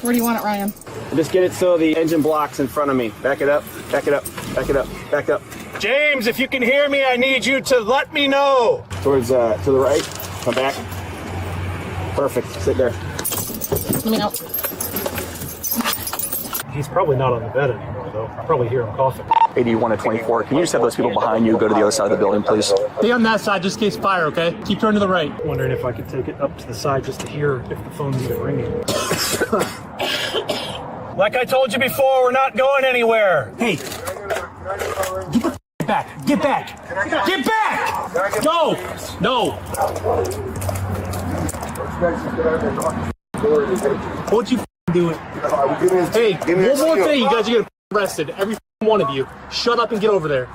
Where do you want it, Ryan? Just get it so the engine block's in front of me. Back it up. Back it up. Back it up. Back up. James, if you can hear me, I need you to let me know. Towards to the right. Come back. Perfect. Sit there. Let me know. He's probably not on the bed anymore, though. I'll probably hear him coughing. 81 to 24. Can you just have those people behind you go to the other side of the building, please? Stay on that side, just in case fire, okay? Keep turning to the right. Wondering if I could take it up to the side just to hear if the phone's even ringing. Like I told you before, we're not going anywhere. Hey, get the back. Get back. Get back. Go. No. Won't you do it? Hey, one more thing. You guys are getting arrested. Every one of you. Shut up and get over there.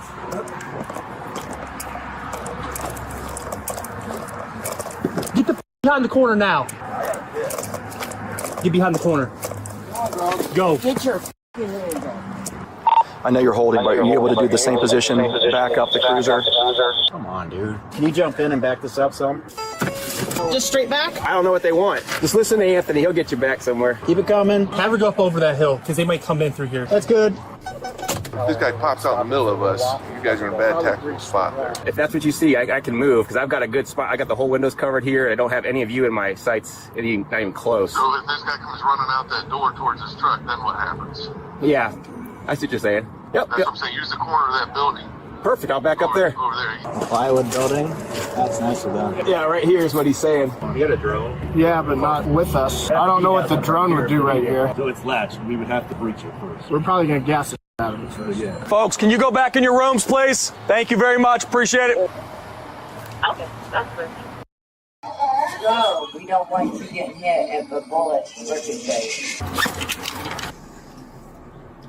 Get the behind the corner now. Get behind the corner. Go. Get your hands up. I know you're holding, but are you able to do the same position, back up the cruiser? Come on, dude. Can you jump in and back this up some? Just straight back? I don't know what they want. Just listen to Anthony. He'll get you back somewhere. Keep it coming. Have her go up over that hill, because they might come in through here. That's good. If this guy pops out in the middle of us, you guys are in a bad tactical spot there. If that's what you see, I can move, because I've got a good spot. I got the whole windows covered here. I don't have any of you in my sights, not even close. So if this guy comes running out that door towards his truck, then what happens? Yeah, I see what you're saying. Yep, That's what I'm saying. Use the corner of that building. Perfect, I'll back up there. Over there. Plywood building. That's nice of them. Yeah, right here is what he's saying. You got a drone? Yeah, but not with us. I don't know what the drone would do right here. So it's latched. We would have to breach it first. We're probably going to gas it out of it first. Yeah. Folks, can you go back in your rooms, please? Thank you very much. Appreciate it. Okay, that's good. So, we don't want you getting hit if a bullet ricochets.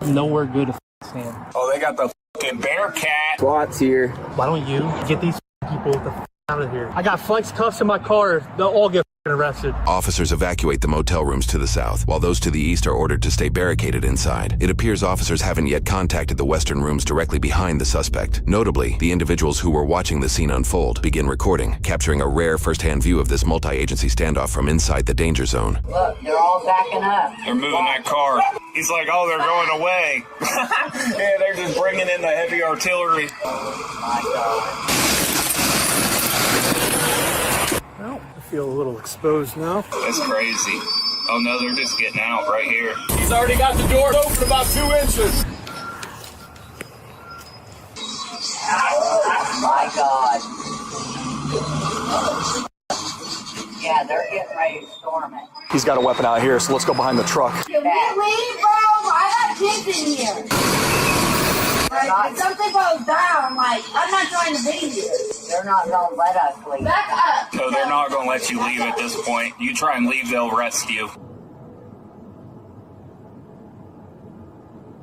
Nowhere good to stand. Oh, they got the fucking Bearcat. SWAT's here. Why don't you get these people the out of here? I got flex cuffs in my car. They'll all get arrested. Officers evacuate the motel rooms to the south, while those to the east are ordered to stay barricaded inside. It appears officers haven't yet contacted the western rooms directly behind the suspect. Notably, the individuals who were watching the scene unfold begin recording, capturing a rare first-hand view of this multi-agency standoff from inside the danger zone. Look, they're all backing up. They're moving that car. He's like, oh, they're going away. Yeah, they're just bringing in the heavy artillery. My God. Well, I feel a little exposed now. That's crazy. Oh, no, they're just getting out right here. He's already got the door open about 2 inches. My God. Yeah, they're getting ready to storm it. He's got a weapon out here, so let's go behind the truck. Can we leave, bro? I got kids in here. Like, if something goes down, like, I'm not trying to be here. They're not going to let us leave. Back up. No, they're not going to let you leave at this point. You try and leave, they'll arrest you.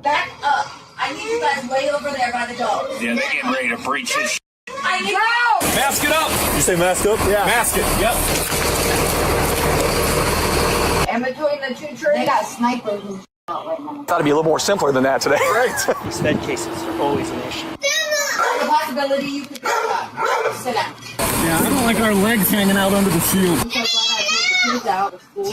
Back up. I need you guys way over there by the door. Yeah, they're getting ready to breach his I need help. Mask it up! You say mask up? Yeah. Mask it, yep. In between the two trees. They got snipers and Thought it'd be a little more simpler than that today. Right. These med cases are always an issue. There's a possibility you could pick up. Sit down. Yeah, I don't like our legs hanging out under the shield. I'm so glad I took the kids out of school.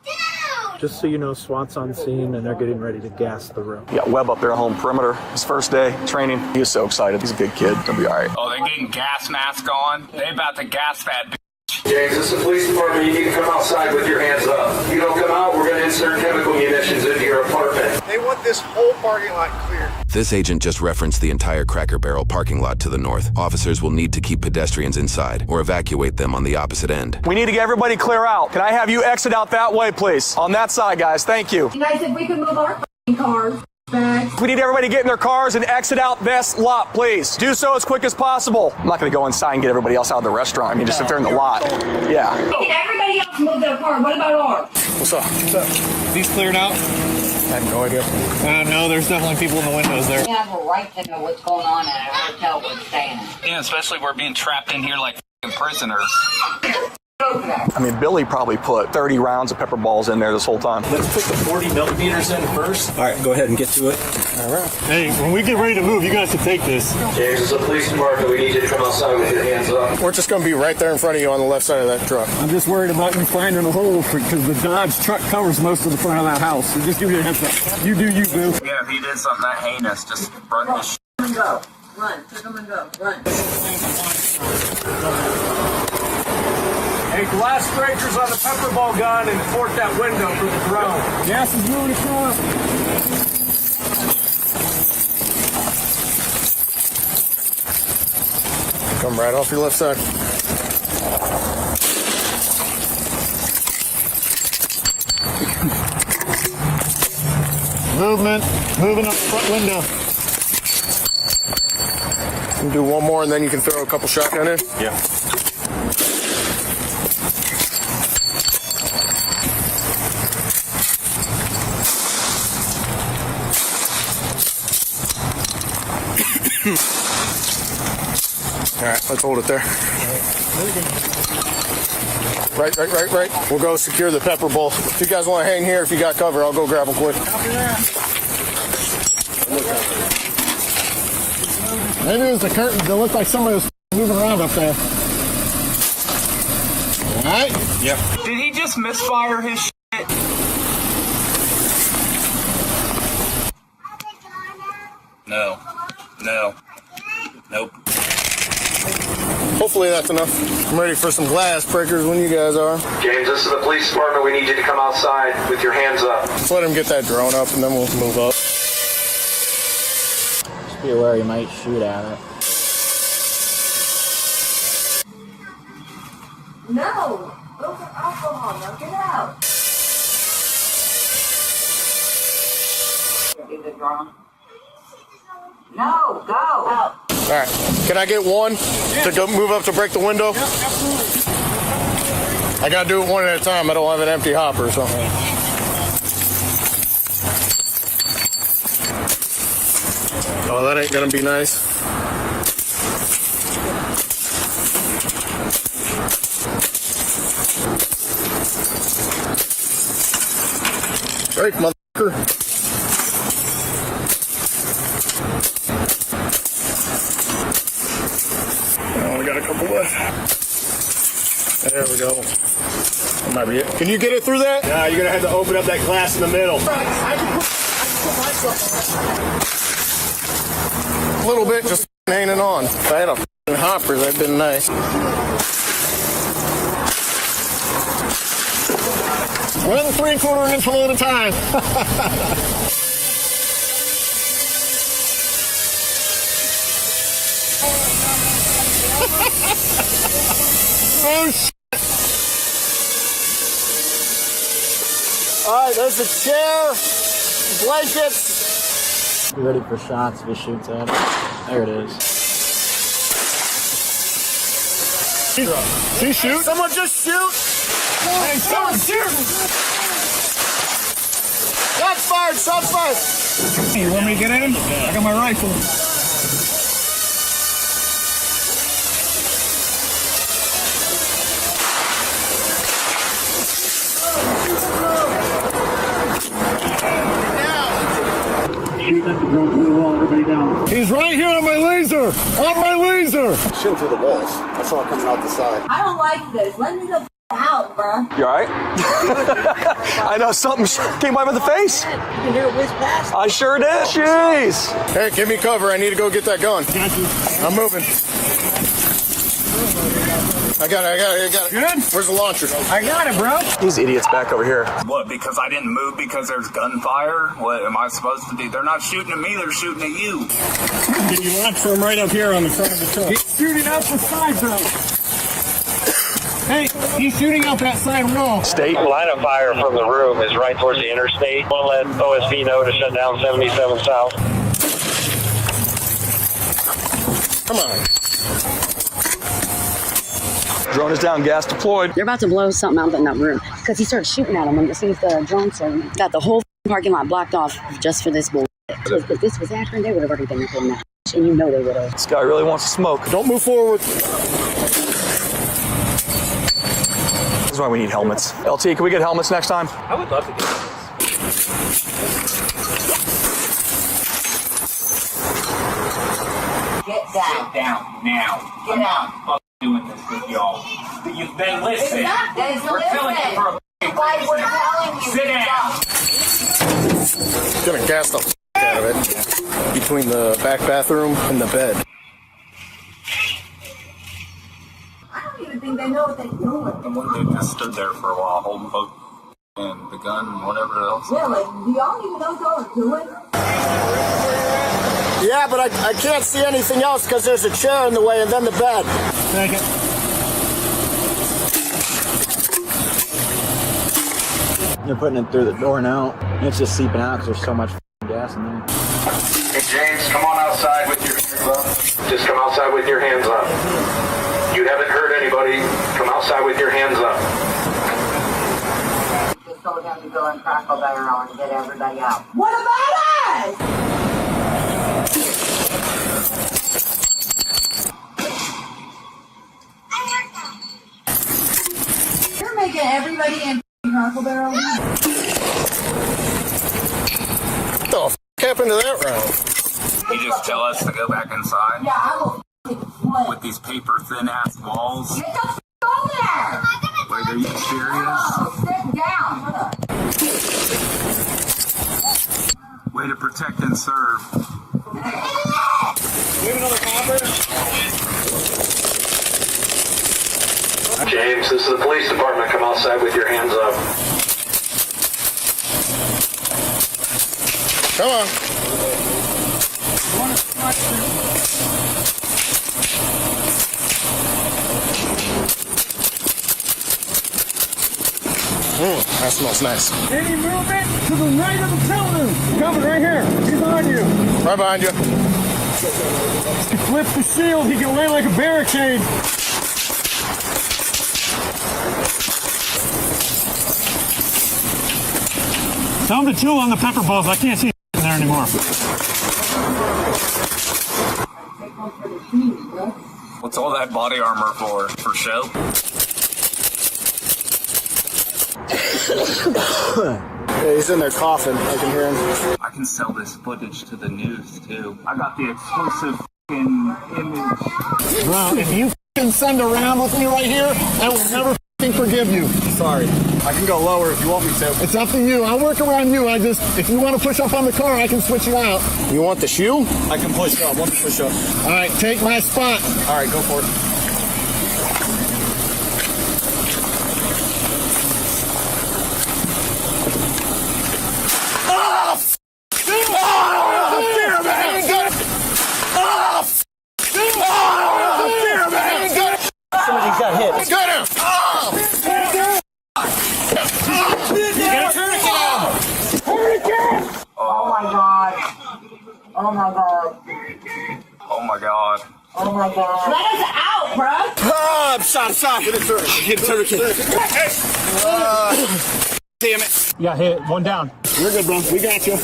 Down! Just so you know, SWAT's on scene and they're getting ready to gas the room. You got Webb up there home perimeter. His first day training. He was so excited. He's a good kid. He'll be all right. Oh, they're getting gas mask on. They about to gas that bitch. James, this is the police department. You need to come outside with your hands up. If you don't come out, we're going to insert chemical munitions into your apartment. They want this whole parking lot cleared. This agent just referenced the entire Cracker Barrel parking lot to the north. Officers will need to keep pedestrians inside or evacuate them on the opposite end. We need to get everybody clear out. Can I have you exit out that way, please? On that side, guys. Thank you. You guys, if we can move our cars back. We need everybody to get in their cars and exit out this lot, please. Do so as quick as possible. I'm not going to go inside and get everybody else out of the restaurant. I mean, just if they're in the lot. Yeah. Can everybody else move their car? What about ours? What's up? These cleared out? I have no idea. No, there's definitely people in the windows there. We have a right to know what's going on at a hotel we're staying in. Yeah, especially we're being trapped in here like prisoners. I mean, Billy probably put 30 rounds of pepper balls in there this whole time. Let's put the 40 millimeters in first. All right, go ahead and get to it. All right. Hey, when we get ready to move, you guys can take this. James, this is the police department. We need you to come outside with your hands up. We're just going to be right there in front of you on the left side of that truck. I'm just worried about you finding a hole because the Dodge truck covers most of the front of that house. So just give you a heads up. You do you, boo. Yeah, if he did something that heinous, just run this shit. And go. Run. Pick them and go. Run. Hey, glass breakers on the pepper ball gun and port that window for the drone. Gas is moving across. Come right off your left side. Movement. Moving up the front window. You can do one more and then you can throw a couple shotgun in. Yeah. All right, let's hold it there. Right. We'll go secure the pepper bowl. If you guys want to hang here, if you got cover, I'll go grab them quick. Maybe it was the curtains. It looked like somebody was moving around up there. All right? Yep. Did he just misfire his shit? No. Nope. Hopefully that's enough. I'm ready for some glass breakers when you guys are. James, this is the police department. We need you to come outside with your hands up. Let's let him get that drone up and then we'll move up. Just be aware you might shoot at it. No. Go for alcohol. Now get out. Get the drone. No. Go. Out. All right. Can I get one to go move up to break the window? Yep, absolutely. I got to do it one at a time. I don't have an empty hopper or something. Oh, that ain't going to be nice. Break, motherfucker. We got a couple left. There we go. That might be it. Can you get it through that? Nah, you're gonna have to open up that glass in the middle. A little bit, just hanging on. If I had a hopper, that'd been nice. 1 3/4 inch hole at a time. Oh, shit. All right, there's a chair, blankets. Be ready for shots if he shoots at it. There it is. She shoot? Someone just shoot? Hey, someone shoot! Shots fired, shots fired. Hey, you want me to get in? I got my rifle. He's right here on my laser! On my laser! Shoot through the walls. I saw it coming out the side. I don't like this. Let me go out, bro. You alright? I know something came by with the face. You can hear it whiz past. I sure did. Jeez. Hey, give me cover. I need to go get that gun. I'm moving. I got it. Good? Where's the launcher? I got it, bro. These idiots back over here. What, because I didn't move because there's gunfire? What am I supposed to do? They're not shooting at me, they're shooting at you. Can you launch from right up here on the front of the truck? He's shooting out the side, bro. Hey, he's shooting out that side wall. State. Line of fire from the room is right towards the interstate. Want to let OSP know to shut down 77 South. Come on. Drone is down, gas deployed. They're about to blow something out in that room because he started shooting at them as soon as the drone started. Got the whole parking lot blocked off just for this bullshit. If this was Akron, they would have already been in that. And you know they would have. This guy really wants to smoke. Don't move forward. This is why we need helmets. LT, can we get helmets next time? I would love to get helmets. Get down. Sit down now. Get out. I'm doing this with y'all. You've been listening. It's not this. We're filling it for a Like we're telling you. Sit down. Gonna gas the out of it between the back bathroom and the bed. I don't even think they know what they're doing. And when they just stood there for a while, holding both and the gun and whatever else. Yeah, like, do y'all even know what y'all are doing? Yeah, but I can't see anything else because there's a chair in the way and then the bed. Take it. They're putting it through the door now. It's just seeping out because there's so much gas in there. Hey, James, come on outside with your hands up. Just come outside with your hands up. You haven't hurt anybody. Come outside with your hands up. Just told them to go and crackle barrel and get everybody out. What about us? You're making everybody in crackle barrel. What the f*** happened to that round? You just tell us to go back inside? Yeah, I will With these paper thin ass walls? Get the f*** over there! Wait, are you serious? Oh, sit down. Shut up. Way to protect and serve. You have another copper? James, this is the police department. Come outside with your hands up. Come on. That smells nice. Any movement to the right of the cylinder. Coming right here. He's on you. Right behind you. He flips the shield. He can lay like a barricade. Tell him to chew on the pepper balls. I can't see in there anymore. What's all that body armor for? For show? Yeah, he's in there coughing. I can hear him. I can sell this footage to the news too. I got the exclusive image. Well, if you send around with me right here, I will never forgive you. Sorry. I can go lower if you want me to. It's up to you. I'll work around you. If you want to push up on the car, I can switch you out. You want the shoe? I can push up. Want to push up. All right, take my spot. All right, go for it. Somebody's got hit. Get him! Oh my god. Oh my god. Oh my god. Oh my god. Let us out, bro. Oh, I'm shot. Get a tourniquet. Damn it. You got hit. One down. You're good, bro. We got you.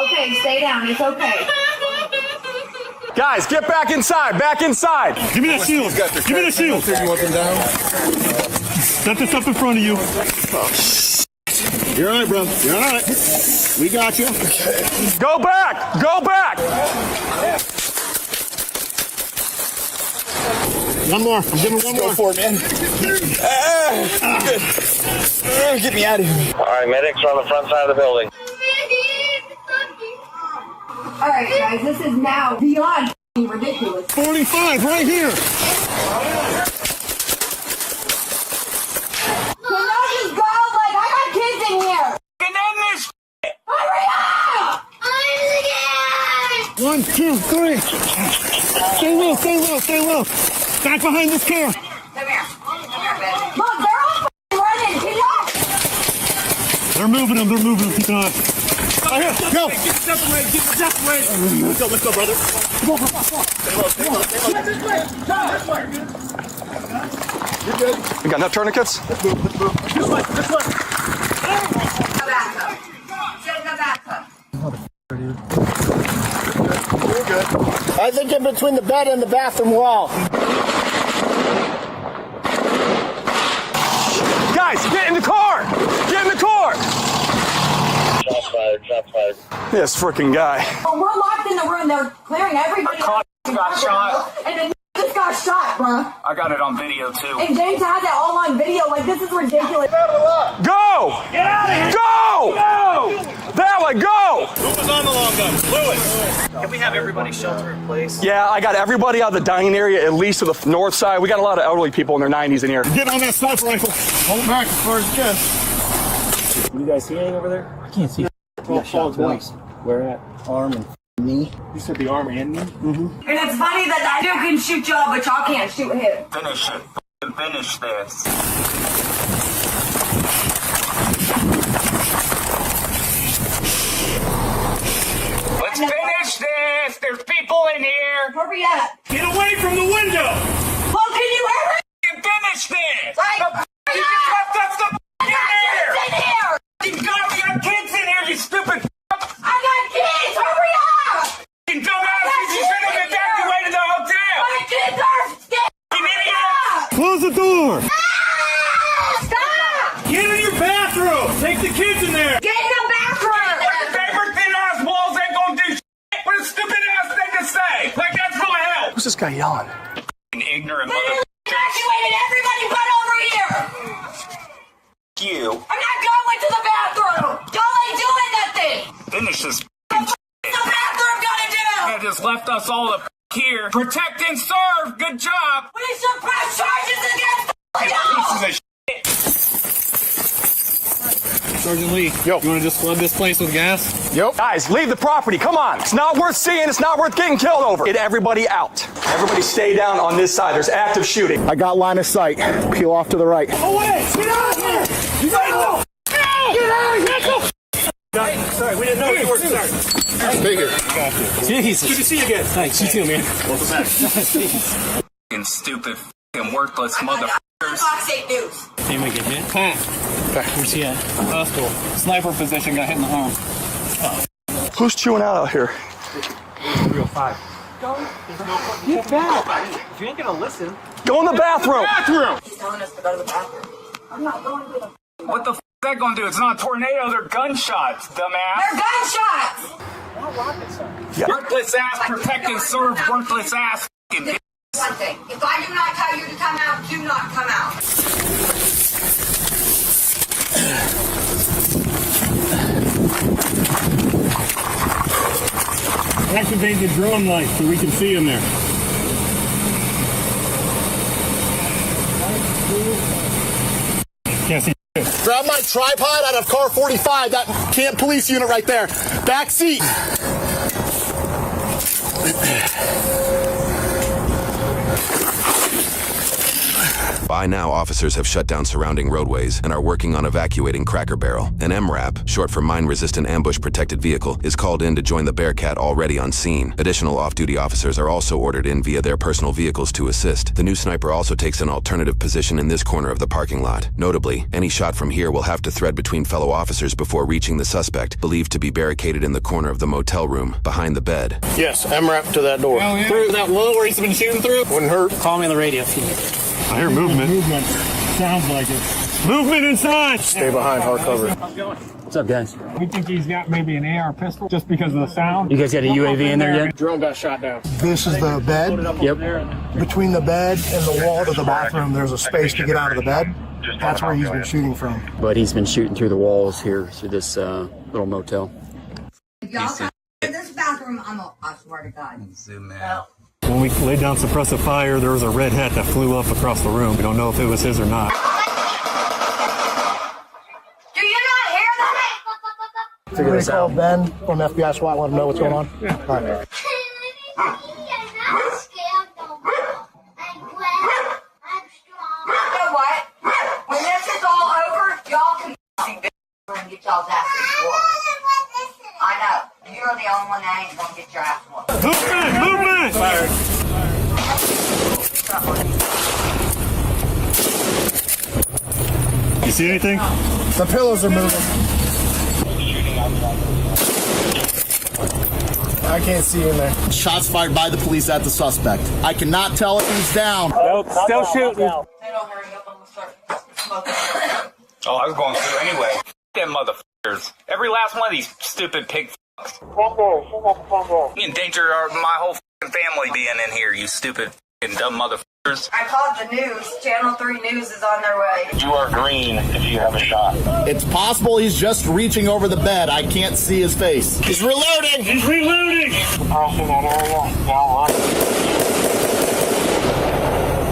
Okay, stay down. It's okay. Guys, get back inside. Back inside. Give me that shield. Give me the shield. You want them down? Set this up in front of you. You're all right, bro. You're all right. We got you. Go back. Go back. One more. I'm giving one more. Go for it, man. Get me out of here. All right, medics are on the front side of the building. All right, guys, this is now beyond ridiculous. 45 right here. Can y'all just go? Like, I got kids in here. Get in this. Hurry up! One, two, three. Stay low, stay low, stay low. Back behind this car. Come here. Look, they're all running. Can y'all? They're moving them. Keep an eye. Right here. Go. Get the death away. Let's go, brother. Come on. Stay low. You're good. We got enough tourniquets? This way. You're good. I think in between the bed and the bathroom wall. Guys, get in the car! Get in the car! Shots fired. This freaking guy. Oh, we're locked in the room. They're clearing everybody out. Got shot. And then just got shot, bro. I got it on video too. And James has it all on video. Like, this is ridiculous. Go! Get out of here! Go! Go! That way, go! Who was on the long gun? Lewis. Can we have everybody shelter in place? Yeah, I got everybody out of the dining area, at least to the north side. We got a lot of elderly people in their 90s in here. Get on that sniper rifle. Hold back as far as you can. You guys see anything over there? I can't see. Shot twice. Where at? Arm and knee. You said the arm and knee? Mm-hmm. And it's funny that I dude can shoot y'all, but y'all can't shoot him. Finish it. Finish this. Let's finish this. There's people in here. Hurry up. Get away from the window! Well, can you hurry? Finish this. Like, You just left us the I got kids in here. You got kids in here, you stupid. I got kids. Hurry up. You dumbasses, you should have evacuated the hotel. My kids are scared. You idiot. Close the door. Stop. Get in your bathroom! Take the kids in there! Get in the bathroom. Your favorite thin-ass walls ain't gonna do shit. What a stupid-ass thing to say. Like, that's gonna help. Who's this guy yelling? An ignorant They mother. evacuated everybody but over here. You. I'm not going to the bathroom. Y'all ain't doing nothing. Finish this. What's the bathroom gonna do? You just left us all up here. Protect and serve. Good job. We should press charges against y'all. Pieces of shit. Sergeant Lee, you want to just flood this place with gas? Yep. Guys, leave the property. Come on. It's not worth seeing. It's not worth getting killed over. Get everybody out. Everybody stay down on this side. There's active shooting. I got line of sight. Peel off to the right. Oh, wait! Get out of here! Get out of here! Sorry, we didn't know you were. Sorry. Stay here. Jesus. Good to see you again. Thanks. You too, man. Fucking stupid, fucking worthless motherfuckers. Fox 8 News. Can we get hit? Pat. Where's he at? Hospital. Sniper position got hit in the arm. Who's chewing out here? 305. Get back. If you ain't gonna listen. Go in the bathroom. He's telling us to go to the bathroom. I'm not going to the What the f is that gonna do? It's not a tornado, they're gunshots, dumbass. They're gunshots. Yeah. Worthless ass, protect and serve, worthless ass fucking bitch. One thing. If I do not tell you to come out, do not come out. Activate the drone light so we can see in there. Can't see. Grab my tripod out of car 45, that camp police unit right there. Back seat. By now, officers have shut down surrounding roadways and are working on evacuating Cracker Barrel. An MRAP, short for Mine-Resistant Ambush-Protected Vehicle, is called in to join the Bearcat already on scene. Additional off-duty officers are also ordered in via their personal vehicles to assist. The new sniper also takes an alternative position in this corner of the parking lot. Notably, any shot from here will have to thread between fellow officers before reaching the suspect, believed to be barricaded in the corner of the motel room, behind the bed. Yes, MRAP to that door. Oh, yeah. Through that wall where he's been shooting through? Wouldn't hurt. Call me on the radio. I hear movement. Sounds like it. Movement inside. Stay behind hard cover. What's up, guys? We think he's got maybe an AR pistol just because of the sound. You guys got a UAV in there yet? Drone got shot down. This is the bed. Yep. between the bed and the wall to the bathroom, there's a space to get out of the bed. That's where he's been shooting from. But he's been shooting through the walls here through this little motel. If y'all come to this bathroom, I swear to God. Zoom out. When we laid down suppressive fire, there was a red hat that flew up across the room. We don't know if it was his or not. Do you not hear that? Figure this out. Ben from FBI SWAT, let him know what's going on. Yeah. All right. You know what? When this is all over, y'all can and get y'all's asses whooped. I know. You're the only one that ain't gonna get your ass whooped. Movement! You see anything? The pillows are moving. I can't see in there. Shots fired by the police at the suspect. I cannot tell if he's down. Nope, still shooting. They don't hurry up, I'm gonna start smoking. Oh, I was going through anyway. Them motherfuckers. Every last one of these stupid pig fucks. You endanger my whole family being in here, you stupid and dumb motherfuckers. I called the news. Channel 3 News is on their way. You are green if you have a shot. It's possible he's just reaching over the bed. I can't see his face. He's reloading! He's reloading! Crossing that area. Down one.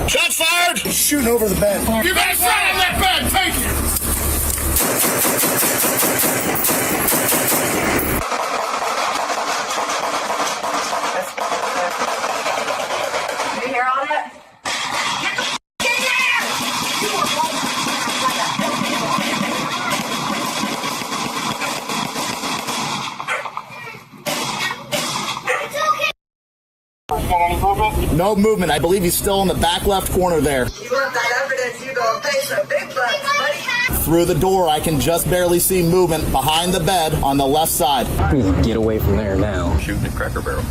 Shots fired! He's shooting over the bed. You guys shot on that bed! Take it! Did you hear all that? No movement. I believe he's still in the back left corner there. You want that evidence, you gonna face a big bucks, buddy. Through the door, I can just barely see movement behind the bed on the left side. Get away from there now. Shooting at Cracker Barrel.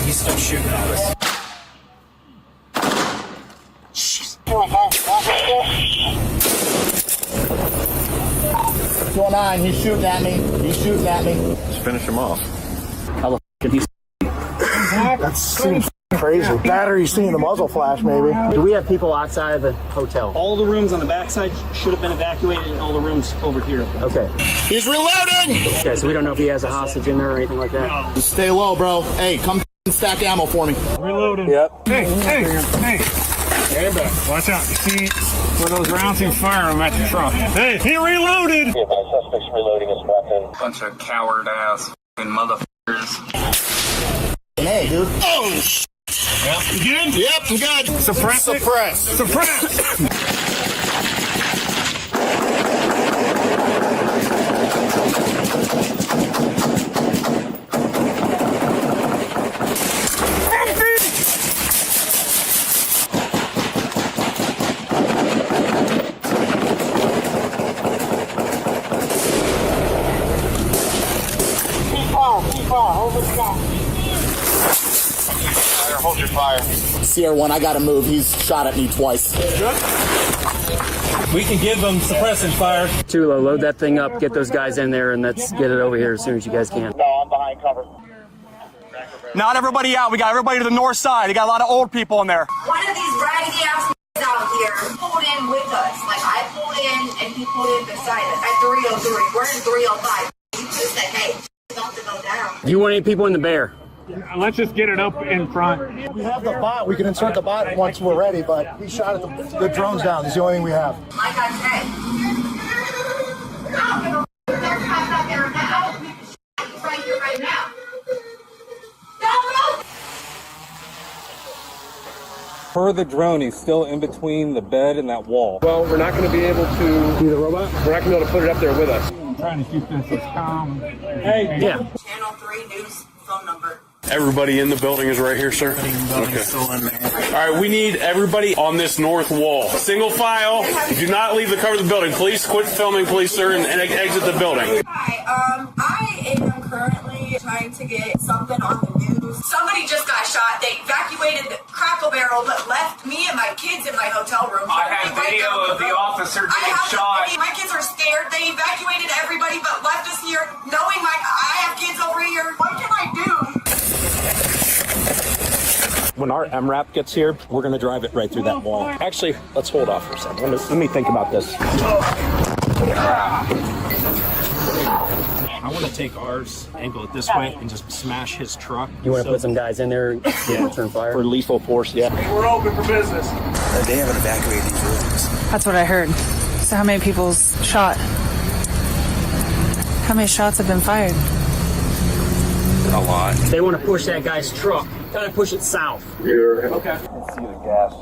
He's still shooting at us. 209, he's shooting at me. He's shooting at me. Just finish him off. How the f*** did he... That seems crazy. That or he's seeing the muzzle flash, maybe. Do we have people outside of the hotel? All the rooms on the backside should have been evacuated, and all the rooms over here. Okay. He's reloading! Okay, so we don't know if he has a hostage in there or anything like that? Just stay low, bro. Hey, come stack ammo for me. Reloading. Yep. Hey! Stand back. Watch out. You see where those rounds can fire them at the truck. Hey, he reloaded! Yeah, my suspect's reloading his weapon. Bunch of coward ass motherfuckers. Hey, dude. Oh, yep. You good? Yep, I'm good. Suppress it. Suppress. Suppress. Hold your fire. CR1, I gotta move. He's shot at me twice. We can give them suppressant fire. Tulo, load that thing up, get those guys in there, and let's get it over here as soon as you guys can. No, I'm behind cover. Not everybody out. We got everybody to the north side. We got a lot of old people in there. One of these raggedy ass out here pulled in with us. Like, I pulled in and he pulled in beside us at 303. We're in 305. He just said, hey, don't go down. Do you want any people in the bear? Let's just get it up in front. We have the bot. We can insert the bot once we're ready, but he shot at the drones down. It's the only thing we have. Like I said, right here, right now. Per the drone, he's still in between the bed and that wall. Well, we're not going to be able to... See the robot? We're not going to be able to put it up there with us. I'm trying to keep this as calm. Hey, yeah. Channel 3 News phone number. Everybody in the building is right here, sir? Okay. All right, we need everybody on this north wall. Single file. Do not leave the cover of the building. Please quit filming, please, sir, and exit the building. Hi, I am currently trying to get something on the news. Somebody just got shot. They evacuated the Crackle Barrel, but left me and my kids in my hotel room. I have video of the officer getting shot. My kids are scared. They evacuated everybody, but left us here, knowing I have kids over here. What can I do? When our MRAP gets here, we're going to drive it right through that wall. Actually, let's hold off for a second. Let me think about this. I want to take ours, angle it this way, and just smash his truck. You want to put some guys in there and return fire? For lethal force, yeah. We're open for business. They haven't evacuated these rooms. That's what I heard. So how many people's shot? How many shots have been fired? A lot. They want to push that guy's truck. Kind of push it south. Okay. See the gas.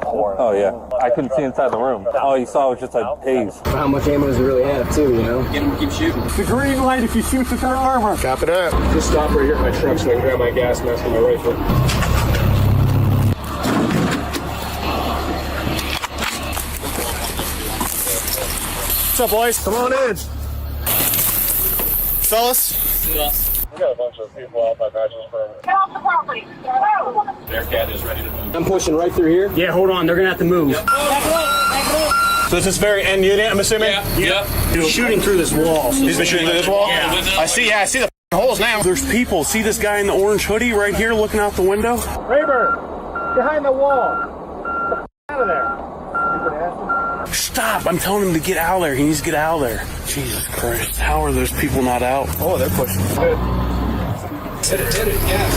Oh yeah, I couldn't see inside the room. All you saw was just a haze. How much ammo does it really have, too? You know. Get him to keep shooting. The green light if you shoot the third armor. Cop it up. Just stop right here at my truck so I can grab my gas mask and my rifle. What's up, boys? Come on in. Fellas? We got a bunch of people out by Badger's Firm. Get off the property. Go. Their cat is ready to move. I'm pushing right through here. Yeah, hold on. They're going to have to move. Back away. So this is very end unit, I'm assuming? Yeah. He's shooting through this wall. He's been shooting through this wall? Yeah. I see the holes now. There's people. See this guy in the orange hoodie right here looking out the window? Rayburn, behind the wall. Get out of there. Stop! I'm telling him to get out of there. He needs to get out of there. Jesus Christ. How are those people not out? Oh, they're pushing. Hit it. Yes.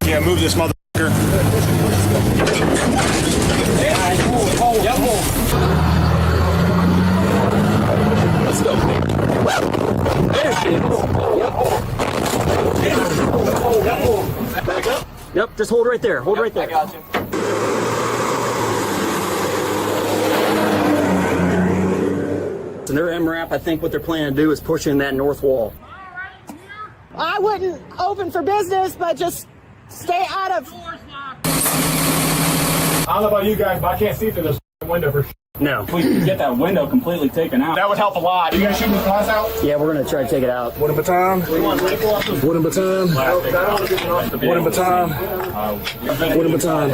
Yeah, move this motherfucker. Let's go. There she is. Yep. Back up. Yep, just hold right there. Hold right there. I got you. And their MRAP, I think what they're planning to do is push in that north wall. I wouldn't open for business, but just stay out of. I don't know about you guys, but I can't see through this window for No. If we could get that window completely taken out. That would help a lot. You guys shooting the glass out? Yeah, we're going to try to take it out. Wooden baton. Wooden baton. Wooden baton. Wooden baton.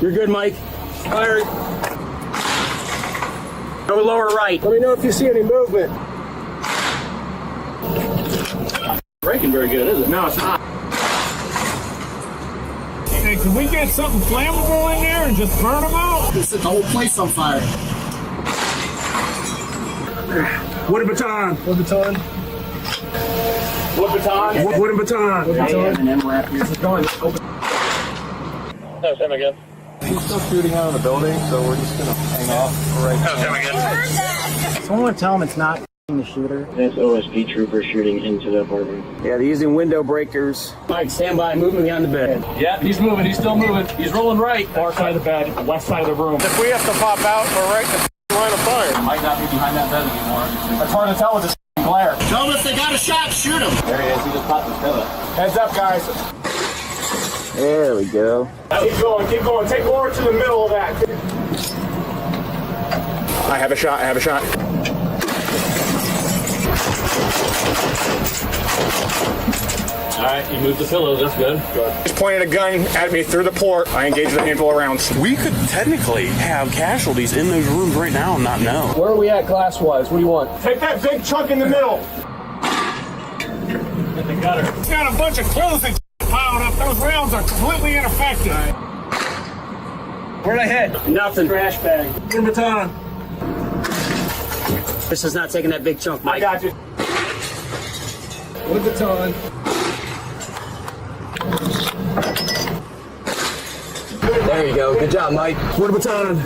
You're good, Mike. Fired. Go lower right. Let me know if you see any movement. Breaking very good, is it? No, it's not. Hey, can we get something flammable in there and just burn them out? Set the whole place on fire. Wooden baton. Wooden baton. What baton? Wooden baton. Yeah, an MRAP here. It's going. Open. That's him again. He's still shooting out of the building, so we're just gonna hang off right now. That's him again. Someone tell him it's not the shooter. That's OSP trooper shooting into the apartment. Yeah, they're using window breakers. Mike, stand by. Moving behind the bed. Yeah, he's moving. He's still moving. He's rolling right. Far side of the bed, west side of the room. If we have to pop out, we're right in the line of fire. Might not be behind that bed anymore. It's hard to tell with this glare. Tell them if they got a shot, shoot them. There he is. He just popped his pillow. Heads up, guys. There we go. Keep going, keep going. Take more to the middle of that. I have a shot. All right, you moved the pillows. That's good. Just pointed a gun at me through the port. I engaged with a handful of rounds. We could technically have casualties in those rooms right now and not know. Where are we at class-wise? What do you want? Take that big chunk in the middle. In the gutter. It's got a bunch of clothes and piled up. Those rounds are completely ineffective. Where'd I hit? Nothing. Trash bag. Wooden baton. This is not taking that big chunk, Mike. I got you. Wooden baton. There you go. Good job, Mike. Wooden baton.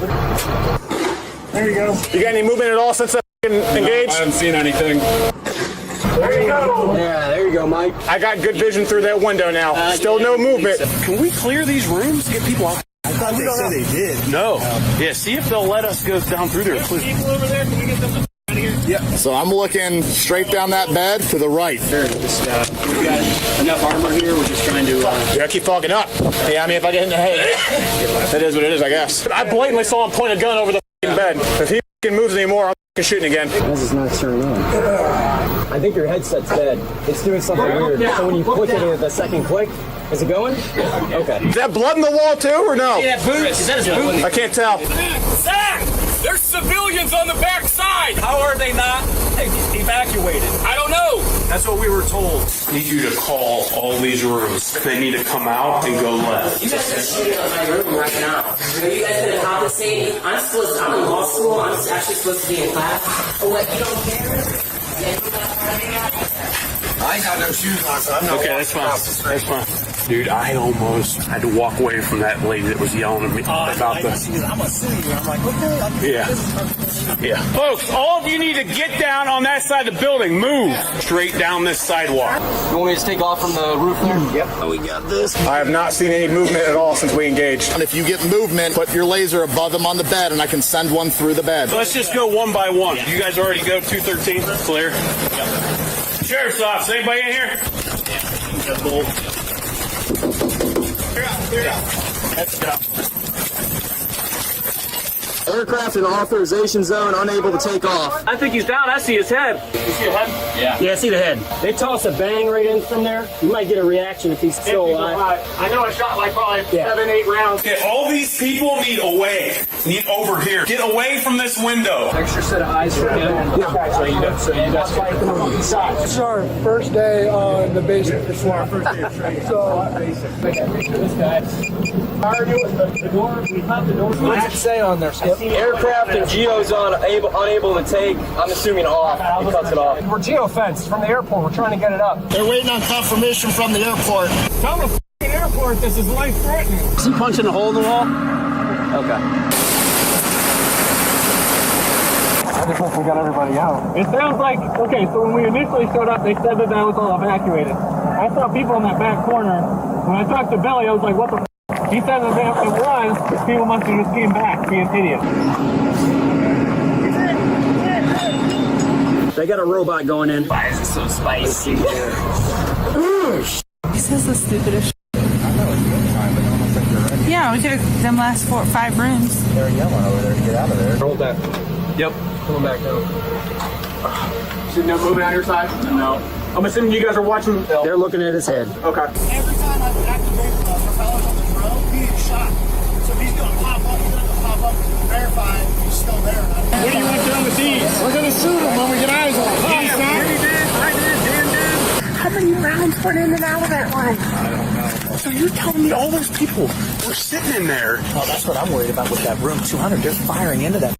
There you go. You got any movement at all since I engaged? I haven't seen anything. There you go. Yeah, there you go, Mike. I got good vision through that window now. Still no movement. Can we clear these rooms? Get people out. I thought they said they did. No. Yeah, see if they'll let us go down through there. Please. People over there, can we get them out of here? Yeah. So I'm looking straight down that bed to the right. We've got enough armor here. We're just trying to. Yeah, keep fogging up. Yeah, I mean, if I get in the head, that is what it is, I guess. I blatantly saw him point a gun over the bed. If he moves anymore, I'm shooting again. This is not turning on. I think your headset's dead. It's doing something weird. So when you click it at the second click, is it going? Okay. Is that blood in the wall too, or no? Yeah, boots. Is that his boot? I can't tell. Zach! There's civilians on the back side. How are they not evacuated? I don't know. That's what we were told. I need you to call all these rooms. They need to come out and go left. You guys are shooting up my room right now. Are you guys gonna compensate me? I'm in law school. I'm actually supposed to be in class. Oh, what? You don't care? I ain't got no shoes on, so I'm not. Okay, that's fine. That's fine. Dude, I almost had to walk away from that lady that was yelling at me about the... I'm a city. I'm like, okay. Yeah. Folks, all of you need to get down on that side of the building. Move straight down this sidewalk. You want me to take off from the roof there? Yep. We got this. I have not seen any movement at all since we engaged. And if you get movement, put your laser above them on the bed, and I can send one through the bed. Let's just go one by one. You guys already go 213? Clear? Yep. Sheriff's office, anybody in here? Let's go. Aircraft in authorization zone, unable to take off. I think he's down. I see his head. You see the head? Yeah, I see the head. They toss a bang right in from there. You might get a reaction if he's still alive. I know I shot like probably 7-8 rounds. Okay, all these people need away. Need over here. Get away from this window. Extra set of eyes for him. Yeah. So you guys can This is our first day on the basic for SWAT. This guy. How are you? The door. We have the door. What does it say on there, Skip? Aircraft in geozone unable to take. I'm assuming off. He cuts it off. We're geofenced from the airport. We're trying to get it up. They're waiting on confirmation from the airport. Tell the airport this is life-threatening. Is he punching a hole in the wall? Okay. I just hope we got everybody out. It sounds like, okay, so when we initially showed up, they said that was all evacuated. I saw people in that back corner. When I talked to Billy, I was like, what the f***? He said that it was, people must have just came back being idiots. They got a robot going in. Why is it so spicy? He says the stupidest shit. Yeah, we could have them last 5 rooms. They're yelling over there to get out of there. Hold that. Yep. Coming back down. See no movement on your side? No. I'm assuming you guys are watching. They're looking at his head. Okay. Every time I've activated the propellers on the drone, he is shot. So he's going to pop up, verify he's still there. What do you want done with these? We're going to shoot him when we get eyes on him. Yeah, he did. I did. Dan did. How many rounds went in and out of that line? I don't know. So you're telling me all those people were sitting in there? Oh, that's what I'm worried about with that room 200. They're firing into that.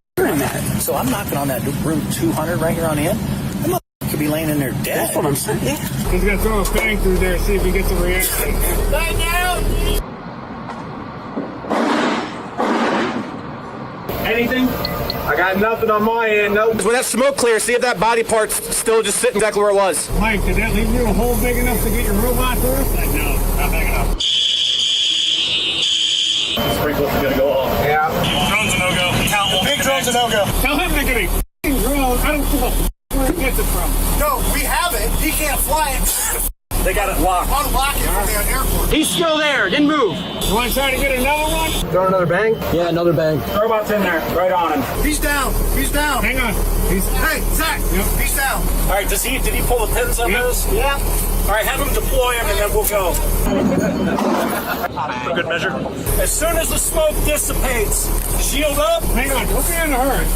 So I'm knocking on that room 200 right here on in. That could be laying in there dead. That's what I'm saying. Yeah. He's going to throw a bang through there, see if he gets a reaction. Right now. Anything? I got nothing on my end. Nope. When that smoke clears, see if that body part's still just sitting exactly where it was. Mike, did that leave you a hole big enough to get your robot through? No, not big enough. Sprinkler's gonna go off. Yeah. Drone's a no-go. Big drone's a no-go. Tell him to get a drone. I don't know where he gets it from. No, we have it. He can't fly it. They got it locked. Unlock it from the airport. He's still there. Didn't move. You want to try to get another one? Throw another bang? Yeah, another bang. Robot's in there. Right on him. He's down. He's down. Hang on. Hey, Zach. Yep. He's down. All right. Did he pull the pins on those? Yeah. All right. Have him deploy him, and then we'll go. For good measure. As soon as the smoke dissipates, shield up. Hang on. Don't be in a hurry.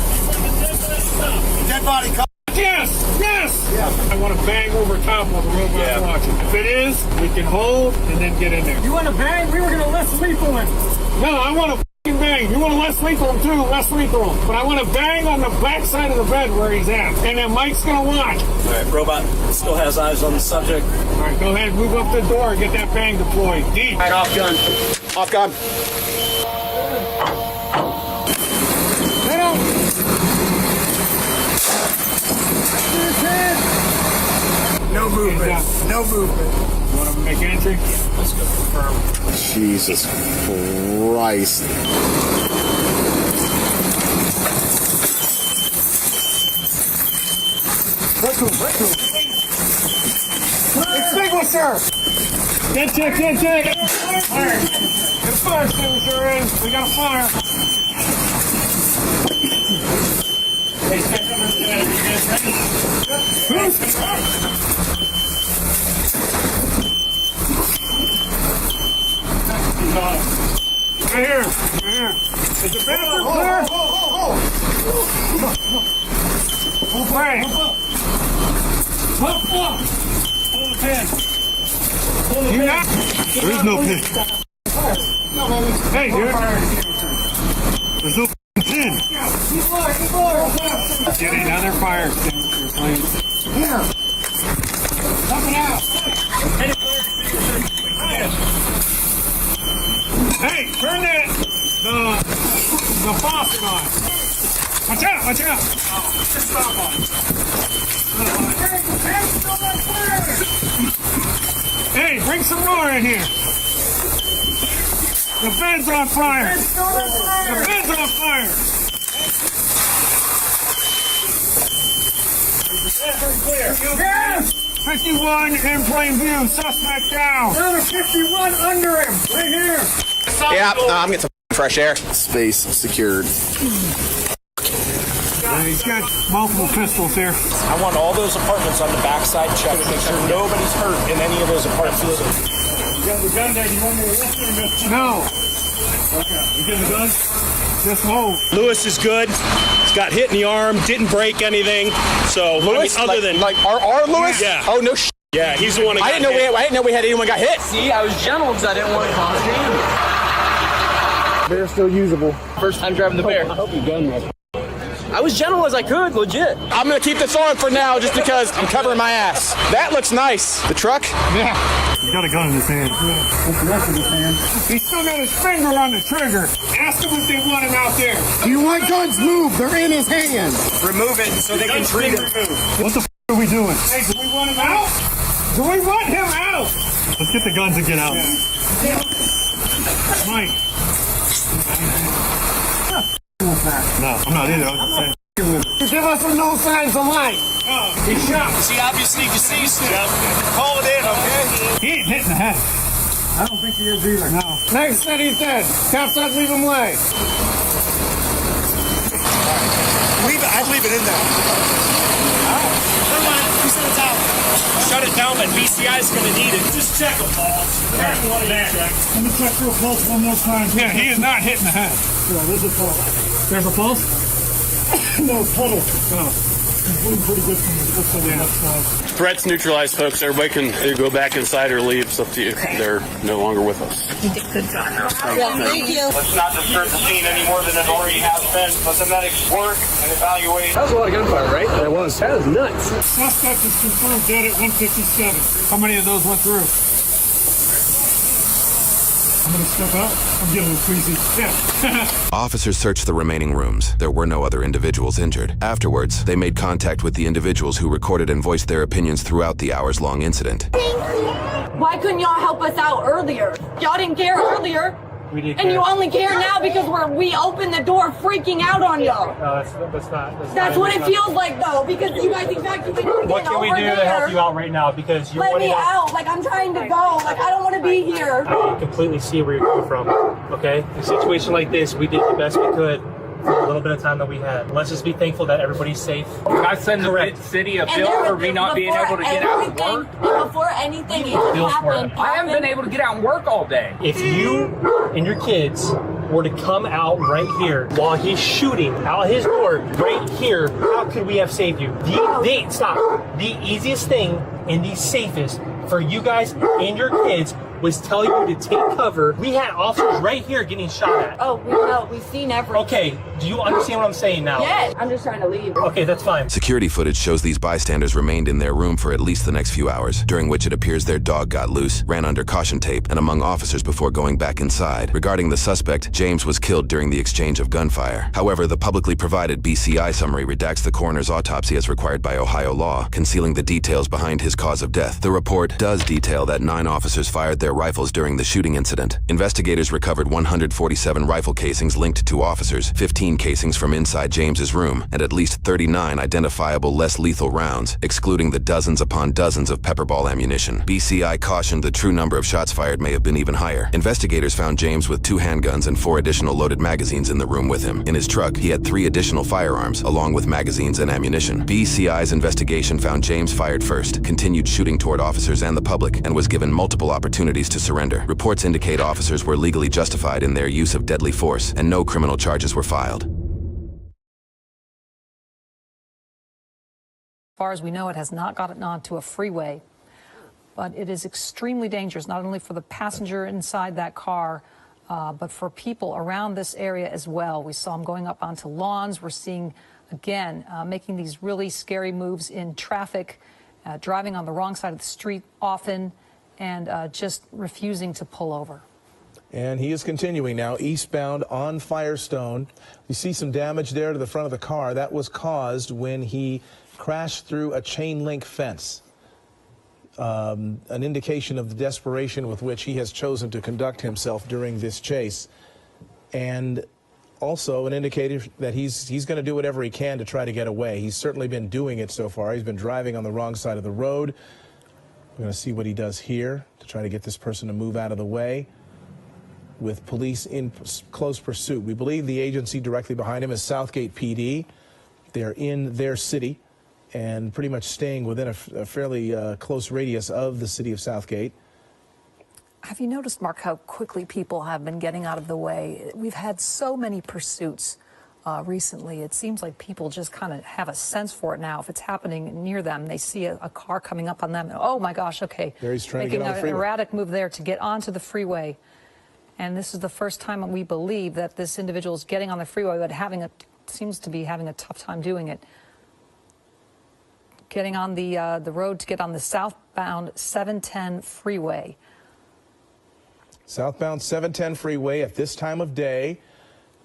Dead body. Yes! Yes! Yeah. I want to bang over top of the robot watching. If it is, we can hold and then get in there. You want to bang? We were going to less lethal him. No, I want to f***ing bang. You want to less lethal him too? Less lethal him. But I want to bang on the back side of the bed where he's at. And then Mike's going to watch. All right, robot still has eyes on the subject. All right, go ahead. Move up the door and get that bang deployed. Deep. All right, off gun. Off gun. No movement. No movement. You want to make entry? Yeah, let's go confirm. Jesus Christ. Extinguisher! Check. All right. Get a fire extinguisher in. We got a fire. Hey, check over the bed. You guys ready? Right here. Is the bathroom clear? You're not. There is no pin. Hey, dude. There's no pin. Get another fire extinguisher, please. Here. Coming out. Hey, turn the faucet on. Watch out, watch out. Just stop on. Hey, bring some more in here. The bed's on fire. The bed's on fire. 51 in plain view. Suspect down. Another 51 under him. Right here. Yeah, I'm getting some fresh air. Space secured. He's got multiple pistols here. I want all those apartments on the backside checked to make sure nobody's hurt in any of those apartments. You got the gun there. You want me to lift it or just... No. Okay. You getting the gun? Just hold. Lewis is good. He's got hit in the arm, didn't break anything. So Lewis, other than our Lewis? Yeah. Oh no. Yeah, he's the one. I didn't know we had anyone got hit. See, I was gentle because I didn't want to cause damage. Bear's still usable. First time driving the bear. I hope you're done with. I was gentle as I could, legit. I'm gonna keep this on for now just because I'm covering my ass. That looks nice. The truck? Yeah. He's got a gun in his hand. What's the rest of his hand? He's still got his finger on the trigger. Ask him if they want him out there. Do you want guns moved? They're in his hand. Remove it so they can treat him. What the are we doing? Hey, do we want him out? Do we want him out? Let's get the guns and get out. Yeah. Mike. No, I'm not either. Give us some no signs of life. He's shot. See, obviously deceased. Call it in, okay? He ain't hit in the head. I don't think he is either. No. Next said he's dead. Cap said leave him lay. I'd leave it in there. Never mind. We said it's out. Shut it down, but BCI's gonna need it. Just check them, Paul. Let me check real close one more time. Yeah, he is not hit in the head. Yeah, there's a pulse. There's a pulse? No, total. Oh. He's moving pretty good from the left side. Threats neutralized, folks. Everybody can either go back inside or leave. It's up to you. They're no longer with us. You did good job. Thank you. Let's not disturb the scene any more than it already has been. Let the medics work and evaluate. That was a lot of gunfire, right? That was. That was nuts. Suspect is confirmed dead at 157. How many of those went through? I'm gonna step out. I'm getting a little queasy. Yeah. Officers searched the remaining rooms. There were no other individuals injured. Afterwards, they made contact with the individuals who recorded and voiced their opinions throughout the hours-long incident. Why couldn't y'all help us out earlier? Y'all didn't care earlier. And you only care now because we opened the door freaking out on y'all. No, That's what it feels like though, because you guys evacuated again. What can we do to help you out right now? Because you're let me out. Like I'm trying to go. Like I don't want to be here. I completely see where you're coming from. Okay? In a situation like this, we did the best we could for a little bit of time that we had. Let's just be thankful that everybody's safe. I send the city a bill for me not being able to get out and work. And before anything even happened, I haven't been able to get out and work all day. If you and your kids were to come out right here while he's shooting out his door right here, how could we have saved you? The easiest thing and the safest for you guys and your kids was tell you to take cover. We had officers right here getting shot at. Oh, we know. We've seen everything. Okay, do you understand what I'm saying now? Yes. I'm just trying to leave. Okay, that's fine. Security footage shows these bystanders remained in their room for at least the next few hours, during which it appears their dog got loose, ran under caution tape, and among officers before going back inside. Regarding the suspect, James was killed during the exchange of gunfire. However, the publicly provided BCI summary redacts the coroner's autopsy as required by Ohio law, concealing the details behind his cause of death. The report does detail that 9 officers fired their rifles during the shooting incident. Investigators recovered 147 rifle casings linked to officers, 15 casings from inside James's room, and at least 39 identifiable less lethal rounds, excluding the dozens upon dozens of pepperball ammunition. BCI cautioned the true number of shots fired may have been even higher. Investigators found James with 2 handguns and 4 additional loaded magazines in the room with him. In his truck, he had 3 additional firearms, along with magazines and ammunition. BCI's investigation found James fired first, continued shooting toward officers and the public, and was given multiple opportunities to surrender. Reports indicate officers were legally justified in their use of deadly force, and no criminal charges were filed. As far as we know, it has not gotten onto a freeway. but it is extremely dangerous, not only for the passenger inside that car, but for people around this area as well. We saw him going up onto lawns. We're seeing, again, making these really scary moves in traffic, driving on the wrong side of the street often, and just refusing to pull over. And he is continuing now eastbound on Firestone. You see some damage there to the front of the car. That was caused when he crashed through a chain link fence. An indication of the desperation with which he has chosen to conduct himself during this chase. And also an indicator that he's going to do whatever he can to try to get away. He's certainly been doing it so far. He's been driving on the wrong side of the road. We're going to see what he does here to try to get this person to move out of the way, with police in close pursuit. We believe the agency directly behind him is Southgate PD. They're in their city and pretty much staying within a fairly close radius of the city of Southgate. Have you noticed, Mark, how quickly people have been getting out of the way? We've had so many pursuits recently. It seems like people just kind of have a sense for it now. If it's happening near them, they see a car coming up on them. And, oh, my gosh, okay. There he's trying to making get on the freeway. An erratic move there to get onto the freeway. And this is the first time we believe that this individual is getting on the freeway, but seems to be having a tough time doing it. Getting on the road to get on the southbound 710 freeway. Southbound 710 freeway at this time of day.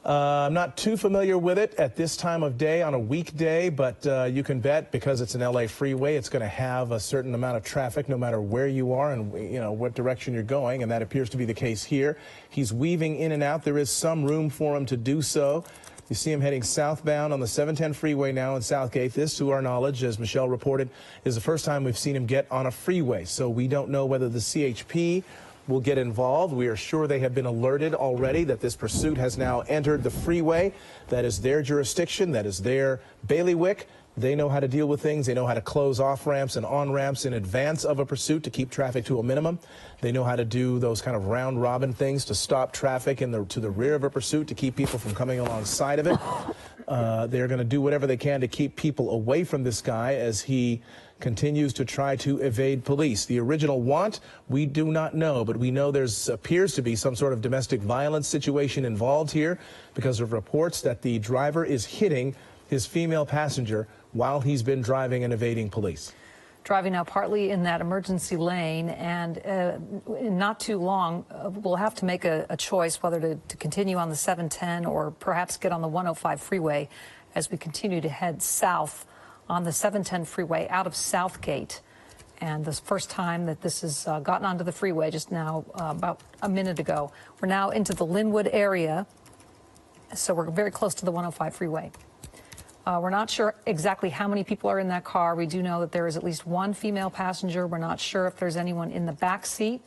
I'm not too familiar with it at this time of day on a weekday, but you can bet because it's an LA freeway, it's going to have a certain amount of traffic no matter where you are and what direction you're going, and that appears to be the case here. He's weaving in and out. There is some room for him to do so. You see him heading southbound on the 710 freeway now in Southgate. This, to our knowledge, as Michelle reported, is the first time we've seen him get on a freeway. So we don't know whether the CHP will get involved. We are sure they have been alerted already that this pursuit has now entered the freeway. That is their jurisdiction. That is their bailiwick. They know how to deal with things. They know how to close off-ramps and on-ramps in advance of a pursuit to keep traffic to a minimum. They know how to do those kind of round-robin things to stop traffic to the rear of a pursuit to keep people from coming alongside of it. They're going to do whatever they can to keep people away from this guy as he continues to try to evade police. The original want, we do not know, but we know there's appears to be some sort of domestic violence situation involved here because of reports that the driver is hitting his female passenger while he's been driving and evading police. Driving now partly in that emergency lane, and in not too long, we'll have to make a choice whether to continue on the 710 or perhaps get on the 105 freeway as we continue to head south on the 710 freeway out of Southgate. And the first time that this has gotten onto the freeway just now, about a minute ago. We're now into the Linwood area, so we're very close to the 105 freeway. We're not sure exactly how many people are in that car. We do know that there is at least one female passenger. We're not sure if there's anyone in the back seat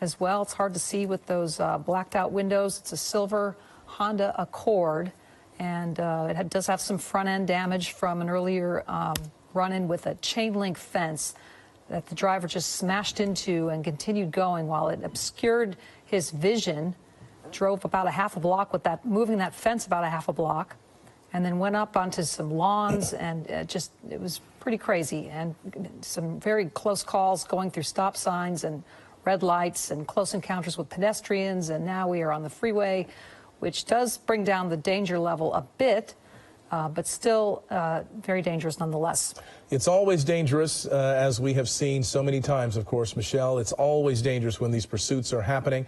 as well. It's hard to see with those blacked out windows. It's a silver Honda Accord, and it does have some front end damage from an earlier run-in with a chain link fence that the driver just smashed into and continued going while it obscured his vision. Drove about a half a block with that, moving that fence about a half a block, and then went up onto some lawns, and it was pretty crazy, and some very close calls going through stop signs and red lights and close encounters with pedestrians. And now we are on the freeway, which does bring down the danger level a bit, but still very dangerous nonetheless. It's always dangerous, as we have seen so many times, of course, Michelle. It's always dangerous when these pursuits are happening.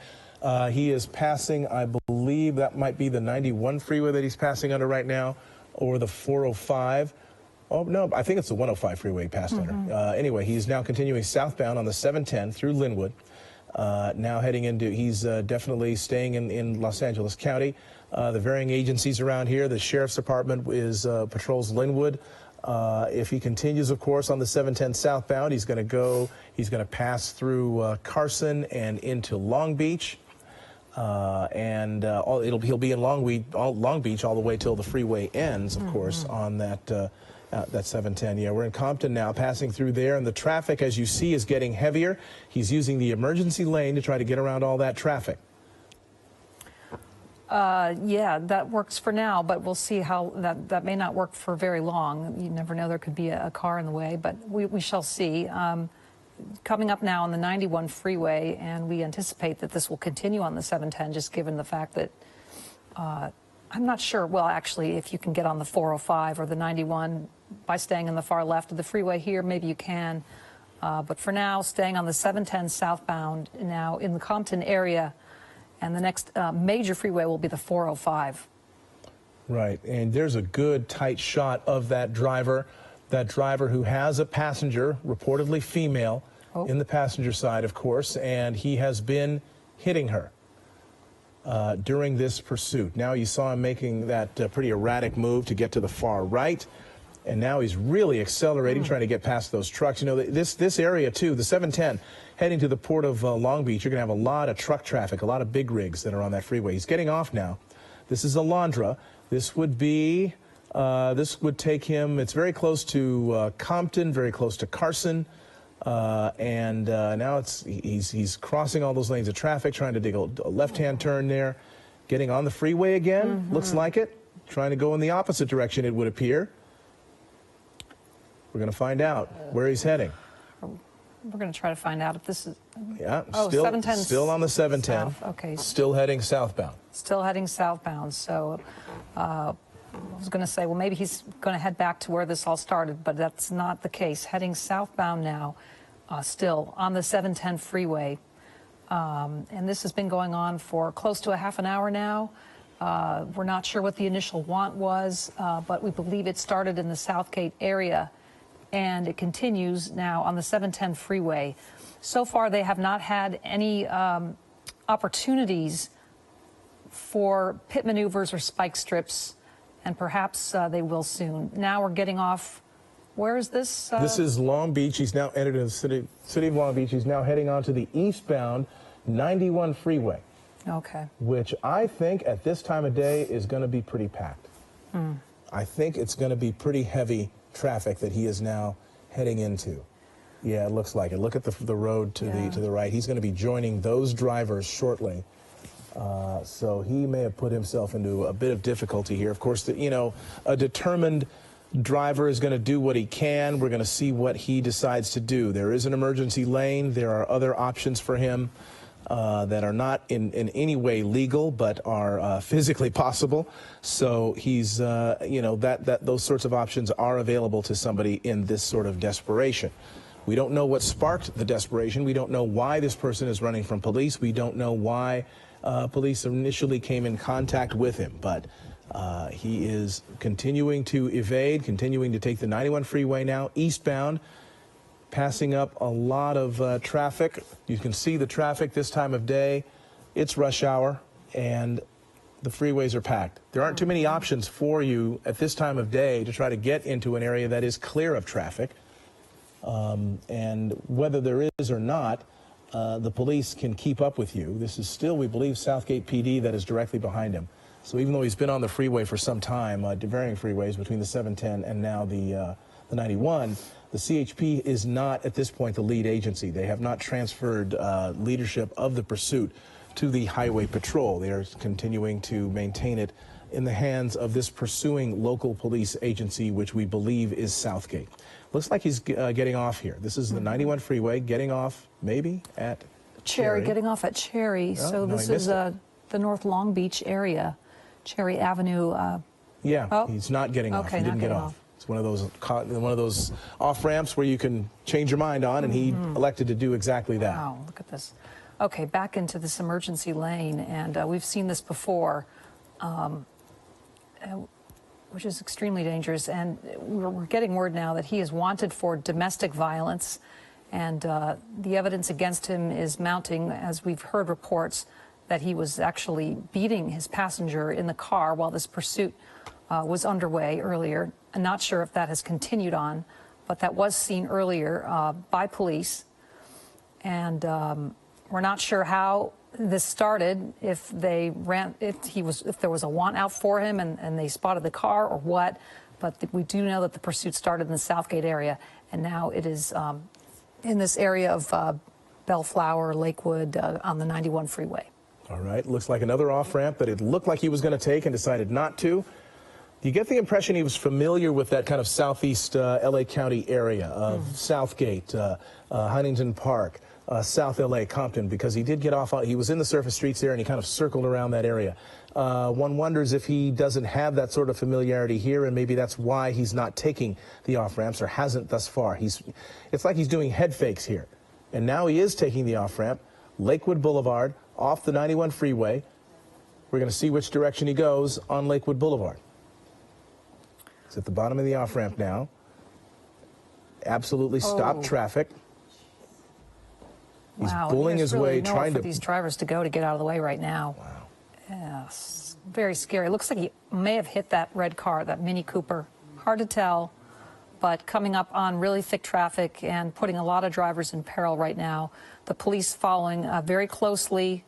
He is passing, I believe that might be the 91 freeway that he's passing under right now, or the 405. Oh, no, I think it's the 105 freeway he passed under. Anyway, he's now continuing southbound on the 710 through Linwood. Now heading into, he's definitely staying in Los Angeles County. The varying agencies around here, the Sheriff's Department patrols Linwood. If he continues, of course, on the 710 southbound, he's going to pass through Carson and into Long Beach. He'll be in Long Beach all the way till the freeway ends, of course, on that 710. Yeah, we're in Compton now, passing through there, and the traffic, as you see, is getting heavier. He's using the emergency lane to try to get around all that traffic. Yeah, that works for now, but we'll see how that may not work for very long. You never know, there could be a car in the way, but we shall see. coming up now on the 91 freeway, and we anticipate that this will continue on the 710, just given the fact that I'm not sure, well, actually, if you can get on the 405 or the 91 by staying in the far left of the freeway here, maybe you can. But for now, staying on the 710 southbound now in the Compton area, and the next major freeway will be the 405. Right, and there's a good tight shot of that driver who has a passenger, reportedly female, in the passenger side, of course, and he has been hitting her during this pursuit. Now you saw him making that pretty erratic move to get to the far right, and now he's really accelerating, trying to get past those trucks. You know, this area, too, the 710, heading to the port of Long Beach, you're going to have a lot of truck traffic, a lot of big rigs that are on that freeway. He's getting off now. This is Alondra. This would be, this would take him, it's very close to Compton, very close to Carson, and now he's crossing all those lanes of traffic, trying to dig a left-hand turn there, getting on the freeway again, looks like it, trying to go in the opposite direction, it would appear. We're going to find out where he's heading. We're going to try to find out if this is... Yeah, still on the 710. South. Okay. Still heading southbound. Still heading southbound. So I was going to say, well, maybe he's going to head back to where this all started, but that's not the case. Heading southbound now, still on the 710 freeway. And this has been going on for close to a half an hour now. We're not sure what the initial want was, but we believe it started in the Southgate area, and it continues now on the 710 freeway. So far, they have not had any opportunities for pit maneuvers or spike strips, and perhaps they will soon. Now we're getting off. Where is this? This is Long Beach. He's now entered in the city of Long Beach. He's now heading on to the eastbound 91 freeway. Okay. Which I think at this time of day is going to be pretty packed. I think it's going to be pretty heavy traffic that he is now heading into. Yeah, it looks like it. Look at the road to the right. He's going to be joining those drivers shortly. So he may have put himself into a bit of difficulty here. Of course, you know, a determined driver is going to do what he can. We're going to see what he decides to do. There is an emergency lane. There are other options for him that are not in any way legal, but are physically possible. So he's, you know, those sorts of options are available to somebody in this sort of desperation. We don't know what sparked the desperation. We don't know why this person is running from police. We don't know why police initially came in contact with him, but he is continuing to evade, continuing to take the 91 freeway now eastbound, passing up a lot of traffic. You can see the traffic this time of day. It's rush hour, and the freeways are packed. There aren't too many options for you at this time of day to try to get into an area that is clear of traffic. And whether there is or not, the police can keep up with you. This is still, we believe, Southgate PD that is directly behind him. So even though he's been on the freeway for some time, varying freeways between the 710 and now the 91, the CHP is not, at this point, the lead agency. They have not transferred leadership of the pursuit to the Highway Patrol. They are continuing to maintain it in the hands of this pursuing local police agency, which we believe is Southgate. Looks like he's getting off here. This is the 91 freeway, getting off maybe at Cherry. Getting off at Cherry. Oh, so no, this is the North Long Beach area, Cherry Avenue. He's not getting off. Okay, He didn't get off. It's one of those off ramps where you can change your mind on, and he elected to do exactly that. Wow, look at this. Okay, back into this emergency lane, and we've seen this before, which is extremely dangerous. And we're getting word now that he is wanted for domestic violence, and the evidence against him is mounting, as we've heard reports that he was actually beating his passenger in the car while this pursuit was underway earlier. I'm not sure if that has continued on, but that was seen earlier by police. And we're not sure how this started, if there was a want out for him and they spotted the car or what. But we do know that the pursuit started in the Southgate area, and now it is in this area of Bellflower, Lakewood, on the 91 freeway. All right, looks like another off-ramp that it looked like he was going to take and decided not to. Do you get the impression he was familiar with that kind of southeast L.A. County area of Southgate, Huntington Park, South L.A., Compton, because he did get off, he was in the surface streets there and he kind of circled around that area. One wonders if he doesn't have that sort of familiarity here, and maybe that's why he's not taking the off-ramps, or hasn't thus far. It's like he's doing head fakes here. And now he is taking the off-ramp, Lakewood Boulevard, off the 91 freeway. We're going to see which direction he goes on Lakewood Boulevard. He's at the bottom of the off-ramp now. Absolutely stopped traffic. He's bulling his way, trying to... for these drivers to go to get out of the way right now. Wow. Yes, very scary. Looks like he may have hit that red car, that Mini Cooper. Hard to tell, but coming up on really thick traffic and putting a lot of drivers in peril right now. The police following very closely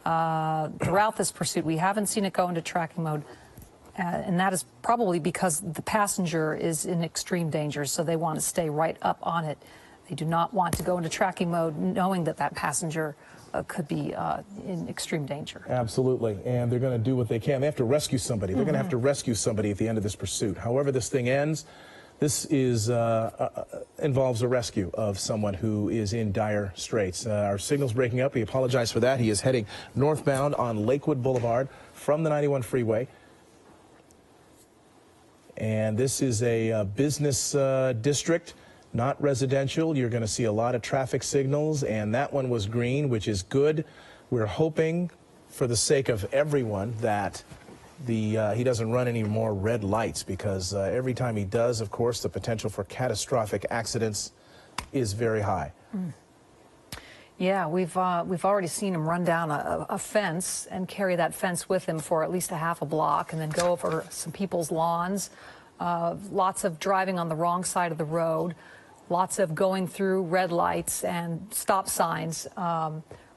throughout this pursuit. We haven't seen it go into tracking mode. And that is probably because the passenger is in extreme danger, so they want to stay right up on it. They do not want to go into tracking mode knowing that that passenger could be in extreme danger. Absolutely, and they're going to do what they can. They have to rescue somebody. They're going to have to rescue somebody at the end of this pursuit. However this thing ends, this is involves a rescue of someone who is in dire straits. Our signal's breaking up. We apologize for that. He is heading northbound on Lakewood Boulevard from the 91 freeway. And this is a business district, not residential. You're going to see a lot of traffic signals, and that one was green, which is good. We're hoping, for the sake of everyone, that he doesn't run any more red lights, because every time he does, of course, the potential for catastrophic accidents is very high. Yeah, we've already seen him run down a fence and carry that fence with him for at least a half a block, and then go over some people's lawns. Lots of driving on the wrong side of the road, lots of going through red lights and stop signs.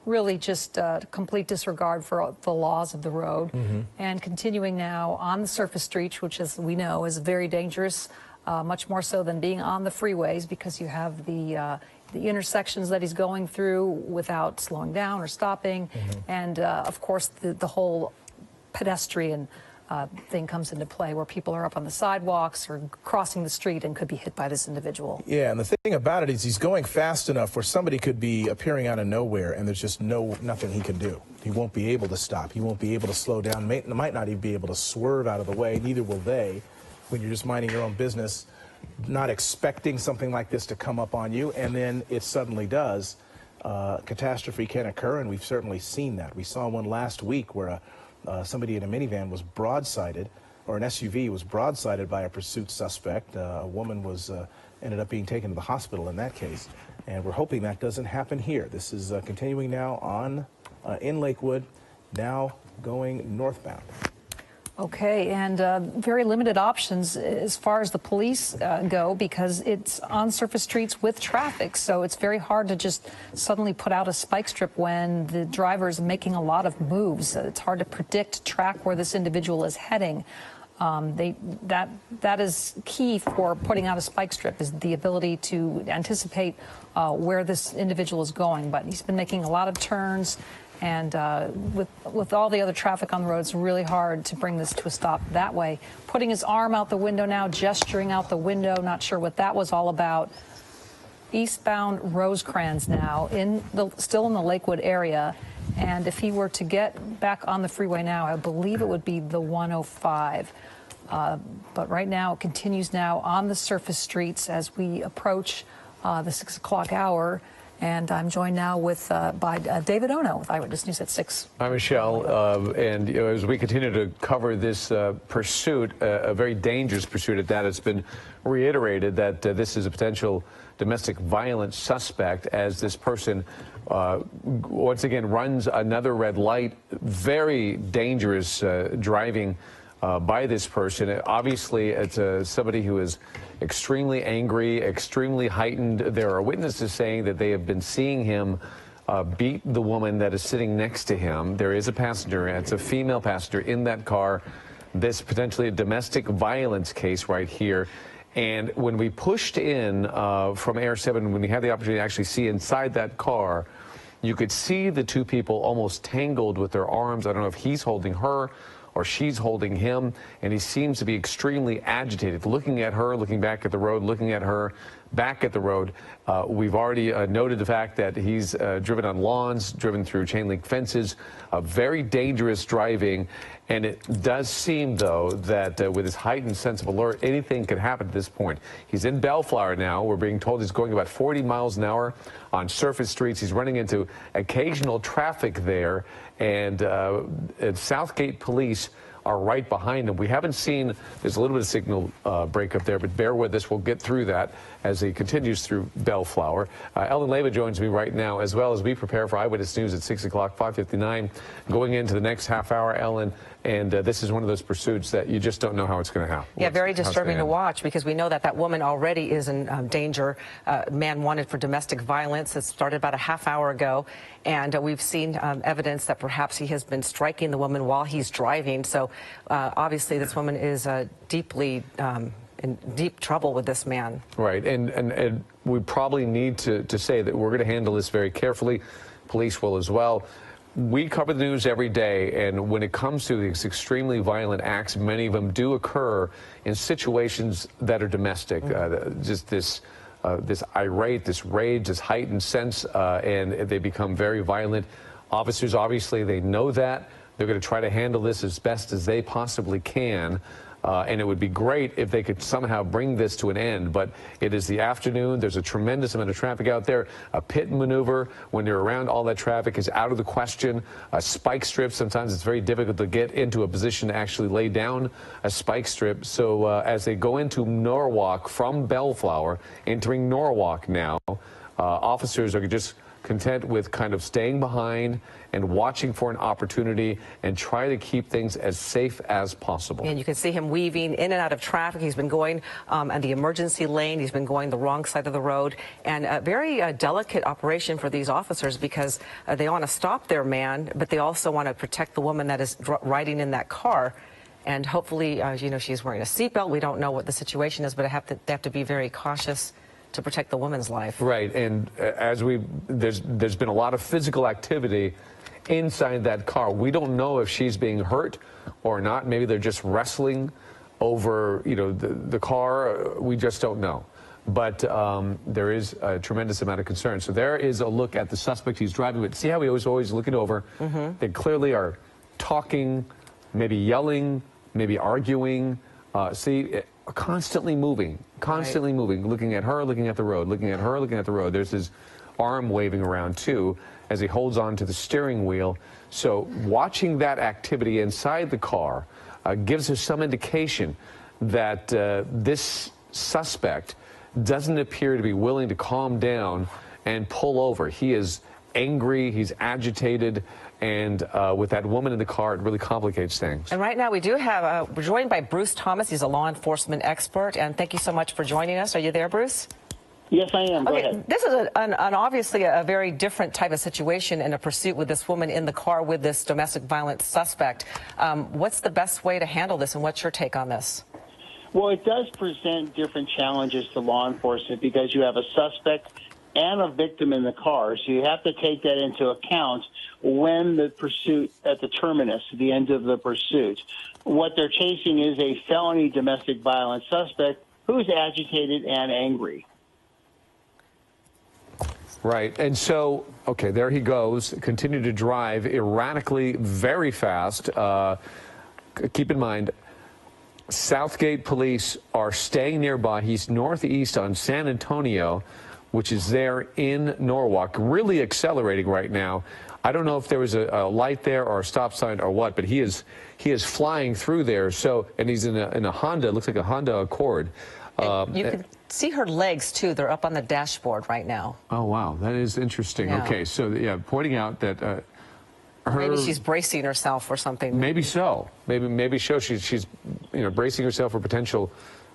Really just complete disregard for the laws of the road. And continuing now on the surface streets, which, as we know, is very dangerous, much more so than being on the freeways, because you have the intersections that he's going through without slowing down or stopping. And of course, the whole pedestrian thing comes into play, where people are up on the sidewalks or crossing the street and could be hit by this individual. Yeah, and the thing about it is he's going fast enough where somebody could be appearing out of nowhere and there's just nothing he can do. He won't be able to stop. He won't be able to slow down. Might not even be able to swerve out of the way. Neither will they, when you're just minding your own business, not expecting something like this to come up on you, and then it suddenly does. Catastrophe can occur, and we've certainly seen that. We saw one last week where somebody in a minivan was broadsided, or an SUV was broadsided by a pursuit suspect. A woman was ended up being taken to the hospital in that case, and we're hoping that doesn't happen here. This is continuing now on in Lakewood, now going northbound. Okay, and very limited options as far as the police go, because it's on surface streets with traffic, so it's very hard to just suddenly put out a spike strip when the driver is making a lot of moves. It's hard to predict, track where this individual is heading. That is key for putting out a spike strip, is the ability to anticipate where this individual is going. But he's been making a lot of turns, and with all the other traffic on the road, it's really hard to bring this to a stop that way. Putting his arm out the window now, gesturing out the window, not sure what that was all about. Eastbound Rosecrans now, still in the Lakewood area. And if he were to get back on the freeway now, I believe it would be the 105. But right now, it continues now on the surface streets as we approach the 6 o'clock hour. And I'm joined now by David Ono with Eyewitness News at 6. Hi, Michelle. And as we continue to cover this pursuit, a very dangerous pursuit at that, it's been reiterated that this is a potential domestic violence suspect, as this person once again runs another red light. Very dangerous driving by this person. Obviously, it's somebody who is extremely angry, extremely heightened. There are witnesses saying that they have been seeing him beat the woman that is sitting next to him. There is a passenger, it's a female passenger in that car. This potentially a domestic violence case right here. And when we pushed in from Air 7, when we had the opportunity to actually see inside that car, you could see the two people almost tangled with their arms. I don't know if he's holding her or she's holding him, and he seems to be extremely agitated, looking at her, looking back at the road, looking at her, back at the road. We've already noted the fact that he's driven on lawns, driven through chain link fences, very dangerous driving. And it does seem, though, that with his heightened sense of alert, anything could happen at this point. He's in Bellflower now. We're being told he's going about 40 miles an hour on surface streets. He's running into occasional traffic there. And Southgate police are right behind him. We haven't seen, there's a little bit of signal breakup there, but bear with us. We'll get through that as he continues through Bellflower. Ellen Leva joins me right now, as well as we prepare for Eyewitness News at 6 o'clock, 5:59. Going into the next half hour, Ellen, and this is one of those pursuits that you just don't know how it's going to happen. Yeah, very disturbing to watch, because we know that that woman already is in danger. Man wanted for domestic violence. It started about a half hour ago, and we've seen evidence that perhaps he has been striking the woman while he's driving. So obviously this woman is deeply in deep trouble with this man. Right, and we probably need to say that we're going to handle this very carefully. Police will as well. We cover the news every day, and when it comes to these extremely violent acts, many of them do occur in situations that are domestic. Just this irate, this rage, this heightened sense, and they become very violent. Officers, obviously, they know that. They're going to try to handle this as best as they possibly can. And it would be great if they could somehow bring this to an end. But it is the afternoon. There's a tremendous amount of traffic out there. A pit maneuver, when you're around all that traffic, is out of the question. A spike strip, sometimes it's very difficult to get into a position to actually lay down a spike strip. So as they go into Norwalk from Bellflower, entering Norwalk now, officers are just content with kind of staying behind and watching for an opportunity and try to keep things as safe as possible. And you can see him weaving in and out of traffic. He's been going on the emergency lane. He's been going the wrong side of the road. And a very delicate operation for these officers, because they want to stop their man, but they also want to protect the woman that is riding in that car. And hopefully, you know, she's wearing a seatbelt. We don't know what the situation is, but they have to be very cautious to protect the woman's life. Right, and as there's been a lot of physical activity inside that car. We don't know if she's being hurt or not. Maybe they're just wrestling over, you know, the car. We just don't know. But there is a tremendous amount of concern. So there is a look at the suspect he's driving with. See how he was always looking over? They clearly are talking, maybe yelling, maybe arguing. Constantly moving, moving, looking at her, looking at the road, looking at her, looking at the road. There's his arm waving around, too, as he holds on to the steering wheel. So watching that activity inside the car gives us some indication that this suspect doesn't appear to be willing to calm down and pull over. He is angry, he's agitated, and with that woman in the car, it really complicates things. And right now we do have, we're joined by Bruce Thomas. He's a law enforcement expert, and thank you so much for joining us. Are you there, Bruce? Yes, I am. Go ahead. This is an obviously a very different type of situation in a pursuit with this woman in the car with this domestic violence suspect. What's the best way to handle this, and what's your take on this? Well, it does present different challenges to law enforcement, because you have a suspect and a victim in the car. So you have to take that into account when the pursuit at the terminus, the end of the pursuit. What they're chasing is a felony domestic violence suspect who's agitated and angry. Right. And so, okay, there he goes. Continue to drive erratically, very fast. Keep in mind, Southgate police are staying nearby. He's northeast on San Antonio, which is there in Norwalk, really accelerating right now. I don't know if there was a light there or a stop sign or what, but he is flying through there. So, and he's in a Honda. It looks like a Honda Accord. You can see her legs too. They're up on the dashboard right now. Oh wow, that is interesting. Yeah. Okay, so yeah, pointing out that maybe she's bracing herself or something. Maybe so. Maybe so. She's bracing herself for potential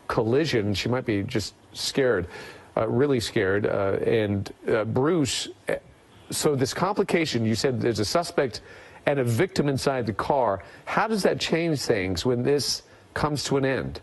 collision. She might be just scared. Really scared. And Bruce, so this complication, you said there's a suspect and a victim inside the car. How does that change things when this comes to an end?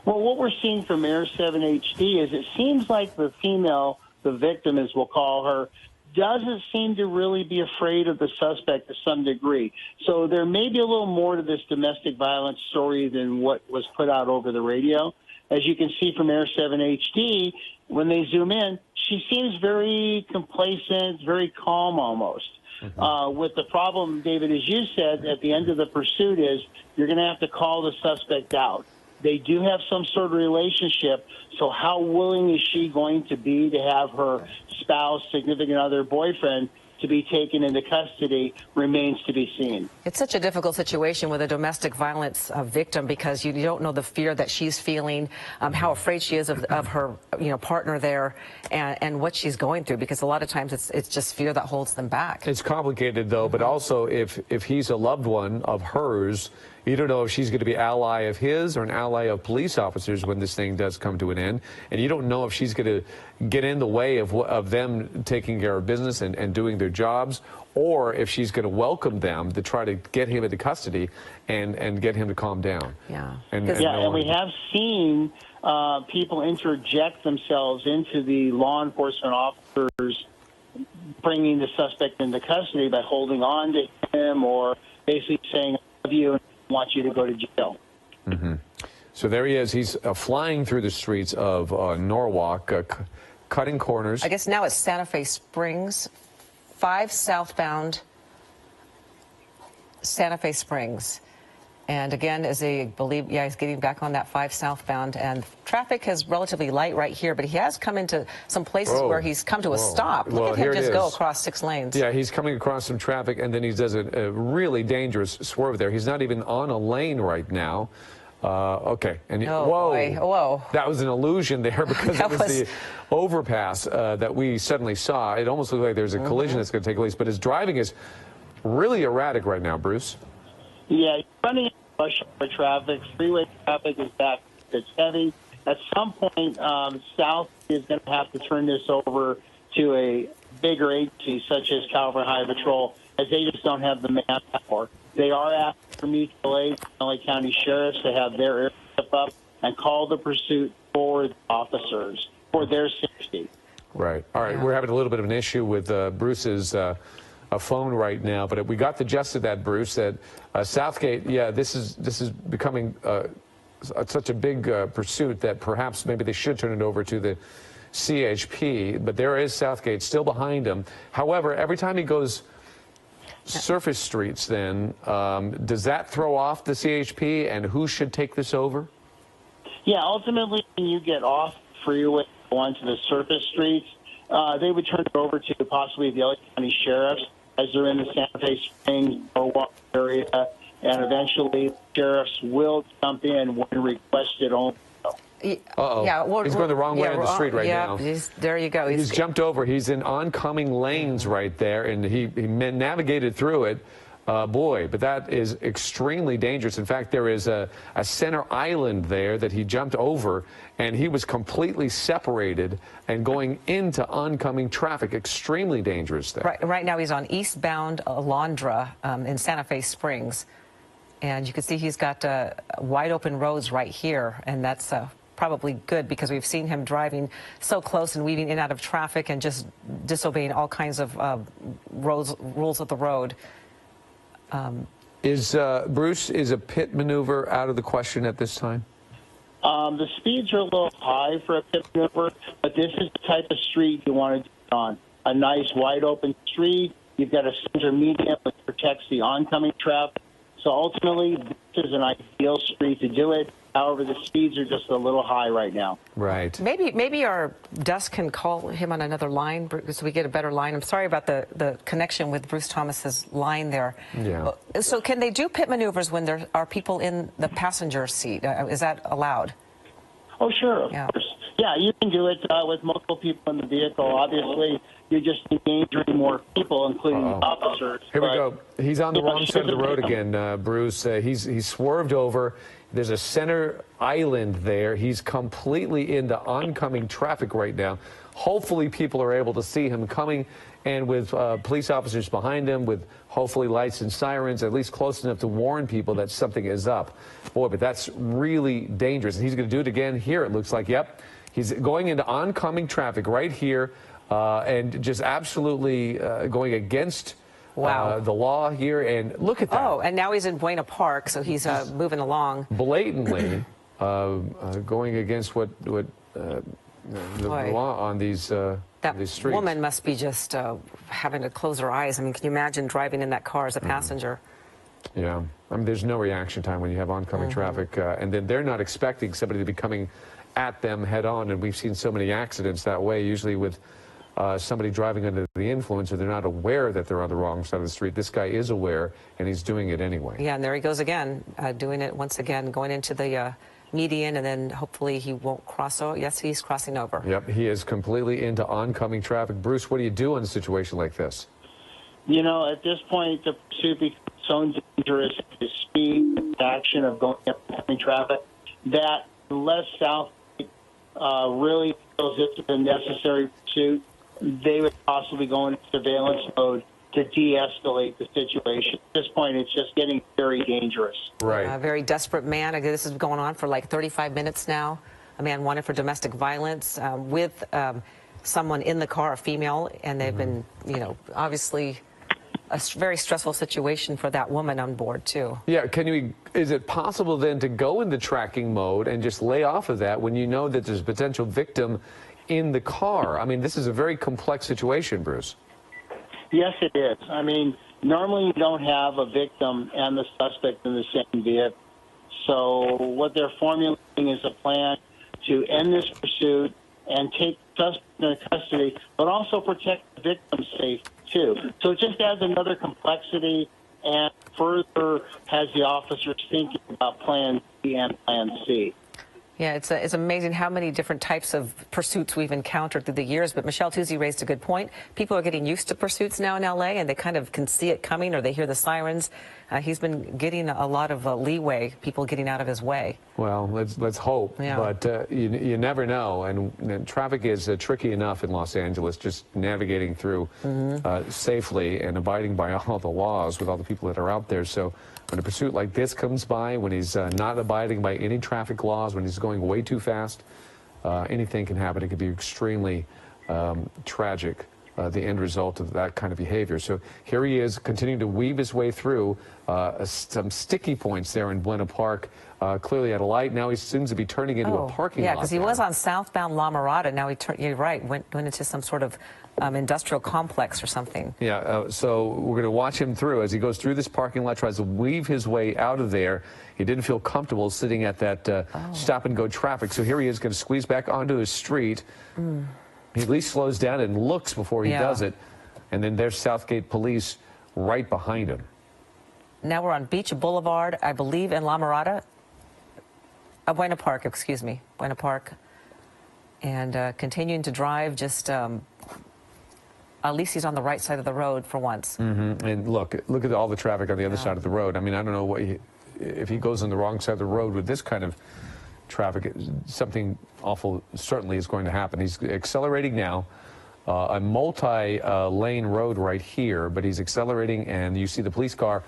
Well, what we're seeing from Air 7 HD is it seems like the female, the victim, as we'll call her, doesn't seem to really be afraid of the suspect to some degree. So there may be a little more to this domestic violence story than what was put out over the radio. As you can see from Air 7 HD, when they zoom in, she seems very complacent, very calm almost. With the problem, David, as you said, at the end of the pursuit is you're going to have to call the suspect out. They do have some sort of relationship, so how willing is she going to be to have her spouse, significant other, boyfriend to be taken into custody remains to be seen. It's such a difficult situation with a domestic violence victim because you don't know the fear that she's feeling, how afraid she is of her partner there, and what she's going through, because a lot of times it's just fear that holds them back. It's complicated, though, but also if he's a loved one of hers, you don't know if she's going to be ally of his or an ally of police officers when this thing does come to an end. And you don't know if she's going to get in the way of them taking care of business and doing their jobs, or if she's going to welcome them to try to get him into custody and get him to calm down. Yeah. And we have seen people interject themselves into the law enforcement officers bringing the suspect into custody by holding on to him or basically saying, I love you and want you to go to jail. So there he is. He's flying through the streets of Norwalk, cutting corners. I guess now it's Santa Fe Springs, 5 southbound Santa Fe Springs. And again, as they believe, he's getting back on that 5 southbound, and traffic is relatively light right here, but he has come into some places where he's come to a stop. Look at him just go across 6 lanes. Yeah, he's coming across some traffic, and then he does a really dangerous swerve there. He's not even on a lane right now. Okay. And whoa. That was an illusion there because it was the overpass that we suddenly saw. It almost looked like there's a collision that's going to take place, but his driving is really erratic right now, Bruce. Yeah, running rush hour traffic, freeway traffic is back. It's heavy. At some point, South is going to have to turn this over to a bigger agency such as California Highway Patrol, as they just don't have the manpower. They are asking for mutual aid from LA County Sheriffs to have their area step up and call the pursuit for the officers, for their safety. Right. All right. We're having a little bit of an issue with Bruce's phone right now, but we got the gist of that, Bruce, that Southgate, this is becoming such a big pursuit that perhaps maybe they should turn it over to the CHP, but there is Southgate still behind him. However, every time he goes surface streets, then does that throw off the CHP, and who should take this over? Yeah, ultimately, when you get off freeway onto the surface streets, they would turn it over to possibly the LA County Sheriffs as they're in the Santa Fe Springs or area, and eventually sheriffs will jump in when requested only. Uh-oh. Yeah, he's going the wrong way on the street right now. There you go. He's jumped over. He's in oncoming lanes right there, and he navigated through it. Boy, but that is extremely dangerous. In fact, there is a center island there that he jumped over, and he was completely separated and going into oncoming traffic. Extremely dangerous there. Right now he's on eastbound Alondra in Santa Fe Springs, and you can see he's got wide open roads right here, and that's probably good because we've seen him driving so close and weaving in and out of traffic and just disobeying all kinds of rules of the road. Bruce, is a pit maneuver out of the question at this time? The speeds are a little high for a pit maneuver, but this is the type of street you want to do it on. A nice wide open street. You've got a center median which protects the oncoming traffic. So ultimately, this is an ideal street to do it. However, the speeds are just a little high right now. Right. Maybe our desk can call him on another line so we get a better line. I'm sorry about the connection with Bruce Thomas's line there. Yeah. So can they do pit maneuvers when there are people in the passenger seat? Is that allowed? Oh, sure, of course. Yeah, you can do it with multiple people in the vehicle. Obviously, you're just endangering more people, including the officers. Here we go. He's on the wrong side of the road again, Bruce. He's swerved over. There's a center island there. He's completely into oncoming traffic right now. Hopefully people are able to see him coming, and with police officers behind him with hopefully lights and sirens, at least close enough to warn people that something is up. Boy, but that's really dangerous. And he's going to do it again here, it looks like. Yep. He's going into oncoming traffic right here. and just absolutely going against the law here. And look at that. Oh, and now he's in Buena Park, so he's moving along. Blatantly going against what the law on these streets. That woman must be just having to close her eyes. I mean, can you imagine driving in that car as a passenger? Yeah, I mean, there's no reaction time when you have oncoming traffic, and then they're not expecting somebody to be coming at them head on, and we've seen so many accidents that way, usually with somebody driving under the influence, or they're not aware that they're on the wrong side of the street. This guy is aware, and he's doing it anyway. Yeah, and there he goes again, doing it once again, going into the median, and then hopefully he won't cross over. Yes, he's crossing over. Yep, he is completely into oncoming traffic. Bruce, what do you do in a situation like this? You know, at this point, the pursuit becomes so dangerous, the speed, the action of going up traffic, that unless South really feels it's a necessary pursuit, they would possibly go into surveillance mode to de-escalate the situation. At this point, it's just getting very dangerous. Right. A very desperate man. This is going on for like 35 minutes now. A man wanted for domestic violence with someone in the car, a female, and they've been, you know, obviously a very stressful situation for that woman on board too. Yeah, is it possible then to go into tracking mode and just lay off of that when you know that there's a potential victim in the car? I mean, this is a very complex situation, Bruce. Yes, it is. I mean, normally you don't have a victim and the suspect in the same vehicle. So what they're formulating is a plan to end this pursuit and take the suspect into custody, but also protect the victim's safety too. So it just adds another complexity and further has the officers thinking about Plan B and Plan C. Yeah, it's amazing how many different types of pursuits we've encountered through the years. But Michelle Tuzzi raised a good point. People are getting used to pursuits now in L.A., and they kind of can see it coming, or they hear the sirens. He's been getting a lot of leeway, people getting out of his way. Well, let's hope. Yeah. But you never know. And traffic is tricky enough in Los Angeles, just navigating through safely and abiding by all the laws with all the people that are out there. So when a pursuit like this comes by, when he's not abiding by any traffic laws, when he's going way too fast, anything can happen. It could be extremely tragic, the end result of that kind of behavior. So here he is continuing to weave his way through some sticky points there in Buena Park, clearly at a light. Now he seems to be turning into a parking lot. Yeah, because he was on southbound La Mirada. Now he turned, you're right, went into some sort of industrial complex or something. Yeah, so we're going to watch him through as he goes through this parking lot, tries to weave his way out of there. He didn't feel comfortable sitting at that stop-and-go traffic, so here he is going to squeeze back onto his street. He at least slows down and looks before he does it, and then there's Southgate Police right behind him. Now we're on Beach Boulevard, I believe, in La Mirada. Buena Park, excuse me, Buena Park. And continuing to drive, just at least he's on the right side of the road for once. And look at all the traffic on the other side of the road. I mean, I don't know what if he goes on the wrong side of the road with this kind of traffic, something awful certainly is going to happen. He's accelerating now, a multi-lane road right here, but he's accelerating, and you see the police car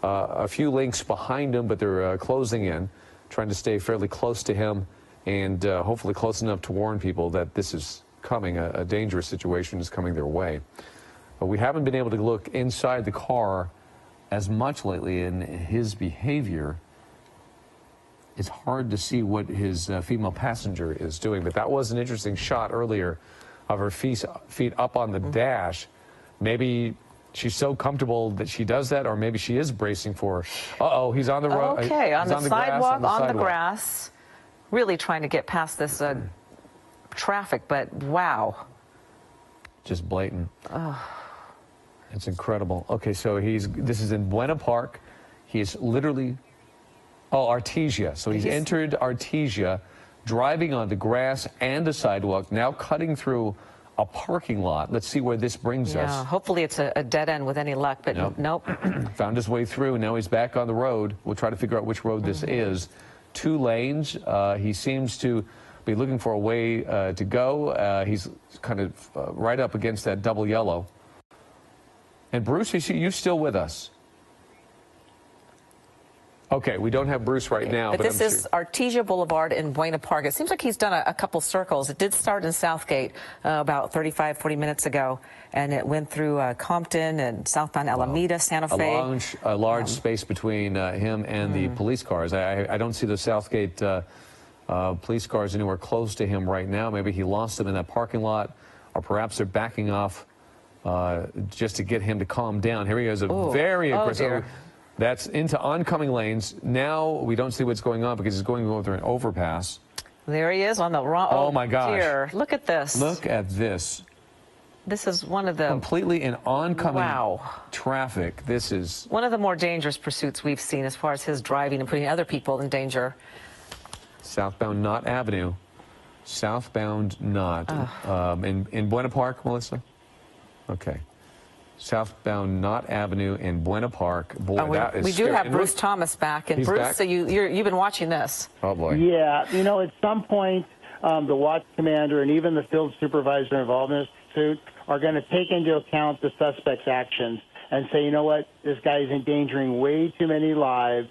a few lengths behind him, but they're closing in, trying to stay fairly close to him, and hopefully close enough to warn people that this is coming, a dangerous situation is coming their way. But we haven't been able to look inside the car as much lately in his behavior. It's hard to see what his female passenger is doing, but that was an interesting shot earlier of her feet up on the dash. Maybe she's so comfortable that she does that, or maybe she is bracing for, he's on the road. Okay, on the sidewalk, on the sidewalk. grass, really trying to get past this traffic, but wow. Just blatant. It's incredible. Okay, so this is in Buena Park. He's literally, Artesia. So he's entered Artesia, driving on the grass and the sidewalk, now cutting through a parking lot. Let's see where this brings us. Hopefully it's a dead end with any luck, but nope. Found his way through, and now he's back on the road. We'll try to figure out which road this is. 2 lanes. He seems to be looking for a way to go. He's kind of right up against that double yellow. And Bruce, you still with us? Okay, we don't have Bruce right now. But this is Artesia Boulevard in Buena Park. It seems like he's done a couple circles. It did start in Southgate about 35, 40 minutes ago, and it went through Compton and southbound Alameda, Santa Fe. A large space between him and the police cars. I don't see the Southgate police cars anywhere close to him right now. Maybe he lost them in that parking lot, or perhaps they're backing off just to get him to calm down. Here he is, very aggressive. That's into oncoming lanes. Now we don't see what's going on because he's going over an overpass. There he is on the wrong. Oh my gosh! Dear. Look at this. Look at this. This is one of the completely in oncoming traffic. This is one of the more dangerous pursuits we've seen as far as his driving and putting other people in danger. Southbound Knott Avenue. Southbound Knott. In Buena Park, Melissa? Okay. Southbound Knott Avenue in Buena Park. Boy, that is we do have Bruce Thomas back. And Bruce, back? so you've been watching this. Oh, boy. Yeah, you know, at some point, the watch commander and even the field supervisor involved in this pursuit are going to take into account the suspect's actions and say, you know what, this guy is endangering way too many lives.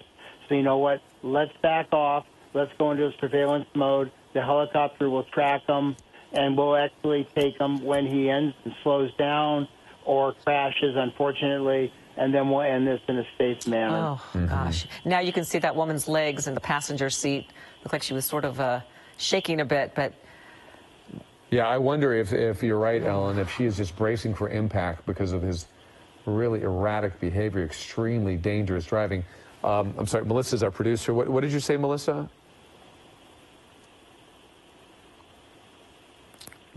So you know what, let's back off. Let's go into a surveillance mode. The helicopter will track him, and we'll actually take him when he ends and slows down or crashes, unfortunately, and then we'll end this in a safe manner. Oh, gosh. Now you can see that woman's legs in the passenger seat. Looked like she was sort of shaking a bit, but... Yeah, I wonder if you're right, Ellen, if she is just bracing for impact because of his really erratic behavior, extremely dangerous driving. I'm sorry, Melissa's our producer. What did you say, Melissa?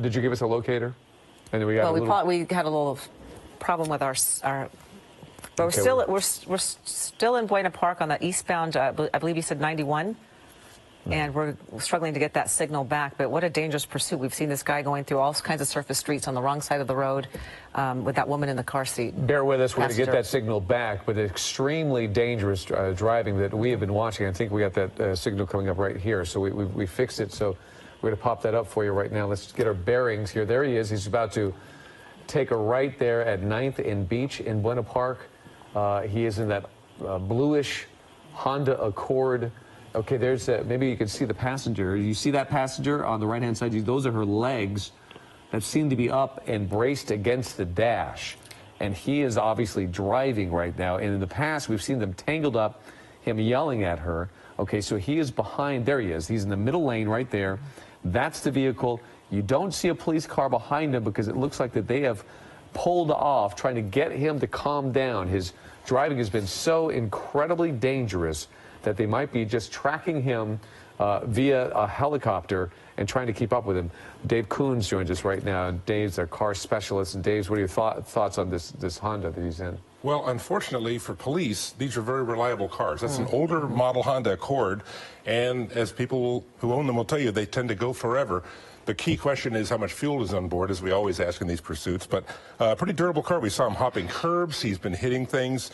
Did you give us a locator? And then we got we had a little problem with our but we're still in Buena Park on the eastbound. I believe you said 91, and we're struggling to get that signal back. But what a dangerous pursuit! We've seen this guy going through all kinds of surface streets on the wrong side of the road with that woman in the car seat. Bear with us. We're going to get that signal back, but extremely dangerous driving that we have been watching. I think we got that signal coming up right here, so we fixed it. So we're going to pop that up for you right now. Let's get our bearings here. There he is. He's about to take a right there at 9th and Beach in Buena Park. He is in that bluish Honda Accord. Okay, there's maybe you can see the passenger. You see that passenger on the right-hand side? Those are her legs that seem to be up and braced against the dash. And he is obviously driving right now. And in the past, we've seen them tangled up, him yelling at her. Okay, so he is behind. There he is. He's in the middle lane right there. That's the vehicle. You don't see a police car behind him because it looks like that they have pulled off trying to get him to calm down. His driving has been so incredibly dangerous that they might be just tracking him via a helicopter and trying to keep up with him. Dave Coons joins us right now. Dave's our car specialist. And Dave, what are your thoughts on this Honda that he's in? Well, unfortunately for police, these are very reliable cars. That's an older model Honda Accord, and as people who own them will tell you, they tend to go forever. The key question is how much fuel is on board, as we always ask in these pursuits. But a pretty durable car. We saw him hopping curbs. He's been hitting things.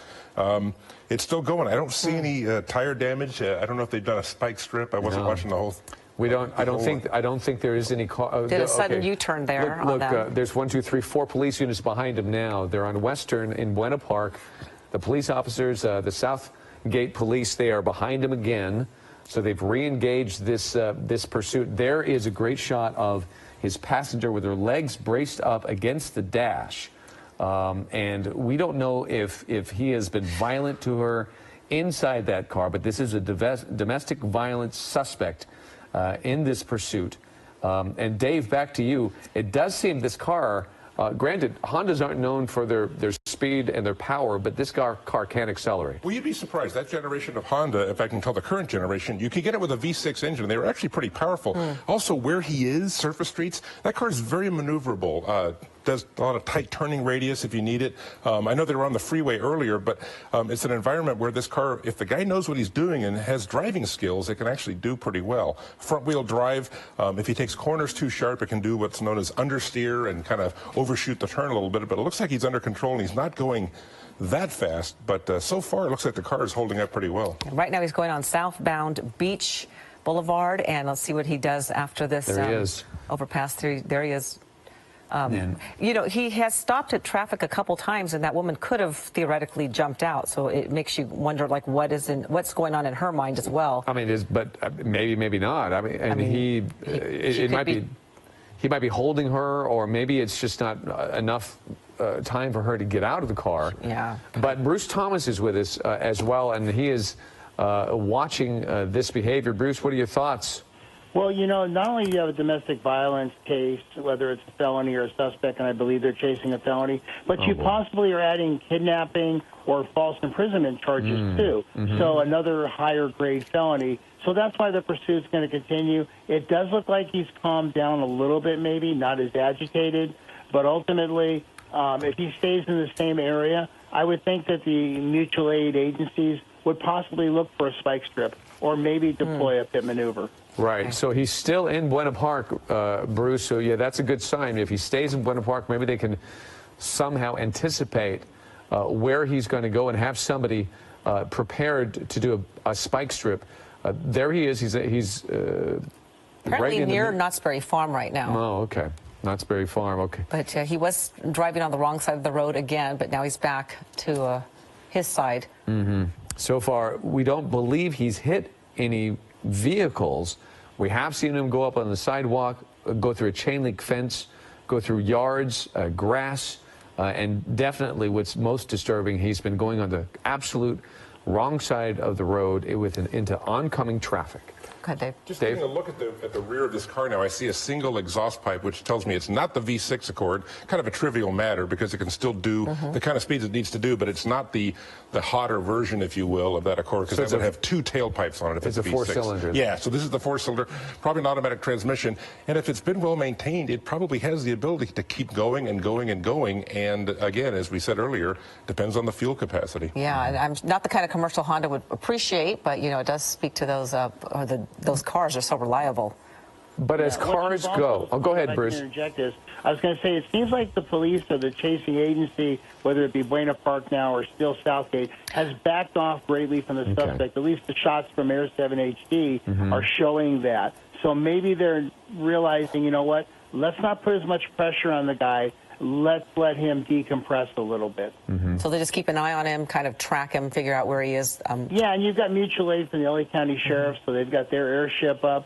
It's still going. I don't see any tire damage. I don't know if they've done a spike strip. I wasn't watching the whole. We don't. I don't think there is any car. Did a sudden U-turn there. Look, there's 1, 2, 3, 4 police units behind him now. They're on Western in Buena Park. The police officers, the Southgate police, they are behind him again. So they've re-engaged this pursuit. There is a great shot of his passenger with her legs braced up against the dash. And we don't know if he has been violent to her inside that car, but this is a domestic violence suspect in this pursuit. And Dave, back to you. It does seem this car, granted, Hondas aren't known for their speed and their power, but this car can accelerate. Well, you'd be surprised. That generation of Honda, if I can tell the current generation, you could get it with a V6 engine. They were actually pretty powerful. Also, where he is, surface streets, that car is very maneuverable. Does a lot of tight turning radius if you need it. I know they were on the freeway earlier, but it's an environment where this car, if the guy knows what he's doing and has driving skills, it can actually do pretty well. Front wheel drive, if he takes corners too sharp, it can do what's known as understeer and kind of overshoot the turn a little bit, but it looks like he's under control and he's not going that fast, but so far it looks like the car is holding up pretty well. Right now he's going on southbound Beach Boulevard, and let's see what he does after this there he is. overpass through. There he is. You know, he has stopped at traffic a couple times, and that woman could have theoretically jumped out. So it makes you wonder, like, what's going on in her mind as well. I mean, but maybe not. I mean, it might be. He might be holding her, or maybe it's just not enough time for her to get out of the car. Yeah. But Bruce Thomas is with us as well, and he is watching this behavior. Bruce, what are your thoughts? Well, you know, not only do you have a domestic violence case, whether it's a felony or a suspect, and I believe they're chasing a felony, but you possibly are adding kidnapping or false imprisonment charges too. So another higher grade felony. So that's why the pursuit's going to continue. It does look like he's calmed down a little bit, maybe, not as agitated, but ultimately, if he stays in the same area, I would think that the mutual aid agencies would possibly look for a spike strip or maybe deploy a pit maneuver. Right. So he's still in Buena Park, Bruce. So, yeah, that's a good sign. If he stays in Buena Park, maybe they can somehow anticipate where he's going to go and have somebody prepared to do a spike strip. There he is. He's apparently right near Knott's Berry Farm right now. Oh, okay. Knott's Berry Farm, okay. But he was driving on the wrong side of the road again, but now he's back to his side. So far, we don't believe he's hit any vehicles. We have seen him go up on the sidewalk, go through a chain link fence, go through yards, grass, and definitely what's most disturbing, he's been going on the absolute wrong side of the road into oncoming traffic. Go ahead, Dave. Just taking a look at the rear of this car now, I see a single exhaust pipe, which tells me it's not the V6 Accord. Kind of a trivial matter because it can still do the kind of speeds it needs to do, but it's not the hotter version, if you will, of that Accord, because that would have two tailpipes on it if it's a V6. Four-cylinder. Yeah, so this is the four-cylinder, probably an automatic transmission, and if it's been well maintained, it probably has the ability to keep going and going and going, and again, as we said earlier, depends on the fuel capacity. Yeah, and I'm not the kind of commercial Honda would appreciate, but, you know, it does speak to those, those cars are so reliable. But as cars go, go ahead, Bruce. Interject this. I was going to say, it seems like the police or the chasing agency, whether it be Buena Park now or still Southgate, has backed off greatly from the suspect. At least the shots from Air 7 HD are showing that. So maybe they're realizing, you know what, let's not put as much pressure on the guy. Let's let him decompress a little bit. So they just keep an eye on him, kind of track him, figure out where he is. Yeah, and you've got mutual aid from the LA County Sheriff, so they've got their airship up,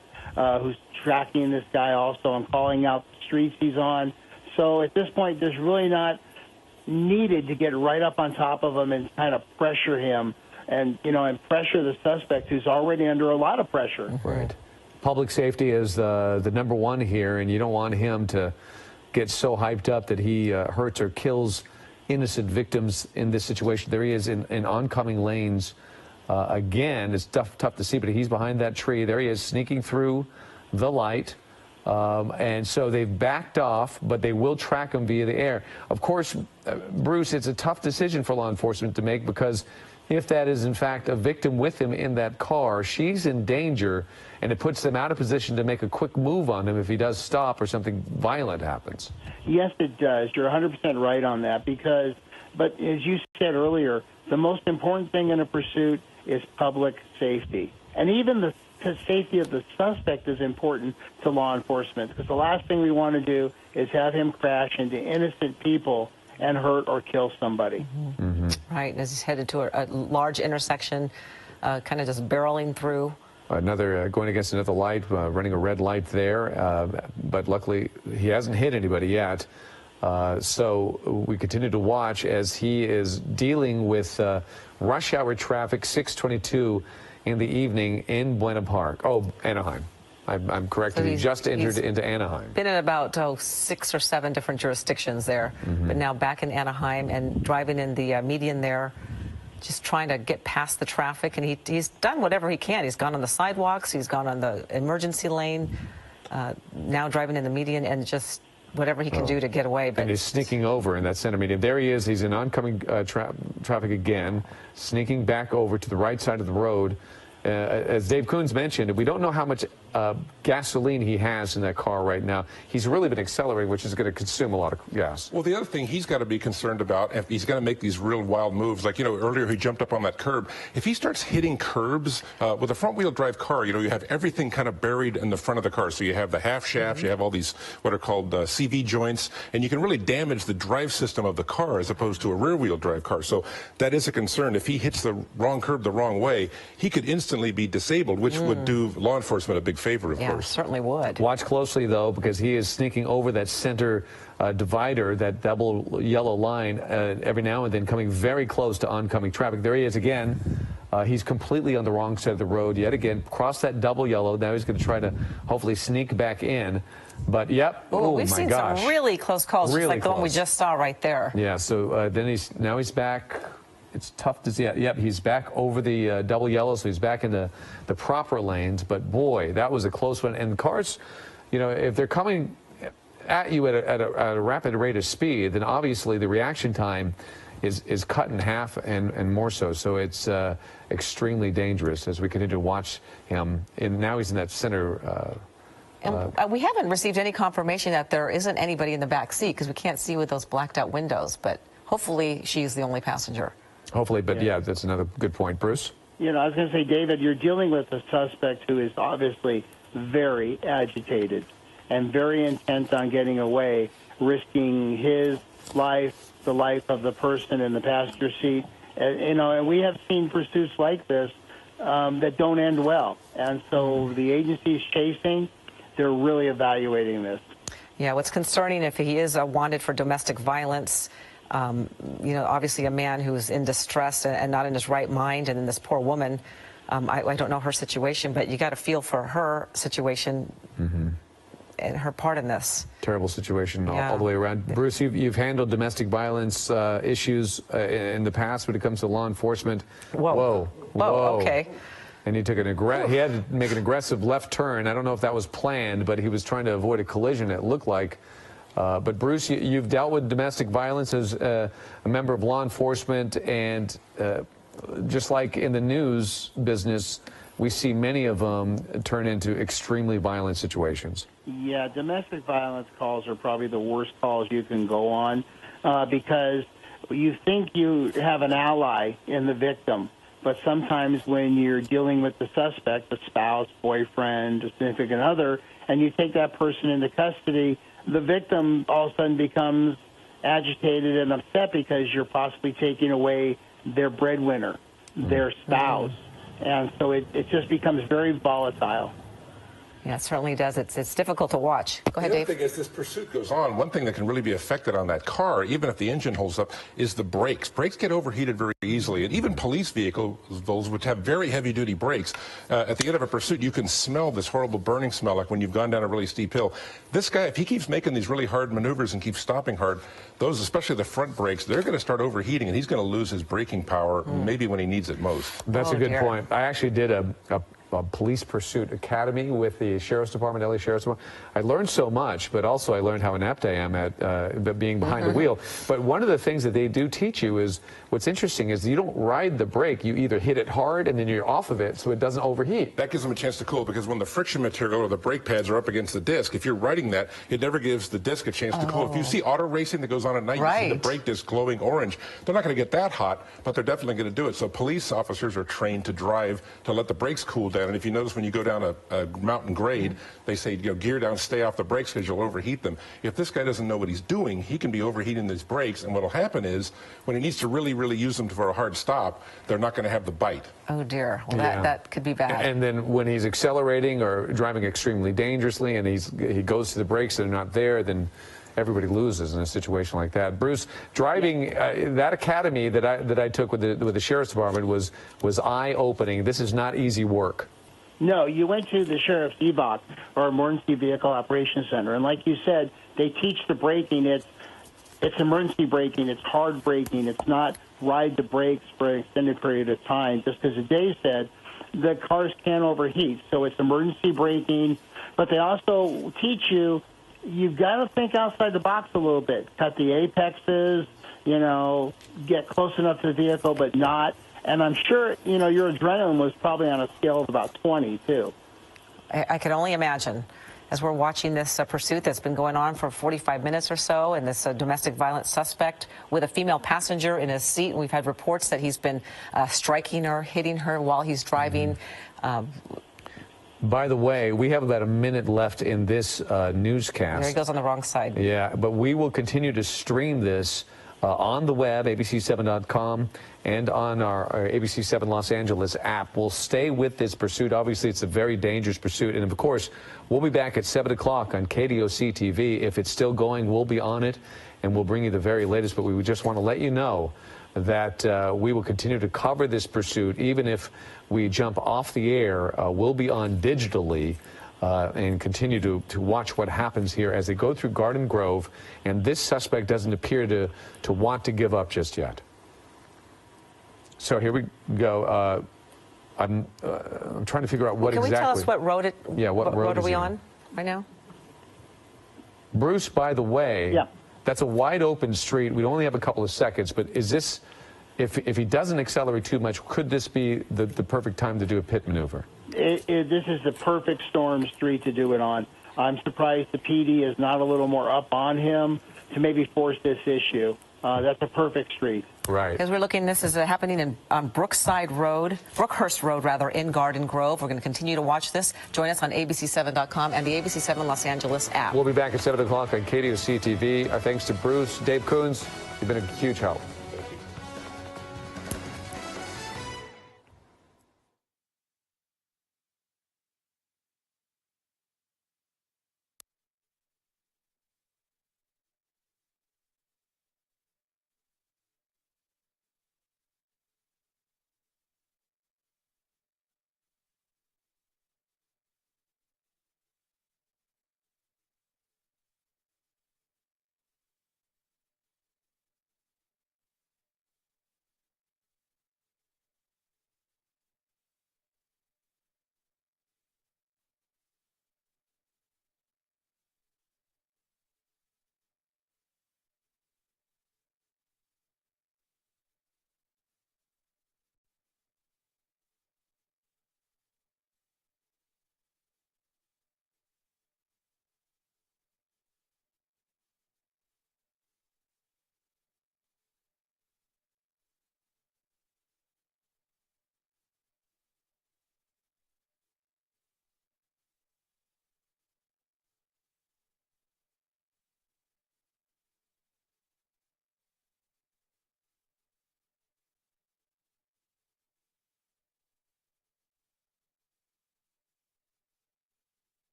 who's tracking this guy also and calling out the streets he's on. So at this point, there's really not needed to get right up on top of him and kind of pressure him and, you know, and pressure the suspect who's already under a lot of pressure. Right. Public safety is the number one here, and you don't want him to get so hyped up that he hurts or kills innocent victims in this situation. There he is in oncoming lanes. Again, it's tough to see, but he's behind that tree. There he is, sneaking through the light. And so they've backed off, but they will track him via the air. Of course, Bruce, it's a tough decision for law enforcement to make, because if that is, in fact, a victim with him in that car, she's in danger, and it puts them out of position to make a quick move on him if he does stop or something violent happens. Yes, it does. You're 100% right on that but as you said earlier, the most important thing in a pursuit is public safety. And even the safety of the suspect is important to law enforcement, because the last thing we want to do is have him crash into innocent people and hurt or kill somebody. Right, as he's headed to a large intersection, kind of just barreling through. Another going against another light, running a red light there, but luckily he hasn't hit anybody yet. So we continue to watch as he is dealing with rush hour traffic, 6:22 in the evening in Buena Park. Oh, Anaheim. I'm correct. So he just entered into Anaheim. Been in about 6 or 7 different jurisdictions there, but now back in Anaheim and driving in the median there, just trying to get past the traffic. And he's done whatever he can. He's gone on the sidewalks. He's gone on the emergency lane. Now driving in the median and just whatever he can do to get away. But and he's sneaking over in that center median. There he is. He's in oncoming traffic again, sneaking back over to the right side of the road. As Dave Coons mentioned, we don't know how much gasoline he has in that car right now. He's really been accelerating, which is going to consume a lot of gas. Well, the other thing he's got to be concerned about, if he's going to make these real wild moves, like, earlier he jumped up on that curb. If he starts hitting curbs with a front-wheel drive car, you have everything kind of buried in the front of the car. So you have the half shaft, you have all these what are called CV joints, and you can really damage the drive system of the car as opposed to a rear-wheel drive car. So that is a concern. If he hits the wrong curb the wrong way, he could instantly be disabled, which would do law enforcement a big favor, of course. Certainly would. Watch closely, though, because he is sneaking over that center divider, that double yellow line, every now and then, coming very close to oncoming traffic. There he is again. He's completely on the wrong side of the road yet again. Cross that double yellow. Now he's going to try to hopefully sneak back in. But, yep. Ooh, oh, we've my seen gosh. some really close calls, really just like close. the one we just saw right there. Yeah, so then now he's back. It's tough to see. Yep, he's back over the double yellow, so he's back in the proper lanes. But, boy, that was a close one. And cars, if they're coming at you at a rapid rate of speed, then obviously the reaction time is cut in half and more so. So it's extremely dangerous as we continue to watch him. And now he's in that center. And we haven't received any confirmation that there isn't anybody in the back seat because we can't see with those blacked out windows. But hopefully she's the only passenger. Hopefully, but yeah, that's another good point. Bruce? I was going to say, David, you're dealing with a suspect who is obviously very agitated and very intent on getting away, risking his life, the life of the person in the passenger seat. And we have seen pursuits like this that don't end well. And so the agency's chasing, they're really evaluating this. Yeah, what's concerning if he is wanted for domestic violence, obviously a man who's in distress and not in his right mind, and then this poor woman, I don't know her situation, but you got to feel for her situation and her part in this. Terrible situation all the way around. Bruce, you've handled domestic violence issues in the past when it comes to law enforcement. Whoa, okay. And he took he had to make an aggressive left turn. I don't know if that was planned, but he was trying to avoid a collision, it looked like. But Bruce, you've dealt with domestic violence as a member of law enforcement, and just like in the news business, we see many of them turn into extremely violent situations. Yeah, domestic violence calls are probably the worst calls you can go on because you think you have an ally in the victim, but sometimes when you're dealing with the suspect, the spouse, boyfriend, significant other, and you take that person into custody, the victim all of a sudden becomes agitated and upset because you're possibly taking away their breadwinner, their spouse. And so it just becomes very volatile. Yeah, it certainly does. It's difficult to watch. Go ahead, Dave. The other thing is, this pursuit goes on. One thing that can really be affected on that car, even if the engine holds up, is the brakes. Brakes get overheated very easily, and even police vehicles, which have very heavy-duty brakes, at the end of a pursuit, you can smell this horrible burning smell, like when you've gone down a really steep hill. This guy, if he keeps making these really hard maneuvers and keeps stopping hard, those, especially the front brakes, they're going to start overheating, and he's going to lose his braking power maybe when he needs it most. That's a good point. I actually did a police pursuit academy with the Sheriff's Department, LA Sheriff's Department. I learned so much, but also I learned how inept I am at being behind the wheel. But one of the things that they do teach you is, what's interesting is you don't ride the brake. You either hit it hard and then you're off of it so it doesn't overheat. That gives them a chance to cool, because when the friction material or the brake pads are up against the disc, if you're riding that, it never gives the disc a chance to cool. If you see auto racing that goes on at night, you see the brake disc glowing orange. They're not going to get that hot, but they're definitely going to do it. So police officers are trained to drive to let the brakes cool down. And if you notice, when you go down a mountain grade, they say, gear down, stay off the brakes because you'll overheat them. If this guy doesn't know what he's doing, he can be overheating these brakes, and what will happen is, when he needs to really, really use them for a hard stop, they're not going to have the bite. Oh, dear. Well, that could be bad. And then when he's accelerating or driving extremely dangerously and he goes to the brakes and they're not there, then everybody loses in a situation like that. Bruce, driving that academy that I took with the Sheriff's Department was eye-opening. This is not easy work. No, you went to the Sheriff's EBOC, or Emergency Vehicle Operations Center, and like you said, they teach the braking. It's emergency braking. It's hard braking. It's not ride the brakes for an extended period of time. Just because, as Dave said, the cars can overheat. So it's emergency braking. But they also teach you've got to think outside the box a little bit. Cut the apexes, get close enough to the vehicle, but not. And I'm sure, your adrenaline was probably on a scale of about 20, too. I can only imagine. As we're watching this pursuit that's been going on for 45 minutes or so, and this domestic violence suspect with a female passenger in his seat, and we've had reports that he's been striking her, hitting her while he's driving. By the way, we have about a minute left in this newscast. There he goes on the wrong side. Yeah, but we will continue to stream this on the web, abc7.com, and on our ABC7 Los Angeles app. We'll stay with this pursuit. Obviously, it's a very dangerous pursuit. And, of course, we'll be back at 7 o'clock on KDOC TV. If it's still going, we'll be on it, and we'll bring you the very latest. But we would just want to let you know that we will continue to cover this pursuit. Even if we jump off the air, we'll be on digitally and continue to watch what happens here as they go through Garden Grove. And this suspect doesn't appear to want to give up just yet. So here we go. I'm trying to figure out what exactly. Can we tell us what road it? Yeah, what road are we he on right now? Bruce, by the way, yeah. That's a wide open street. We only have a couple of seconds, but is this, if he doesn't accelerate too much, could this be the perfect time to do a pit maneuver? This is the perfect storm street to do it on. I'm surprised the PD is not a little more up on him to maybe force this issue. That's a perfect street. Right. As we're looking, this is happening on Brookhurst Road, rather, in Garden Grove. We're going to continue to watch this. Join us on abc7.com and the ABC7 Los Angeles app. We'll be back at 7 o'clock on KDOC TV. Our thanks to Bruce, Dave Coons. You've been a huge help.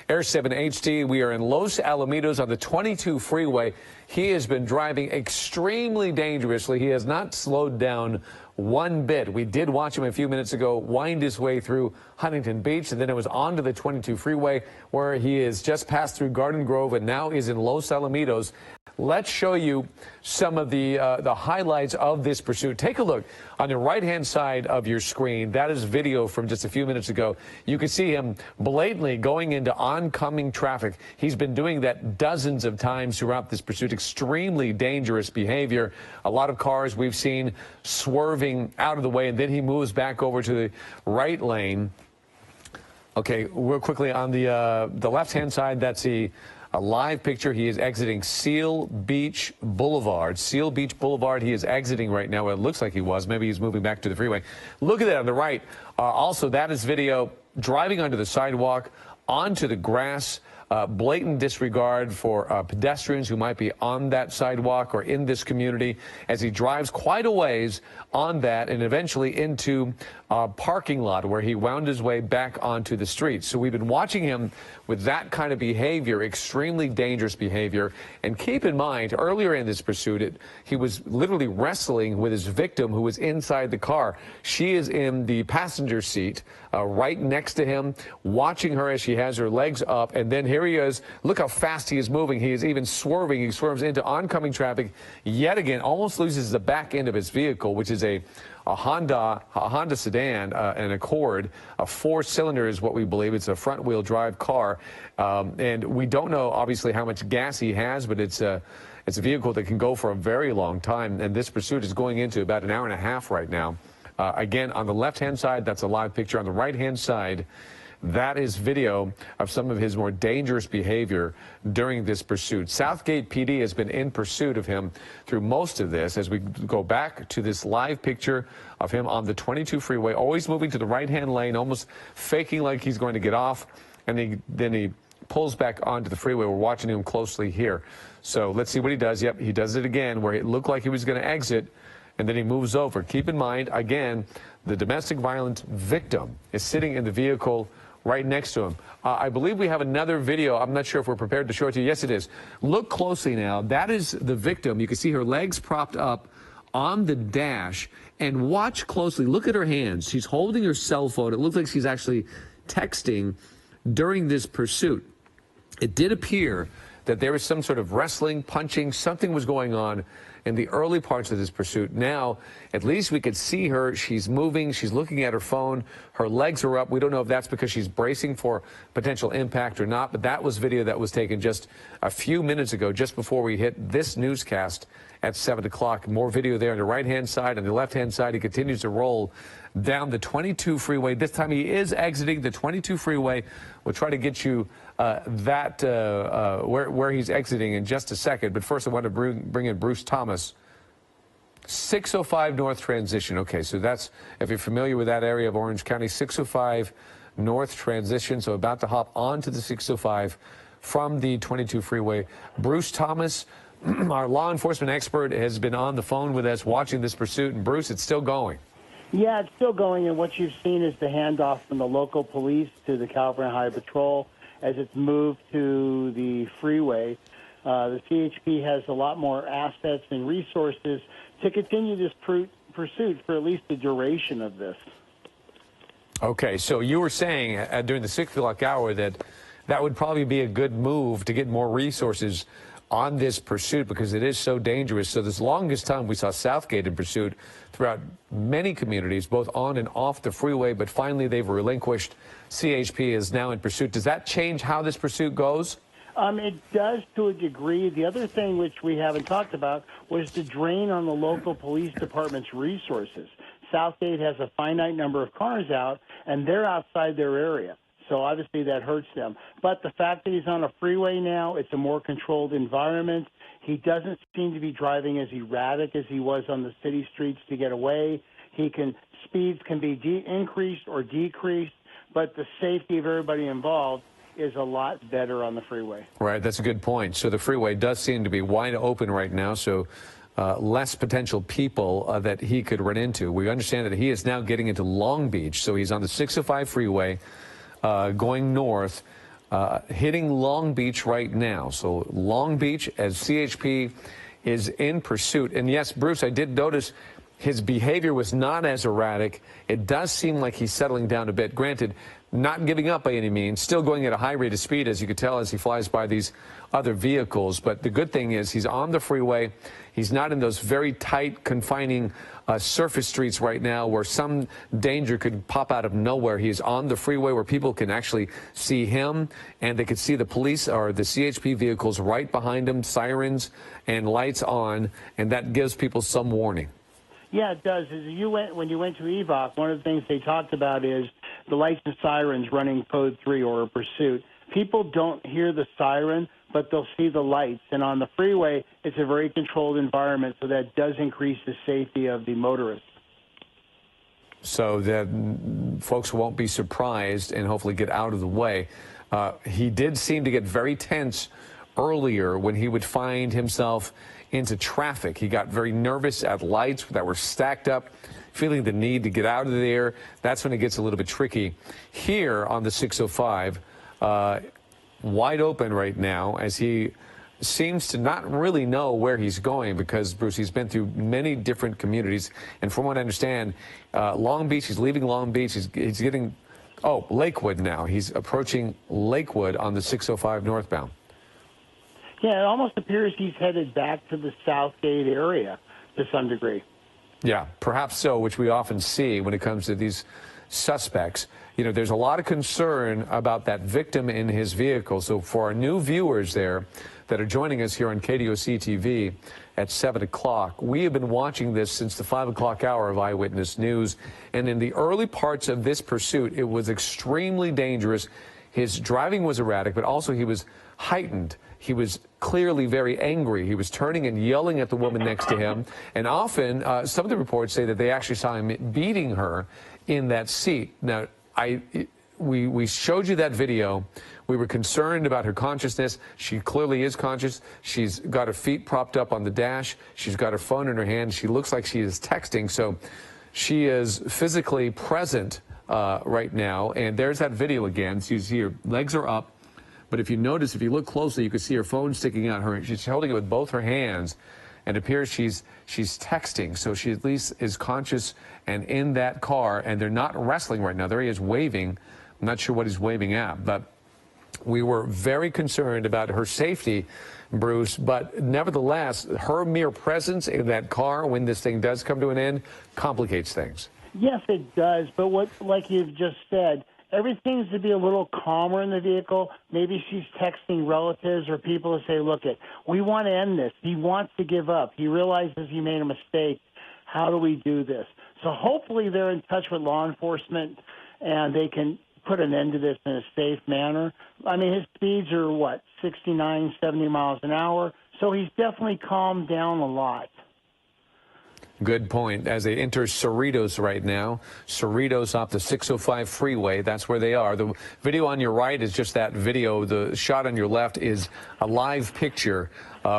Air 7 HD, we are in Los Alamitos on the 22 freeway. He has been driving extremely dangerously. He has not slowed down one bit. We did watch him a few minutes ago wind his way through Huntington Beach, and then it was onto the 22 freeway where he has just passed through Garden Grove and now is in Los Alamitos. Let's show you some of the highlights of this pursuit. Take a look on the right-hand side of your screen. That is video from just a few minutes ago. You can see him blatantly going into oncoming traffic. He's been doing that dozens of times throughout this pursuit. Extremely dangerous behavior. A lot of cars we've seen swerving out of the way, and then he moves back over to the right lane. Okay, real quickly on the left-hand side, that's a live picture. He is exiting Seal Beach Boulevard. Seal Beach Boulevard, he is exiting right now. It looks like he was. Maybe he's moving back to the freeway. Look at that on the right. Also, that is video driving onto the sidewalk, onto the grass. Blatant disregard for pedestrians who might be on that sidewalk or in this community as he drives quite a ways on that and eventually into a parking lot where he wound his way back onto the street. So we've been watching him with that kind of behavior, extremely dangerous behavior. And keep in mind, earlier in this pursuit, he was literally wrestling with his victim who was inside the car. She is in the passenger seat right next to him, watching her as she has her legs up. And then here he is. Look how fast he is moving. He is even swerving. He swerves into oncoming traffic yet again, almost loses the back end of his vehicle, which is a Honda sedan, an Accord. A 4-cylinder is what we believe. It's a front-wheel drive car. And we don't know, obviously, how much gas he has, but it's a vehicle that can go for a very long time. And this pursuit is going into about an hour and a half right now. Again, on the left-hand side, that's a live picture. On the right-hand side, that is video of some of his more dangerous behavior during this pursuit. Southgate PD has been in pursuit of him through most of this. As we go back to this live picture of him on the 22 freeway, always moving to the right-hand lane, almost faking like he's going to get off, and then he pulls back onto the freeway. We're watching him closely here. So let's see what he does. Yep, he does it again where it looked like he was going to exit, and then he moves over. Keep in mind, again, the domestic violence victim is sitting in the vehicle right next to him. I believe we have another video. I'm not sure if we're prepared to show it to you. Yes, it is. Look closely now. That is the victim. You can see her legs propped up on the dash. And watch closely. Look at her hands. She's holding her cell phone. It looks like she's actually texting during this pursuit. It did appear that there was some sort of wrestling, punching, something was going on in the early parts of this pursuit. Now, at least we could see her. She's moving. She's looking at her phone. Her legs are up. We don't know if that's because she's bracing for potential impact or not, but that was video that was taken just a few minutes ago, just before we hit this newscast at 7 o'clock. More video there on the right-hand side. On the left-hand side, he continues to roll down the 22 freeway. This time he is exiting the 22 freeway. We'll try to get you where he's exiting in just a second. But first, I want to bring in Bruce Thomas. 605 North Transition. Okay, so that's, if you're familiar with that area of Orange County, 605 North Transition. So about to hop onto the 605 from the 22 freeway. Bruce Thomas, our law enforcement expert, has been on the phone with us watching this pursuit. And Bruce, it's still going. Yeah, it's still going, and what you've seen is the handoff from the local police to the California Highway Patrol as it's moved to the freeway. The CHP has a lot more assets and resources to continue this pursuit for at least the duration of this. Okay, so you were saying during the 6 o'clock hour that would probably be a good move to get more resources on this pursuit because it is so dangerous. So this longest time we saw Southgate in pursuit throughout many communities, both on and off the freeway, but finally they've relinquished. CHP is now in pursuit. Does that change how this pursuit goes? It does to a degree. The other thing which we haven't talked about was the drain on the local police department's resources. Southgate has a finite number of cars out, and they're outside their area. So obviously that hurts them. But the fact that he's on a freeway now, it's a more controlled environment. He doesn't seem to be driving as erratic as he was on the city streets to get away. Speeds can be increased or decreased, but the safety of everybody involved is a lot better on the freeway. Right, that's a good point. So the freeway does seem to be wide open right now, so less potential people that he could run into. We understand that he is now getting into Long Beach, so he's on the 605 freeway going north. hitting Long Beach right now. So Long Beach, as CHP is in pursuit. And yes, Bruce, I did notice his behavior was not as erratic. It does seem like he's settling down a bit. Granted, not giving up by any means, still going at a high rate of speed, as you could tell as he flies by these other vehicles. But the good thing is he's on the freeway. He's not in those very tight, confining surface streets right now where some danger could pop out of nowhere. He's on the freeway where people can actually see him, and they could see the police or the CHP vehicles right behind him, sirens and lights on, and that gives people some warning. Yeah, it does. When you went to EVOC, one of the things they talked about is the lights and sirens running code 3 or a pursuit. People don't hear the siren, but they'll see the lights. And on the freeway, it's a very controlled environment, so that does increase the safety of the motorists. So that folks won't be surprised and hopefully get out of the way. He did seem to get very tense earlier when he would find himself into traffic. He got very nervous at lights that were stacked up, feeling the need to get out of there. That's when it gets a little bit tricky. Here on the 605, wide open right now as he seems to not really know where he's going because, Bruce, he's been through many different communities. And from what I understand, Long Beach, he's leaving Long Beach. He's getting, Lakewood now. He's approaching Lakewood on the 605 northbound. Yeah, it almost appears he's headed back to the Southgate area to some degree. Yeah, perhaps so, which we often see when it comes to these suspects. You know, there's a lot of concern about that victim in his vehicle. So for our new viewers there that are joining us here on KDOC TV at 7 o'clock, we have been watching this since the 5 o'clock hour of Eyewitness News. And in the early parts of this pursuit, it was extremely dangerous. His driving was erratic, but also he was heightened. He was clearly very angry. He was turning and yelling at the woman next to him. And often, some of the reports say that they actually saw him beating her in that seat. Now, we showed you that video. We were concerned about her consciousness. She clearly is conscious. She's got her feet propped up on the dash. She's got her phone in her hand. She looks like she is texting. So she is physically present right now. And there's that video again. So you see her legs are up. But if you notice, if you look closely, you can see her phone sticking out. She's holding it with both her hands, and it appears she's texting. So she at least is conscious and in that car, and they're not wrestling right now. There he is waving. I'm not sure what he's waving at, but we were very concerned about her safety, Bruce. But nevertheless, her mere presence in that car when this thing does come to an end complicates things. Yes, it does. But like you've just said, everything seems to be a little calmer in the vehicle. Maybe she's texting relatives or people to say, look, we want to end this. He wants to give up. He realizes he made a mistake. How do we do this? So hopefully they're in touch with law enforcement and they can put an end to this in a safe manner. I mean, his speeds are, 69, 70 miles an hour. So he's definitely calmed down a lot. Good point. As they enter Cerritos right now, Cerritos off the 605 freeway, that's where they are. The video on your right is just that video. The shot on your left is a live picture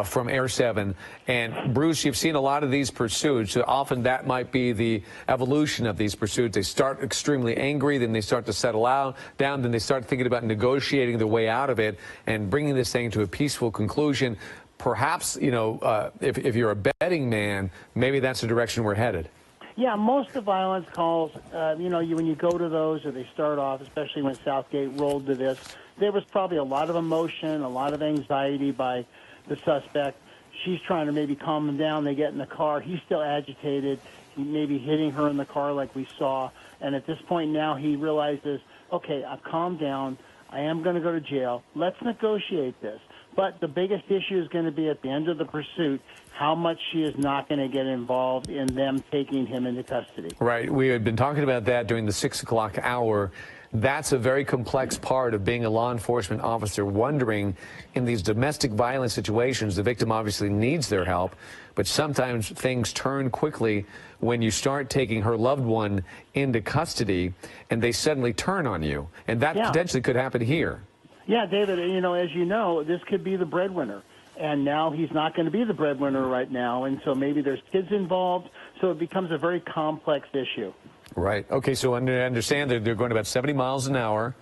from Air 7. And Bruce, you've seen a lot of these pursuits. Often that might be the evolution of these pursuits. They start extremely angry, then they start to settle down, then they start thinking about negotiating their way out of it and bringing this thing to a peaceful conclusion. Perhaps, if you're a betting man, maybe that's the direction we're headed. Yeah, most of the violence calls, when you go to those or they start off, especially when Southgate rolled to this, there was probably a lot of emotion, a lot of anxiety by the suspect. She's trying to maybe calm him down. They get in the car. He's still agitated. He may be hitting her in the car like we saw. And at this point now he realizes, okay, I've calmed down. I am going to go to jail. Let's negotiate this. But the biggest issue is going to be at the end of the pursuit, how much she is not going to get involved in them taking him into custody. Right. We had been talking about that during the 6 o'clock hour. That's a very complex part of being a law enforcement officer, wondering in these domestic violence situations, the victim obviously needs their help, but sometimes things turn quickly when you start taking her loved one into custody and they suddenly turn on you. And that potentially could happen here. Yeah, David, as you know, this could be the breadwinner. And now he's not going to be the breadwinner right now. And so maybe there's kids involved. So it becomes a very complex issue. Right. Okay, so I understand they're going about 70 miles an hour.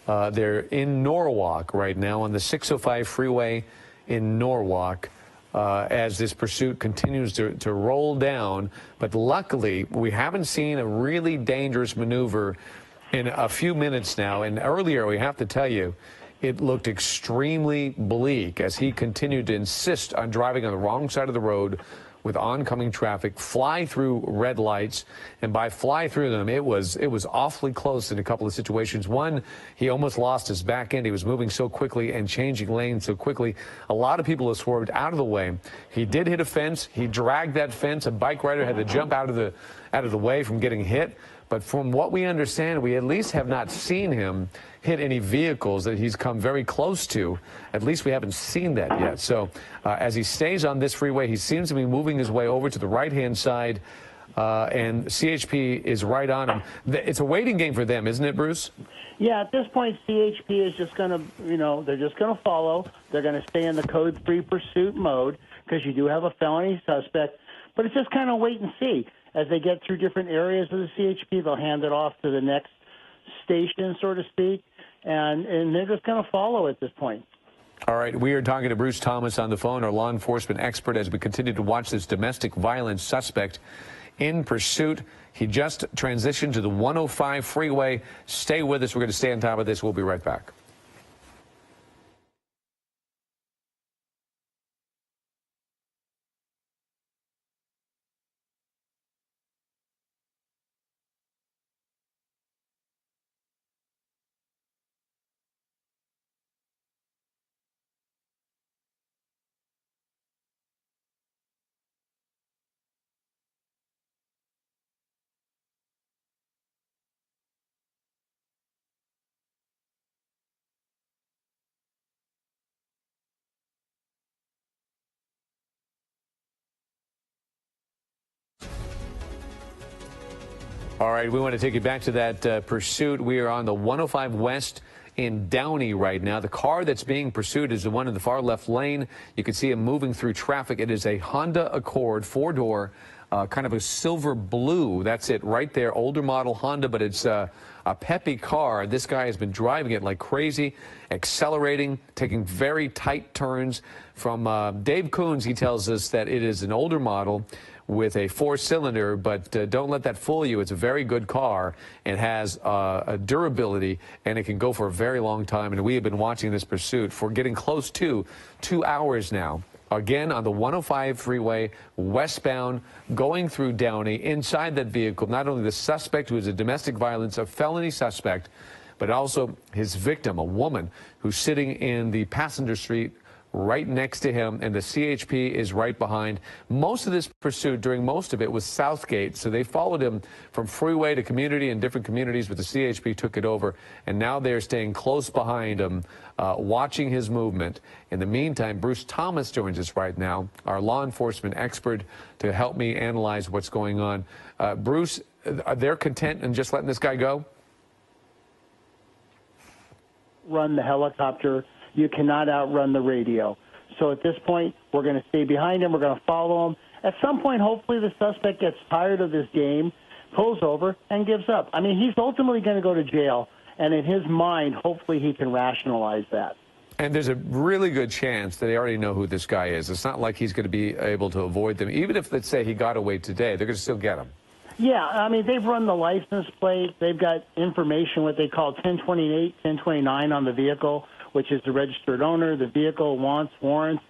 They're in Norwalk right now on the 605 freeway in Norwalk as this pursuit continues to roll down. But luckily, we haven't seen a really dangerous maneuver in a few minutes now. And earlier, we have to tell you, it looked extremely bleak as he continued to insist on driving on the wrong side of the road with oncoming traffic, fly through red lights, and by fly through them, it was awfully close in a couple of situations. One, he almost lost his back end. He was moving so quickly and changing lanes so quickly. A lot of people have swerved out of the way. He did hit a fence. He dragged that fence. A bike rider had to jump out of the way from getting hit. But from what we understand, we at least have not seen him hit any vehicles that he's come very close to. At least we haven't seen that yet. So as he stays on this freeway, he seems to be moving his way over to the right-hand side, and CHP is right on him. It's a waiting game for them, isn't it, Bruce? Yeah, at this point, CHP is just going to, they're just going to follow. They're going to stay in the code 3 pursuit mode because you do have a felony suspect. But it's just kind of wait and see. As they get through different areas of the CHP, they'll hand it off to the next station, so to speak, and they're just going to follow at this point. All right, we are talking to Bruce Thomas on the phone, our law enforcement expert, as we continue to watch this domestic violence suspect in pursuit. He just transitioned to the 105 freeway. Stay with us. We're going to stay on top of this. We'll be right back. All right, we want to take you back to that pursuit. We are on the 105 West in Downey right now. The car that's being pursued is the one in the far left lane. You can see him moving through traffic. It is a Honda Accord, 4-door, kind of a silver blue. That's it right there. Older model Honda, but it's a peppy car. This guy has been driving it like crazy, accelerating, taking very tight turns. From Dave Coons, he tells us that it is an older model with a 4-cylinder, but don't let that fool you. It's a very good car and has a durability, and it can go for a very long time. And we have been watching this pursuit for getting close to 2 hours now. Again, on the 105 freeway, westbound, going through Downey. Inside that vehicle, not only the suspect, who is a domestic violence, a felony suspect, but also his victim, a woman who's sitting in the passenger seat right next to him, and the CHP is right behind. Most of this pursuit, during most of it, was Southgate, so they followed him from freeway to community in different communities, but the CHP took it over, and now they're staying close behind him, watching his movement. In the meantime, Bruce Thomas joins us right now, our law enforcement expert, to help me analyze what's going on. Bruce, they're content in just letting this guy go? Run the helicopter. You cannot outrun the radio. So at this point, we're going to stay behind him. We're going to follow him. At some point, hopefully the suspect gets tired of this game, pulls over, and gives up. I mean, he's ultimately going to go to jail, and in his mind, hopefully he can rationalize that. And there's a really good chance that they already know who this guy is. It's not like he's going to be able to avoid them. Even if, let's say, he got away today, they're going to still get him. Yeah, I mean, they've run the license plate. They've got information, what they call 1028, 1029 on the vehicle, which is the registered owner, the vehicle, wants, warrants.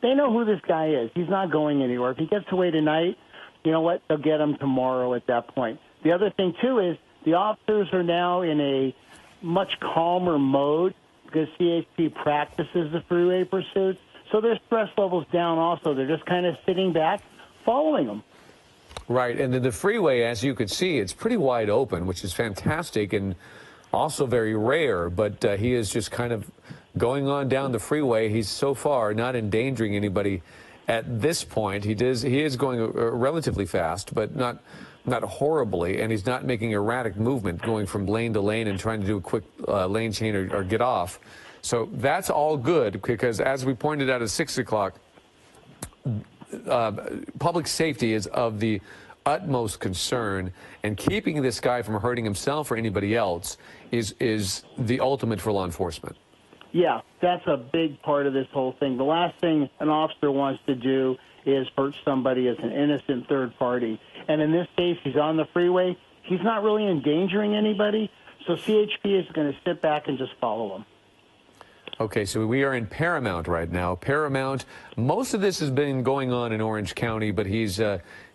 They know who this guy is. He's not going anywhere. If he gets away tonight, you know what? They'll get him tomorrow at that point. The other thing, too, is the officers are now in a much calmer mode because CHP practices the freeway pursuits. So their stress level's down also. They're just kind of sitting back, following them. Right, and then the freeway, as you could see, it's pretty wide open, which is fantastic and also very rare, but he is just kind of going on down the freeway. He's so far not endangering anybody at this point. He is going relatively fast, but not horribly, and he's not making erratic movement going from lane to lane and trying to do a quick lane change or get off. So that's all good because, as we pointed out at 6 o'clock, public safety is of the utmost concern, and keeping this guy from hurting himself or anybody else is the ultimate for law enforcement. Yeah, that's a big part of this whole thing. The last thing an officer wants to do is hurt somebody as an innocent third party. And in this case, he's on the freeway. He's not really endangering anybody, so CHP is going to sit back and just follow him. Okay, so we are in Paramount right now. Paramount, most of this has been going on in Orange County, but he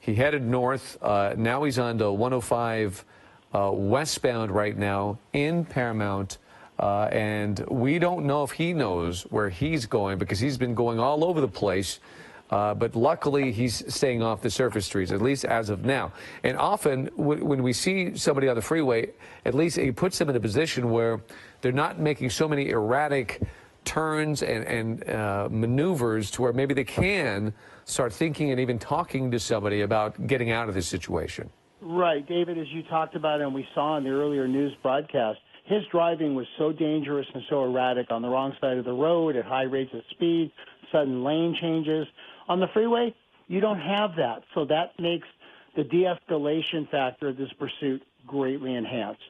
headed north. Now he's on the 105 westbound right now in Paramount. And we don't know if he knows where he's going because he's been going all over the place. But luckily, he's staying off the surface streets, at least as of now. And often, when we see somebody on the freeway, at least it puts them in a position where they're not making so many erratic turns and maneuvers to where maybe they can start thinking and even talking to somebody about getting out of this situation. Right, David, as you talked about and we saw in the earlier news broadcast, his driving was so dangerous and so erratic on the wrong side of the road at high rates of speed, sudden lane changes. On the freeway, you don't have that, so that makes the de-escalation factor of this pursuit greatly enhanced.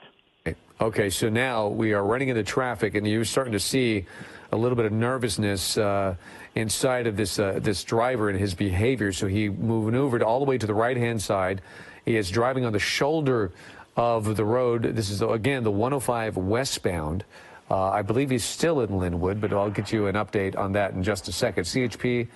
Okay, so now we are running into traffic, and you're starting to see a little bit of nervousness inside of this driver and his behavior. So he maneuvered all the way to the right-hand side. He is driving on the shoulder of the road. This is, again, the 105 westbound. I believe he's still in Linwood, but I'll get you an update on that in just a second. CHP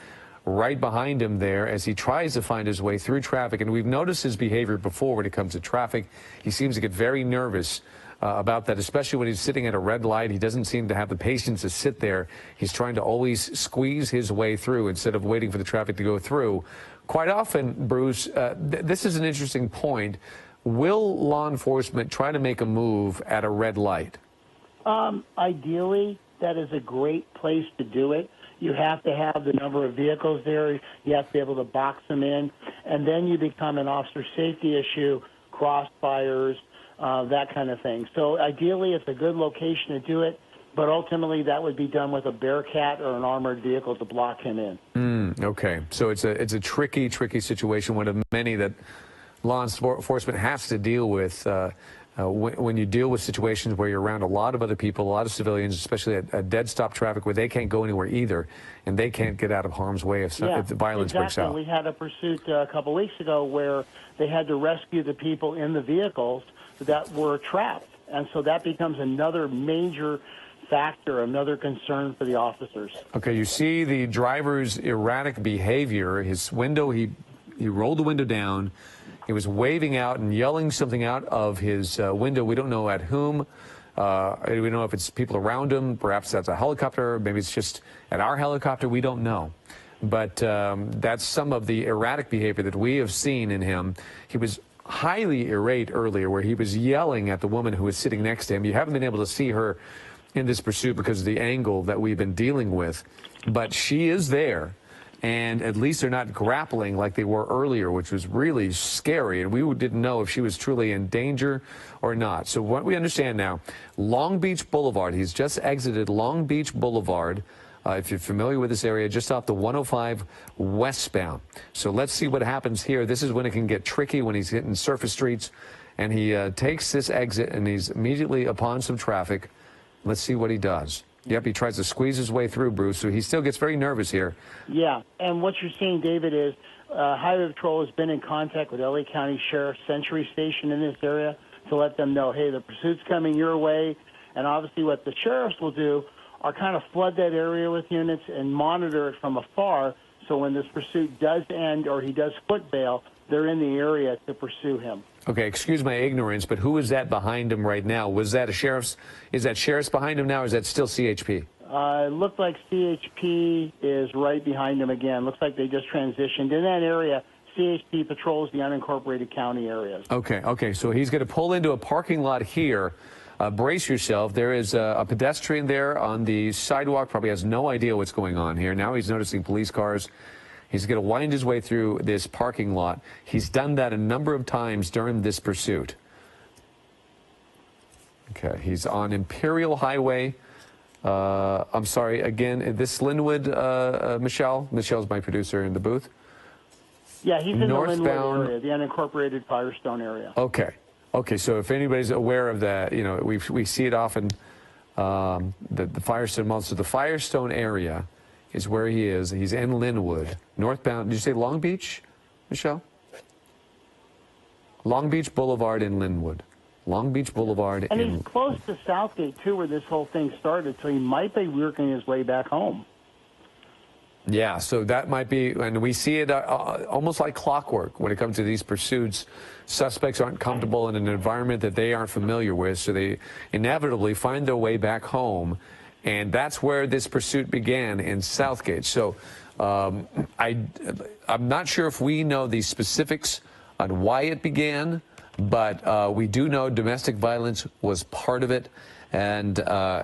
right behind him there as he tries to find his way through traffic. And we've noticed his behavior before when it comes to traffic. He seems to get very nervous about that, especially when he's sitting at a red light. He doesn't seem to have the patience to sit there. He's trying to always squeeze his way through instead of waiting for the traffic to go through. Quite often, Bruce, this is an interesting point. Will law enforcement try to make a move at a red light? Ideally, that is a great place to do it. You have to have the number of vehicles there. You have to be able to box them in. And then you become an officer safety issue, crossfires, that kind of thing. So ideally, it's a good location to do it. But ultimately, that would be done with a Bearcat or an armored vehicle to block him in. Okay. So it's a tricky situation, one of many that law enforcement has to deal with when you deal with situations where you're around a lot of other people, a lot of civilians, especially at dead stop traffic where they can't go anywhere either, and they can't get out of harm's way if the violence breaks out. We had a pursuit a couple weeks ago where they had to rescue the people in the vehicles that were trapped, and so that becomes another major factor, another concern for the officers. Okay, you see the driver's erratic behavior. His window, he rolled the window down. He was waving out and yelling something out of his window. We don't know at whom. We don't know if it's people around him. Perhaps that's a helicopter. Maybe it's just at our helicopter. We don't know. But that's some of the erratic behavior that we have seen in him. He was highly irate earlier where he was yelling at the woman who was sitting next to him. You haven't been able to see her in this pursuit because of the angle that we've been dealing with. But she is there. And at least they're not grappling like they were earlier, which was really scary. And we didn't know if she was truly in danger or not. So what we understand now, Long Beach Boulevard, he's just exited Long Beach Boulevard. If you're familiar with this area, just off the 105 westbound. So let's see what happens here. This is when it can get tricky, when he's hitting surface streets. And he takes this exit, and he's immediately upon some traffic. Let's see what he does. Yep, he tries to squeeze his way through, Bruce, so he still gets very nervous here. Yeah, and what you're seeing, David, is Highway Patrol has been in contact with LA County Sheriff's Century Station in this area to let them know, hey, the pursuit's coming your way. And obviously what the sheriffs will do are kind of flood that area with units and monitor it from afar, so when this pursuit does end or he does foot bail, they're in the area to pursue him. Okay, excuse my ignorance, but who is that behind him right now? Was that a sheriff's? Is that sheriff's behind him now, or is that still CHP? It looked like CHP is right behind him again. Looks like they just transitioned. In that area, CHP patrols the unincorporated county areas. Okay, so he's going to pull into a parking lot here. Brace yourself. There is a pedestrian there on the sidewalk, probably has no idea what's going on here. Now he's noticing police cars. He's going to wind his way through this parking lot. He's done that a number of times during this pursuit. Okay, he's on Imperial Highway. I'm sorry, again, this Linwood, Michelle. Michelle's my producer in the booth. Yeah, he's in the Linwood northbound. area, the unincorporated Firestone area. Okay. Okay, so if anybody's aware of that, you know, we see it often, the Firestone Mall. So the Firestone area is where he is. He's in Linwood, northbound. Did you say Long Beach, Michelle? Long Beach Boulevard in Linwood. Long Beach Boulevard And in... he's close to Southgate, too, where this whole thing started, so he might be working his way back home. Yeah, so that might be, and we see it almost like clockwork when it comes to these pursuits. Suspects aren't comfortable in an environment that they aren't familiar with, so they inevitably find their way back home, and that's where this pursuit began, in Southgate. So I'm not sure if we know the specifics on why it began, but we do know domestic violence was part of it, and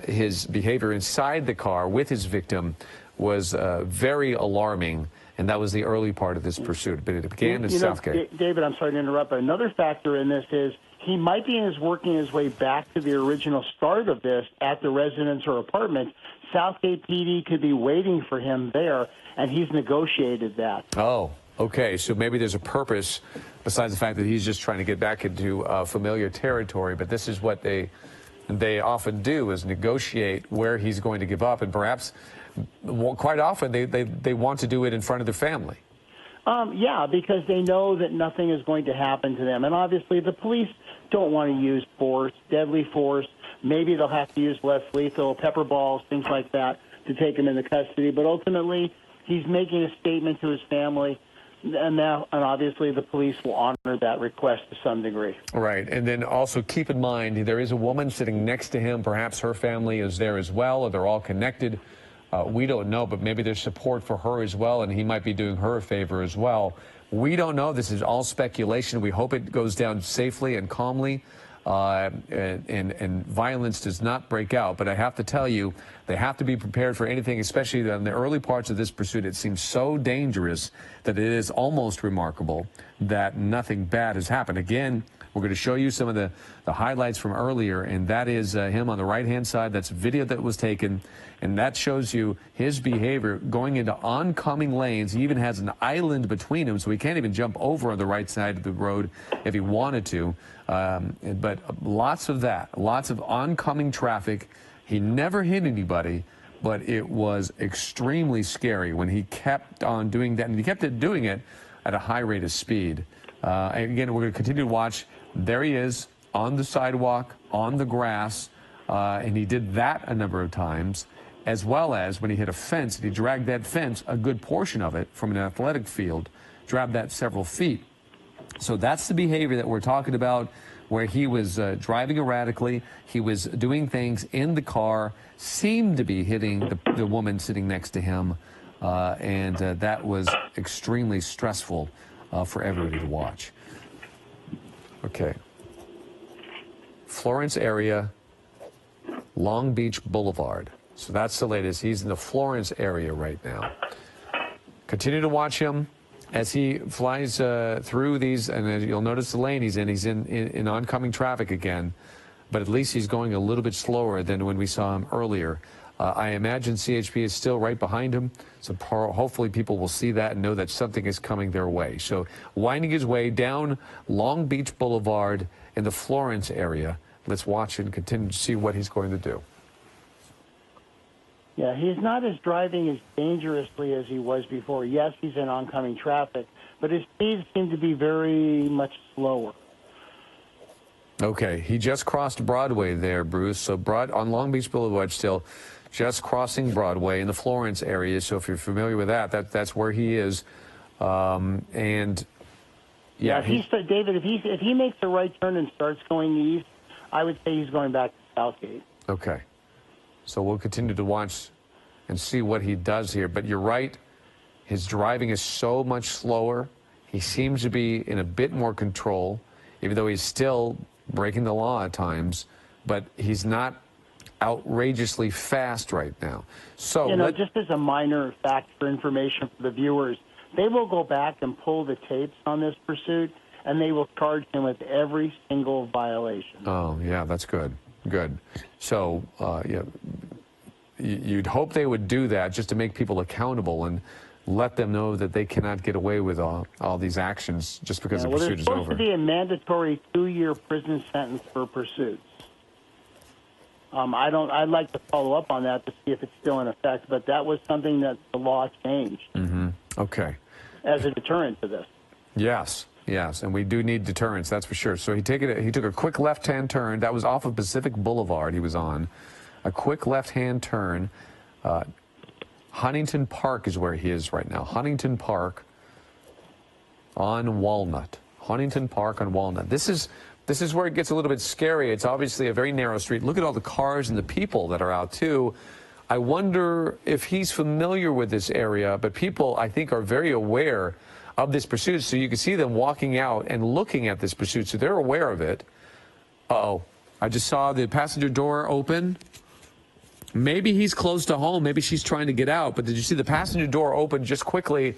his behavior inside the car with his victim was very alarming, and that was the early part of this pursuit. But it began in Southgate. David, I'm sorry to interrupt, but another factor in this is he might be working his way back to the original start of this at the residence or apartment. Southgate PD could be waiting for him there, and he's negotiated that. Oh, okay. So maybe there's a purpose besides the fact that he's just trying to get back into familiar territory. But this is what they often do, is negotiate where he's going to give up, and perhaps quite often they want to do it in front of their family. Yeah, because they know that nothing is going to happen to them. And obviously the police don't want to use force, deadly force. Maybe they'll have to use less lethal, pepper balls, things like that, to take him into custody. But ultimately, he's making a statement to his family, and obviously the police will honor that request to some degree. Right. And then also keep in mind, there is a woman sitting next to him. Perhaps her family is there as well, or they're all connected. We don't know, but maybe there's support for her as well, and he might be doing her a favor as well. We don't know. This is all speculation. We hope it goes down safely and calmly, and violence does not break out. But I have to tell you, they have to be prepared for anything, especially in the early parts of this pursuit. It seems so dangerous that it is almost remarkable that nothing bad has happened. Again, we're going to show you some of the highlights from earlier, and that is him on the right-hand side. That's a video that was taken, and that shows you his behavior going into oncoming lanes. He even has an island between him, so he can't even jump over on the right side of the road if he wanted to. But lots of that, lots of oncoming traffic. He never hit anybody, but it was extremely scary when he kept on doing that, and he kept doing it at a high rate of speed. And again, we're going to continue to watch. There he is on the sidewalk, on the grass, and he did that a number of times, as well as when he hit a fence, and he dragged that fence, a good portion of it, from an athletic field, dragged that several feet. So that's the behavior that we're talking about, where he was driving erratically, he was doing things in the car, seemed to be hitting the woman sitting next to him, and that was extremely stressful for everybody to watch. Okay. Florence area, Long Beach Boulevard. So that's the latest. He's in the Florence area right now. Continue to watch him as he flies through these, and as you'll notice the lane he's in oncoming traffic again, but at least he's going a little bit slower than when we saw him earlier. I imagine CHP is still right behind him, so hopefully people will see that and know that something is coming their way. So winding his way down Long Beach Boulevard in the Florence area. Let's watch and continue to see what he's going to do. Yeah, he's not as driving as dangerously as he was before. Yes, he's in oncoming traffic, but his speeds seem to be very much slower. Okay, he just crossed Broadway there, Bruce. So on Long Beach Boulevard still, just crossing Broadway in the Florence area. So if you're familiar with that's where he is. And yeah, David, if he makes the right turn and starts going east, I would say he's going back to Southgate. Okay. So we'll continue to watch and see what he does here. But you're right, his driving is so much slower. He seems to be in a bit more control, even though he's still breaking the law at times. But he's not outrageously fast right now. So just as a minor fact for information for the viewers, they will go back and pull the tapes on this pursuit, and they will charge him with every single violation. Oh, yeah, that's good. Good. So, yeah, you'd hope they would do that just to make people accountable. And let them know that they cannot get away with all these actions just because the pursuit is There's over. supposed to be a mandatory 2-year prison sentence for pursuits. I'd like to follow up on that to see if it's still in effect, but that was something that the law changed Okay. as a deterrent to this. Yes, yes, and we do need deterrence, that's for sure. So he took a quick left-hand turn. That was off of Pacific Boulevard he was on. A quick left-hand turn. Huntington Park is where he is right now. Huntington Park on Walnut. Huntington Park on Walnut. This is where it gets a little bit scary. It's obviously a very narrow street. Look at all the cars and the people that are out, too. I wonder if he's familiar with this area, but people, I think, are very aware of this pursuit. So you can see them walking out and looking at this pursuit, so they're aware of it. Uh-oh. I just saw the passenger door open. Maybe he's close to home. Maybe she's trying to get out. But did you see the passenger door open just quickly,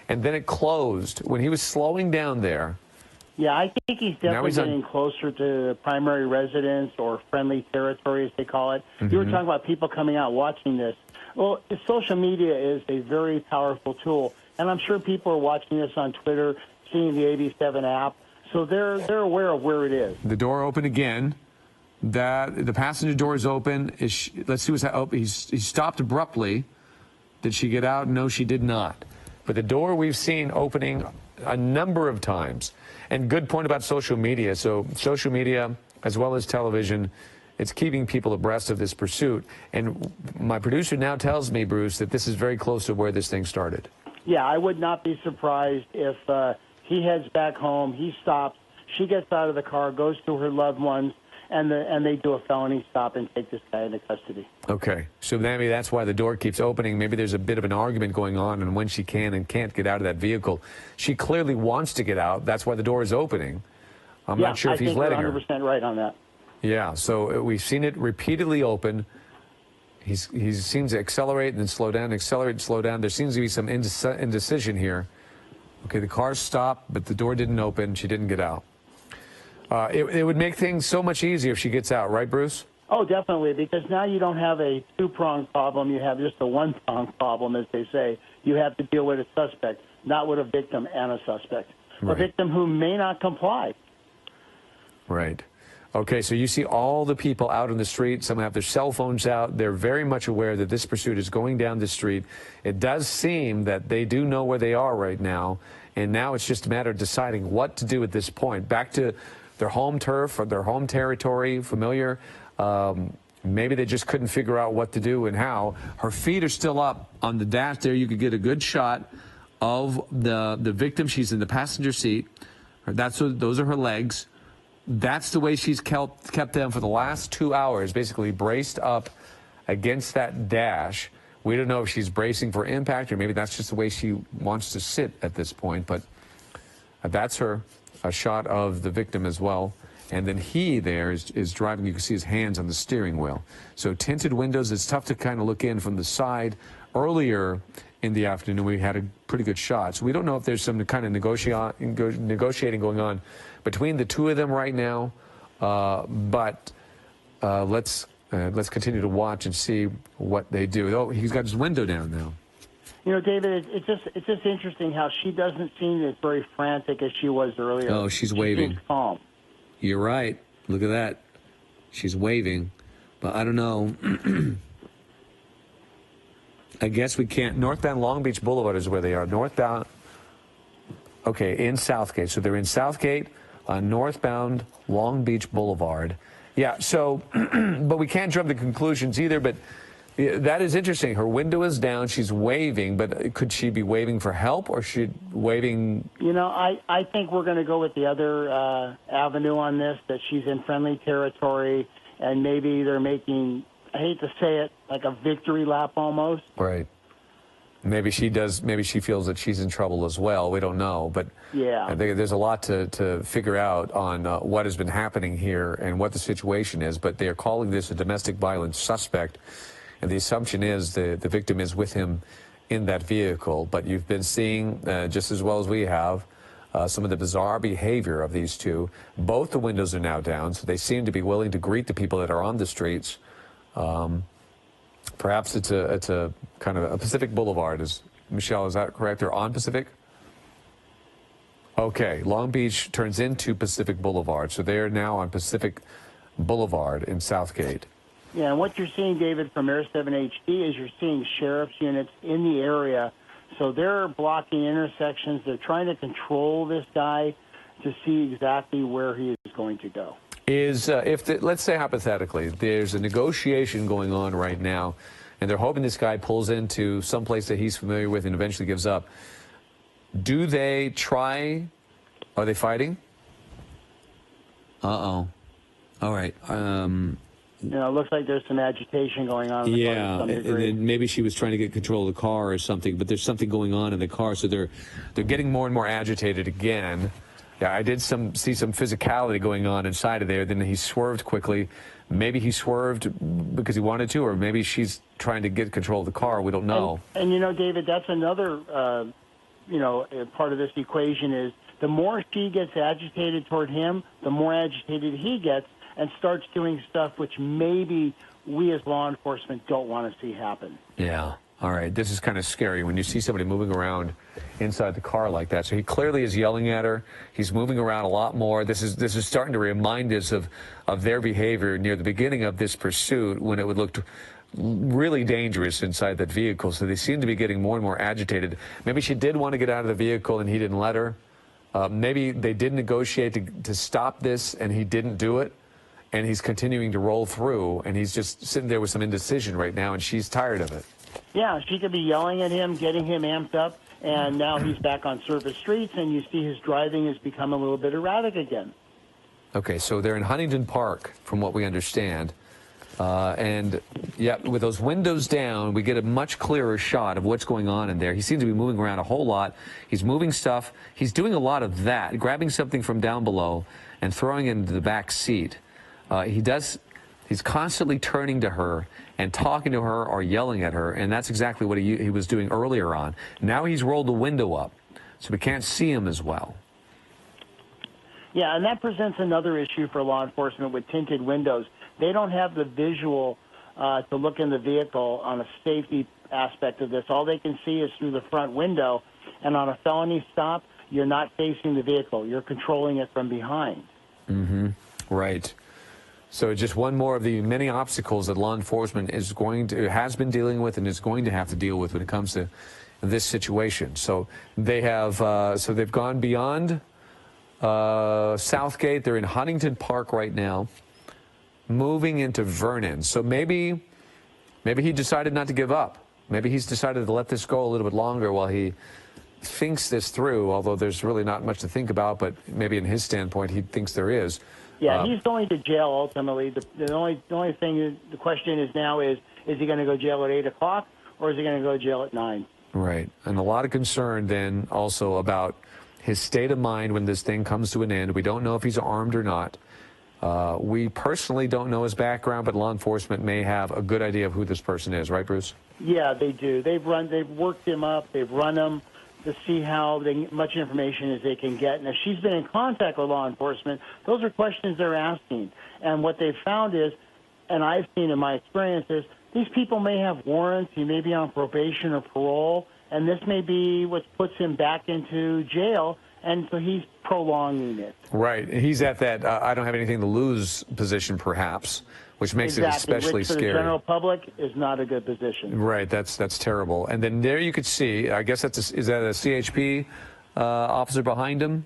and then it closed when he was slowing down there? Yeah, I think he's definitely getting closer to primary residence or friendly territory, as they call it. You were talking about people coming out watching this. Well, social media is a very powerful tool, and I'm sure people are watching this on Twitter, seeing the 87 app, so they're aware of where it is. The door open again. The passenger door is open. Let's see what's happening. He stopped abruptly. Did she get out? No, she did not. But the door we've seen opening a number of times. And good point about social media. So social media, as well as television, it's keeping people abreast of this pursuit. And my producer now tells me, Bruce, that this is very close to where this thing started. Yeah, I would not be surprised if he heads back home, he stops, she gets out of the car, goes to her loved ones, and they do a felony stop and take this guy into custody. Okay, so maybe that's why the door keeps opening. Maybe there's a bit of an argument going on and when she can and can't get out of that vehicle. She clearly wants to get out. That's why the door is opening. I'm not sure if he's letting her. I think you're 100% right on that. Yeah, so we've seen it repeatedly open. He seems to accelerate and then slow down, accelerate and slow down. There seems to be some indecision here. Okay, the car stopped, but the door didn't open. She didn't get out. It would make things so much easier if she gets out, right, Bruce? Oh, definitely, because now you don't have a two-pronged problem. You have just a one-pronged problem, as they say. You have to deal with a suspect, not with a victim and a suspect. Right. A victim who may not comply. Right. Okay, so you see all the people out on the street. Some have their cell phones out. They're very much aware that this pursuit is going down the street. It does seem that they do know where they are right now, and now it's just a matter of deciding what to do at this point. Back to their home turf or their home territory, familiar. Maybe they just couldn't figure out what to do and how. Her feet are still up on the dash there. You could get a good shot of the victim. She's in the passenger seat. Those are her legs. That's the way she's kept them for the last 2 hours, basically braced up against that dash. We don't know if she's bracing for impact or maybe that's just the way she wants to sit at this point, but that's her. A shot of the victim as well. And then he there is driving. You can see his hands on the steering wheel. So tinted windows, it's tough to kind of look in from the side. Earlier in the afternoon, we had a pretty good shot. So we don't know if there's some kind of negotiating going on between the two of them right now. But let's continue to watch and see what they do. Oh, he's got his window down now. You know, David, it's just interesting how she doesn't seem as very frantic as she was earlier. Oh, she's waving. She seems calm. You're right. Look at that. She's waving. But I don't know. I guess we can't. Northbound Long Beach Boulevard is where they are. Northbound. Okay, in Southgate. So they're in Southgate on northbound Long Beach Boulevard. Yeah, so, but we can't jump to conclusions either, but that is interesting. Her window is down. She's waving, but could she be waving for help or she waving? You know, I think we're going to go with the other avenue on this, that she's in friendly territory and maybe they're making, I hate to say it, like a victory lap almost. Right. Maybe she does. Maybe she feels that she's in trouble as well. We don't know. But yeah, I think there's a lot to figure out on what has been happening here and what the situation is. But they are calling this a domestic violence suspect. And the assumption is the victim is with him in that vehicle. But you've been seeing, just as well as we have, some of the bizarre behavior of these two. Both the windows are now down, so they seem to be willing to greet the people that are on the streets. Perhaps it's a kind of a Pacific Boulevard is Michelle, is that correct? They're on Pacific? Okay, Long Beach turns into Pacific Boulevard, so they're now on Pacific Boulevard in Southgate. Yeah, and what you're seeing, David, from Air 7 HD is you're seeing sheriff's units in the area. So they're blocking intersections. They're trying to control this guy to see exactly where he is going to go. Let's say hypothetically, there's a negotiation going on right now, and they're hoping this guy pulls into some place that he's familiar with and eventually gives up. Do they try? Are they fighting? Uh-oh. All right. It looks like there's some agitation going on. Yeah, and then maybe she was trying to get control of the car or something, but there's something going on in the car, so they're getting more and more agitated again. Yeah, I did see some physicality going on inside of there. Then he swerved quickly. Maybe he swerved because he wanted to, or maybe she's trying to get control of the car. We don't know. And David, that's another, part of this equation is the more she gets agitated toward him, the more agitated he gets and starts doing stuff which maybe we as law enforcement don't want to see happen. Yeah. All right. This is kind of scary when you see somebody moving around inside the car like that. So he clearly is yelling at her. He's moving around a lot more. This is starting to remind us of their behavior near the beginning of this pursuit when it would look really dangerous inside that vehicle. So they seem to be getting more and more agitated. Maybe she did want to get out of the vehicle and he didn't let her. Maybe they did negotiate to stop this and he didn't do it. And he's continuing to roll through, and he's just sitting there with some indecision right now, and she's tired of it. Yeah, she could be yelling at him, getting him amped up, and now he's back on surface streets, and you see his driving has become a little bit erratic again. Okay, so they're in Huntington Park, from what we understand. And, yeah, with those windows down, we get a much clearer shot of what's going on in there. He seems to be moving around a whole lot. He's moving stuff. He's doing a lot of that, grabbing something from down below and throwing it into the back seat. He's constantly turning to her and talking to her or yelling at her, and that's exactly what he was doing earlier on. Now he's rolled the window up, so we can't see him as well. Yeah, and that presents another issue for law enforcement with tinted windows. They don't have the visual to look in the vehicle on a safety aspect of this. All they can see is through the front window, and on a felony stop, you're not facing the vehicle. You're controlling it from behind. Mm-hmm. Right. So just one more of the many obstacles that law enforcement has been dealing with and is going to have to deal with when it comes to this situation. So they have, they've gone beyond Southgate. They're in Huntington Park right now, moving into Vernon. So maybe he decided not to give up. Maybe he's decided to let this go a little bit longer while he thinks this through, although there's really not much to think about, but maybe in his standpoint, he thinks there is. Yeah, he's going to jail ultimately. The only thing, the question is now is he going to go to jail at 8 o'clock or is he going to go to jail at 9? Right. And a lot of concern then also about his state of mind when this thing comes to an end. We don't know if he's armed or not. We personally don't know his background, but law enforcement may have a good idea of who this person is. Right, Bruce? Yeah, they do. They've worked him up. They've run him to see how much information as they can get. And if she's been in contact with law enforcement, those are questions they're asking. And what they've found is, and I've seen in my experiences, these people may have warrants, he may be on probation or parole, and this may be what puts him back into jail, and so he's prolonging it. Right. He's at that I don't have anything to lose position, perhaps, which makes it especially which for scary. The general public is not a good position. Right. That's terrible. And then there you could see, I guess is that a CHP officer behind him?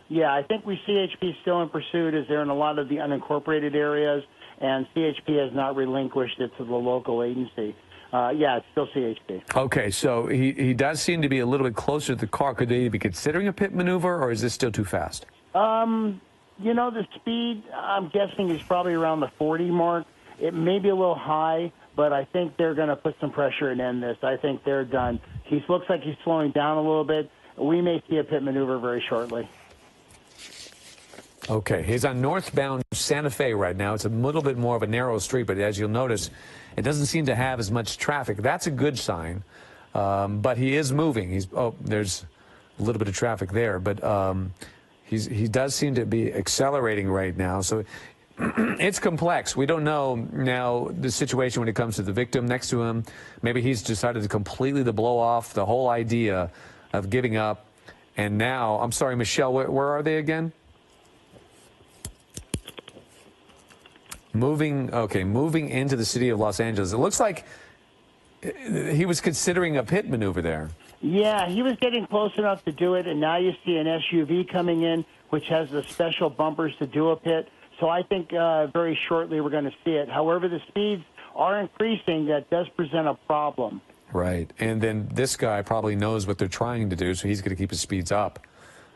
Yeah, I think CHP is still in pursuit as they're in a lot of the unincorporated areas, and CHP has not relinquished it to the local agency. Yeah, it's still CHP. Okay, so he does seem to be a little bit closer to the car. Could they be considering a pit maneuver, or is this still too fast? The speed, I'm guessing, is probably around the 40 mark. It may be a little high, but I think they're going to put some pressure and end this. I think they're done. He looks like he's slowing down a little bit. We may see a pit maneuver very shortly. Okay, he's on northbound Santa Fe right now. It's a little bit more of a narrow street, but as you'll notice, it doesn't seem to have as much traffic. That's a good sign, but he is moving. There's a little bit of traffic there, but he does seem to be accelerating right now. So it's complex. We don't know now the situation when it comes to the victim next to him. Maybe he's decided to completely blow off the whole idea of giving up. And now, I'm sorry, Michelle, where are they again? Moving into the city of Los Angeles. It looks like he was considering a pit maneuver there. Yeah, he was getting close enough to do it, and now you see an SUV coming in, which has the special bumpers to do a pit. So I think very shortly we're going to see it. However, the speeds are increasing. That does present a problem. Right. And then this guy probably knows what they're trying to do, so he's going to keep his speeds up.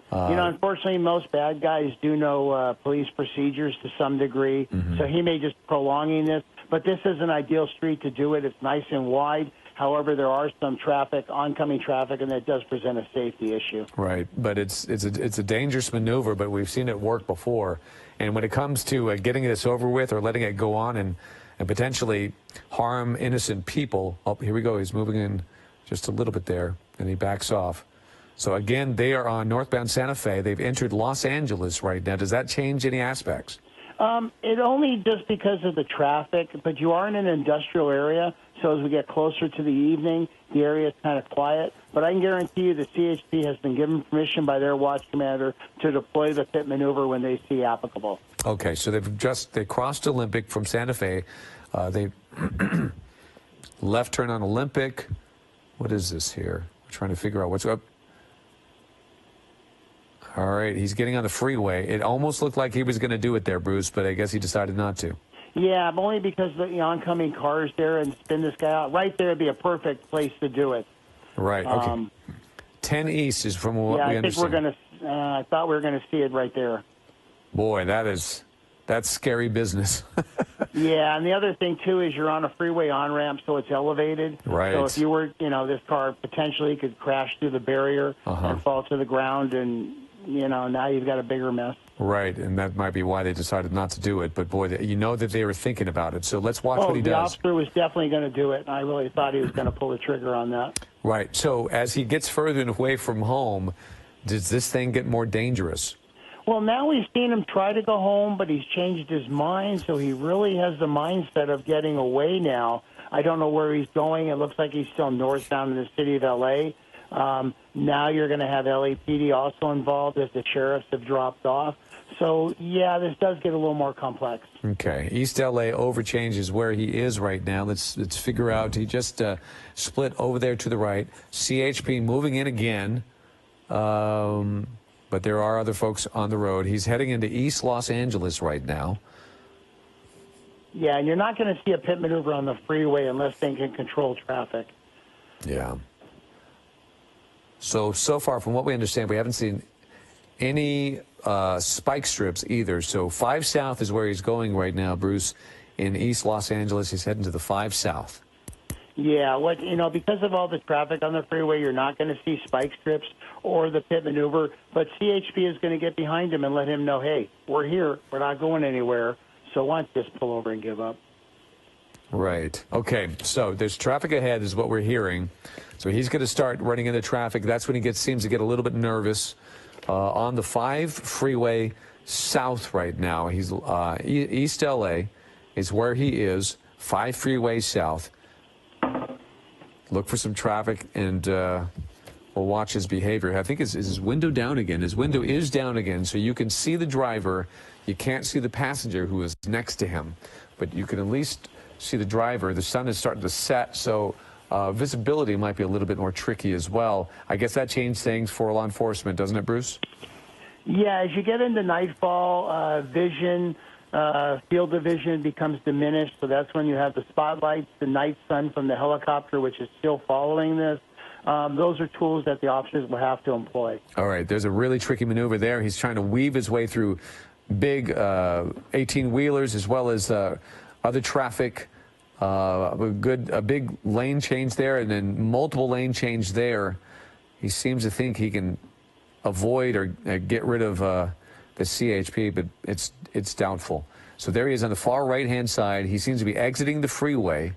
Unfortunately, most bad guys do know police procedures to some degree, so he may just prolonging this. But this is an ideal street to do it. It's nice and wide. However, there are some oncoming traffic, and that does present a safety issue. Right, but it's a dangerous maneuver, but we've seen it work before. And when it comes to getting this over with or letting it go on and potentially harm innocent people, oh, here we go. He's moving in just a little bit there, and he backs off. So again, they are on northbound Santa Fe. They've entered Los Angeles right now. Does that change any aspects? It only just because of the traffic, but you are in an industrial area, so as we get closer to the evening, the area is kind of quiet. But I can guarantee you the CHP has been given permission by their watch commander to deploy the pit maneuver when they see applicable. Okay, so they crossed Olympic from Santa Fe. They left turn on Olympic. What is this here? I'm trying to figure out what's up. All right, he's getting on the freeway. It almost looked like he was going to do it there, Bruce, but I guess he decided not to. Yeah, only because the oncoming cars there and spin this guy out. Right there would be a perfect place to do it. Right, okay. 10 East is from what we understand. I think we're going to, I thought we were going to see it right there. Boy, that's scary business. Yeah, and the other thing, too, is you're on a freeway on-ramp, so it's elevated. Right. So if you were, this car potentially could crash through the barrier and fall to the ground, and, now you've got a bigger mess. Right, and that might be why they decided not to do it. But, boy, you know that they were thinking about it. So let's watch what he does. The officer was definitely going to do it, and I really thought he was going to pull the trigger on that. Right. So as he gets further and away from home, does this thing get more dangerous? Well, now we've seen him try to go home, but he's changed his mind, so he really has the mindset of getting away now. I don't know where he's going. It looks like he's still northbound in the city of L.A. Now you're going to have LAPD also involved as the sheriffs have dropped off. So, yeah, this does get a little more complex. Okay. East L.A. overchanges where he is right now. Let's figure out. He just split over there to the right. CHP moving in again. But there are other folks on the road. He's heading into East Los Angeles right now. Yeah, and you're not going to see a pit maneuver on the freeway unless they can control traffic. Yeah. So far, from what we understand, we haven't seen any spike strips either. So 5 South is where he's going right now, Bruce. In East Los Angeles, he's heading to the 5 South. Yeah, because of all the traffic on the freeway, you're not going to see spike strips or the pit maneuver. But CHP is going to get behind him and let him know, hey, we're here. We're not going anywhere. So why don't you just pull over and give up? Right. Okay. So there's traffic ahead is what we're hearing. So he's going to start running into traffic. That's when he seems to get a little bit nervous. On the 5 freeway south right now. He's East L.A. is where he is. 5 freeway south. Look for some traffic, and we'll watch his behavior. I think is his window down again. His window is down again, so you can see the driver. You can't see the passenger who is next to him, but you can at least see the driver. The sun is starting to set, so visibility might be a little bit more tricky as well. I guess that changed things for law enforcement, doesn't it, Bruce? Yeah, as you get into nightfall, vision, field of vision becomes diminished, so that's when you have the spotlights, the night sun from the helicopter, which is still following this. Those are tools that the officers will have to employ. All right, there's a really tricky maneuver there. He's trying to weave his way through big 18-wheelers as well as other traffic. A big lane change there and then multiple lane change there. He seems to think he can avoid or get rid of the CHP, but it's doubtful. So there he is on the far right-hand side. He seems to be exiting the freeway,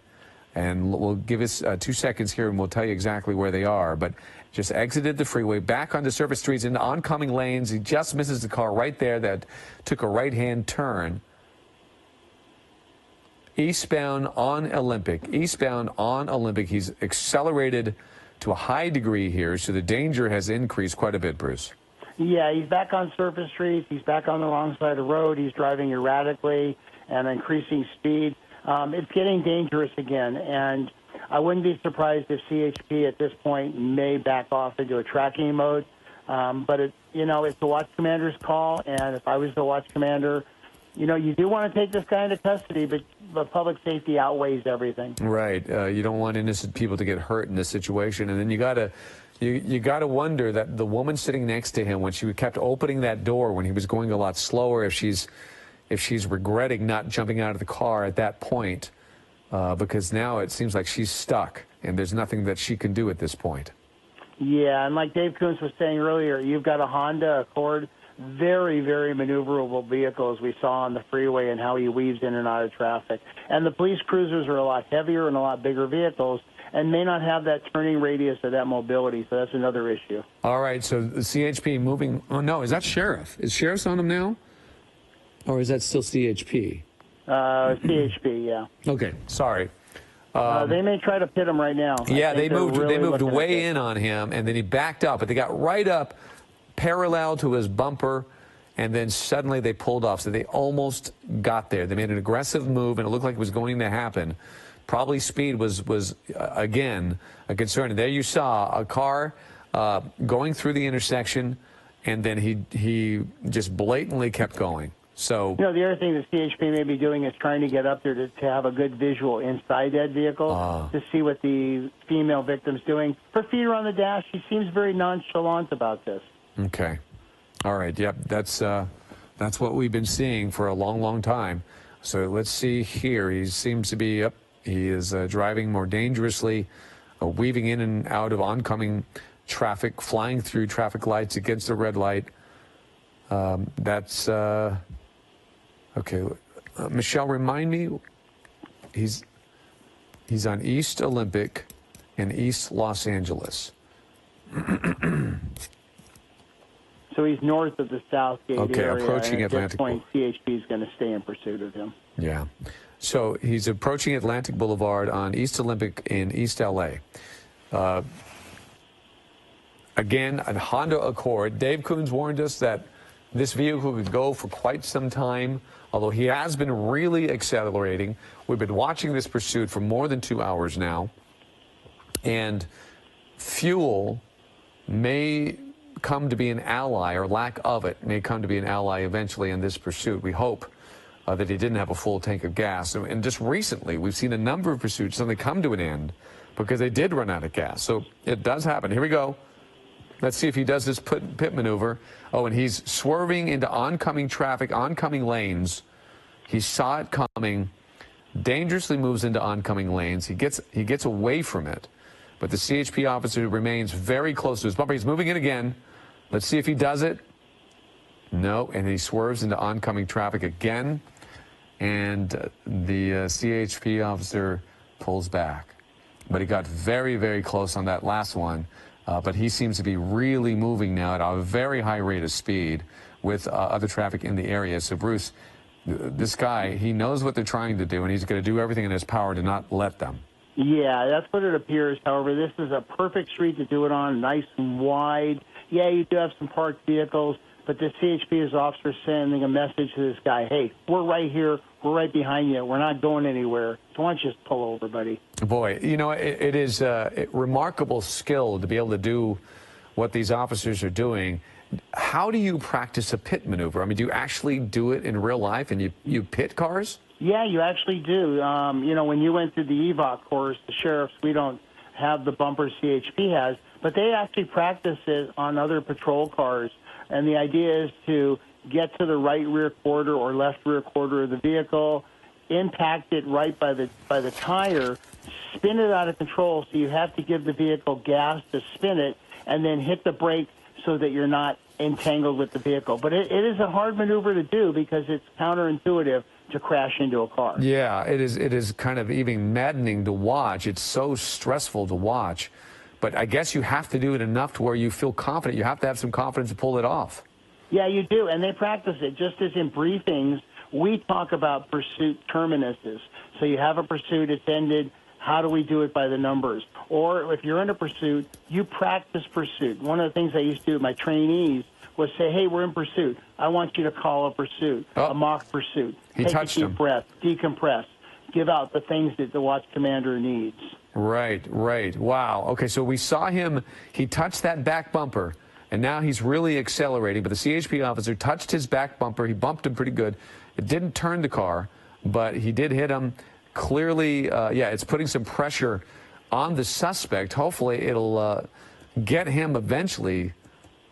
and we'll give us 2 seconds here, and we'll tell you exactly where they are. But just exited the freeway, back onto surface streets into oncoming lanes. He just misses the car right there that took a right-hand turn. eastbound on Olympic. Eastbound on Olympic. He's accelerated to a high degree here, so the danger has increased quite a bit, Bruce. Yeah, he's back on surface streets. He's back on the wrong side of the road. He's driving erratically and increasing speed. It's getting dangerous again, and I wouldn't be surprised if CHP at this point may back off into a tracking mode. But it's the watch commander's call, and if I was the watch commander, you do want to take this guy into custody, but public safety outweighs everything. Right. You don't want innocent people to get hurt in this situation, and then you gotta wonder that the woman sitting next to him, when she kept opening that door when he was going a lot slower, if she's regretting not jumping out of the car at that point, because now it seems like she's stuck and there's nothing that she can do at this point. Yeah, and like Dave Coons was saying earlier, you've got a Honda Accord, very, very maneuverable vehicle, as we saw on the freeway, and how he weaves in and out of traffic. And the police cruisers are a lot heavier and a lot bigger vehicles and may not have that turning radius or that mobility, so that's another issue. All right, so the CHP moving. Oh, no, is that Sheriff? Is Sheriff's on him now? Or is that still CHP? CHP, yeah. Okay, sorry. They may try to pit him right now. Yeah, they moved way in on him, and then he backed up, but they got right up parallel to his bumper, and then suddenly they pulled off. So they almost got there. They made an aggressive move, and it looked like it was going to happen. Probably speed was again, a concern. And there you saw a car going through the intersection, and then he just blatantly kept going. So, the other thing that CHP may be doing is trying to get up there to have a good visual inside that vehicle to see what the female victim's doing. Her feet are on the dash. She seems very nonchalant about this. Okay. All right. Yep. That's what we've been seeing for a long, long time. So let's see here. He seems to be up. He is driving more dangerously, weaving in and out of oncoming traffic, flying through traffic lights against the red light. That's okay. Michelle, remind me. He's on East Olympic in East Los Angeles. So he's north of the Southgate area. Okay, approaching Atlantic. At this point, CHP is going to stay in pursuit of him. Yeah. So he's approaching Atlantic Boulevard on East Olympic in East L.A. Again, a Honda Accord. Dave Coons warned us that this vehicle could go for quite some time, although he has been really accelerating. We've been watching this pursuit for more than 2 hours now. And fuel may come to be an ally, or lack of it may come to be an ally eventually in this pursuit. We hope that he didn't have a full tank of gas. And just recently, we've seen a number of pursuits suddenly come to an end because they did run out of gas. So it does happen. Here we go. Let's see if he does this pit maneuver. Oh, and he's swerving into oncoming traffic, oncoming lanes. He saw it coming, dangerously moves into oncoming lanes. He gets away from it, but the CHP officer remains very close to his bumper. He's moving in again. Let's see if he does it. No, and he swerves into oncoming traffic again, and the CHP officer pulls back. But he got very, very close on that last one. But he seems to be really moving now at a very high rate of speed with other traffic in the area. So, Bruce, this guy, he knows what they're trying to do, and he's going to do everything in his power to not let them. Yeah, that's what it appears. However, this is a perfect street to do it on, nice and wide. Yeah, you do have some parked vehicles, but the CHP's officer sending a message to this guy, hey, we're right here, we're right behind you, we're not going anywhere, so why don't you just pull over, buddy? Boy, it is a remarkable skill to be able to do what these officers are doing. How do you practice a pit maneuver? I mean, do you actually do it in real life, and you pit cars? Yeah, you actually do. When you went through the EVOC course, the sheriffs, we don't have the bumper CHP has, but they actually practice it on other patrol cars. And the idea is to get to the right rear quarter or left rear quarter of the vehicle, impact it right by the tire, spin it out of control, so you have to give the vehicle gas to spin it, and then hit the brake so that you're not entangled with the vehicle. But it is a hard maneuver to do because it's counterintuitive to crash into a car. Yeah, it is kind of even maddening to watch. It's so stressful to watch. But I guess you have to do it enough to where you feel confident. You have to have some confidence to pull it off. Yeah, you do, and they practice it just as in briefings We talk about pursuit terminuses. So you have a pursuit, it's ended. How do we do it by the numbers? Or if you're in a pursuit, you practice pursuit. One of the things I used to do with my trainees was say, hey, we're in pursuit. I want you to call a pursuit, a mock pursuit. He Take touched a deep him. breath, decompress, give out the things that the watch commander needs. Right, right. Wow. Okay, so we saw him, he touched that back bumper, and now he's really accelerating. But the CHP officer touched his back bumper. He bumped him pretty good. It didn't turn the car, but he did hit him. Clearly, yeah, it's putting some pressure on the suspect. Hopefully, it'll get him eventually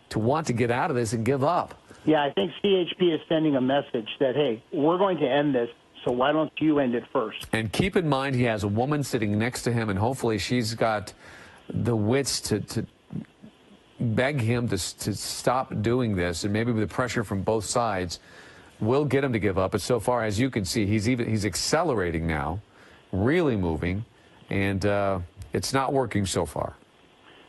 to want to get out of this and give up. Yeah, I think CHP is sending a message that, hey, we're going to end this, so why don't you end it first? And keep in mind, he has a woman sitting next to him, and hopefully she's got the wits to beg him to stop doing this, and maybe with the pressure from both sides will get him to give up. But so far, as you can see, he's accelerating now, really moving, and it's not working so far.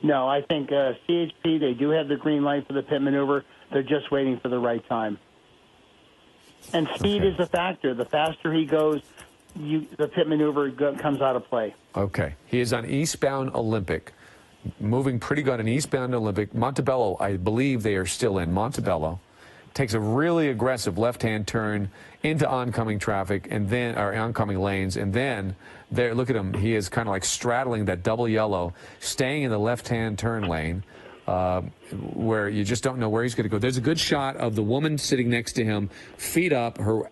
No, I think CHP, they do have the green light for the pit maneuver. They're just waiting for the right time. And speed is a factor. The faster he goes, the pit maneuver comes out of play. Okay. He is on eastbound Olympic, moving pretty good on eastbound Olympic. Montebello, I believe they are still in. Montebello takes a really aggressive left-hand turn into oncoming traffic, and then, or oncoming lanes, and then there, look at him. He is kind of like straddling that double yellow, staying in the left-hand turn lane, where you just don't know where he's going to go. There's a good shot of the woman sitting next to him, feet up. Her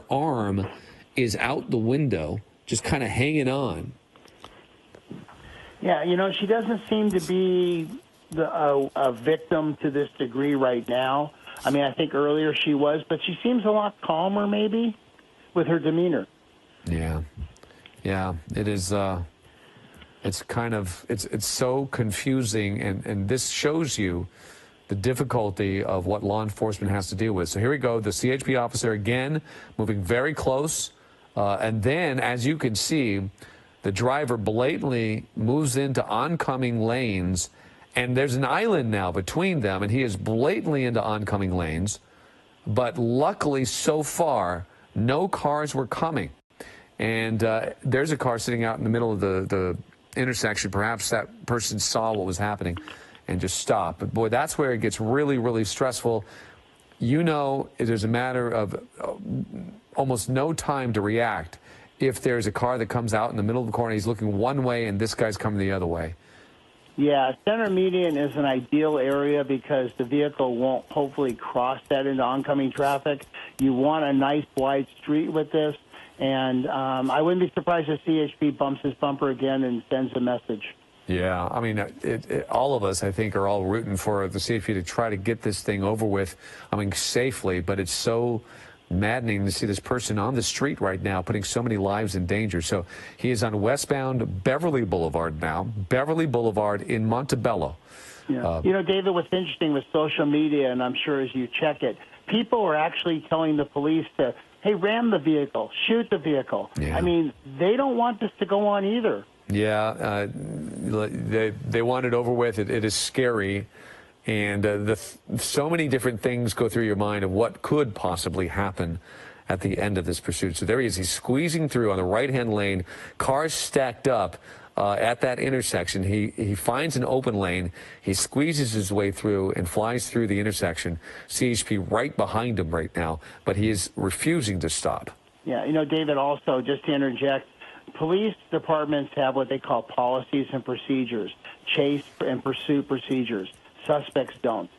arm is out the window, just kind of hanging on. Yeah, you know, she doesn't seem to be a victim to this degree right now. I mean, I think earlier she was, but she seems a lot calmer maybe with her demeanor. Yeah. Yeah, it is. It's kind of, it's so confusing, and this shows you the difficulty of what law enforcement has to deal with. So here we go, the CHP officer again moving very close, and then, as you can see, the driver blatantly moves into oncoming lanes, and there's an island now between them, and he is blatantly into oncoming lanes. But luckily, so far, no cars were coming. And there's a car sitting out in the middle of the intersection. Perhaps that person saw what was happening and just stopped. But boy, that's where it gets really, really stressful. You know, there's a matter of almost no time to react if there's a car that comes out in the middle of the corner. He's looking one way and this guy's coming the other way. Yeah, center median is an ideal area because the vehicle won't hopefully cross that into oncoming traffic. You want a nice wide street with this. And I wouldn't be surprised if CHP bumps his bumper again and sends a message. Yeah, I mean, all of us, I think, are all rooting for the CHP to try to get this thing over with, I mean, safely. But it's so maddening to see this person on the street right now, putting so many lives in danger. So he is on westbound Beverly Boulevard now, Beverly Boulevard in Montebello. Yeah. You know, David, what's interesting with social media, and I'm sure as you check it, people are actually telling the police to, hey, ram the vehicle, shoot the vehicle. Yeah. I mean, they don't want this to go on either. Yeah, they want it over with. It is scary. And so many different things go through your mind of what could possibly happen at the end of this pursuit. So there he is. He's squeezing through on the right-hand lane, cars stacked up at that intersection. He finds an open lane. He squeezes his way through and flies through the intersection. CHP right behind him right now, but he is refusing to stop. Yeah, you know, David, also, just to interject, police departments have what they call policies and procedures, chase and pursuit procedures. Suspects don't.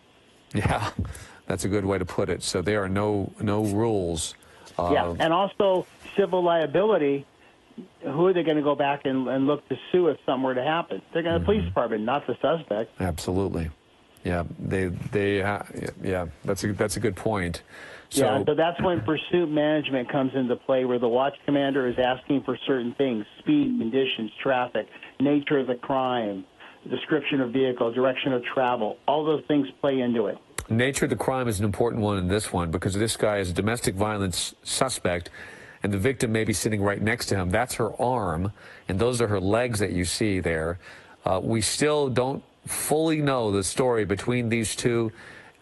Yeah, that's a good way to put it. So there are no rules. Yeah, and also civil liability. Who are they going to go back and look to sue if something were to happen? They're going to the police department, not the suspect. Absolutely. Yeah, yeah, that's a good point. So, yeah, so that's when pursuit management comes into play, where the watch commander is asking for certain things: speed, conditions, traffic, nature of the crime, description of vehicle, direction of travel. All those things play into it. Nature of the crime is an important one in this one because this guy is a domestic violence suspect, and the victim may be sitting right next to him. That's her arm, and those are her legs that you see there. We still don't fully know the story between these two.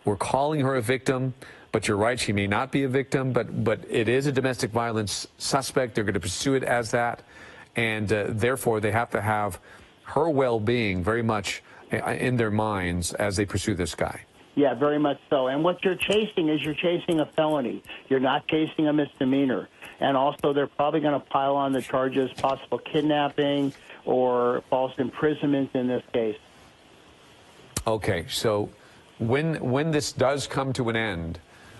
We're calling her a victim, But you're right, she may not be a victim, but it is a domestic violence suspect. They're going to pursue it as that, and therefore they have to have her well-being very much in their minds as they pursue this guy. Yeah, very much so. And what you're chasing is you're chasing a felony. You're not chasing a misdemeanor. And also they're probably going to pile on the charges, possible kidnapping or false imprisonment in this case. Okay, so when this does come to an end,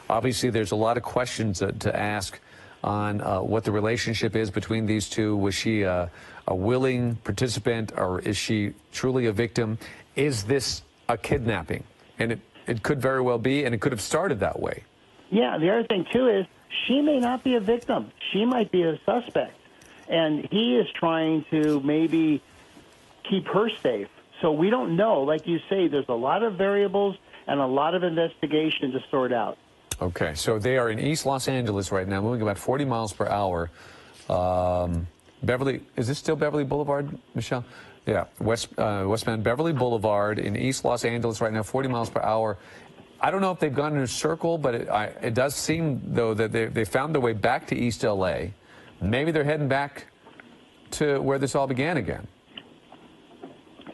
obviously there's a lot of questions to ask on what the relationship is between these two. Was she a willing participant, or is she truly a victim? Is this a kidnapping? And it could very well be, and it could have started that way. Yeah, the other thing, too, is she may not be a victim. She might be a suspect. And he is trying to maybe keep her safe. So we don't know. Like you say, there's a lot of variables and a lot of investigation to sort out. Okay, so they are in East Los Angeles right now, moving about 40 miles per hour. Beverly, is this still Beverly Boulevard, Michelle? Yeah, westbound Beverly Boulevard in East Los Angeles right now, 40 miles per hour. I don't know if they've gone in a circle, but it does seem, though, that they found their way back to East L.A. Maybe they're heading back to where this all began again.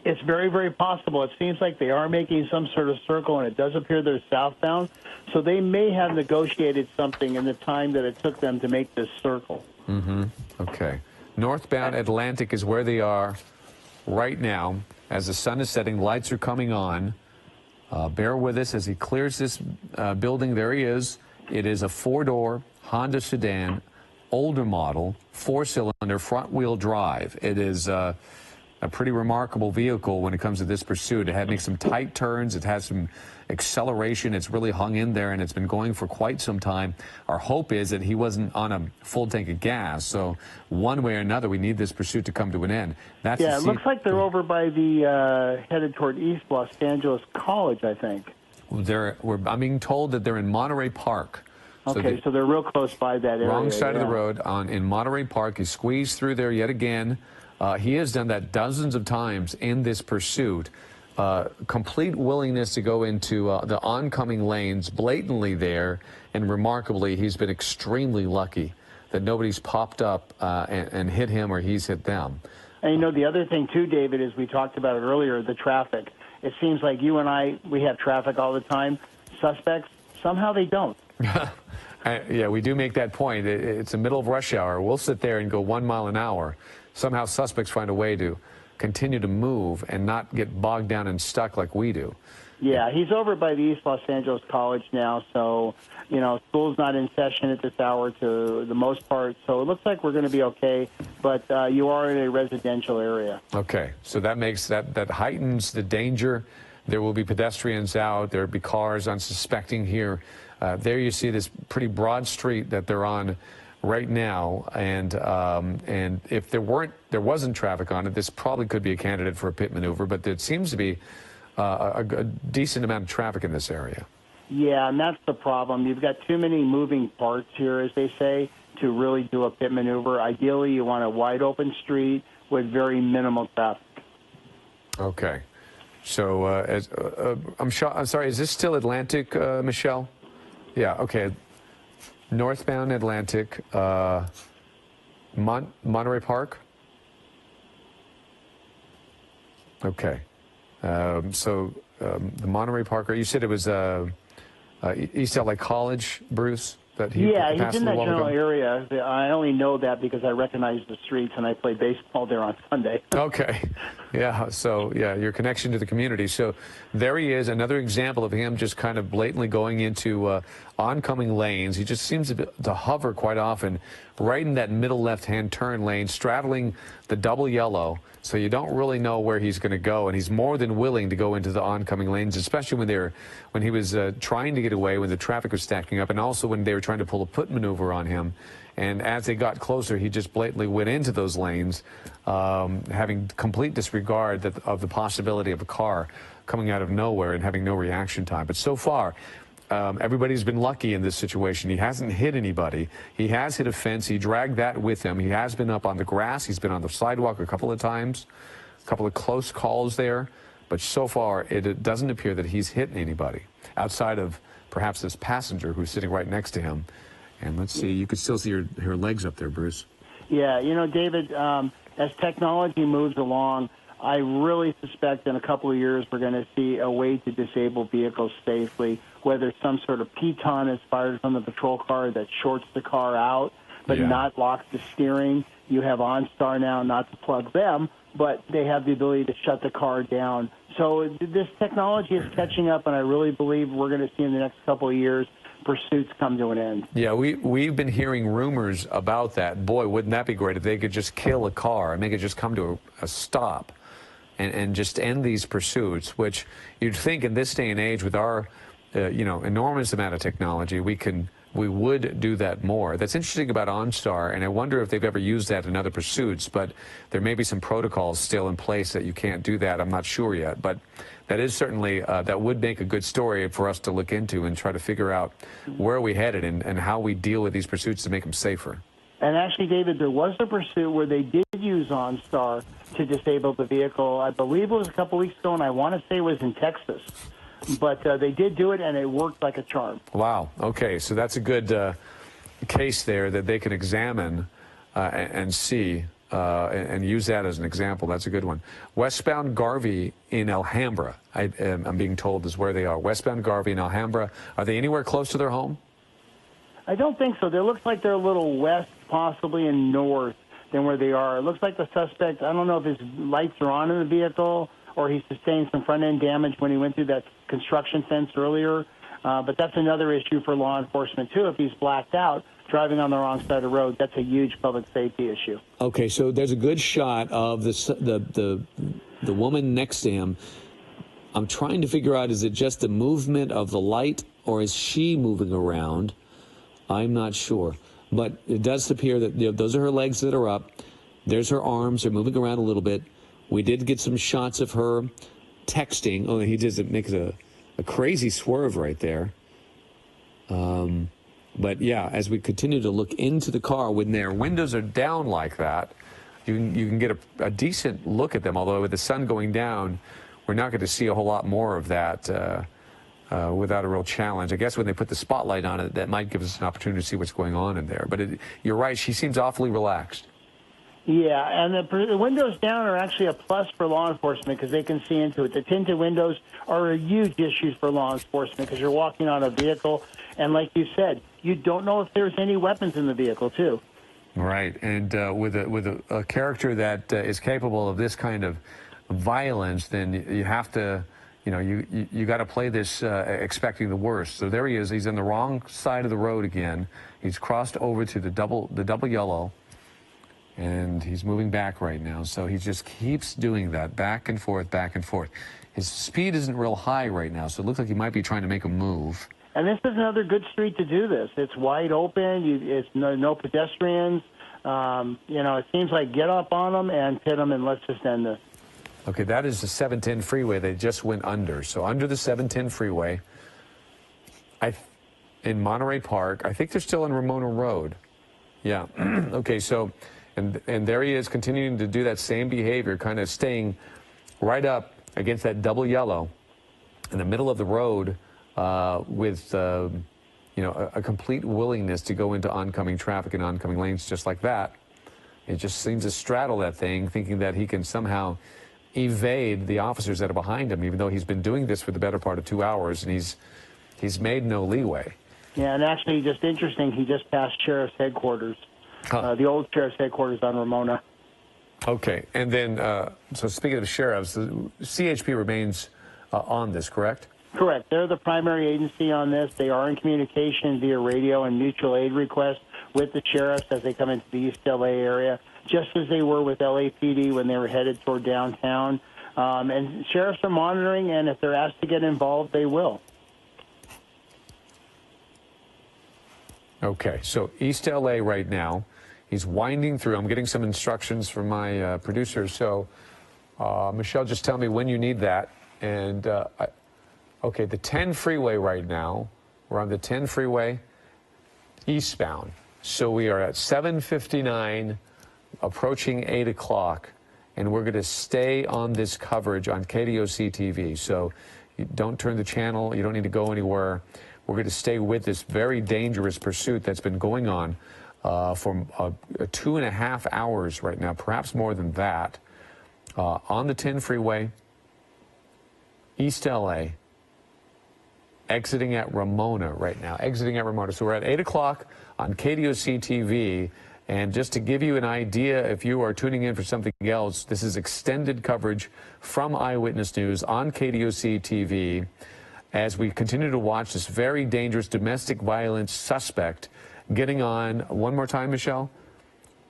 It's very, very possible. It seems like they are making some sort of circle, and it does appear they're southbound. So they may have negotiated something in the time that it took them to make this circle. Mm-hmm. Okay. Northbound Atlantic is where they are right now. As the sun is setting, lights are coming on. Bear with us as he clears this building. There he is. It is a four-door Honda sedan, older model, four-cylinder, front-wheel drive. It is a pretty remarkable vehicle when it comes to this pursuit. It had to make some tight turns. It has some acceleration. It's really hung in there, and it's been going for quite some time. Our hope is that he wasn't on a full tank of gas. So one way or another, we need this pursuit to come to an end. That's yeah, it looks like they're over by the headed toward East Los Angeles College, I think. I'm being told that they're in Monterey Park. Okay, so they're real close by that area. Wrong side of the road in Monterey Park. He squeezed through there yet again. He has done that dozens of times in this pursuit. Complete willingness to go into the oncoming lanes blatantly there, and remarkably, he's been extremely lucky that nobody's popped up and hit him or he's hit them. And you know, the other thing too, David, is we talked about it earlier, the traffic. It seems like you and I, we have traffic all the time. Suspects, somehow they don't. Yeah, we do make that point. It's the middle of rush hour. We'll sit there and go 1 mile an hour. Somehow suspects find a way to continue to move and not get bogged down and stuck like we do. Yeah, he's over by the East Los Angeles College now, so, you know, school's not in session at this hour to the most part, so it looks like we're going to be okay, but you are in a residential area. Okay, so that makes that heightens the danger. There will be pedestrians out. There will be cars unsuspecting here. There you see this pretty broad street that they're on right now, and if there wasn't traffic on it, this probably could be a candidate for a pit maneuver, but there seems to be a decent amount of traffic in this area. Yeah, and that's the problem. You've got too many moving parts here, as they say, to really do a pit maneuver. Ideally, you want a wide open street with very minimal traffic. Okay. So I'm sorry, is this still Atlantic, Michelle? Yeah, okay. Northbound Atlantic, Monterey Park? Okay. The Monterey Park, you said it was East LA College, Bruce? Yeah, he's in that general area. I only know that because I recognize the streets and I play baseball there on Sunday. Okay. Yeah, so, yeah, your connection to the community. So there he is, another example of him just kind of blatantly going into oncoming lanes. He just seems to hover quite often right in that middle left-hand turn lane, straddling the double yellow, so you don't really know where he's going to go, and he's more than willing to go into the oncoming lanes, especially when he was trying to get away, when the traffic was stacking up, and also when they were trying to pull a pit maneuver on him. And as they got closer, he just blatantly went into those lanes, having complete disregard of the possibility of a car coming out of nowhere and having no reaction time. But so far, everybody's been lucky in this situation. He hasn't hit anybody. He has hit a fence. He dragged that with him. He has been up on the grass. He's been on the sidewalk a couple of times, a couple of close calls there. But so far, it doesn't appear that he's hit anybody outside of perhaps this passenger who's sitting right next to him. And let's see, you could still see her legs up there, Bruce. Yeah, you know, David, as technology moves along, I really suspect in a couple of years we're going to see a way to disable vehicles safely, whether some sort of piton is fired from the patrol car that shorts the car out, but not locks the steering. You have OnStar now, not to plug them, but they have the ability to shut the car down. So this technology is catching up, and I really believe we're going to see in the next couple of years pursuits come to an end. Yeah, we've been hearing rumors about that. Boy, wouldn't that be great if they could just kill a car and make it just come to a stop and just end these pursuits, which you'd think in this day and age with our enormous amount of technology, we would do that more. That's interesting about OnStar, and I wonder if they've ever used that in other pursuits, but there may be some protocols still in place that you can't do that. I'm not sure yet, but that is certainly, that would make a good story for us to look into and try to figure out where we headed and how we deal with these pursuits to make them safer. And actually, David, there was a pursuit where they did use OnStar to disable the vehicle. I believe it was a couple weeks ago, and I want to say it was in Texas. But they did do it, and it worked like a charm. Wow. Okay, so that's a good case there that they can examine and see and use that as an example. That's a good one. Westbound Garvey in Alhambra, I'm being told, is where they are. Westbound Garvey in Alhambra. Are they anywhere close to their home? I don't think so. It looks like they're a little west, possibly, and north than where they are. It looks like the suspect, I don't know if his lights are on in the vehicle or he sustained some front-end damage when he went through that construction fence earlier. But that's another issue for law enforcement, too. If he's blacked out, driving on the wrong side of the road, that's a huge public safety issue. Okay, so there's a good shot of the woman next to him. I'm trying to figure out, is it just the movement of the light, or is she moving around? I'm not sure. But it does appear that those are her legs that are up. There's her arms. They're moving around a little bit. We did get some shots of her texting. Oh, he does make a crazy swerve right there. But yeah, as we continue to look into the car, when their windows are down like that, you can get a decent look at them. Although with the sun going down, we're not going to see a whole lot more of that without a real challenge. I guess when they put the spotlight on it, that might give us an opportunity to see what's going on in there. But you're right, she seems awfully relaxed. Yeah, and the windows down are actually a plus for law enforcement because they can see into it. The tinted windows are a huge issue for law enforcement because you're walking on a vehicle, and like you said, you don't know if there's any weapons in the vehicle, too. Right, and with a character that is capable of this kind of violence, then you have to, you got to play this expecting the worst. So there he is. He's on the wrong side of the road again. He's crossed over to the double yellow. And he's moving back right now, so he just keeps doing that, back and forth, back and forth. His speed isn't real high right now, so it looks like he might be trying to make a move. And this is another good street to do this. It's wide open. It's no pedestrians. It seems like get up on them and hit them, and let's just end this. Okay, that is the 710 freeway they just went under. So under the 710 freeway, in Monterey Park, I think they're still on Ramona Road. Yeah. Okay, so... And there he is continuing to do that same behavior, kind of staying right up against that double yellow in the middle of the road with, a complete willingness to go into oncoming traffic and oncoming lanes just like that. He just seems to straddle that thing, thinking that he can somehow evade the officers that are behind him, even though he's been doing this for the better part of 2 hours, and he's made no leeway. Yeah, and actually, just interesting, he just passed Sheriff's headquarters. The old Sheriff's headquarters on Ramona. Okay, and then, so speaking of sheriffs, the CHP remains on this, correct? Correct. They're the primary agency on this. They are in communication via radio and mutual aid requests with the sheriffs as they come into the East LA area, just as they were with LAPD when they were headed toward downtown. And sheriffs are monitoring, and if they're asked to get involved, they will. Okay, so East LA right now. He's winding through. I'm getting some instructions from my producer. So, Michelle, just tell me when you need that. And, okay, the 10 freeway right now. We're on the 10 freeway eastbound. So we are at 7:59, approaching 8 o'clock. And we're going to stay on this coverage on KDOC TV. So you don't turn the channel. You don't need to go anywhere. We're going to stay with this very dangerous pursuit that's been going on for 2.5 hours right now, perhaps more than that, on the 10 freeway, East LA, exiting at Ramona right now, exiting at Ramona. So we're at 8 o'clock on KDOC TV. And just to give you an idea, if you are tuning in for something else, this is extended coverage from Eyewitness News on KDOC TV as we continue to watch this very dangerous domestic violence suspect getting on, one more time, Michelle,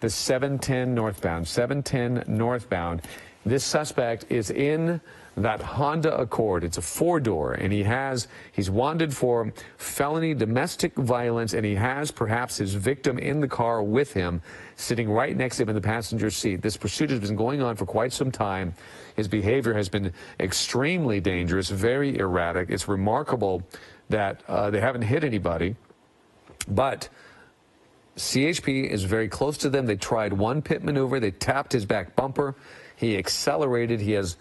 the 710 northbound, 710 northbound. This suspect is in that Honda Accord. It's a 4-door, and he's wanted for felony domestic violence, and he has perhaps his victim in the car with him, sitting right next to him in the passenger seat. This pursuit has been going on for quite some time. His behavior has been extremely dangerous, very erratic. It's remarkable that they haven't hit anybody, but CHP is very close to them. They tried one pit maneuver. They tapped his back bumper. He accelerated. He has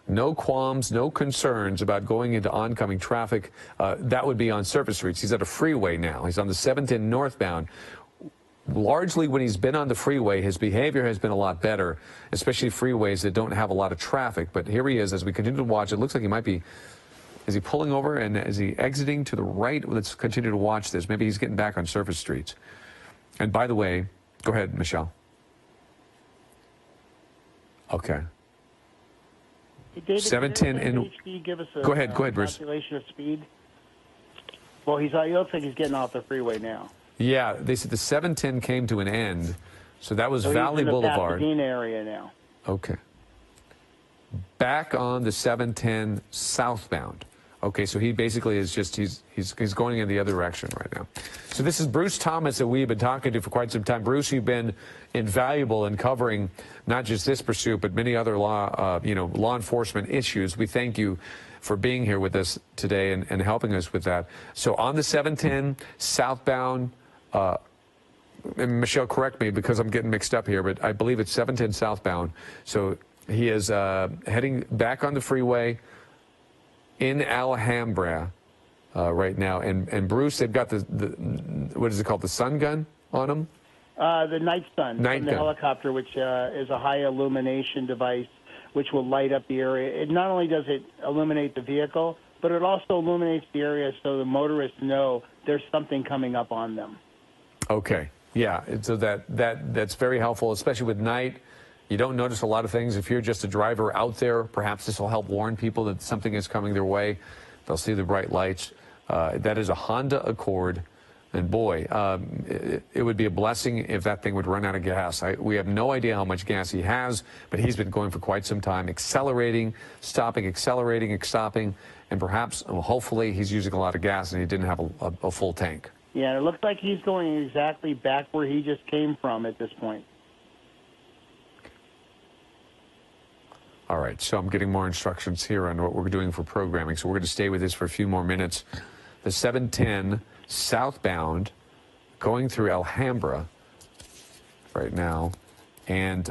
no qualms, no concerns about going into oncoming traffic. That would be on surface streets. He's at a freeway now. He's on the 710 northbound. Largely when he's been on the freeway, his behavior has been a lot better, especially freeways that don't have a lot of traffic. But here he is as we continue to watch. It looks like he might be, is he pulling over and is he exiting to the right? Let's continue to watch this. Maybe he's getting back on surface streets. And by the way, go ahead, Michelle. Okay. David, 710 and give us a go ahead, Bruce. Calculation of speed. Well, he looks like he's getting off the freeway now. Yeah, they said the 710 came to an end, so that was Valley he's in Boulevard. The Pasadena area now. Okay. Back on the 710 southbound. Okay, so he basically is just he's going in the other direction right now. So this is Bruce Thomas that we've been talking to for quite some time. Bruce, you've been invaluable in covering not just this pursuit but many other law enforcement issues. We thank you for being here with us today and helping us with that. So on the 710 southbound, and Michelle, correct me because I'm getting mixed up here, but I believe it's 710 southbound. So he is heading back on the freeway in Alhambra right now. And Bruce, they've got the what is it called, the sun gun on him? The night sun from the helicopter, which is a high illumination device which will light up the area. It not only does it illuminate the vehicle, but it also illuminates the area so the motorists know there's something coming up on them. Okay, yeah, so that's very helpful, especially with night. You don't notice a lot of things. If you're just a driver out there, perhaps this will help warn people that something is coming their way. They'll see the bright lights. That is a Honda Accord. And boy, it would be a blessing if that thing would run out of gas. We have no idea how much gas he has, but he's been going for quite some time, accelerating, stopping, accelerating, stopping, and perhaps, hopefully, he's using a lot of gas and he didn't have a full tank. Yeah, and it looks like he's going exactly back where he just came from at this point. All right, so I'm getting more instructions here on what we're doing for programming, so we're going to stay with this for a few more minutes. The 710 southbound going through Alhambra right now, and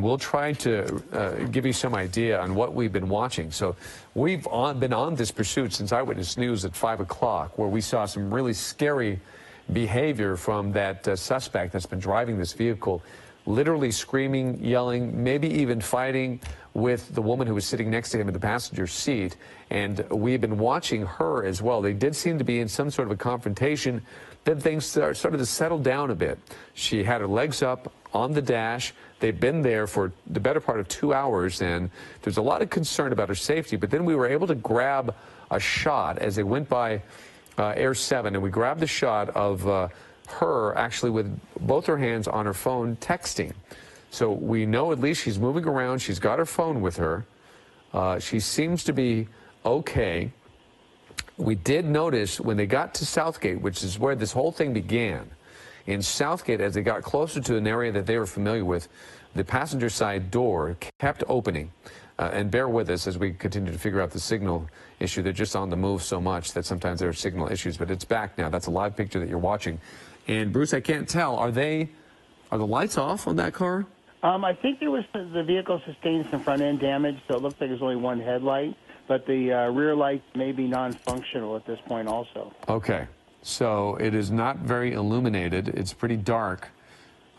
we'll try to give you some idea on what we've been watching. So we've been on this pursuit since Eyewitness News at 5 o'clock, where we saw some really scary behavior from that suspect that's been driving this vehicle, literally screaming, yelling, maybe even fighting with the woman who was sitting next to him in the passenger seat. And we've been watching her as well. They did seem to be in some sort of a confrontation. Then things started to settle down a bit. She had her legs up on the dash. They've been there for the better part of 2 hours, and there's a lot of concern about her safety. But then we were able to grab a shot as they went by Air 7, and we grabbed the shot of her actually with both her hands on her phone texting. So we know at least she's moving around. She's got her phone with her. She seems to be okay. We did notice when they got to Southgate, which is where this whole thing began, in Southgate, as they got closer to an area that they were familiar with, the passenger side door kept opening. And bear with us as we continue to figure out the signal issue. They're just on the move so much that sometimes there are signal issues, but it's back now. That's a live picture that you're watching. And Bruce, I can't tell, are the lights off on that car? I think there was the vehicle sustained some front end damage, so it looks like there's only one headlight, but the rear lights may be non-functional at this point also. Okay, so it is not very illuminated. It's pretty dark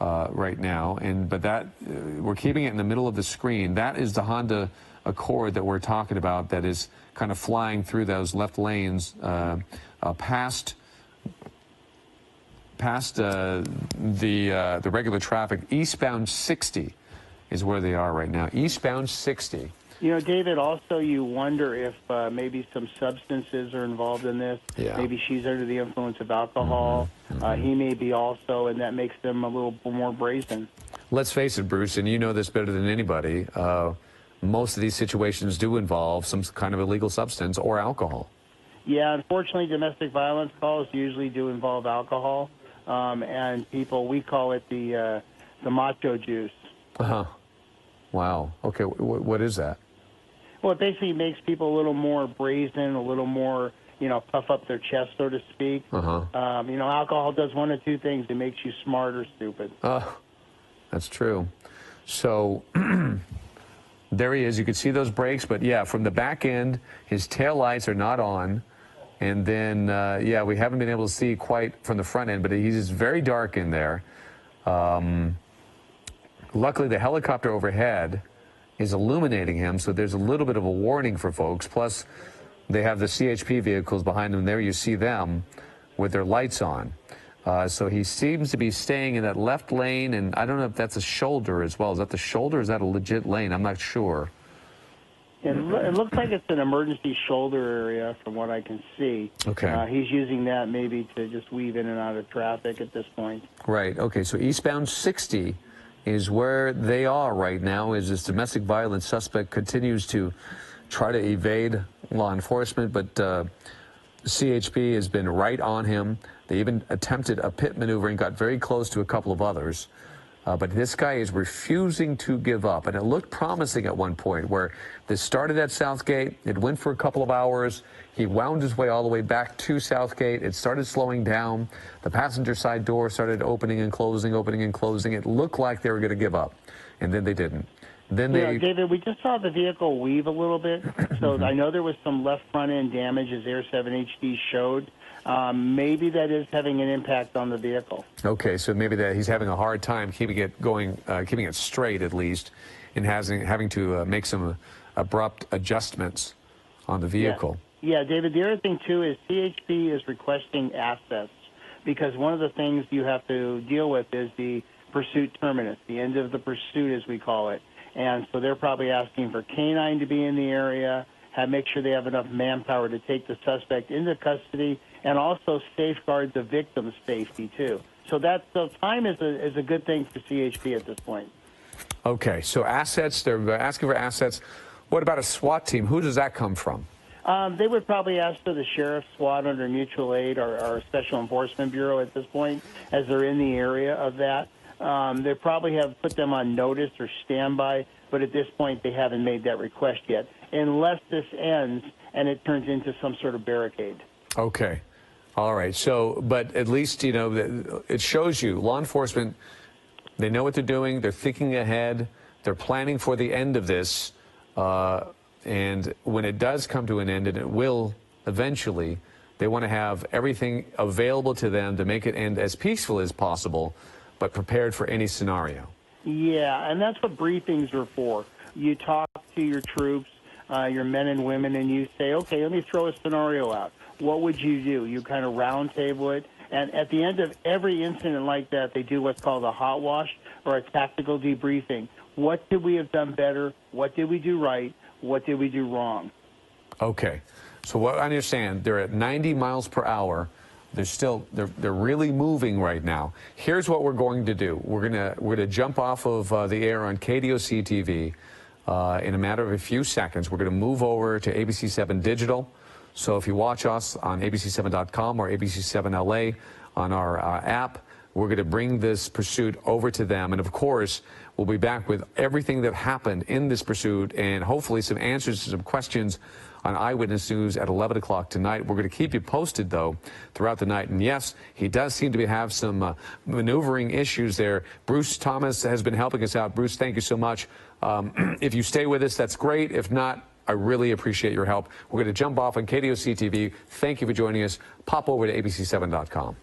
right now, but that we're keeping it in the middle of the screen. That is the Honda Accord that we're talking about that is kind of flying through those left lanes past the regular traffic. Eastbound 60 is where they are right now. Eastbound 60. You know, David, also you wonder if maybe some substances are involved in this. Yeah. Maybe she's under the influence of alcohol. He may be also, and that makes them a little more brazen. Let's face it, Bruce, and you know this better than anybody, most of these situations do involve some kind of illegal substance or alcohol. Yeah, unfortunately, domestic violence calls usually do involve alcohol, and people, we call it the macho juice. Uh-huh. Wow. Okay, what is that? Well, it basically makes people a little more brazen, a little more, puff up their chest, so to speak. Uh-huh. Alcohol does one of two things. It makes you smart or stupid. That's true. So there he is. You can see those brakes, but yeah, from the back end, his tail lights are not on. And then, we haven't been able to see quite from the front end, but he's very dark in there. Luckily, the helicopter overhead is illuminating him, so there's a little bit of a warning for folks. Plus, they have the CHP vehicles behind them. There you see them with their lights on. So he seems to be staying in that left lane, and I don't know if that's a shoulder as well. Is that the shoulder, or is that a legit lane? I'm not sure. It looks like it's an emergency shoulder area from what I can see. Okay. He's using that maybe to just weave in and out of traffic at this point. Right. Okay, so eastbound 60 is where they are right now, as this domestic violence suspect continues to try to evade law enforcement, but CHP has been right on him. They even attempted a pit maneuver and got very close to a couple of others. But this guy is refusing to give up. And it looked promising at one point where this started at Southgate. It went for a couple of hours. He wound his way all the way back to Southgate. It started slowing down. The passenger side door started opening and closing, opening and closing. It looked like they were going to give up. And then they didn't. Then David, we just saw the vehicle weave a little bit. So I know there was some left front end damage, as Air 7 HD showed. Maybe that is having an impact on the vehicle. Okay, so maybe that he's having a hard time keeping it going, keeping it straight at least, and having to make some abrupt adjustments on the vehicle. Yeah, David, the other thing, too, is CHP is requesting assets because one of the things you have to deal with is the pursuit terminus, the end of the pursuit, as we call it. And so they're probably asking for canine to be in the area, make sure they have enough manpower to take the suspect into custody, and also safeguard the victim's safety, too. So time is a good thing for CHP at this point. Okay, so assets, they're asking for assets. What about a SWAT team? Who does that come from? They would probably ask for the sheriff's SWAT under mutual aid or our Special Enforcement Bureau at this point, as they're in the area of that. They probably have put them on notice or standby, but at this point they haven't made that request yet, unless this ends and it turns into some sort of barricade. Okay. All right. So, but at least, it shows you law enforcement, they know what they're doing. They're thinking ahead. They're planning for the end of this. And when it does come to an end, and it will eventually, they want to have everything available to them to make it end as peaceful as possible, but prepared for any scenario. Yeah, and that's what briefings are for. You talk to your troops, your men and women, and you say, okay, let me throw a scenario out. What would you do? You kind of round table it. And at the end of every incident like that, they do what's called a hot wash or a tactical debriefing. What did we have done better? What did we do right? What did we do wrong? Okay. So what I understand, they're at 90 miles per hour. They're really moving right now. Here's what we're going to do. We're gonna jump off of the air on KDOC TV in a matter of a few seconds. We're gonna move over to ABC7 Digital. So if you watch us on abc7.com or ABC7 LA on our app, We're going to bring this pursuit over to them. And of course, we'll be back with everything that happened in this pursuit and hopefully some answers to some questions on Eyewitness News at 11 o'clock tonight. We're going to keep you posted, though, throughout the night. And yes, he does seem to have some maneuvering issues there. Bruce Thomas has been helping us out. Bruce, thank you so much. If you stay with us, that's great. If not, I really appreciate your help. We're going to jump off on KDOC TV. Thank you for joining us. Pop over to abc7.com.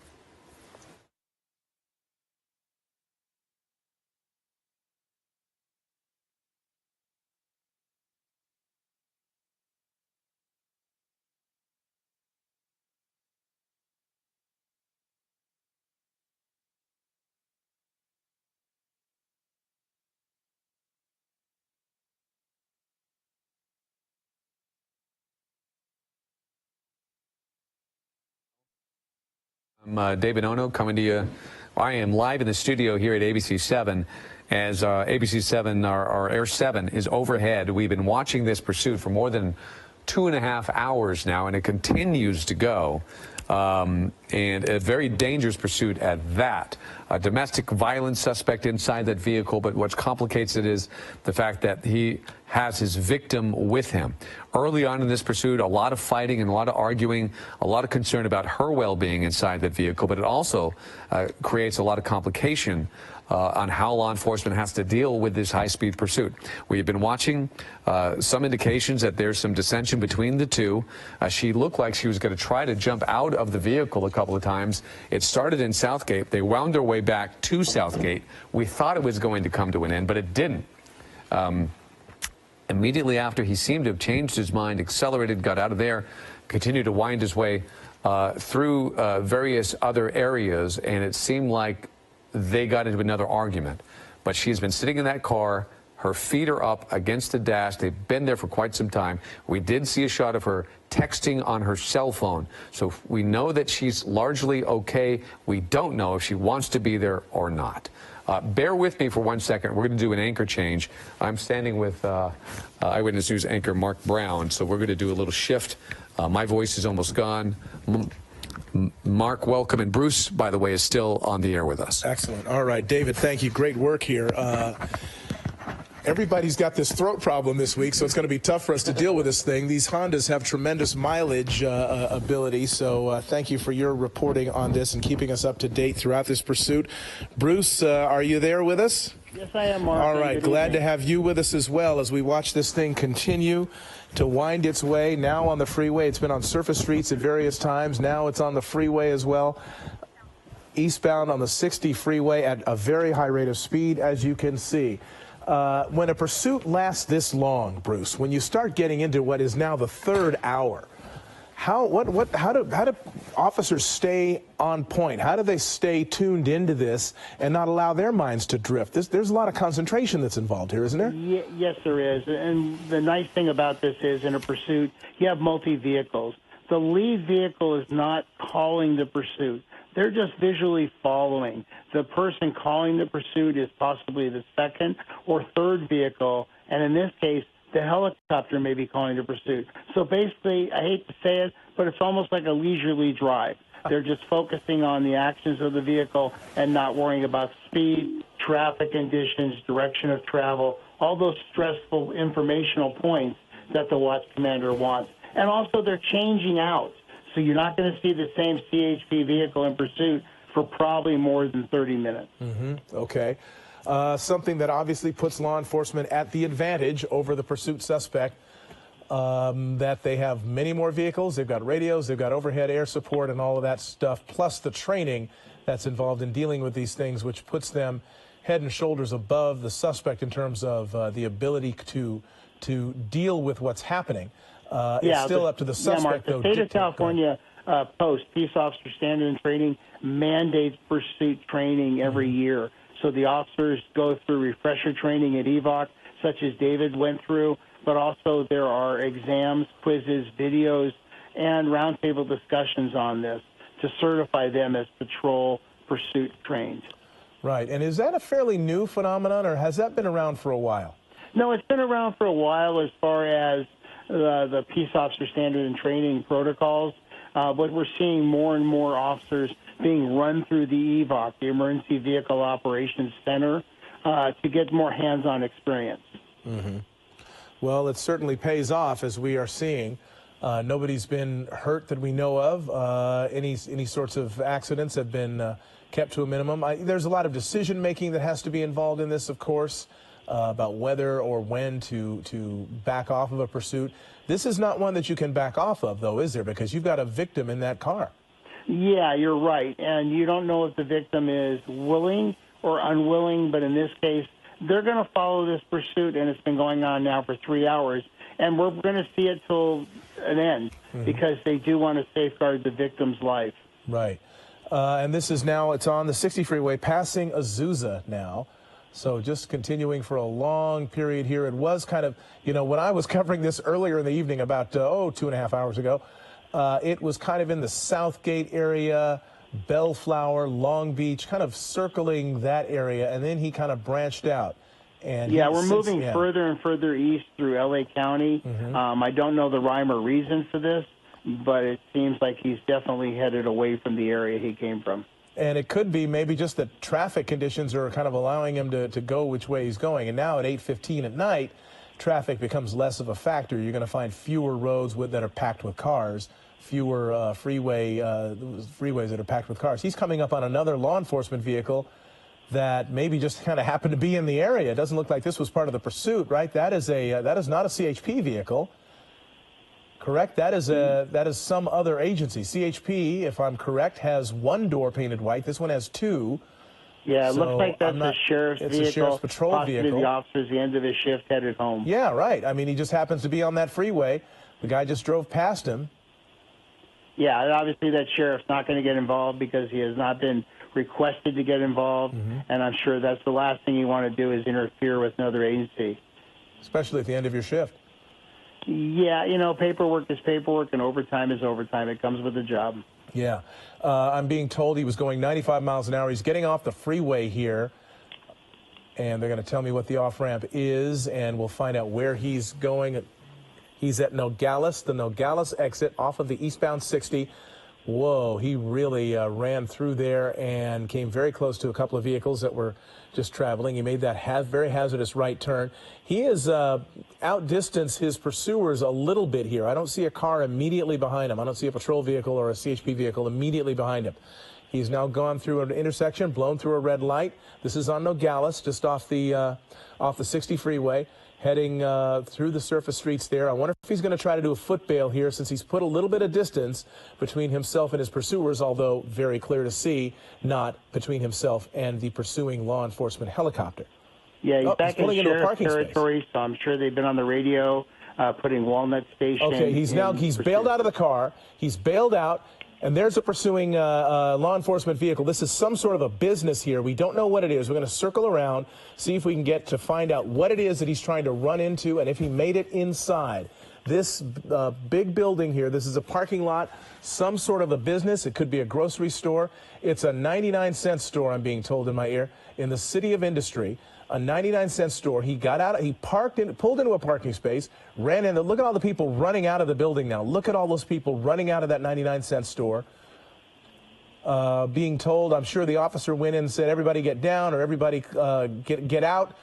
I'm David Ono coming to you. I am live in the studio here at ABC7 as ABC7, our Air 7 is overhead. We've been watching this pursuit for more than 2.5 hours now, and it continues to go. And a very dangerous pursuit at that. A domestic violence suspect inside that vehicle, but what complicates it is the fact that he has his victim with him. Early on in this pursuit, a lot of fighting and a lot of arguing, a lot of concern about her well-being inside that vehicle, but it also creates a lot of complication on how law enforcement has to deal with this high-speed pursuit. We've been watching some indications that there's some dissension between the two. She looked like she was going to try to jump out of the vehicle a couple of times. It started in Southgate. They wound their way back to Southgate. We thought it was going to come to an end, but it didn't. Immediately after, he seemed to have changed his mind, accelerated, got out of there, continued to wind his way through various other areas, and it seemed like they got into another argument. But she's been sitting in that car. Her feet are up against the dash. They've been there for quite some time. We did see a shot of her texting on her cell phone. So we know that she's largely okay. We don't know if she wants to be there or not. Bear with me for 1 second. We're going to do an anchor change. I'm standing with Eyewitness News anchor Mark Brown. So we're going to do a little shift. My voice is almost gone. Mark, welcome. And Bruce, by the way, is still on the air with us. Excellent. All right, David, thank you. Great work here. Everybody's got this throat problem this week, so it's going to be tough for us to deal with this thing. These Hondas have tremendous mileage ability, so thank you for your reporting on this and keeping us up to date throughout this pursuit. Bruce, are you there with us? Yes, I am, Mark. All right, glad to have you with us as well as we watch this thing continue to wind its way. Now on the freeway. It's been on surface streets at various times. Now it's on the freeway as well. Eastbound on the 60 freeway at a very high rate of speed, as you can see. When a pursuit lasts this long, Bruce, when you start getting into what is now the third hour, how do officers stay on point? How do they stay tuned into this and not allow their minds to drift? There's a lot of concentration that's involved here, isn't there? Yes, there is. And the nice thing about this is in a pursuit, you have multi-vehicles. The lead vehicle is not calling the pursuit. They're just visually following. The person calling the pursuit is possibly the second or third vehicle, and in this case, the helicopter may be calling the pursuit. So basically, I hate to say it, but it's almost like a leisurely drive. They're just focusing on the actions of the vehicle and not worrying about speed, traffic conditions, direction of travel, all those stressful informational points that the watch commander wants. And also, they're changing out. So you're not going to see the same CHP vehicle in pursuit for probably more than 30 minutes. Okay. Something that obviously puts law enforcement at the advantage over the pursuit suspect, that they have many more vehicles, they've got radios, they've got overhead air support and all of that stuff, plus the training that's involved in dealing with these things, which puts them head and shoulders above the suspect in terms of the ability to deal with what's happening. It's still up to the suspect, Mark, the state of California Post, Peace Officer Standard and Training, mandates pursuit training every year. So the officers go through refresher training at EVOC, such as David went through, but also there are exams, quizzes, videos, and roundtable discussions on this to certify them as patrol pursuit trained. Right. And is that a fairly new phenomenon, or has that been around for a while? No, it's been around for a while as far as the Peace Officer Standard and Training protocols. but we're seeing more and more officers being run through the EVOC, the Emergency Vehicle Operations Center, to get more hands-on experience. Mm-hmm. Well, it certainly pays off, as we are seeing. Nobody's been hurt that we know of. Any sorts of accidents have been kept to a minimum. There's a lot of decision-making that has to be involved in this, of course, about whether or when to back off of a pursuit. This is not one that you can back off of, though, is there? Because you've got a victim in that car. Yeah, you're right. And you don't know if the victim is willing or unwilling, but in this case, they're going to follow this pursuit, and it's been going on now for 3 hours. And we're going to see it till an end because they do want to safeguard the victim's life. Right. And this is now, it's on the 60 freeway, passing Azusa now. So just continuing for a long period here. It was kind of, you know, when I was covering this earlier in the evening, about, 2.5 hours ago, it was kind of in the Southgate area, Bellflower, Long Beach, kind of circling that area. And then he kind of branched out. And yeah, we're moving further and further east through L.A. County. I don't know the rhyme or reason for this, but it seems like he's definitely headed away from the area he came from. And it could be maybe just that traffic conditions are kind of allowing him to go which way he's going. And now at 8:15 at night, traffic becomes less of a factor. You're going to find fewer roads that are packed with cars, fewer freeways that are packed with cars. He's coming up on another law enforcement vehicle that maybe just kind of happened to be in the area. It doesn't look like this was part of the pursuit, right? That is not a CHP vehicle. Correct? That is some other agency. CHP, if I'm correct, has one door painted white. This one has two. Yeah, it looks like that's a sheriff's vehicle. It's a sheriff's patrol possibly vehicle. The officer's the end of his shift headed home. Yeah, right. I mean, he just happens to be on that freeway. The guy just drove past him. Yeah, and obviously that sheriff's not going to get involved because he has not been requested to get involved, and I'm sure that's the last thing you want to do is interfere with another agency. Especially at the end of your shift. Yeah, you know, paperwork is paperwork and overtime is overtime. It comes with the job. Yeah. I'm being told he was going 95 miles an hour. He's getting off the freeway here, and they're going to tell me what the off-ramp is, and we'll find out where he's going. He's at Nogales, the Nogales exit off of the eastbound 60. Whoa, he really ran through there and came very close to a couple of vehicles that were just traveling. He made that very hazardous right turn. He has outdistanced his pursuers a little bit here. I don't see a car immediately behind him. I don't see a patrol vehicle or a CHP vehicle immediately behind him. He's now gone through an intersection, blown through a red light. This is on Nogales, just off the 60 freeway, heading through the surface streets there. I wonder if he's going to try to do a foot bail here since he's put a little bit of distance between himself and his pursuers, although very clear to see, not between himself and the pursuing law enforcement helicopter. Yeah, he's back in sheriff's territory, space. So I'm sure they've been on the radio putting Walnut Station. Okay, he's bailed out of the car. He's bailed out. And there's a pursuing law enforcement vehicle. This is some sort of a business here. We don't know what it is. We're going to circle around, see if we can get to find out what it is that he's trying to run into and if he made it inside. This big building here, this is a parking lot, some sort of a business. It could be a grocery store. It's a 99-cent store, I'm being told in my ear, in the city of Industry. A 99-cent store. He got out, he pulled into a parking space, ran in. Look at all the people running out of the building now. Look at all those people running out of that 99-cent store. Being told, I'm sure the officer went in and said, everybody get down or everybody get out.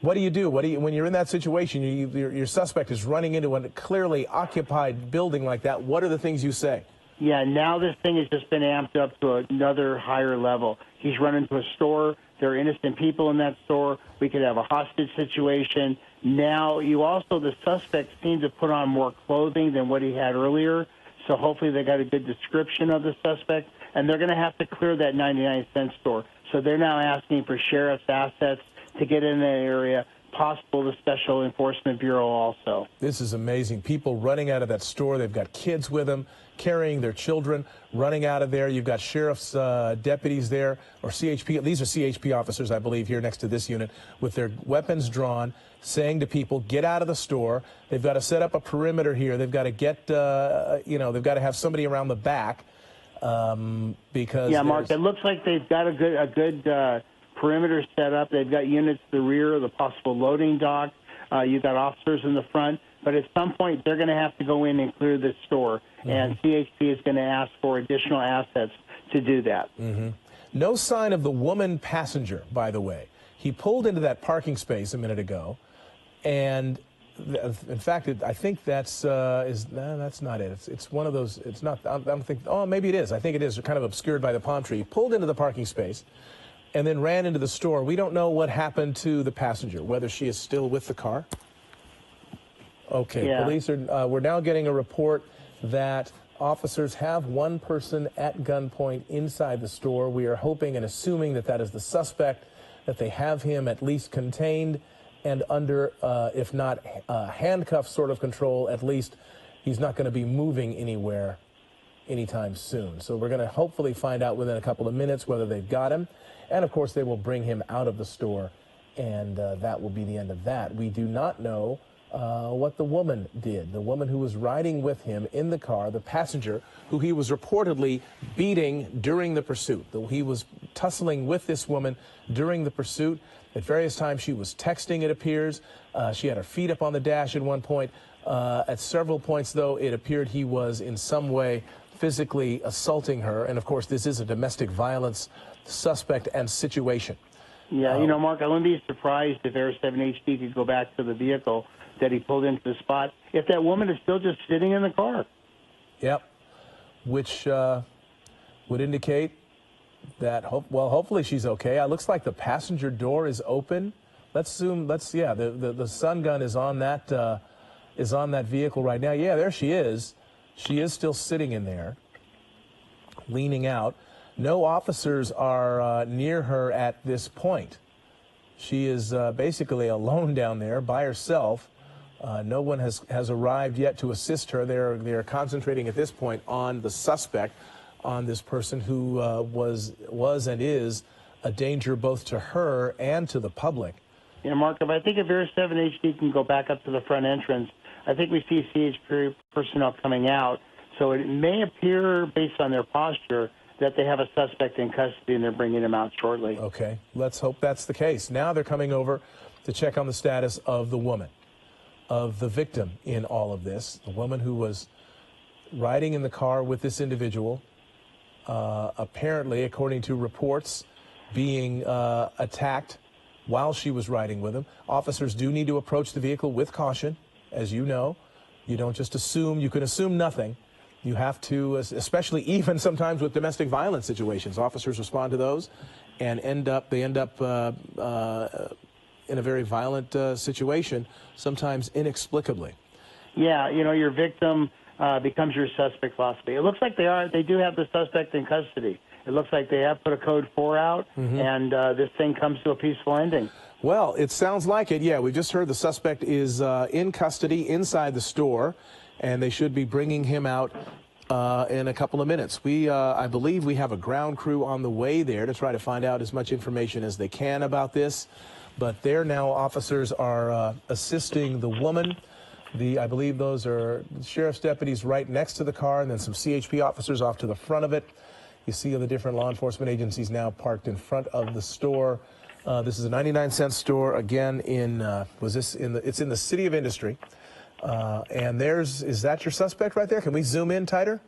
What do you do? When you're in that situation, your suspect is running into a clearly occupied building like that. What are the things you say? Yeah, now this thing has just been amped up to another higher level. He's run into a store. There are innocent people in that store. We could have a hostage situation. Now, the suspect seems to put on more clothing than what he had earlier. So hopefully they got a good description of the suspect. And they're going to have to clear that 99-cent store. So they're now asking for sheriff's assets to get in that area, possible the Special Enforcement Bureau also. This is amazing. People running out of that store. They've got kids with them, carrying their children, running out of there. You've got sheriff's deputies there, or CHP. These are CHP officers, I believe, here next to this unit, with their weapons drawn, saying to people, get out of the store. They've got to set up a perimeter here. They've got to get, they've got to have somebody around the back because. Yeah, Mark, it looks like they've got a good perimeter set up. They've got units to the rear of the possible loading dock. You've got officers in the front. But at some point, they're going to have to go in and clear this store, and CHP is going to ask for additional assets to do that. No sign of the woman passenger, by the way. He pulled into that parking space a minute ago, and in fact, I think that's that's not it. It's one of those. It's not. I don't think. Oh, maybe it is. I think it is. Kind of obscured by the palm tree. He pulled into the parking space, and then ran into the store. We don't know what happened to the passenger. Whether she is still with the car. Okay. Yeah. Police are. We're now getting a report that officers have one person at gunpoint inside the store. We are hoping and assuming that that is the suspect, that they have him at least contained and under, if not handcuff sort of control, at least he's not going to be moving anywhere anytime soon. So we're going to hopefully find out within a couple of minutes whether they've got him. And, of course, they will bring him out of the store, and that will be the end of that. We do not know what the woman did. The woman who was riding with him in the car, the passenger, who he was reportedly beating during the pursuit. He was tussling with this woman during the pursuit. At various times she was texting, it appears. She had her feet up on the dash at one point. At several points, though, it appeared he was in some way physically assaulting her. And, of course, this is a domestic violence suspect and situation. Yeah, you know, Mark, I wouldn't be surprised if Air 7 HD could go back to the vehicle that he pulled into the spot if that woman is still just sitting in the car. Yep, which would indicate that, hopefully she's okay. It looks like the passenger door is open. Let's zoom, the sun gun is on that vehicle right now. Yeah, there she is. She is still sitting in there, leaning out. No officers are near her at this point. She is basically alone down there by herself. No one has arrived yet to assist her. They're concentrating at this point on the suspect, on this person who was and is a danger both to her and to the public. You know, Mark, if Air 7 HD can go back up to the front entrance, I think we see CHP personnel coming out. So it may appear, based on their posture, that they have a suspect in custody and they're bringing him out shortly. Okay, let's hope that's the case. Now they're coming over to check on the status of the woman, of the victim in all of this, the woman who was riding in the car with this individual, apparently, according to reports, being attacked while she was riding with him. Officers do need to approach the vehicle with caution, as you know. You don't just assume. You can assume nothing. You have to, especially even sometimes with domestic violence situations, officers respond to those and end up in a very violent situation, sometimes inexplicably. Yeah, you know, your victim becomes your suspect philosophy. It looks like they do have the suspect in custody. It looks like they have put a code 4 out, and this thing comes to a peaceful ending. Well, it sounds like it. Yeah, we just heard the suspect is in custody inside the store, and they should be bringing him out in a couple of minutes. I believe we have a ground crew on the way there to try to find out as much information as they can about this. But there now, officers are assisting the woman. I believe those are sheriff's deputies right next to the car, and then some CHP officers off to the front of it. You see the different law enforcement agencies now parked in front of the store. This is a 99-cent store. Again, it's in the City of Industry. And is that your suspect right there? Can we zoom in tighter?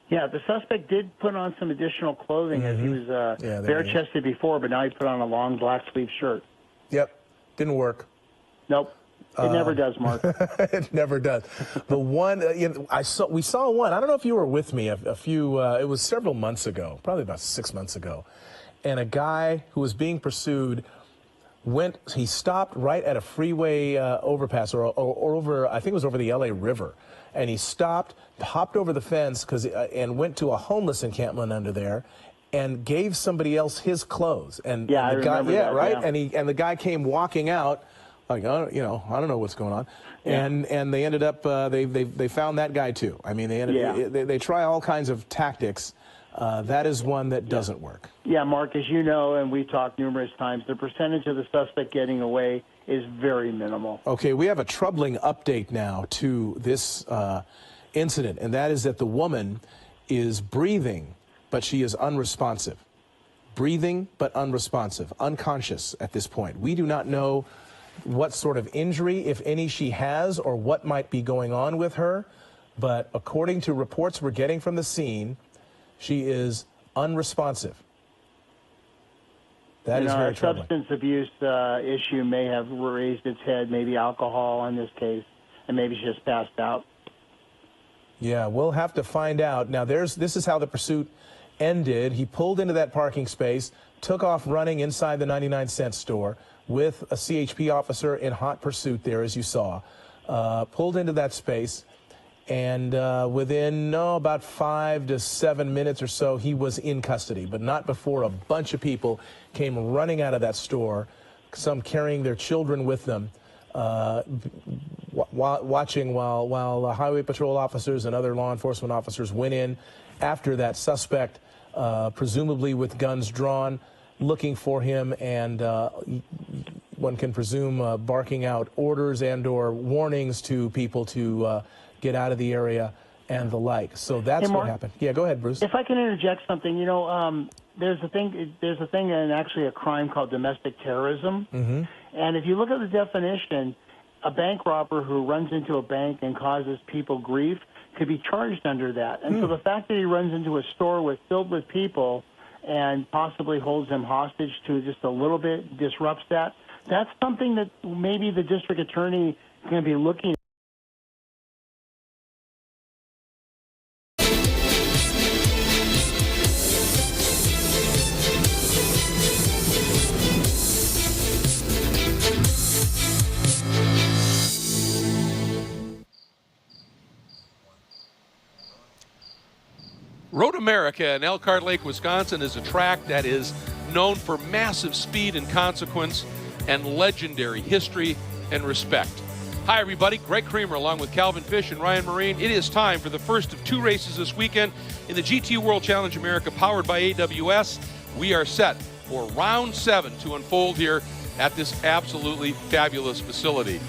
Yeah, the suspect did put on some additional clothing as he was bare-chested before, but now he put on a long black sleeve shirt. Yep, didn't work. Nope, it never does, Mark. It never does. The one we saw one. I don't know if you were with me a few. It was several months ago, probably about 6 months ago, and a guy who was being pursued. He stopped right at a freeway overpass or over, I think it was over the LA River. And he stopped, hopped over the fence and went to a homeless encampment under there and gave somebody else his clothes. And yeah, I remember that, right? Yeah. And the guy came walking out like, I don't know what's going on. Yeah. And they ended up, they found that guy too. I mean, they try all kinds of tactics. That is one that doesn't work. Yeah, Mark, as you know, and we've talked numerous times, the percentage of the suspect getting away is very minimal. Okay, we have a troubling update now to this incident, and that is that the woman is breathing, but she is unresponsive. Breathing, but unresponsive, unconscious at this point. We do not know what sort of injury, if any, she has or what might be going on with her. But according to reports we're getting from the scene, she is unresponsive. That is very troubling. A substance abuse issue may have raised its head, maybe alcohol in this case, and maybe she just passed out. Yeah, we'll have to find out. Now, this is how the pursuit ended. He pulled into that parking space, took off running inside the 99-cent store with a CHP officer in hot pursuit there, as you saw. Pulled into that space, and within about 5 to 7 minutes or so, he was in custody, but not before a bunch of people came running out of that store, some carrying their children with them, watching while highway patrol officers and other law enforcement officers went in after that suspect, presumably with guns drawn, looking for him, and one can presume barking out orders and or warnings to people to get out of the area and the like. So that's what happened. Yeah, go ahead, Bruce. If I can interject something, there's a thing and actually a crime called domestic terrorism. Mm-hmm. And if you look at the definition, a bank robber who runs into a bank and causes people grief could be charged under that. And so the fact that he runs into a store filled with people and possibly holds them hostage to just a little bit, disrupts that, that's something that maybe the district attorney is going to be looking at. Road America in Elkhart Lake, Wisconsin is a track that is known for massive speed and consequence and legendary history and respect. Hi, everybody. Greg Creamer along with Calvin Fish and Ryan Marine. It is time for the first of 2 races this weekend in the GT World Challenge America powered by AWS. We are set for round 7 to unfold here at this absolutely fabulous facility.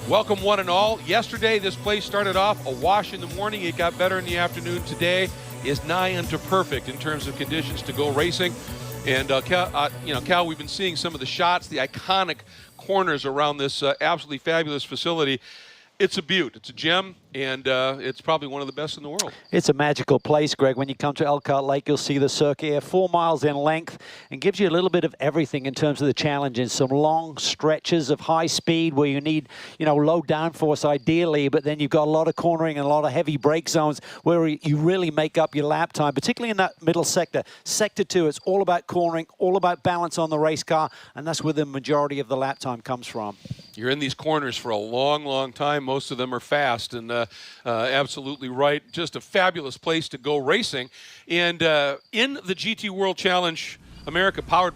Welcome one and all. Yesterday, this place started off awash in the morning. It got better in the afternoon. Today is nigh unto perfect in terms of conditions to go racing. And Cal, we've been seeing some of the shots, the iconic corners around this absolutely fabulous facility. It's a beaut. It's a gem, and it's probably one of the best in the world. It's a magical place, Greg. When you come to Elkhart Lake, you'll see the circuit here, 4 miles in length, and gives you a little bit of everything in terms of the challenges. Some long stretches of high speed where you need, low downforce ideally, but then you've got a lot of cornering and a lot of heavy brake zones where you really make up your lap time, particularly in that middle sector. Sector 2, it's all about cornering, all about balance on the race car, and that's where the majority of the lap time comes from. You're in these corners for a long, long time. Most of them are fast, and absolutely right. Just a fabulous place to go racing. And in the GT World Challenge America powered